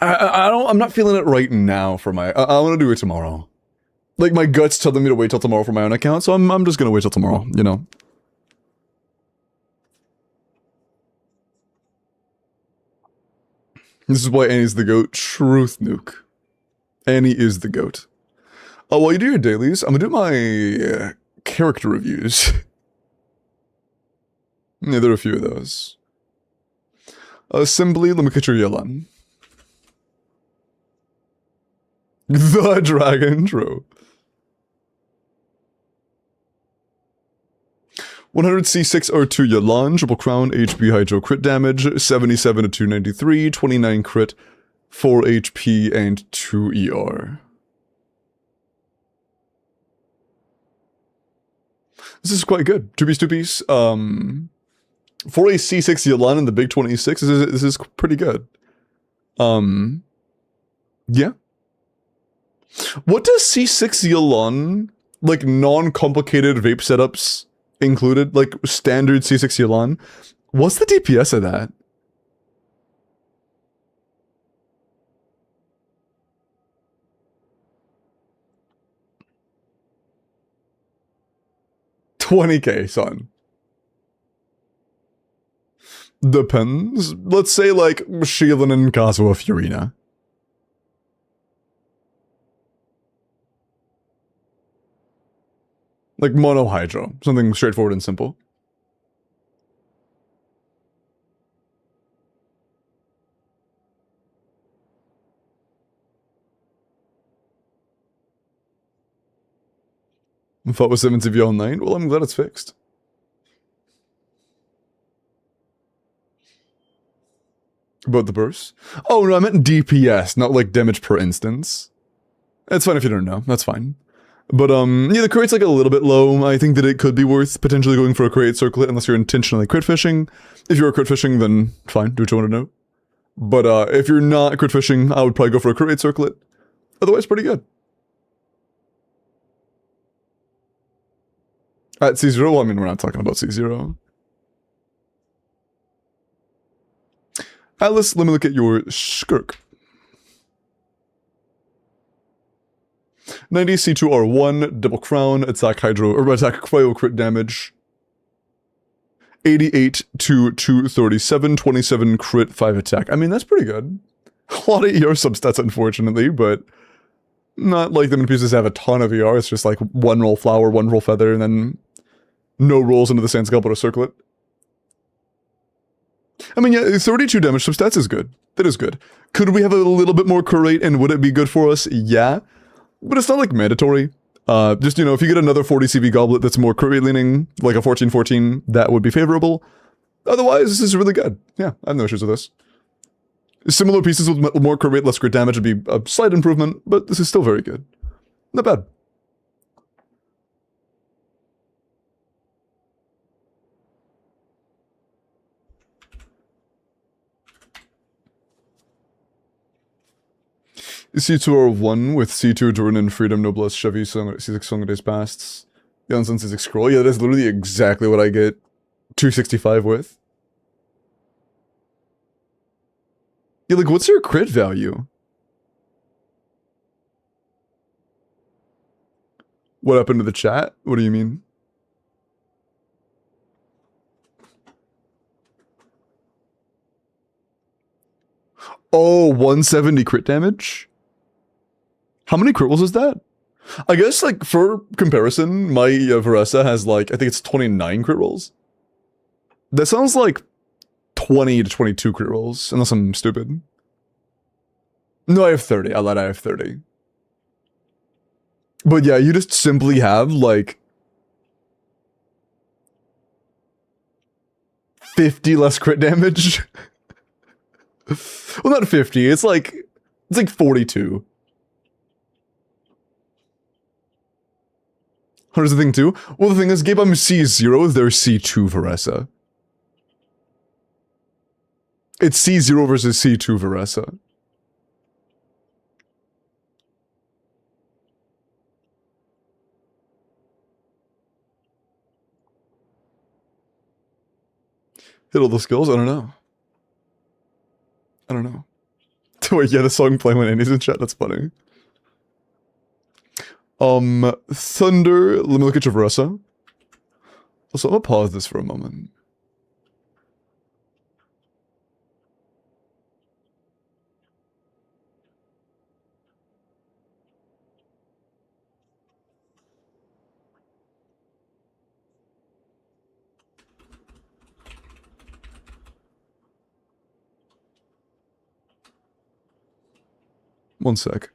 not feeling it right now for my, I want to do it tomorrow. Like, my gut's telling me to wait till tomorrow for my own account, so I'm just gonna wait till tomorrow, you know? This is why Annie's the GOAT. Truth nuke. Annie is the GOAT. While you do your dailies, I'm gonna do my character reviews. Yeah, there are a few of those. Assembly, let me catch your Yelan. The Dragon True. 100 C6 R2 Yelan, triple crown, HP hydro crit damage, 77 to 293, 29 crit, 4 HP, and 2 ER. This is quite good. 2 piece, 2 piece. For a C6 Yelan in the big 26, this is pretty good. Yeah. What does C6 Yelan, like non-complicated vape setups included, like standard C6 Yelan, what's the DPS of that? $20K, son. Depends. Let's say like Sheelan and Kazuha Furina. Like mono hydro, something straightforward and simple. Fought with 7 CV all night? Well, I'm glad it's fixed. About the burst? Oh no, I meant DPS, not like damage per instance. That's fine if you don't know, that's fine. But yeah, the crit's like a little bit low. I think that it could be worth potentially going for a crit circlet unless you're intentionally crit fishing. If you're crit fishing, then fine, do what you want to know. But if you're not crit fishing, I would probably go for a crit circlet. Otherwise, pretty good. At C0, well, I mean, we're not talking about C0. Alice, let me look at your Skirk. 90 C2R1, double crown, attack hydro, or attack cryo crit damage. 88 to 237, 27 crit, 5 attack. I mean, that's pretty good. A lot of ER substats, unfortunately, but not like the pieces have a ton of ER. It's just like 1 roll flower, 1 roll feather, and then no rolls into the sand scalp or circlet. I mean, yeah, 32 damage substats is good. That is good. Could we have a little bit more crit rate, and would it be good for us? Yeah. But it's not like mandatory. Just, you know, if you get another 40 CV goblet that's more crit rate leaning, like a 14-14, that would be favorable. Otherwise, this is really good. Yeah, I have no issues with this. Similar pieces with more crit rate, less crit damage would be a slight improvement, but this is still very good. Not bad. C2R1 with C2 Jordan and Freedom, Noblesse, Chevy, C6 Song of Days Pasts. Janssen C6 Scroll. Yeah, that's literally exactly what I get 265 with. Yeah, like, what's your crit value? What happened to the chat? What do you mean? Oh, 170 crit damage? How many crit rolls is that? I guess, like, for comparison, my Varesa has, like, I think it's 29 crit rolls. That sounds like 20 to 22 crit rolls, unless I'm stupid. No, I have 30. I lied, I have 30. But yeah, you just simply have, like, 50 less crit damage. Well, not 50, it's like 42. Here's the thing too. Well, the thing is, Gabe, I'm C0, they're C2 Varesa. It's C0 versus C2 Varesa. Hit all the skills? I don't know. I don't know. Wait, yeah, the song playing when Andy's in chat, that's funny. Thunder, let me look at your Varesa. Also, I'm gonna pause this for a moment. One sec.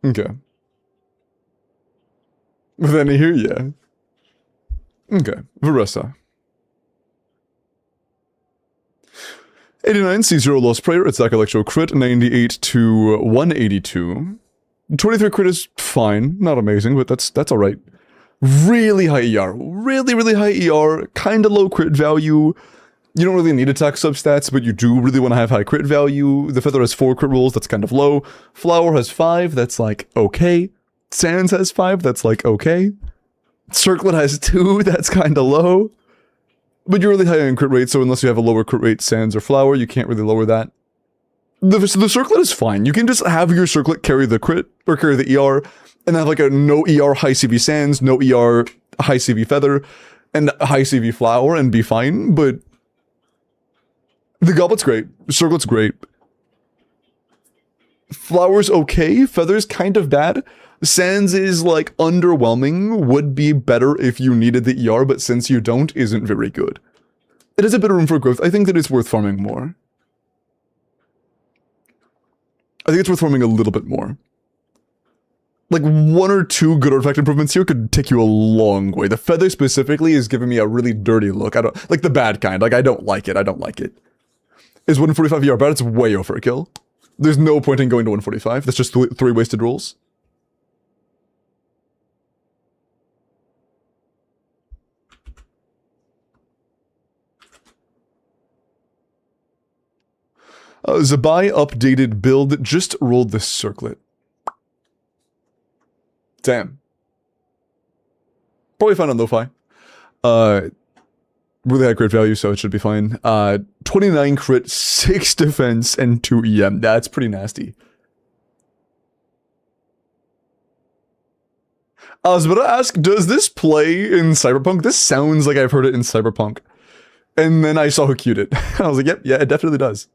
Okay. With any here, yeah. Okay, Varesa. 89, C0 Lost Prayer, attack electro crit, 98 to 182. 23 crit is fine, not amazing, but that's alright. Really high ER, really high ER, kinda low crit value. You don't really need attack substats, but you do really want to have high crit value. The Feather has 4 crit rolls, that's kind of low. Flower has 5, that's like okay. Sands has 5, that's like okay. Circlet has 2, that's kinda low. But you're really high on crit rate, so unless you have a lower crit rate Sands or Flower, you can't really lower that. The Circlet is fine. You can just have your Circlet carry the crit, or carry the ER, and have like a no ER high CV Sands, no ER high CV Feather, and high CV Flower, and be fine, but the Goblet's great, Circlet's great. Flower's okay, Feather's kind of bad. Sands is like underwhelming, would be better if you needed the ER, but since you don't, isn't very good. It has a bit of room for growth. I think that it's worth farming more. I think it's worth farming a little bit more. Like 1 or 2 good artifact improvements here could take you a long way. The Feather specifically is giving me a really dirty look. I don't like the bad kind. Like I don't like it. I don't like it. Is 145 ER bad? It's way overkill. There's no point in going to 145. That's just 3 wasted rolls. Zabai updated build just rolled the Circlet. Damn. Probably fine on lo-fi. Really high crit value, so it should be fine. 29 crit, 6 defense, and 2 EM. That's pretty nasty. I was about to ask, does this play in Cyberpunk? This sounds like I've heard it in Cyberpunk. And then I saw who queued it. I was like, yep, yeah, it definitely does.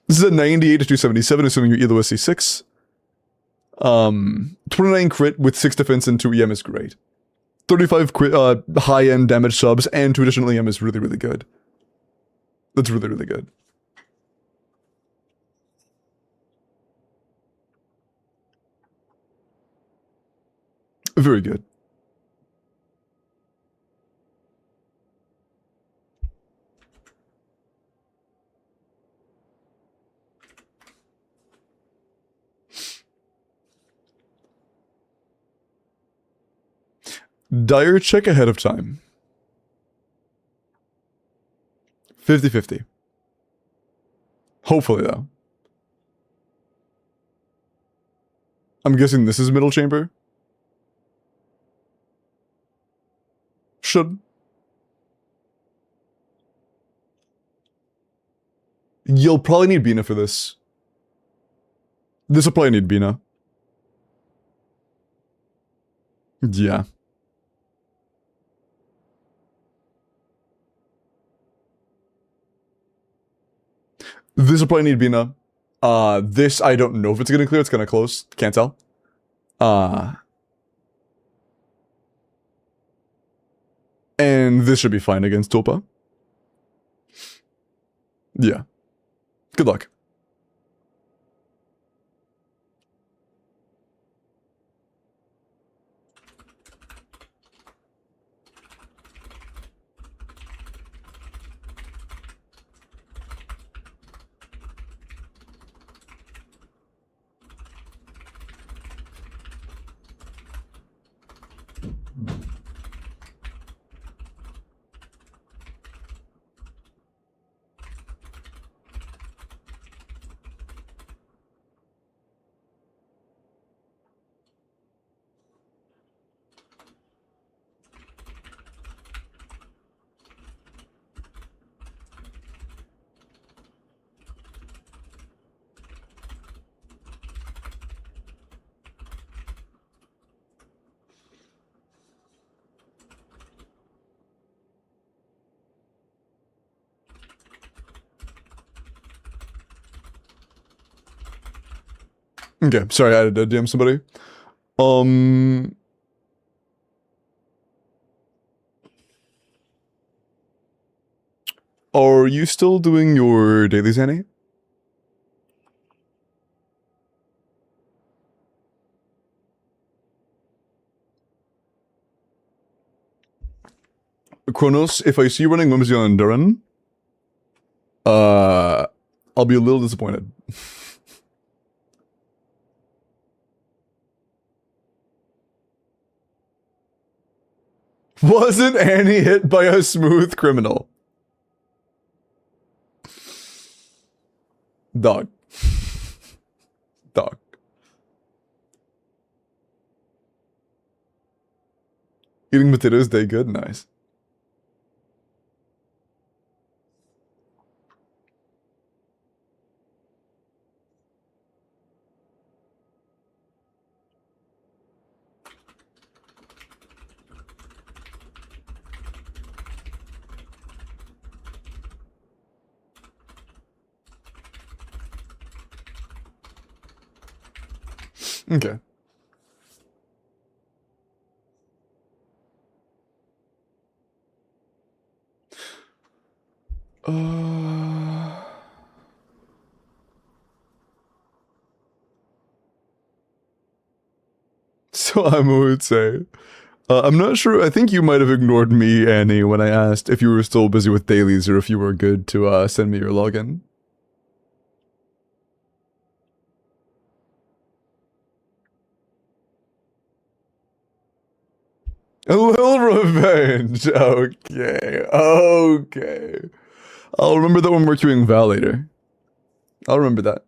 This is a 98 to 277, assuming you're either with C6. 29 crit with 6 defense and 2 EM is great. 35 crit, high-end damage subs and 2 additional EM is really, really good. That's really, really good. Very good. Dire check ahead of time. 50-50. Hopefully, though. I'm guessing this is middle chamber. Should. You'll probably need Bina for this. This will probably need Bina. Yeah. This will probably need Bina. This, I don't know if it's gonna clear, it's gonna close. Can't tell. And this should be fine against Tulpa. Yeah. Good luck. Okay, sorry, I had to DM somebody. Are you still doing your dailies, Annie? Kronos, if I see you running Whimsy on Duran, I'll be a little disappointed. Wasn't Annie hit by a smooth criminal? Dog. Dog. Eating potatoes day good? Nice. Okay. So I would say, I'm not sure. I think you might have ignored me, Annie, when I asked if you were still busy with dailies or if you were good to send me your login. A little revenge. Okay. Okay. I'll remember that when we're queuing Val later. I'll remember that.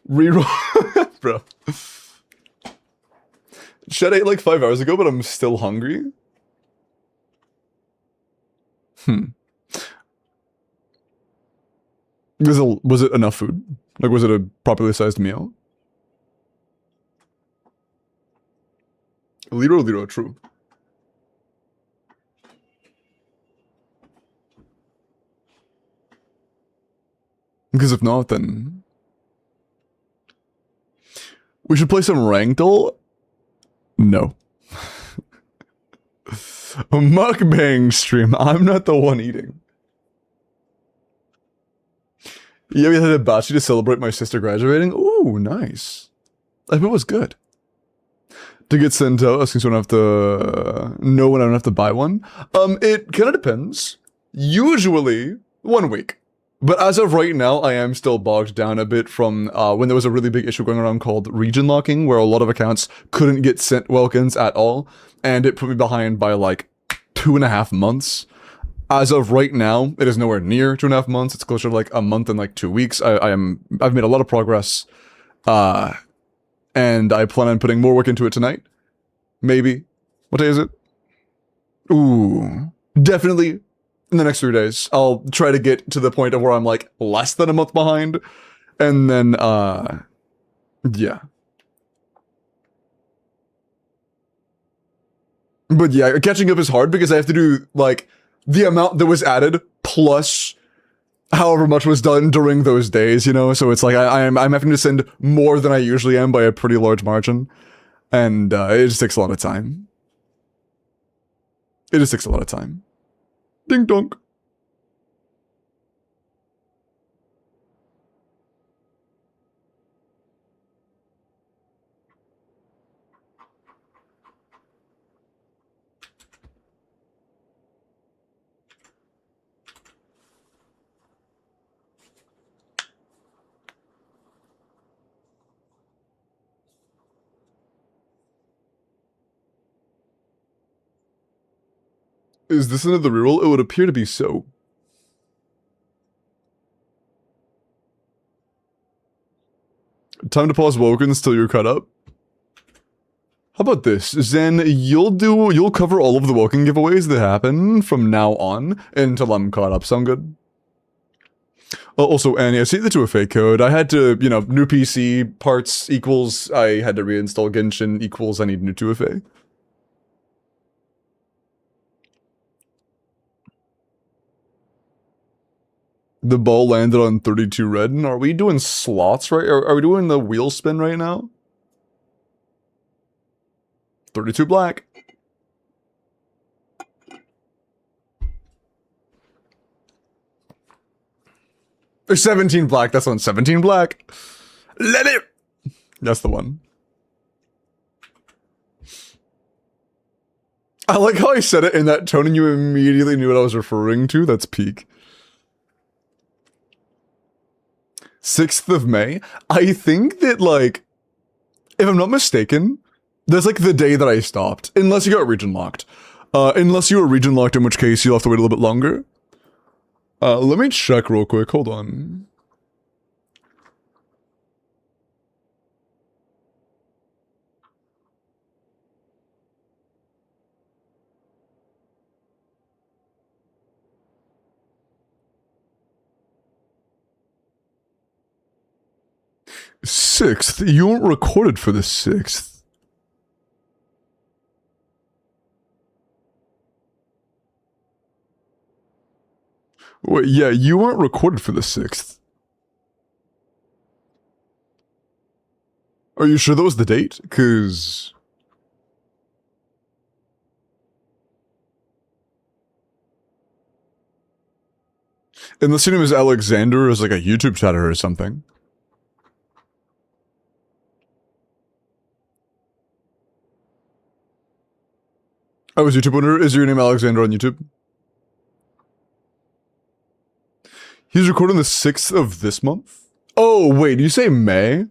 Reroll. Bro. Shed ate like 5 hours ago, but I'm still hungry. Was it enough food? Like, was it a properly sized meal? Liro, true. Because if not, then... we should play some Rankle? No. A mukbang stream. I'm not the one eating. Yeah, we had a bachi to celebrate my sister graduating. Ooh, nice. I bet it was good. To get sent out, since I don't have to know when I don't have to buy one. It kind of depends. Usually, 1 week. But as of right now, I am still bogged down a bit from when there was a really big issue going around called region locking, where a lot of accounts couldn't get sent Welkins at all, and it put me behind by like 2.5 months. As of right now, it is nowhere near 2.5 months. It's closer to like a month and like 2 weeks. I've made a lot of progress, and I plan on putting more work into it tonight. Maybe. What day is it? Ooh, definitely. In the next 3 days, I'll try to get to the point of where I'm like less than a month behind. And then, yeah. But yeah, catching up is hard because I have to do like the amount that was added plus however much was done during those days, you know? So it's like I'm having to send more than I usually am by a pretty large margin. And it just takes a lot of time. It just takes a lot of time. Ding donk. Is this another reroll? It would appear to be so. Time to pause Welkins till you're caught up. How about this? Zen, you'll cover all of the Welkin giveaways that happen from now on until I'm caught up. Sound good? Also, Annie, I see the 2FA code. I had to, you know, new PC parts equals I had to reinstall Genshin equals I need new 2FA. The ball landed on 32 red. And are we doing slots right? Are we doing the wheel spin right now? 32 black. There's 17 black. That's on 17 black. Let it. That's the one. I like how I said it in that tone and you immediately knew what I was referring to. That's peak. 6th of May. I think that, like, if I'm not mistaken, that's like the day that I stopped. Unless you got region locked. Unless you were region locked, in which case you'll have to wait a little bit longer. Let me check real quick. Hold on. Sixth? You weren't recorded for the 6th. Wait, yeah, you weren't recorded for the 6th. Are you sure that was the date? Cause... unless your name is Alexander as like a YouTube chatter or something. Oh, is YouTube owner? Is your name Alexander on YouTube? He's recording the 6th of this month? Oh, wait, did you say May?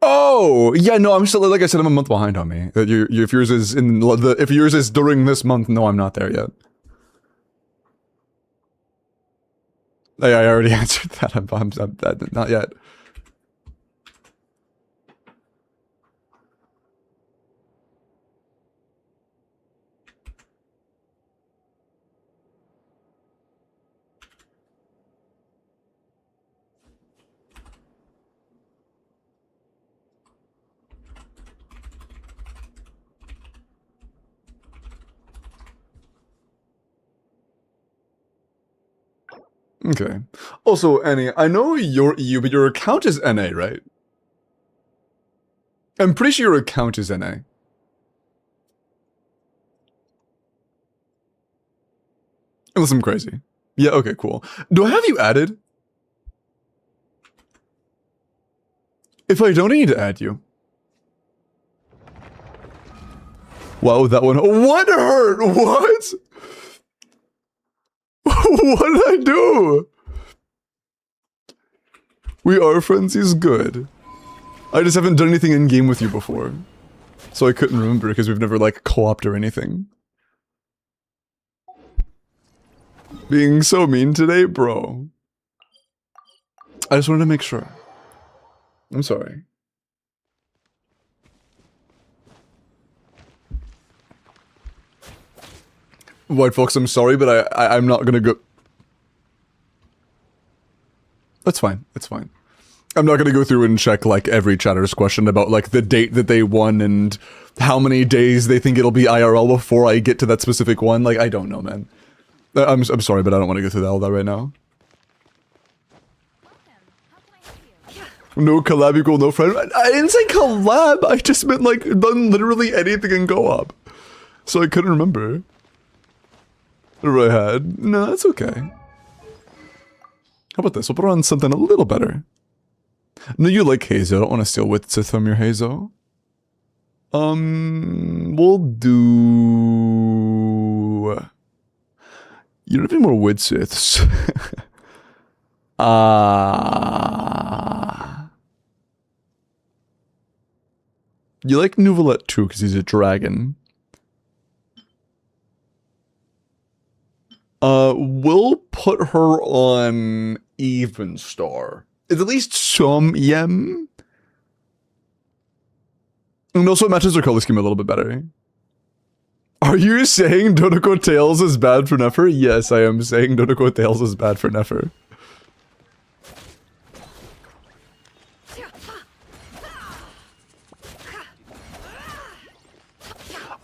Oh, yeah, no, I'm still, like I said, I'm a month behind on me. If yours is if yours is during this month, no, I'm not there yet. I already answered that. I'm not yet. Okay. Also, Annie, I know you're EU, but your account is NA, right? I'm pretty sure your account is NA. Unless I'm crazy. Yeah, okay, cool. Do I have you added? If I don't, I need to add you. Wow, that one. What hurt? What? What did I do? We are friends, he's good. I just haven't done anything in-game with you before. So I couldn't remember because we've never, like, co-opted or anything. Being so mean today, bro. I just wanted to make sure. I'm sorry. White folks, I'm sorry, but I'm not gonna go... That's fine, it's fine. I'm not gonna go through and check, like, every chatter's question about, like, the date that they won and how many days they think it'll be IRL before I get to that specific one. Like, I don't know, man. I'm sorry, but I don't want to go through all that right now. No collab equal no friend. I didn't say collab, I just meant, like, done literally anything in co-op. So I couldn't remember. What I had. No, that's okay. How about this? We'll put on something a little better. No, you like Hazo. I don't want to steal wits from your Hazo. We'll do... You don't have any more Widsiths. You like Nouvelette too, because he's a dragon. We'll put her on Even Star. It's at least some Yem. And also it matches her color scheme a little bit better. Are you saying Dodoko Tails is bad for Nefer? Yes, I am saying Dodoko Tails is bad for Nefer.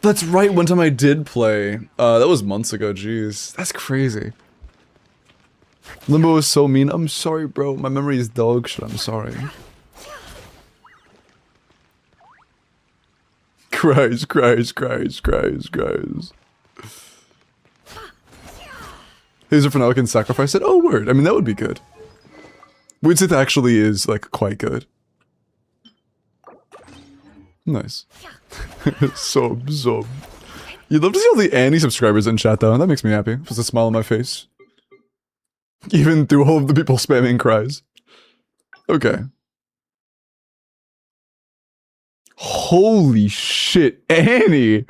That's right, one time I did play. That was months ago, jeez. That's crazy. Limbo is so mean. I'm sorry, bro. My memory is dog shit, I'm sorry. Cries. Hazer for now can sacrifice it? Oh, word. I mean, that would be good. Widsith actually is, like, quite good. Nice. Sub. You'd love to see all the Annie subscribers in chat, though. That makes me happy. Just a smile on my face. Even through all of the people spamming cries. Okay. Holy shit, Annie!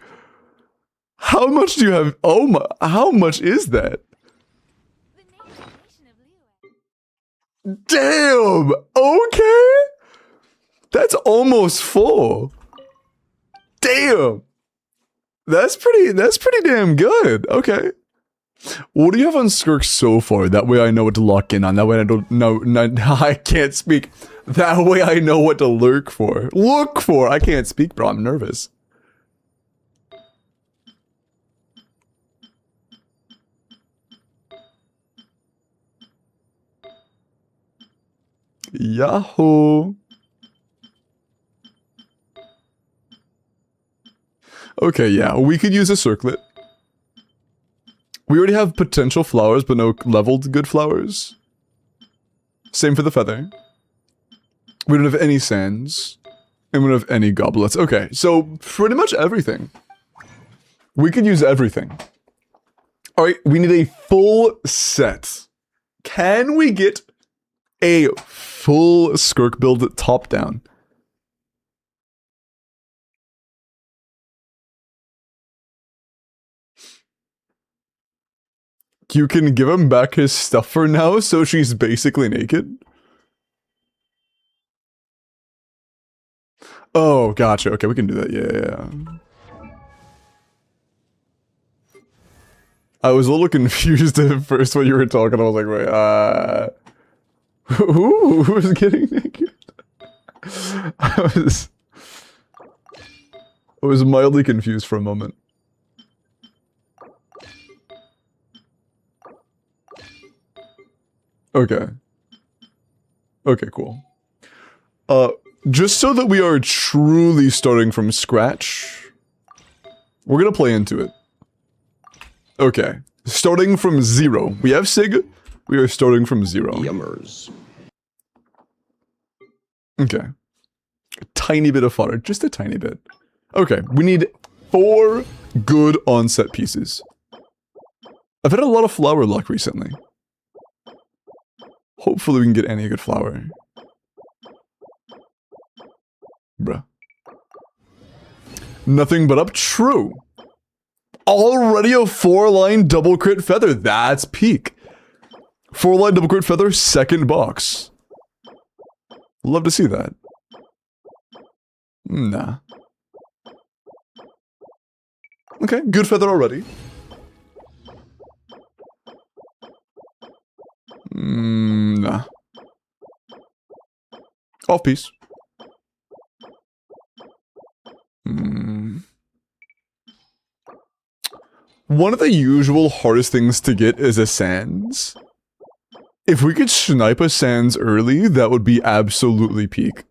How much do you have? Oh my, how much is that? Damn! Okay! That's almost full. Damn! That's pretty damn good. Okay. What do you have on Skirk so far? That way I know what to lock in on. That way I don't know. I can't speak. That way I know what to lurk for. Look for! I can't speak, bro. I'm nervous. Yahoo! Okay, yeah, we could use a circlet. We already have potential flowers, but no leveled good flowers. Same for the feather. We don't have any sands. And we don't have any goblets. Okay, so pretty much everything. We could use everything. Alright, we need a full set. Can we get a full Skirk build top down? You can give him back his stuff for now, so she's basically naked? Oh, gotcha. Okay, we can do that. Yeah. I was a little confused at first when you were talking. I was like, wait, who was getting naked? I was mildly confused for a moment. Okay. Okay, cool. Just so that we are truly starting from scratch, we're gonna play into it. Okay. Starting from 0. We have Sig. We are starting from 0. Yummers. Okay. A tiny bit of fodder. Just a tiny bit. Okay. We need 4 good onset pieces. I've had a lot of flower luck recently. Hopefully we can get any good flower. Nothing but up. True. Already a 4-line double crit feather. That's peak. 4-line double crit feather, second box. Love to see that. Nah. Okay, good feather already. Nah. Off piece. One of the usual hardest things to get is a Sans. If we could snipe a Sans early, that would be absolutely peak.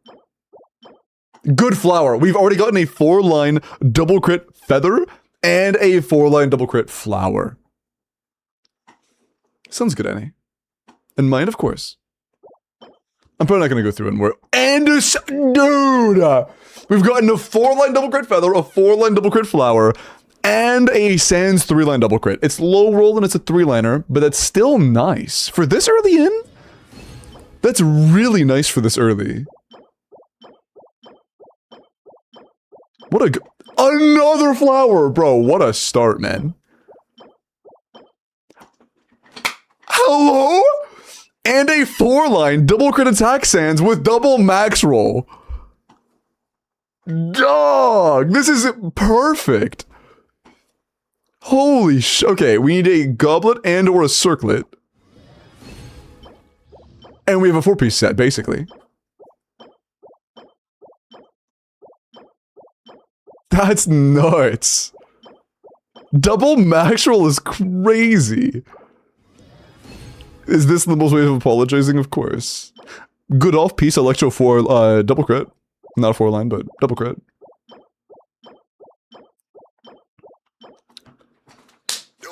Good flower. We've already gotten a 4-line double crit feather and a 4-line double crit flower. Sounds good, Annie. And mine, of course. I'm probably not going to go through and work. And a dude! We've gotten a 4-line double crit feather, a 4-line double crit flower, and a Sans 3-line double crit. It's low roll and it's a 3-liner, but that's still nice. For this early in? That's really nice for this early. What a another flower, bro. What a start, man. Hello? And a 4-line double crit attack Sans with double max roll. Dog, this is perfect. Holy sh... Okay, we need a goblet and or a circlet. And we have a 4-piece set, basically. That's nuts. Double max roll is crazy. Is this the most way of apologizing? Of course. Good off-piece Electro 4 double crit. Not a 4-line, but double crit.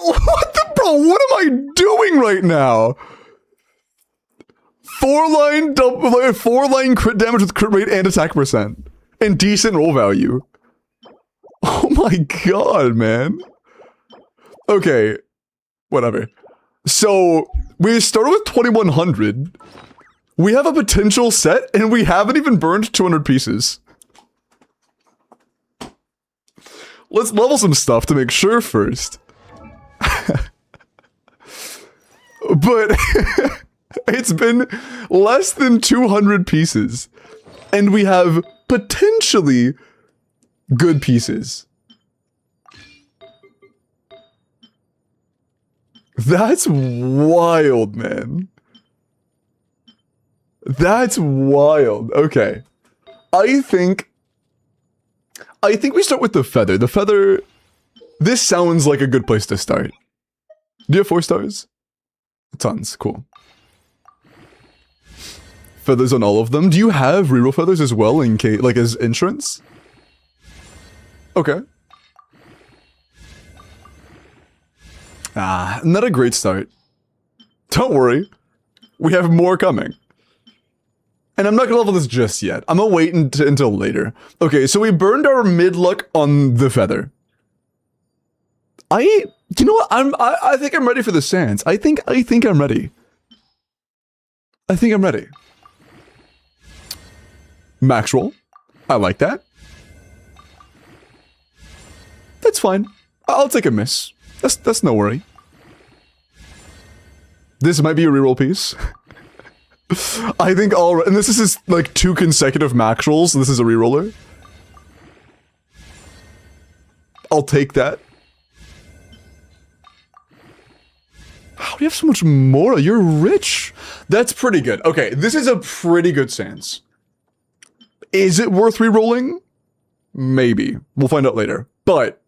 What the bro? What am I doing right now? 4-line double, 4-line crit damage with crit rate and attack percent, and decent roll value. Oh my god, man. Okay, whatever. So we started with 2100. We have a potential set, and we haven't even burned 200 pieces. Let's level some stuff to make sure first. But it's been less than 200 pieces, and we have potentially good pieces. That's wild, man. That's wild. Okay. I think we start with the feather. The feather... This sounds like a good place to start. Do you have 4 stars? Tons. Cool. Feathers on all of them. Do you have reroll feathers as well in case, like as insurance? Okay. Ah, not a great start. Don't worry. We have more coming. And I'm not gonna level this just yet. I'm gonna wait until later. Okay, so we burned our mid-luck on the feather. You know what? I think I'm ready for the Sans. I think I'm ready. I think I'm ready. Max roll. I like that. That's fine. I'll take a miss. That's no worry. This might be a reroll piece. I think and this is like 2 consecutive max rolls. So this is a reroller. I'll take that. How do you have so much more? You're rich. That's pretty good. Okay, this is a pretty good Sans. Is it worth re-rolling? Maybe. We'll find out later. But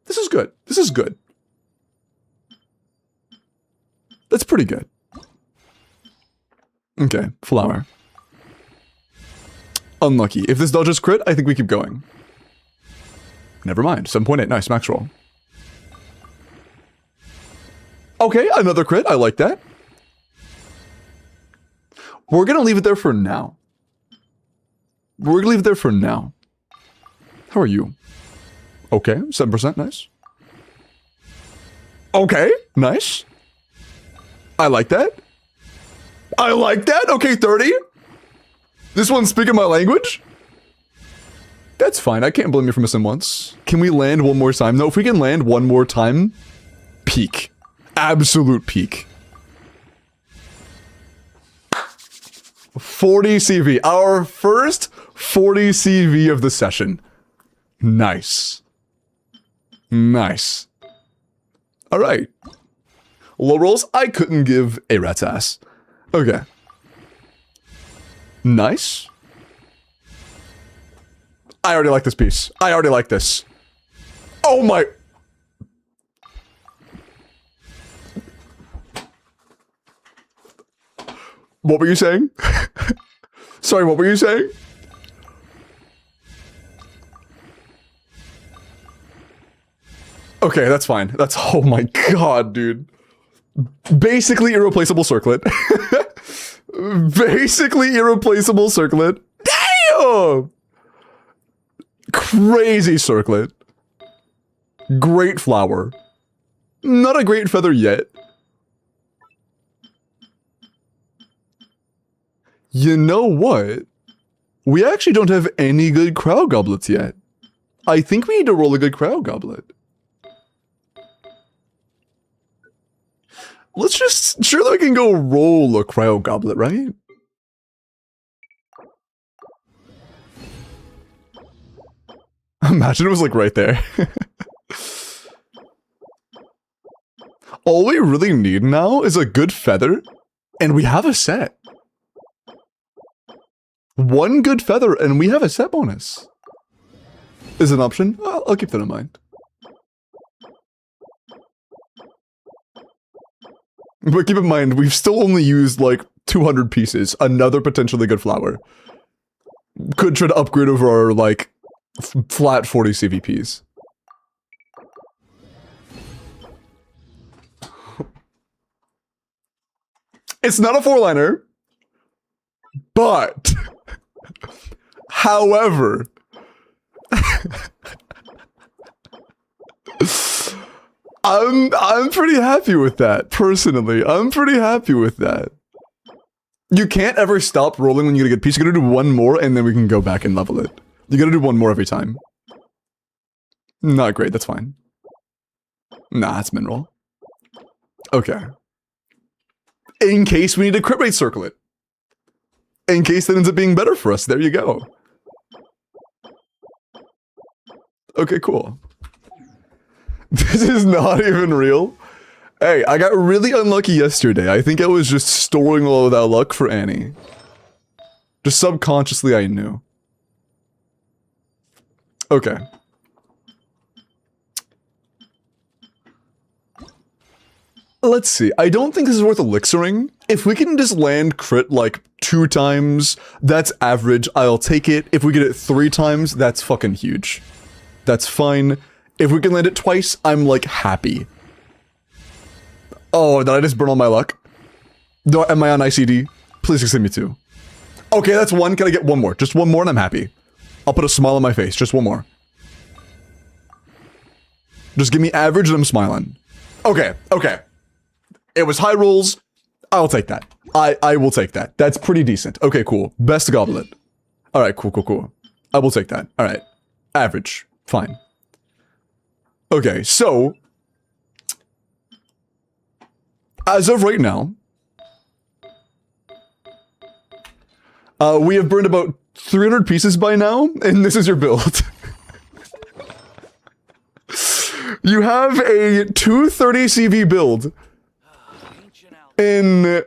this is good. This is good. That's pretty good. Okay, flower. Unlucky. If this dodges crit, I think we keep going. Never mind. 7.8. Nice, max roll. Okay, another crit. I like that. We're gonna leave it there for now. We're gonna leave it there for now. How are you? Okay, 7%. Nice. Okay, nice. I like that. I like that. Okay, 30. This one's speaking my language. That's fine. I can't blame you for missing once. Can we land one more time? No, if we can land one more time, peak. Absolute peak. 40 CV. Our first 40 CV of the session. Nice. Nice. Alright. Low rolls, I couldn't give a rat's ass. Okay. Nice. I already like this piece. I already like this. Oh my... What were you saying? Sorry, what were you saying? Okay, that's fine. That's... Oh my god, dude. Basically irreplaceable circlet. Basically irreplaceable circlet. Damn! Crazy circlet. Great flower. Not a great feather yet. You know what? We actually don't have any good crowd goblets yet. I think we need to roll a good crowd goblet. Let's just... Surely we can go roll a cryo goblet, right? Imagine it was like right there. All we really need now is a good feather, and we have a set. One good feather, and we have a set bonus. Is an option? I'll keep that in mind. But keep in mind, we've still only used like 200 pieces. Another potentially good flower. Could try to upgrade over our like flat 40 CVPs. It's not a four-liner, but however, I'm pretty happy with that, personally. I'm pretty happy with that. You can't ever stop rolling when you get a good piece. You gotta do one more and then we can go back and level it. You gotta do one more every time. Not great, that's fine. Nah, it's mineral. Okay. In case we need a crit rate circlet. In case that ends up being better for us, there you go. Okay, cool. This is not even real. Hey, I got really unlucky yesterday. I think I was just storing all of that luck for Annie. Just subconsciously I knew. Okay. Let's see. I don't think this is worth elixiring. If we can just land crit like 2 times, that's average. I'll take it. If we get it 3 times, that's fucking huge. That's fine. If we can land it twice, I'm like happy. Oh, did I just burn all my luck? Am I on ICD? Please accept me too. Okay, that's 1. Can I get 1 more? Just 1 more and I'm happy. I'll put a smile on my face. Just 1 more. Just give me average and I'm smiling. Okay, okay. It was high rolls. I'll take that. I will take that. That's pretty decent. Okay, cool. Best goblet. Alright, cool, cool, cool. I will take that. Alright. Average. Fine. Okay, so... as of right now... we have burned about 300 pieces by now, and this is your build. You have a 230 CV build. In...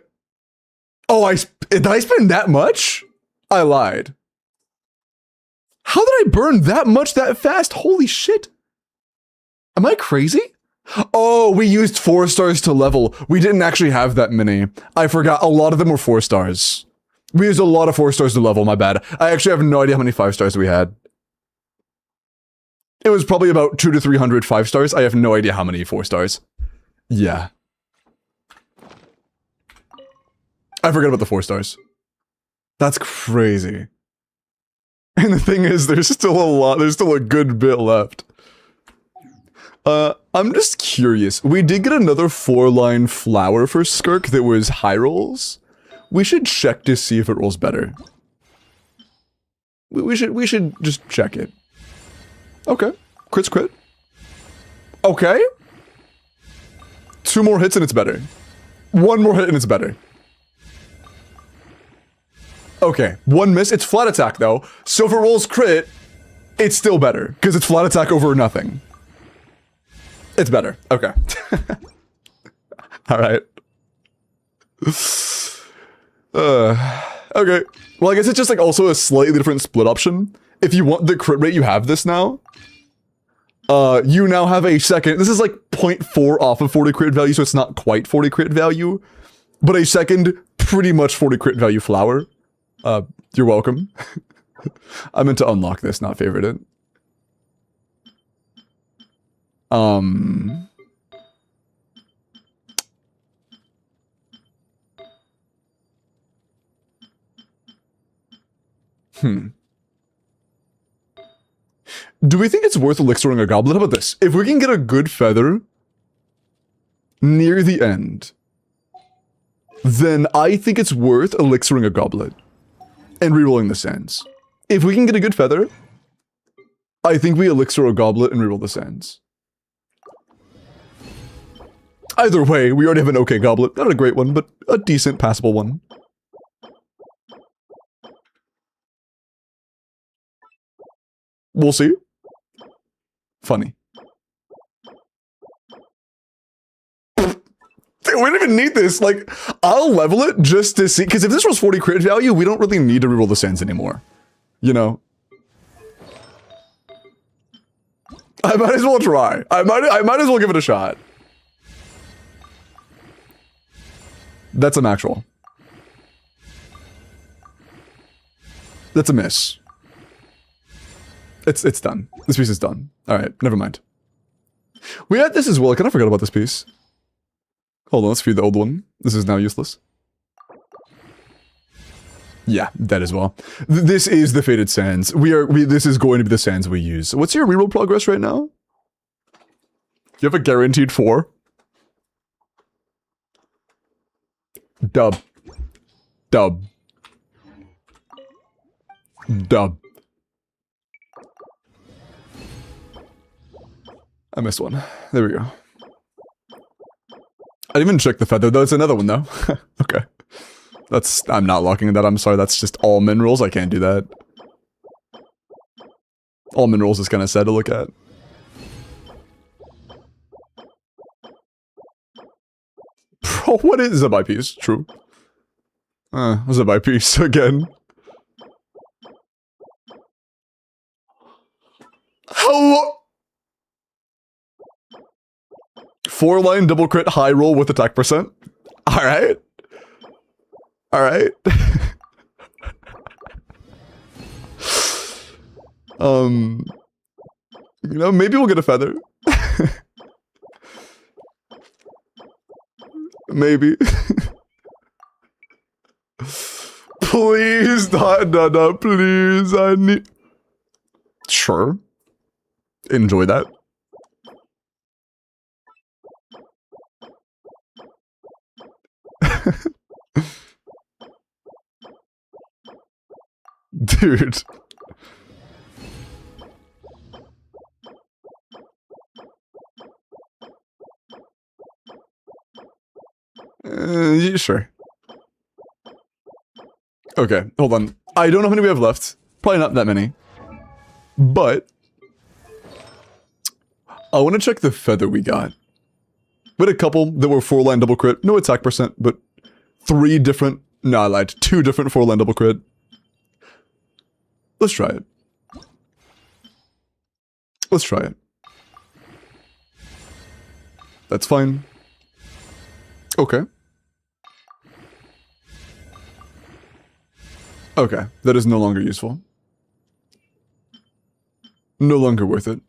oh, did I spend that much? I lied. How did I burn that much that fast? Holy shit. Am I crazy? Oh, we used 4 stars to level. We didn't actually have that many. I forgot. A lot of them were 4 stars. We used a lot of 4 stars to level, my bad. I actually have no idea how many 5 stars we had. It was probably about 200 to 300 5 stars. I have no idea how many 4 stars. Yeah. I forgot about the 4 stars. That's crazy. And the thing is, there's still a good bit left. I'm just curious. We did get another 4-line flower for Skirk that was high rolls. We should check to see if it rolls better. We should just check it. Okay. Crit's crit. Okay. 2 more hits and it's better. 1 more hit and it's better. Okay. 1 miss. It's flat attack though. So if it rolls crit, it's still better. Because it's flat attack over nothing. It's better. Okay. Alright. Okay. Well, I guess it's just like also a slightly different split option. If you want the crit rate, you have this now. You now have a second. This is like 0.4 off of 40 crit value, so it's not quite 40 crit value. But a second, pretty much 40 crit value flower. You're welcome. I meant to unlock this, not favorite it. Do we think it's worth elixiring a goblet? How about this? If we can get a good feather near the end, then I think it's worth elixiring a goblet and rerolling the sands. If we can get a good feather, I think we elixir a goblet and reroll the sands. Either way, we already have an okay goblet. Not a great one, but a decent, passable one. We'll see. Funny. Dude, we don't even need this. Like, I'll level it just to see. Because if this was 40 crit value, we don't really need to reroll the sands anymore. You know? I might as well try. I might as well give it a shot. That's an actual. That's a miss. It's done. This piece is done. Alright, never mind. We had this as well. I kind of forgot about this piece. Hold on, let's view the old one. This is now useless. Yeah, that as well. This is the Fated Sands. This is going to be the sands we use. What's your reroll progress right now? You have a guaranteed 4? Dub. Dub. Dub. I missed one. There we go. I didn't even check the feather, though. It's another one, though. Okay. I'm not locking that. I'm sorry. That's just all minerals. I can't do that. All minerals is kind of sad to look at. Bro, what is a by piece? True. Was a by piece again. How? 4-line double crit high roll with attack percent. Alright. Alright. You know, maybe we'll get a feather. Maybe. Please, no, please, I need... Sure. Enjoy that. Dude. Sure. Okay, hold on. I don't know how many we have left. Probably not that many. But I want to check the feather we got. We had a couple that were 4-line double crit. No attack percent, but 3 different... No, I lied. 2 different 4-line double crit. Let's try it. Let's try it. That's fine. Okay. Okay, that is no longer useful. No longer worth it.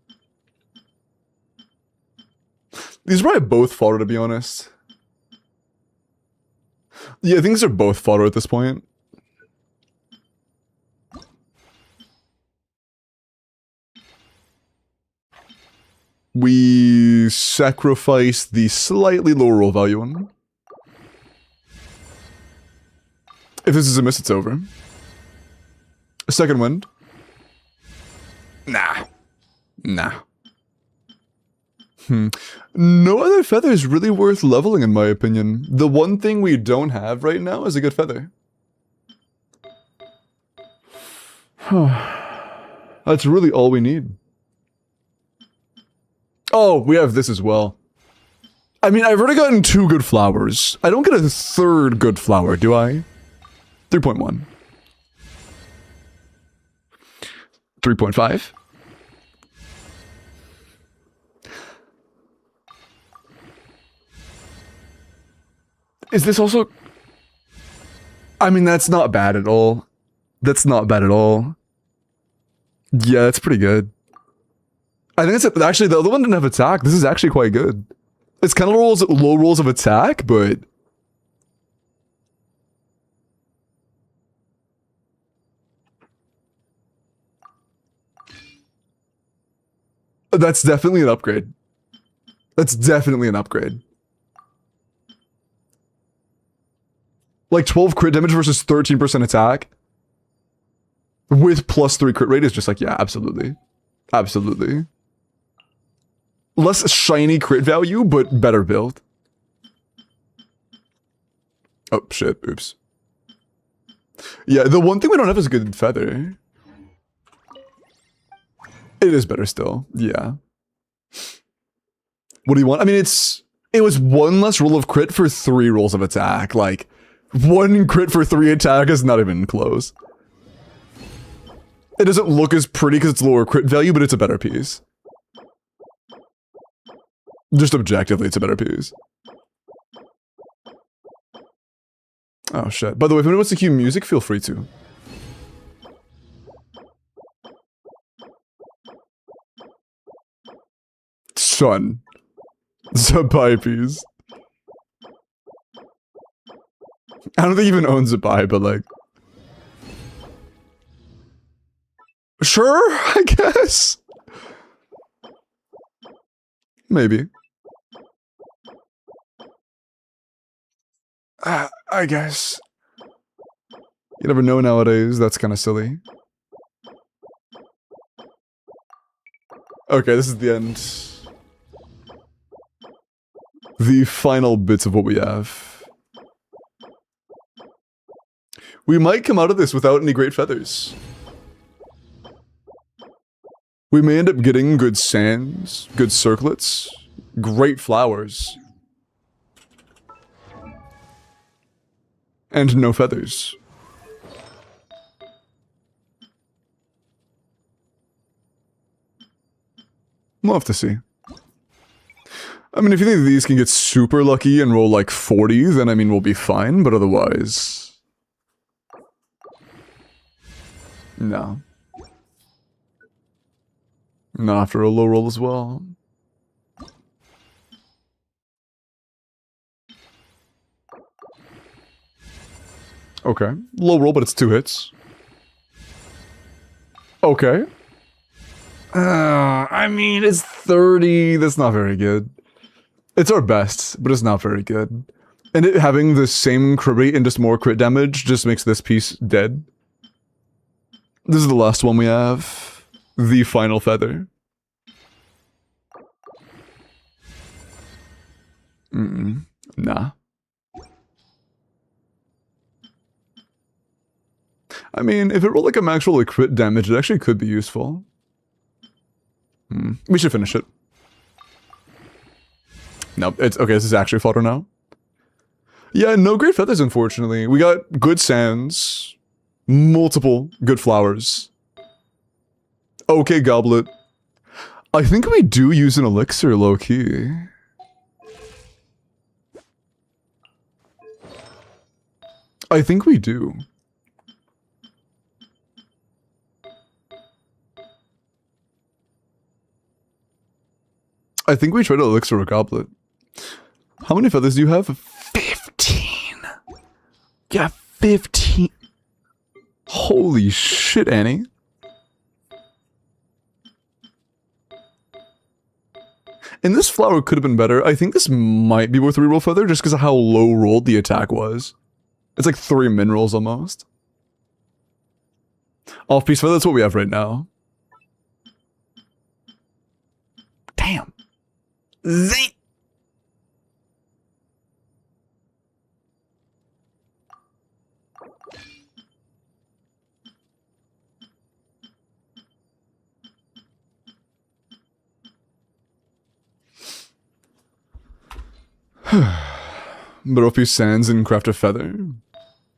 These are probably both fodder, to be honest. Yeah, things are both fodder at this point. We sacrifice the slightly lower roll value one. If this is a miss, it's over. A second wind. Nah. Nah. No other feather is really worth leveling in my opinion. The one thing we don't have right now is a good feather. That's really all we need. Oh, we have this as well. I mean, I've already gotten 2 good flowers. I don't get a 3rd good flower, do I? 3.1. 3.5. Is this also... I mean, that's not bad at all. That's not bad at all. Yeah, that's pretty good. I think it's... Actually, the other one didn't have attack. This is actually quite good. It's kind of low rolls of attack, but... That's definitely an upgrade. That's definitely an upgrade. Like 12 crit damage versus 13% attack with +3 crit rate is just like, yeah, absolutely. Absolutely. Less shiny crit value, but better build. Oh, shit. Oops. Yeah, the one thing we don't have is a good feather. It is better still. Yeah. What do you want? I mean, it was 1 less roll of crit for 3 rolls of attack. Like, 1 crit for 3 attack is not even close. It doesn't look as pretty because it's lower crit value, but it's a better piece. Just objectively, it's a better piece. Oh shit. By the way, if anyone wants to cue music, feel free to. Son. Zabai piece. I don't think he even owns Zabai, but like... Sure, I guess. Maybe. I guess. You never know nowadays, that's kind of silly. Okay, this is the end. The final bits of what we have. We might come out of this without any great feathers. We may end up getting good sands, good circlets, great flowers. And no feathers. We'll have to see. I mean, if you think these can get super lucky and roll like 40, then I mean, we'll be fine, but otherwise... No. Not after a low roll as well. Okay. Low roll, but it's 2 hits. Okay. I mean, it's 30. That's not very good. It's our best, but it's not very good. And it having the same crit rate and just more crit damage just makes this piece dead. This is the last one we have. The final feather. Nah. I mean, if it rolled like a max roll of crit damage, it actually could be useful. We should finish it. Nope, it's okay, this is actually fodder now. Yeah, no great feathers, unfortunately. We got good sands, multiple good flowers. Okay, goblet. I think we do use an elixir low-key. I think we do. I think we tried to elixir a goblet. How many feathers do you have? 15. Yeah, 15. Holy shit, Annie. And this flower could have been better. I think this might be worth a reroll feather just because of how low rolled the attack was. It's like 3 minerals almost. Off-piece feather, that's what we have right now. Zing. But if he sands and craft a feather,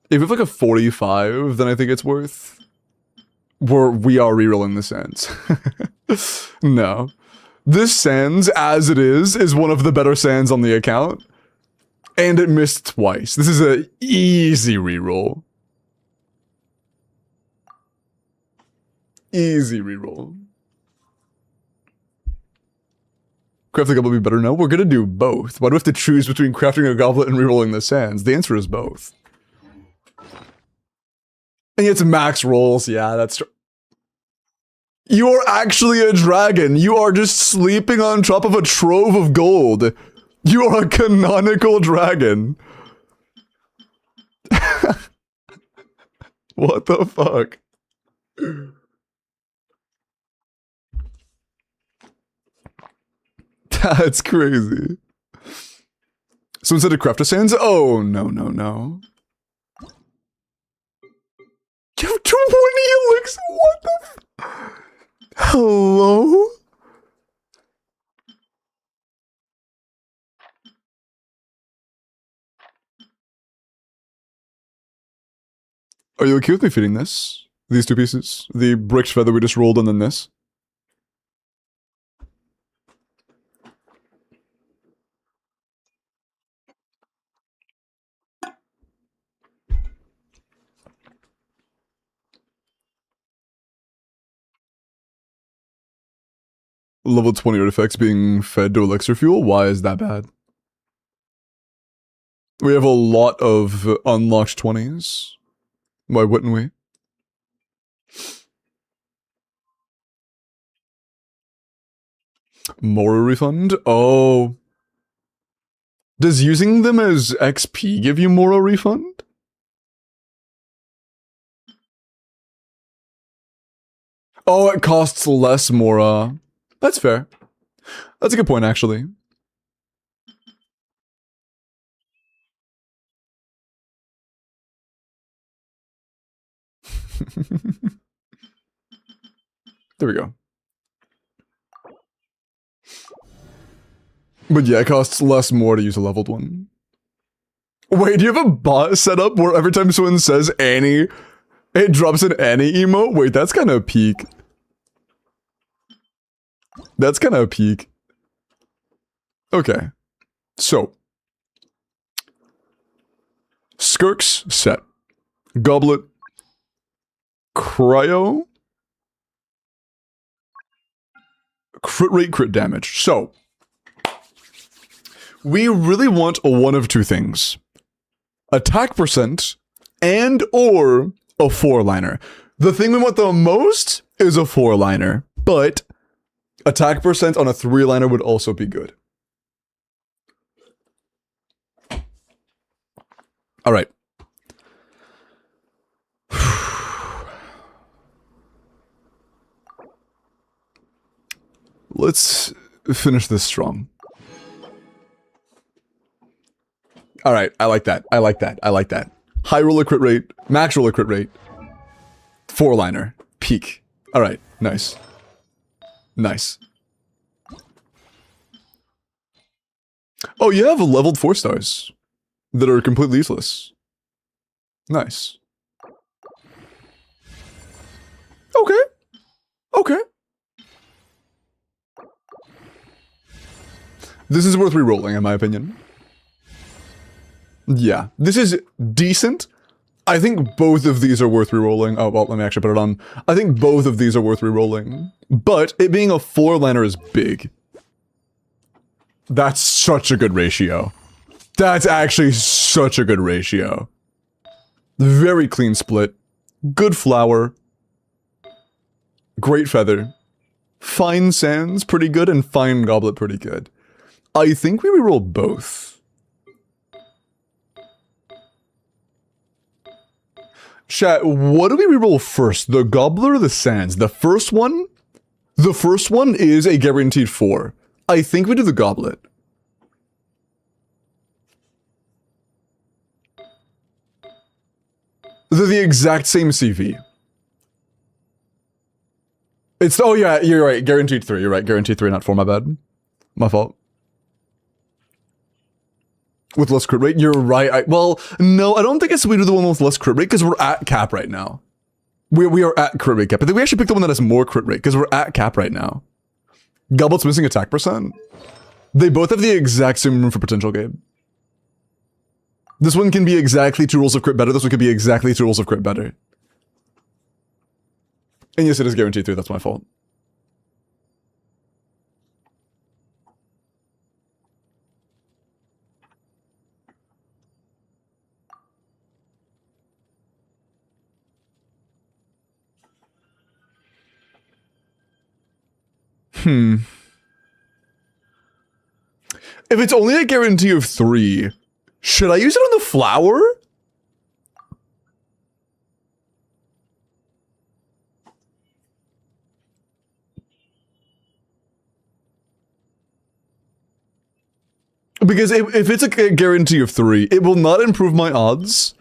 if it's like a 45, then I think it's worth. We are rerolling the sands. No. This sands, as it is one of the better sands on the account. And it missed twice. This is an easy reroll. Easy reroll. Crafting a goblet would be better? No, we're gonna do both. Why do we have to choose between crafting a goblet and rerolling the sands? The answer is both. And it's max rolls. Yeah, that's true. You're actually a dragon. You are just sleeping on top of a trove of gold. You are a canonical dragon. What the fuck? That's crazy. So instead of craft a sands, oh no. You have 20 elixirs? What the Hello? Are you okay with me feeding this? These two pieces? The bricked feather we just rolled and then this? Level 20 artifacts being fed to elixir fuel? Why is that bad? We have a lot of unlocked 20s. Why wouldn't we? More refund? Oh. Does using them as XP give you more refund? Oh, it costs less Mora. That's fair. That's a good point, actually. There we go. But yeah, it costs less more to use a leveled one. Wait, do you have a bot set up where every time someone says Annie, it drops an Annie emote? Wait, that's kind of peak. That's kind of peak. Okay. So. Skirk's set. Goblet. Cryo. Crit rate, crit damage. So. We really want one of two things. Attack percent and or a 4-liner. The thing we want the most is a 4-liner, but attack percent on a 3-liner would also be good. All right. Let's finish this strong. All right, I like that. I like that. I like that. High roller crit rate, max roller crit rate, 4-liner, peak. All right, nice. Nice. Oh, you have leveled 4 stars that are completely useless. Nice. Okay. Okay. This is worth re-rolling, in my opinion. Yeah, this is decent. I think both of these are worth re-rolling. Oh, well, let me actually put it on. I think both of these are worth re-rolling. But it being a 4-liner is big. That's such a good ratio. That's actually such a good ratio. Very clean split. Good flower. Great feather. Fine sands, pretty good, and fine goblet, pretty good. I think we re-roll both. Chat, what do we reroll first? The Gobbler or the Sands? The first one is a guaranteed 4. I think we do the goblet. They're the exact same CV. It's, oh yeah, you're right, guaranteed 3, you're right, guaranteed 3, not 4, my bad. My fault. With less crit rate, you're right. Well, no, I don't think it's we do the one with less crit rate, because we're at cap right now. We are at crit rate cap. I think we actually picked the one that has more crit rate, because we're at cap right now. Goblet's missing attack percent. They both have the exact same room for potential, Gabe. This one can be exactly 2 rolls of crit better, this one could be exactly 2 rolls of crit better. And yes, it is guaranteed 3, that's my fault. If it's only a guarantee of 3, should I use it on the flower? Because if it's a guarantee of 3, it will not improve my odds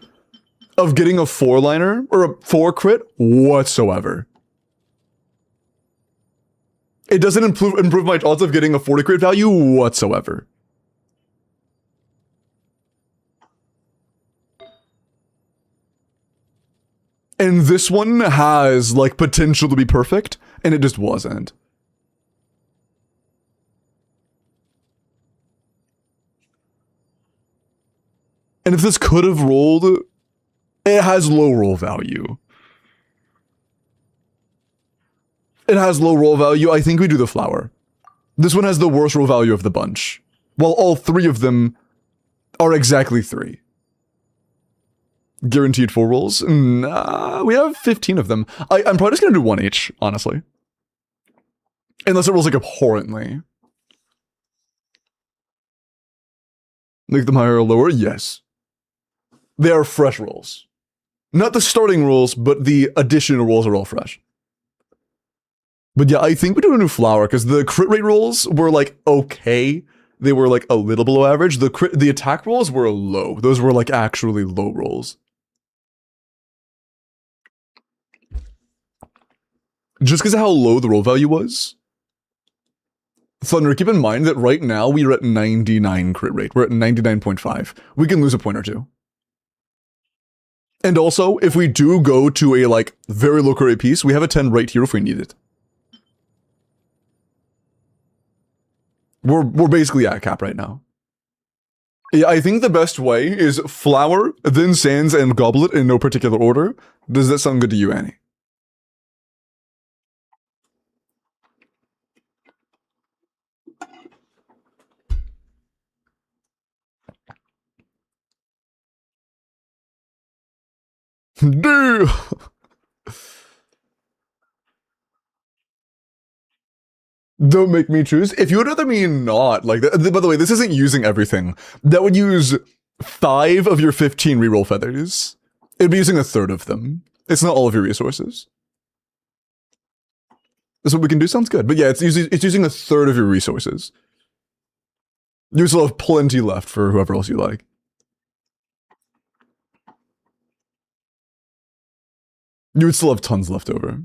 of getting a 4-liner or a 4 crit whatsoever. It doesn't improve my odds of getting a 40 crit value whatsoever. And this one has, like, potential to be perfect, and it just wasn't. And if this could have rolled, it has low roll value. It has low roll value. I think we do the flower. This one has the worst roll value of the bunch. While all 3 of them are exactly 3. Guaranteed 4 rolls? Nah, we have 15 of them. I'm probably just gonna do 1 each, honestly. Unless it rolls like abhorrently. Make them higher or lower? Yes. They are fresh rolls. Not the starting rolls, but the additional rolls are all fresh. But yeah, I think we do a new flower, because the crit rate rolls were like, okay. They were like a little below average. The attack rolls were low. Those were like actually low rolls. Just because of how low the roll value was. Thunder, keep in mind that right now we are at 99 crit rate. We're at 99.5. We can lose a point or 2. And also, if we do go to a like very low crit rate piece, we have a 10 right here if we need it. We're basically at cap right now. Yeah, I think the best way is flower, then sands, and goblet in no particular order. Does that sound good to you, Annie? Dude. Don't make me choose. If you would rather me not, like, by the way, this isn't using everything. That would use 5 of your 15 reroll feathers. It'd be using a third of them. It's not all of your resources. That's what we can do, sounds good. But yeah, it's using a third of your resources. You still have plenty left for whoever else you like. You would still have tons left over.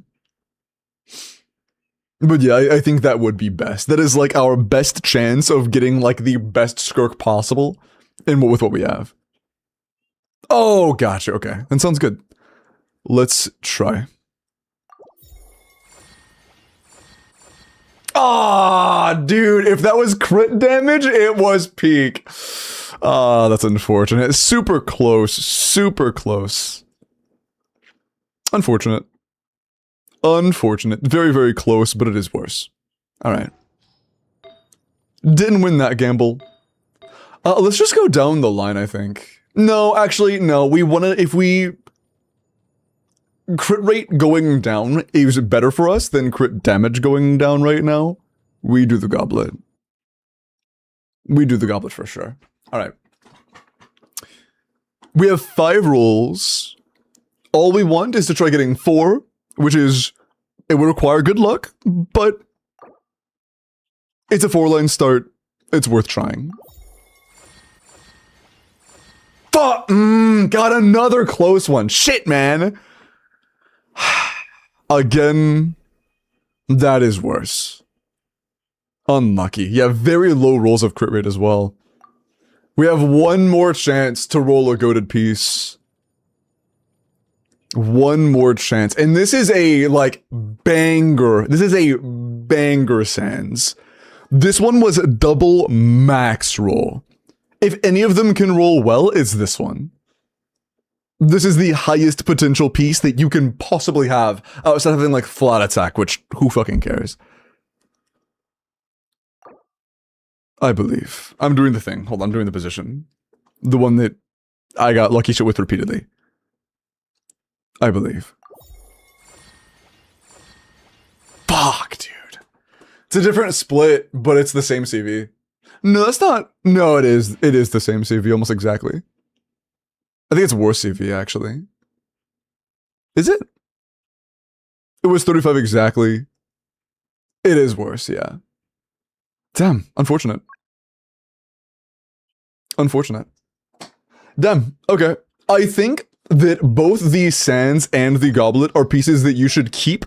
But yeah, I think that would be best. That is like our best chance of getting like the best Skirk possible with what we have. Oh, gotcha. Okay, that sounds good. Let's try. Ah, dude, if that was crit damage, it was peak. Ah, that's unfortunate. Super close, super close. Unfortunate. Unfortunate. Very, very close, but it is worse. Alright. Didn't win that gamble. Let's just go down the line, I think. No, actually, no. We want to, if we... Crit rate going down is better for us than crit damage going down right now. We do the goblet. We do the goblet for sure. Alright. We have 5 rolls. All we want is to try getting 4, which is, it would require good luck, but It's a 4-line start. It's worth trying. Fuck! Got another close one. Shit, man. Again, that is worse. Unlucky. Yeah, very low rolls of crit rate as well. We have one more chance to roll a goated piece. One more chance. And this is a, like, banger. This is a banger sans. This one was a double max roll. If any of them can roll well, it's this one. This is the highest potential piece that you can possibly have outside of having, like, flat attack, which who fucking cares? I believe. I'm doing the thing. Hold on, I'm doing the position. The one that I got lucky shit with repeatedly. I believe. Fuck, dude. It's a different split, but it's the same CV. No, that's not. No, it is. It is the same CV, almost exactly. I think it's worse CV, actually. Is it? It was 35 exactly. It is worse, yeah. Damn, unfortunate. Unfortunate. Damn, okay. I think that both the sands and the goblet are pieces that you should keep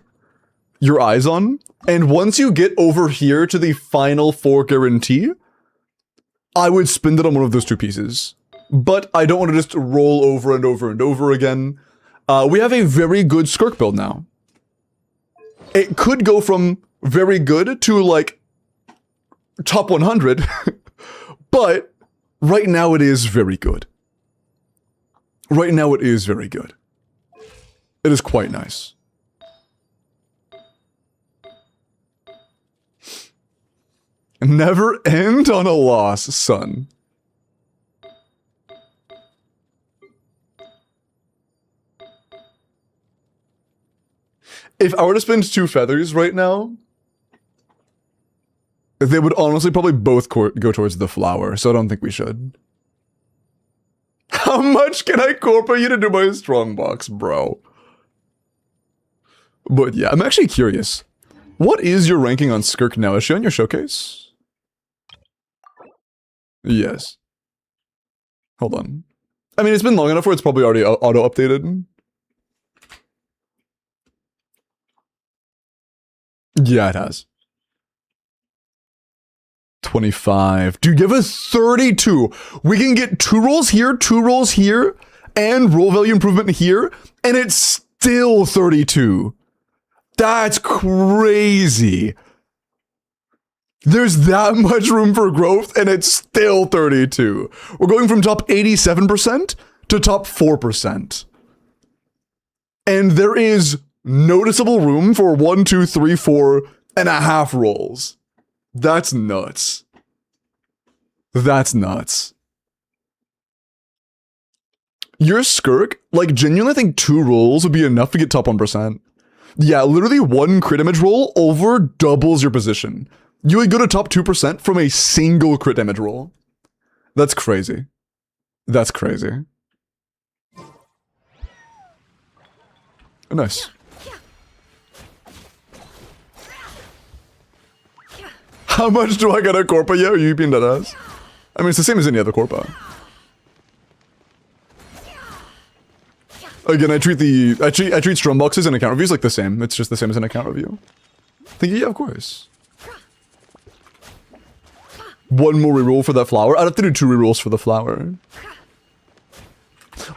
your eyes on. And once you get over here to the final 4 guarantee, I would spend it on one of those 2 pieces. But I don't want to just roll over and over and over again. We have a very good Skirk build now. It could go from very good to, like, top 100, but right now it is very good. Right now it is very good. It is quite nice. Never end on a loss, son. If I were to spend 2 feathers right now, they would honestly probably both go towards the flower, so I don't think we should. How much can I corpo you to do my strongbox, bro? But yeah, I'm actually curious. What is your ranking on Skirk now? Is she on your showcase? Yes. Hold on. I mean, it's been long enough where it's probably already auto-updated. Yeah, it has. 25. Dude, give us 32. We can get 2 rolls here, 2 rolls here, and roll value improvement here, and it's still 32. That's crazy. There's that much room for growth, and it's still 32. We're going from top 87% to top 4%. And there is noticeable room for 1, 2, 3, 4.5 rolls. That's nuts. That's nuts. Your Skirk, like, genuinely I think 2 rolls would be enough to get top 1%. Yeah, literally 1 crit damage roll over doubles your position. You would go to top 2% from a single crit damage roll. That's crazy. That's crazy. Nice. How much do I gotta corpa you? Are you being deadass? I mean, it's the same as any other corpa. Again, I treat Strongboxes and account reviews like the same. It's just the same as an account review. Think, yeah, of course. 1 more reroll for that flower. I'd have to do 2 rerolls for the flower.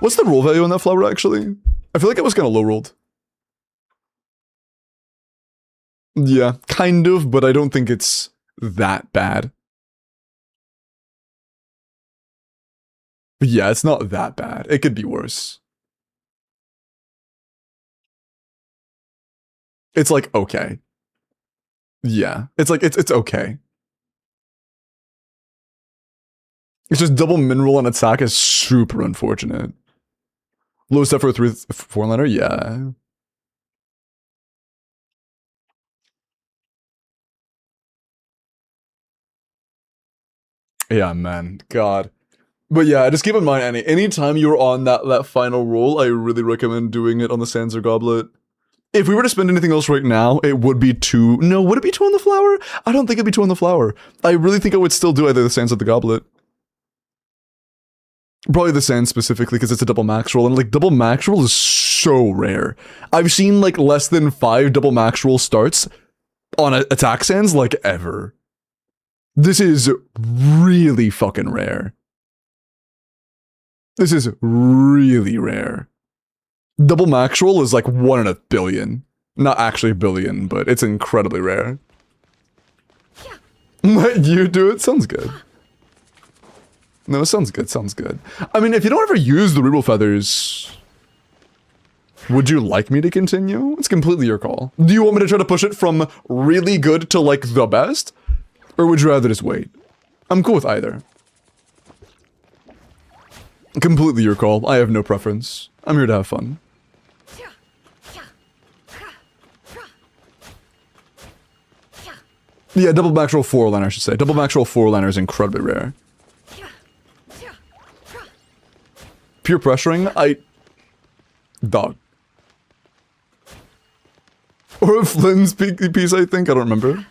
What's the roll value on that flower, actually? I feel like it was kind of low rolled. Yeah, kind of, but I don't think it's that bad. But yeah, it's not that bad. It could be worse. It's like, okay. Yeah, it's like, it's okay. It's just double mineral on attack is super unfortunate. Low step for a 4-liner? Yeah. Yeah, man. God. But yeah, just keep in mind, anytime you're on that final roll, I really recommend doing it on the Sands or Goblet. If we were to spend anything else right now, it would be 2. No, would it be 2 on the flower? I don't think it'd be 2 on the flower. I really think I would still do either the sands or the goblet. Probably the sands specifically because it's a double max roll, and like double max roll is so rare. I've seen like less than 5 double max roll starts on attack sands like ever. This is really fucking rare. This is really rare. Double max roll is like 1 in a billion. Not actually a billion, but it's incredibly rare. Let you do it? Sounds good. No, sounds good, sounds good. I mean, if you don't ever use the reroll feathers, would you like me to continue? It's completely your call. Do you want me to try to push it from really good to like the best? Or would you rather just wait? I'm cool with either. Completely your call. I have no preference. I'm here to have fun. Yeah, double max roll 4-liner, I should say. Double max roll 4-liner is incredibly rare. Pure pressuring, dog. Or a Flynn's piece, I think. I don't remember.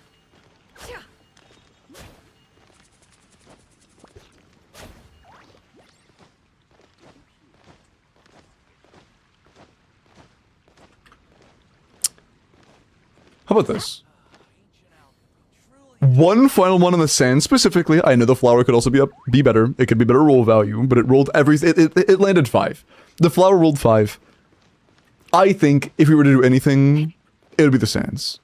How about this? One final one on the sand specifically. I know the flower could also be better. It could be better roll value, but it rolled everything. It landed 5. The flower rolled 5. I think if we were to do anything, it would be the sands.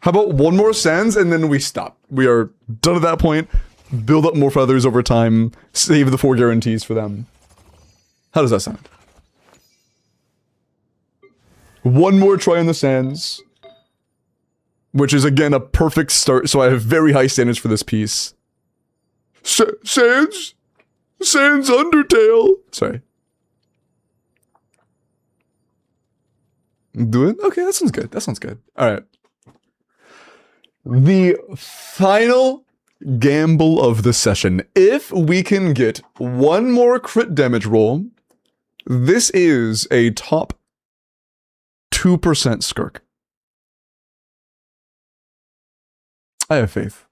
How about one more sands and then we stop? We are done at that point. Build up more feathers over time. Save the 4 guarantees for them. How does that sound? One more try on the sands. Which is, again, a perfect start, so I have very high standards for this piece. Sans? Sans Undertale? Sorry. Do it? Okay, that sounds good. That sounds good. Alright. The final gamble of the session. If we can get one more crit damage roll, this is a top 2% Skirk. I have faith.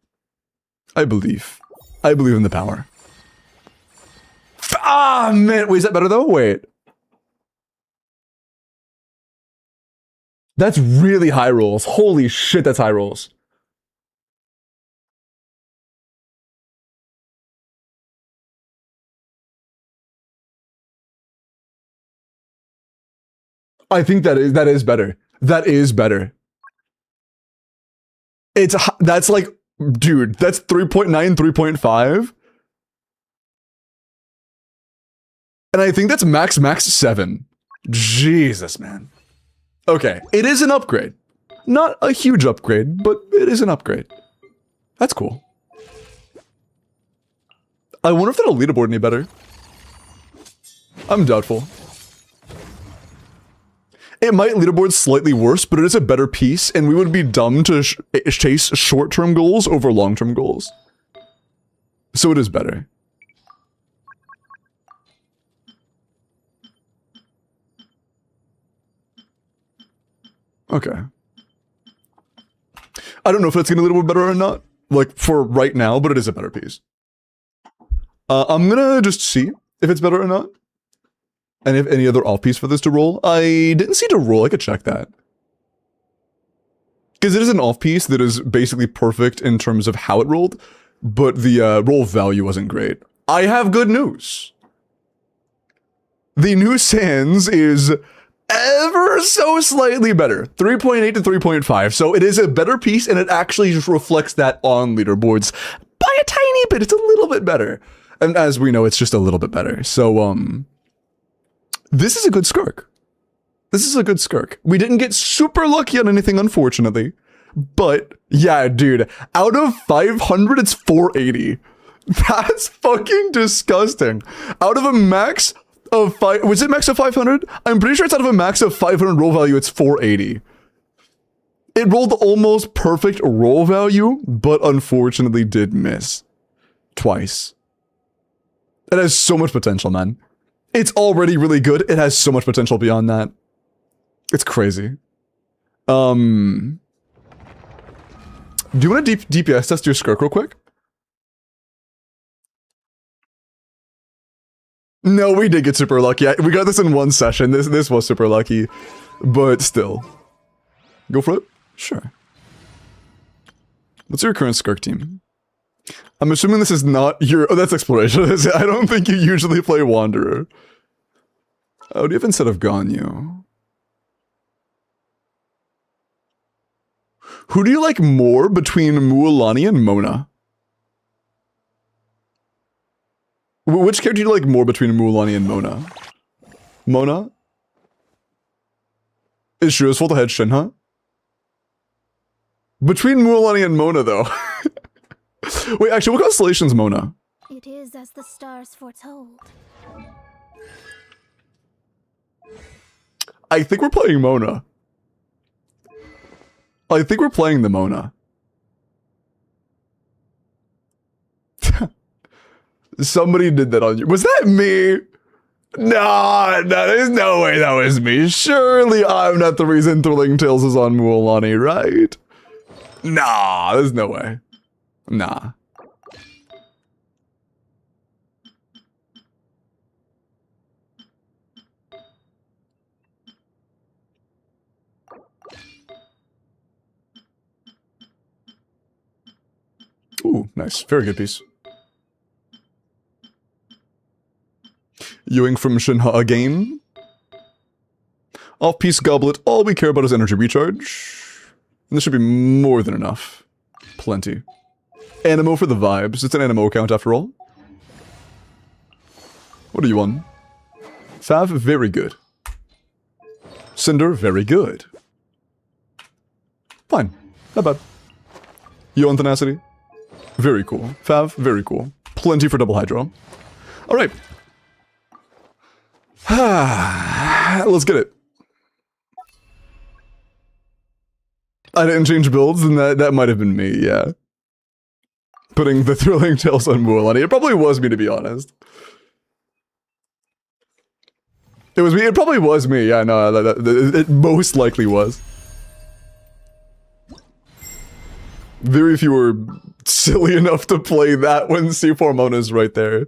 I believe. I believe in the power. Ah, man. Wait, is that better though? Wait. That's really high rolls. Holy shit, that's high rolls. I think that is better. That is better. That's like, dude, that's 3.9, 3.5. And I think that's max 7. Jesus, man. Okay, it is an upgrade. Not a huge upgrade, but it is an upgrade. That's cool. I wonder if that'll leaderboard any better. I'm doubtful. It might leaderboard slightly worse, but it is a better piece, and we would be dumb to chase short-term goals over long-term goals. So it is better. Okay. I don't know if it's going to leaderboard better or not, like, for right now, but it is a better piece. I'm gonna just see if it's better or not. And if any other off-piece for this to roll. I didn't see to roll, I could check that. Because it is an off-piece that is basically perfect in terms of how it rolled, but the roll value wasn't great. I have good news. The new Sans is ever so slightly better. 3.8 to 3.5, so it is a better piece, and it actually just reflects that on leaderboards by a tiny bit. It's a little bit better. And as we know, it's just a little bit better. So, this is a good Skirk. This is a good Skirk. We didn't get super lucky on anything, unfortunately. But, yeah, dude, out of 500, it's 480. That's fucking disgusting. Out of a max of 5... Was it max of 500? I'm pretty sure it's out of a max of 500 roll value, it's 480. It rolled almost perfect roll value, but unfortunately did miss. Twice. It has so much potential, man. It's already really good. It has so much potential beyond that. It's crazy. Do you want to DPS test your Skirk real quick? No, we did get super lucky. We got this in one session. This was super lucky. But still. Go for it? Sure. What's your current Skirk team? I'm assuming this is not your... Oh, that's Exploration. I don't think you usually play Wanderer. Oh, do you have instead of Ganyu? Who do you like more between Mualani and Mona? Which character do you like more between Mualani and Mona? Mona? Is Shu's full ahead Shinha? Between Mualani and Mona, though. Wait, actually, what constellation's Mona? It is as the stars foretold. I think we're playing Mona. I think we're playing the Mona. Somebody did that on you. Was that me? No, there's no way that was me. Surely I'm not the reason Thrilling Tales is on Mualani, right? Nah, there's no way. Nah. Ooh, nice. Very good piece. Ewing from Shinha again. Off-piece goblet. All we care about is energy recharge. And this should be more than enough. Plenty. Animo for the vibes. It's an animo account after all. What are you on? Fav, very good. Cinder, very good. Fine. Not bad. You on Tenacity? Very cool. Fav, very cool. Plenty for double hydro. Alright. Let's get it. I didn't change builds, and that might have been me, yeah. Putting the Thrilling Tales on Mualani. It probably was me, to be honest. It was me. It probably was me. Yeah, no, it most likely was. Very few were silly enough to play that when C4 Mona's right there.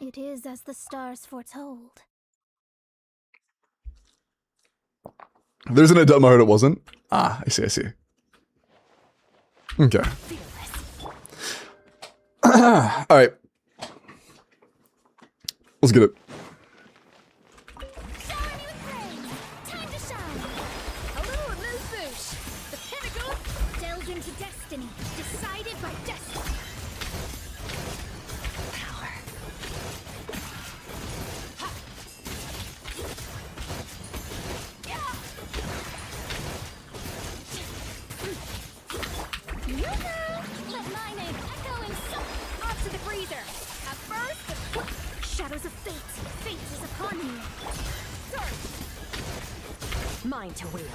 It is as the stars foretold. There's an adult heard it wasn't. Ah, I see. Okay. Alright. Let's get it. Time to shine. A little remove boosh. The pinnacle delved into destiny, decided by destiny. Power. Let my name echo in some off to the freezer. At first, shadows of fate. Fate is upon you. Sorry. Mine to wield.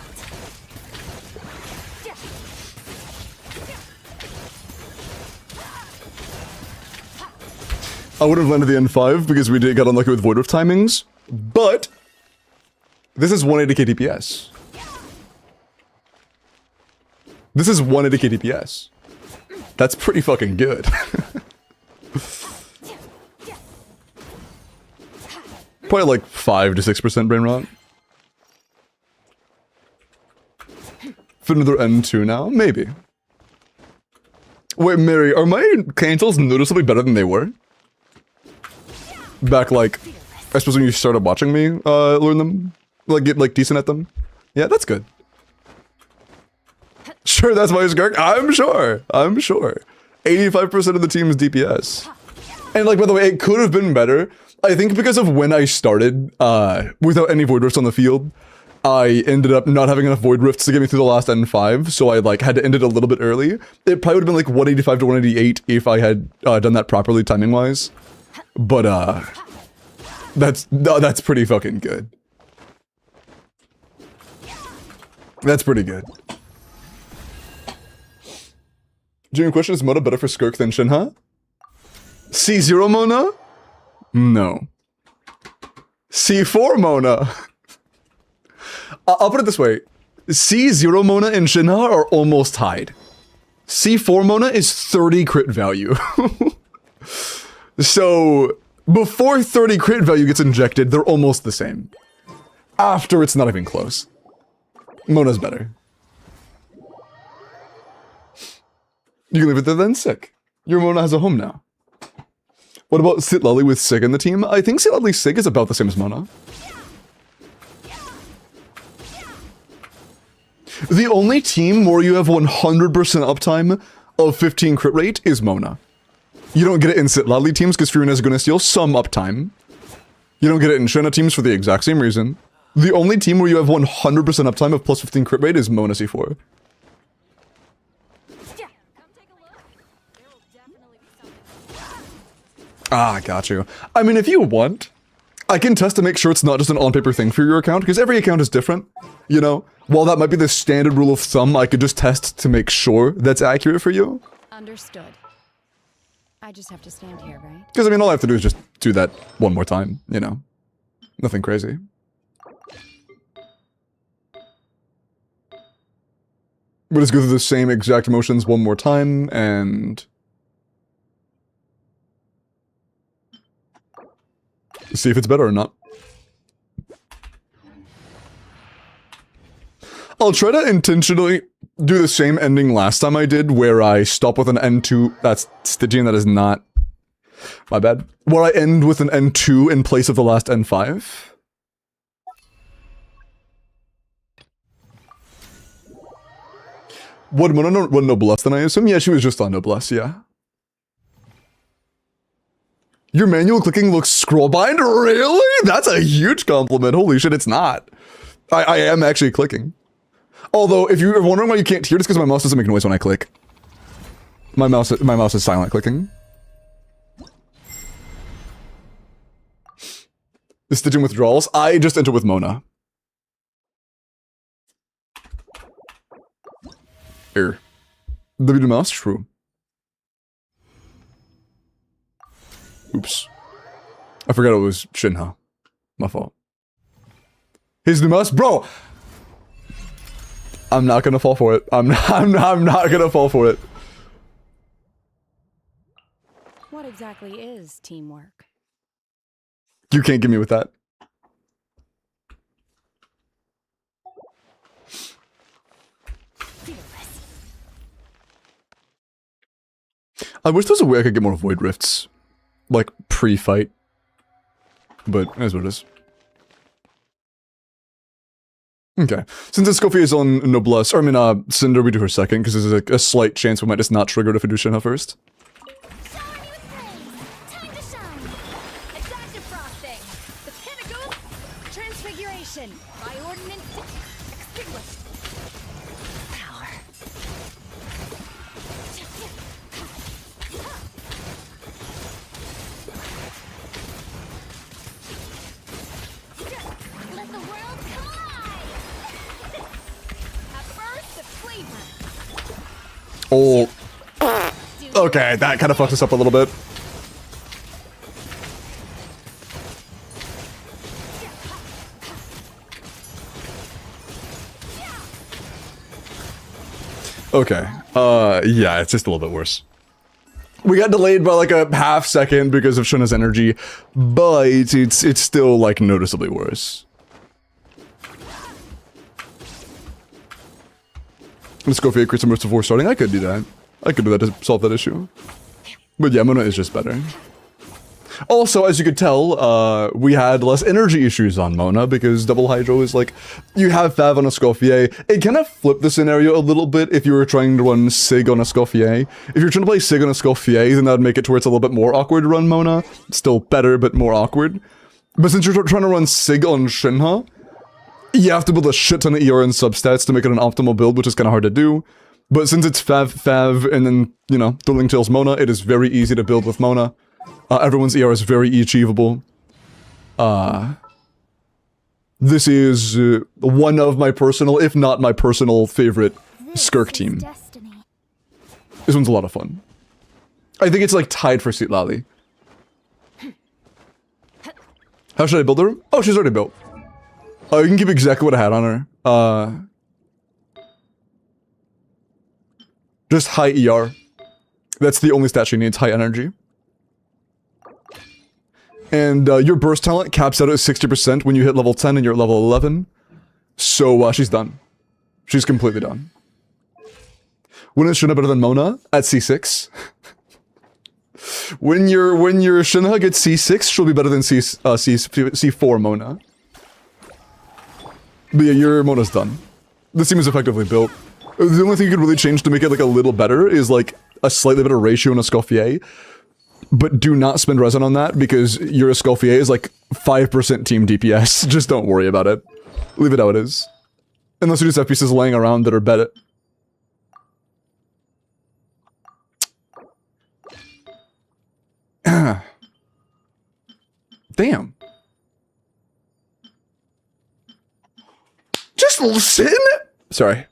I would have landed the N5 because we did get unlucky with Void Rift timings, but this is 180k DPS. This is 180k DPS. That's pretty fucking good. Probably like 5 to 6% brain rot. Fit another N2 now? Maybe. Wait, Mary, are my cancels noticeably better than they were? Back like, I suppose when you started watching me learn them? Like get like decent at them? Yeah, that's good. Sure, that's why he's Skirk. I'm sure. 85% of the team is DPS. And like, by the way, it could have been better. I think because of when I started, without any Void Rifts on the field, I ended up not having enough Void Rifts to get me through the last N5, so I like had to end it a little bit early. It probably would have been like 185 to 188 if I had done that properly timing-wise. But that's pretty fucking good. That's pretty good. Genuine question, is Mona better for Skirk than Shinha? C0 Mona? No. C4 Mona. I'll put it this way. C0 Mona and Shinha are almost tied. C4 Mona is 30 crit value. So, before 30 crit value gets injected, they're almost the same. After, it's not even close. Mona's better. You can leave it there then, Sick. Your Mona has a home now. What about Sitlali with Sig in the team? I think Sitlali Sig is about the same as Mona. The only team where you have 100% uptime of 15 crit rate is Mona. You don't get it in Sitlali teams because Furina is going to steal some uptime. You don't get it in Shinha teams for the exact same reason. The only team where you have 100% uptime of plus 15 crit rate is Mona C4. Ah, got you. I mean, if you want, I can test to make sure it's not just an on-paper thing for your account, because every account is different, you know? While that might be the standard rule of thumb, I could just test to make sure that's accurate for you. Understood. I just have to stand here, right? Because, I mean, all I have to do is just do that one more time, you know? Nothing crazy. We'll just go through the same exact motions one more time, and... see if it's better or not. I'll try to intentionally do the same ending last time I did, where I stop with an N2. That's Stygian, that is not... my bad. Where I end with an N2 in place of the last N5. Would Mona run Noblesse then, I assume? Yeah, she was just on Noblesse, yeah. Your manual clicking looks scrollbind? Really? That's a huge compliment. Holy shit, it's not. I am actually clicking. Although, if you're wondering why you can't hear, it's because my mouse doesn't make noise when I click. My mouse is silent clicking. The Stygian withdrawals? I just enter with Mona. Error. W mouse? True. Oops. I forgot it was Shinha. My fault. His new mouse? Bro! I'm not gonna fall for it. I'm not gonna fall for it. What exactly is teamwork? You can't get me with that. I wish there was a way I could get more Void Rifts. Like, pre-fight. But, it is what it is. Okay. Since Escoffier is on Noblesse, or I mean, Cinder, we do her second, because there's a slight chance we might just not trigger it if we do Shinha first. Shower me with praise. Time to shine. Adaptive frosting. The pinnacle. Transfiguration. By ordinance. Extinguished. Power. Let the world come alive. At first, the flavor. Oh. Okay, that kind of fucks us up a little bit. Okay. Yeah, it's just a little bit worse. We got delayed by like a half second because of Shinha's energy, but it's still like noticeably worse. Let's go for a crit burst before starting. I could do that. I could do that to solve that issue. But yeah, Mona is just better. Also, as you could tell, we had less energy issues on Mona because Double Hydro is like, you have Fav on Escoffier. It kind of flipped the scenario a little bit if you were trying to run Sig on Escoffier. If you're trying to play Sig on Escoffier, then that would make it to where it's a little bit more awkward to run Mona. Still better, but more awkward. But since you're trying to run Sig on Shinha, you have to build a shit ton of ER and substats to make it an optimal build, which is kind of hard to do. But since it's Fav, and then, you know, Dueling Tales Mona, it is very easy to build with Mona. Everyone's ER is very achievable. This is one of my personal, if not my personal favorite Skirk team. Destiny. This one's a lot of fun. I think it's like tied for Sitlali. How should I build her? Oh, she's already built. You can keep exactly what I had on her. Just high ER. That's the only stat she needs, high energy. And your burst talent caps out at 60% when you hit level 10 and you're at level 11. So she's done. She's completely done. When is Shinha better than Mona? At C6. when your Shinha gets C6, she'll be better than C4 Mona. But yeah, your Mona's done. This team is effectively built. The only thing you could really change to make it like a little better is like a slightly better ratio in Escoffier. But do not spend resin on that because your Escoffier is like 5% team DPS. Just don't worry about it. Leave it how it is. Unless you just have pieces laying around that are better. Damn. Just listen. Sorry.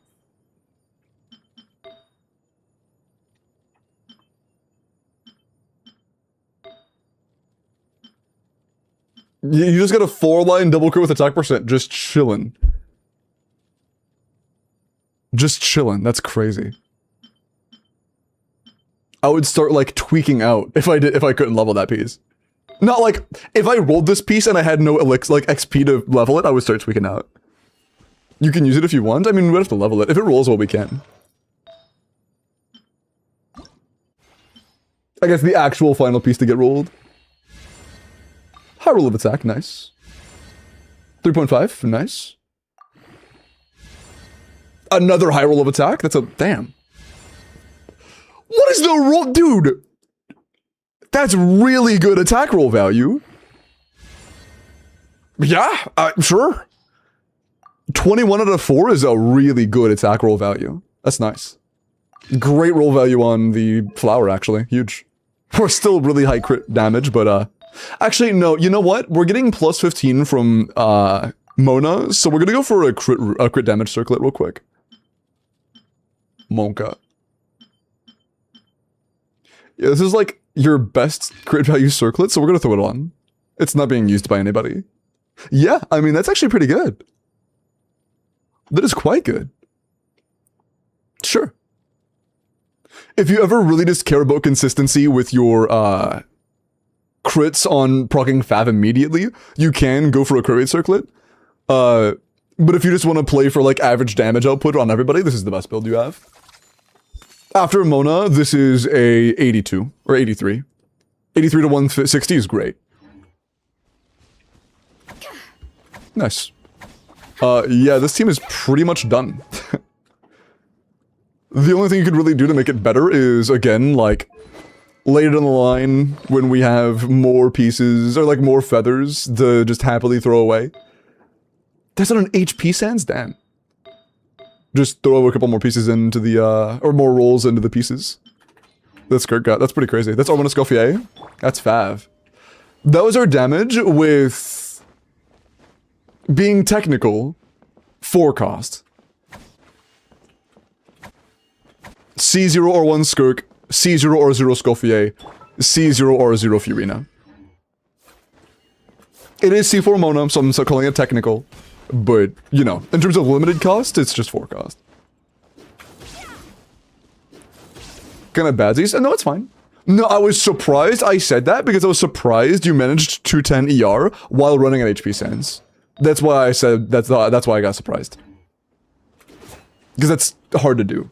You just got a 4-line double crit with attack percent. Just chillin'. Just chillin'. That's crazy. I would start like tweaking out if I couldn't level that piece. Not like if I rolled this piece and I had no elixir like XP to level it, I would start tweaking out. You can use it if you want. I mean, we'd have to level it. If it rolls well, we can. I guess the actual final piece to get rolled. High roll of attack, nice. 3.5, nice. Another high roll of attack? That's a... damn. What is the roll? Dude! That's really good attack roll value. Yeah, sure. 21 out of 4 is a really good attack roll value. That's nice. Great roll value on the flower, actually. Huge. We're still really high crit damage, but actually, no, you know what? We're getting plus 15 from Mona, so we're gonna go for a crit damage circlet real quick. Monka. Yeah, this is like your best crit value circlet, so we're gonna throw it on. It's not being used by anybody. Yeah, I mean, that's actually pretty good. That is quite good. Sure. If you ever really just care about consistency with your crits on proccing Fav immediately, you can go for a crit rate circlet. But if you just want to play for like average damage output on everybody, this is the best build you have. After Mona, this is a 82 or 83. 83 to 160 is great. Nice. Yeah, this team is pretty much done. The only thing you could really do to make it better is, again, like, later down the line when we have more pieces, or like more feathers to just happily throw away. That's not an HP sans? Damn. Just throw a couple more pieces into the, or more rolls into the pieces. That's Skirk got. That's pretty crazy. That's Armona Scoffier. That's Fav. That was our damage with being technical for cost. C0 or 1 Skirk, C0 or 0 Scoffier, C0 or 0 Furina. It is C4 Mona, so I'm calling it technical. But, you know, in terms of limited cost, it's just 4 cost. Kind of badsies? No, it's fine. No, I was surprised I said that because I was surprised you managed 210 ER while running an HP sans. That's why I said, that's why I got surprised. Because that's hard to do.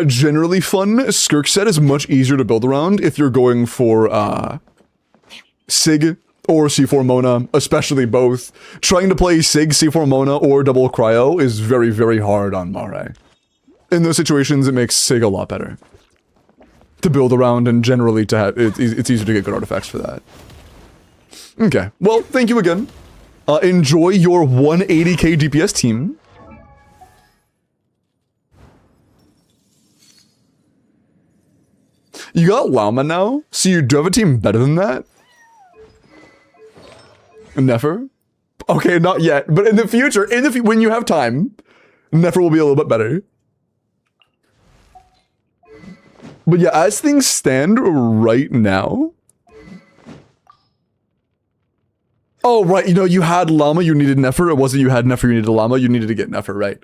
Generally fun, Skirk set is much easier to build around if you're going for, Sig or C4 Mona, especially both. Trying to play Sig, C4 Mona, or double Cryo is very, very hard on Mare. In those situations, it makes Sig a lot better to build around, and generally to have, it's easier to get good artifacts for that. Okay, well, thank you again. Enjoy your 180k DPS team. You got Llama now? So you do have a team better than that? Never? Okay, not yet. But in the future, when you have time, Nefer will be a little bit better. But yeah, as things stand right now... Oh, right, you know, you had Llama, you needed Nefer. It wasn't you had Nefer, you needed Llama, you needed to get Nefer, right?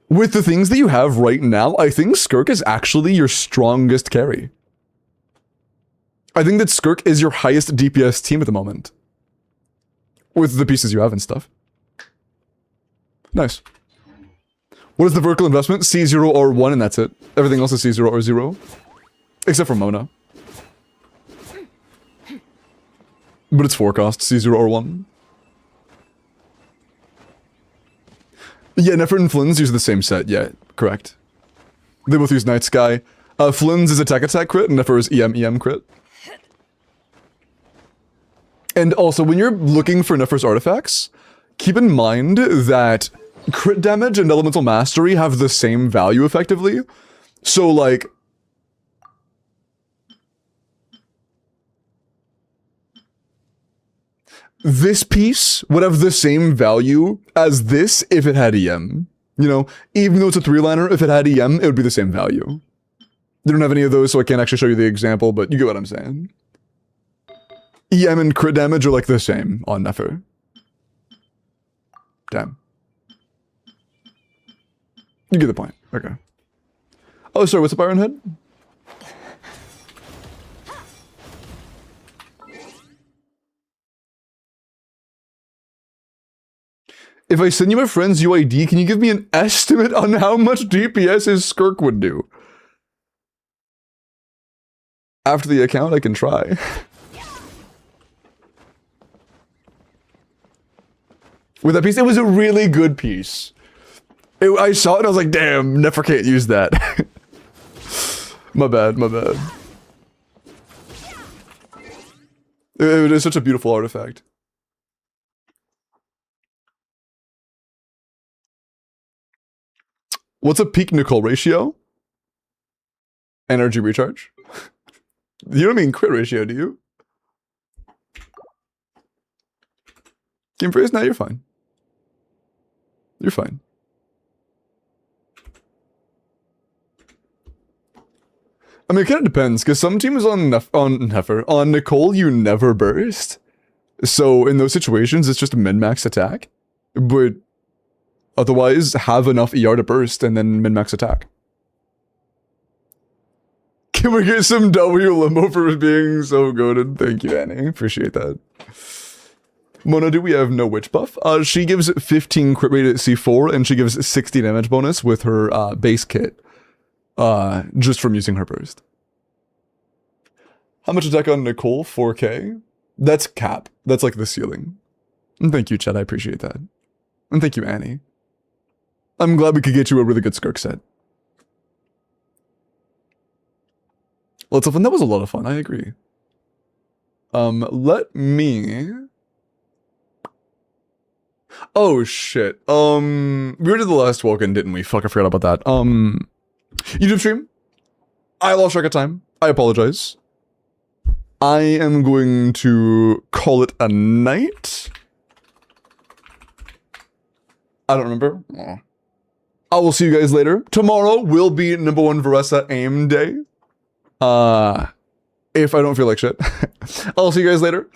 With the things that you have right now, I think Skirk is actually your strongest carry. I think that Skirk is your highest DPS team at the moment. With the pieces you have and stuff. Nice. What is the vertical investment? C0 or 1 and that's it. Everything else is C0 or 0. Except for Mona. But it's forecast, C0 or 1. Yeah, Nefer and Flynn's use the same set, yeah, correct. They both use Night Sky. Flynn's is attack crit, and Nefer is EM crit. And also, when you're looking for Nefer's artifacts, keep in mind that crit damage and elemental mastery have the same value effectively. So like, this piece would have the same value as this if it had EM. You know, even though it's a 3-liner, if it had EM, it would be the same value. They don't have any of those, so I can't actually show you the example, but you get what I'm saying. EM and crit damage are like the same on Nefer. Damn. You get the point. Okay. Oh, sorry, what's up, Ironhead? If I send you my friend's UID, can you give me an estimate on how much DPS his Skirk would do? After the account, I can try. With that piece, it was a really good piece. I saw it and I was like, damn, Nefer can't use that. My bad, my bad. It is such a beautiful artifact. What's a peak Nicole ratio? Energy recharge? You don't mean crit ratio, do you? Game phrase? No, you're fine. You're fine. I mean, it kind of depends, because some teams on Nicole, you never burst. So in those situations, it's just a min-max attack. But otherwise, have enough ER to burst and then min-max attack. Can we get some W limbo for being so goated? Thank you, Annie. Appreciate that. Mona, do we have no witch buff? She gives 15 crit rate at C4, and she gives 60 damage bonus with her base kit. Just from using her burst. How much attack on Nicole? 4k? That's cap. That's like the ceiling. And thank you, Chad. I appreciate that. And thank you, Annie. I'm glad we could get you a really good Skirk set. Lots of fun. That was a lot of fun. I agree. Let me... Oh, shit. We already did the last Welkin, didn't we? Fuck, I forgot about that. YouTube stream. I lost track of time. I apologize. I am going to call it a night. I don't remember. I will see you guys later. Tomorrow will be #1 Varesa aim day. If I don't feel like shit. I'll see you guys later.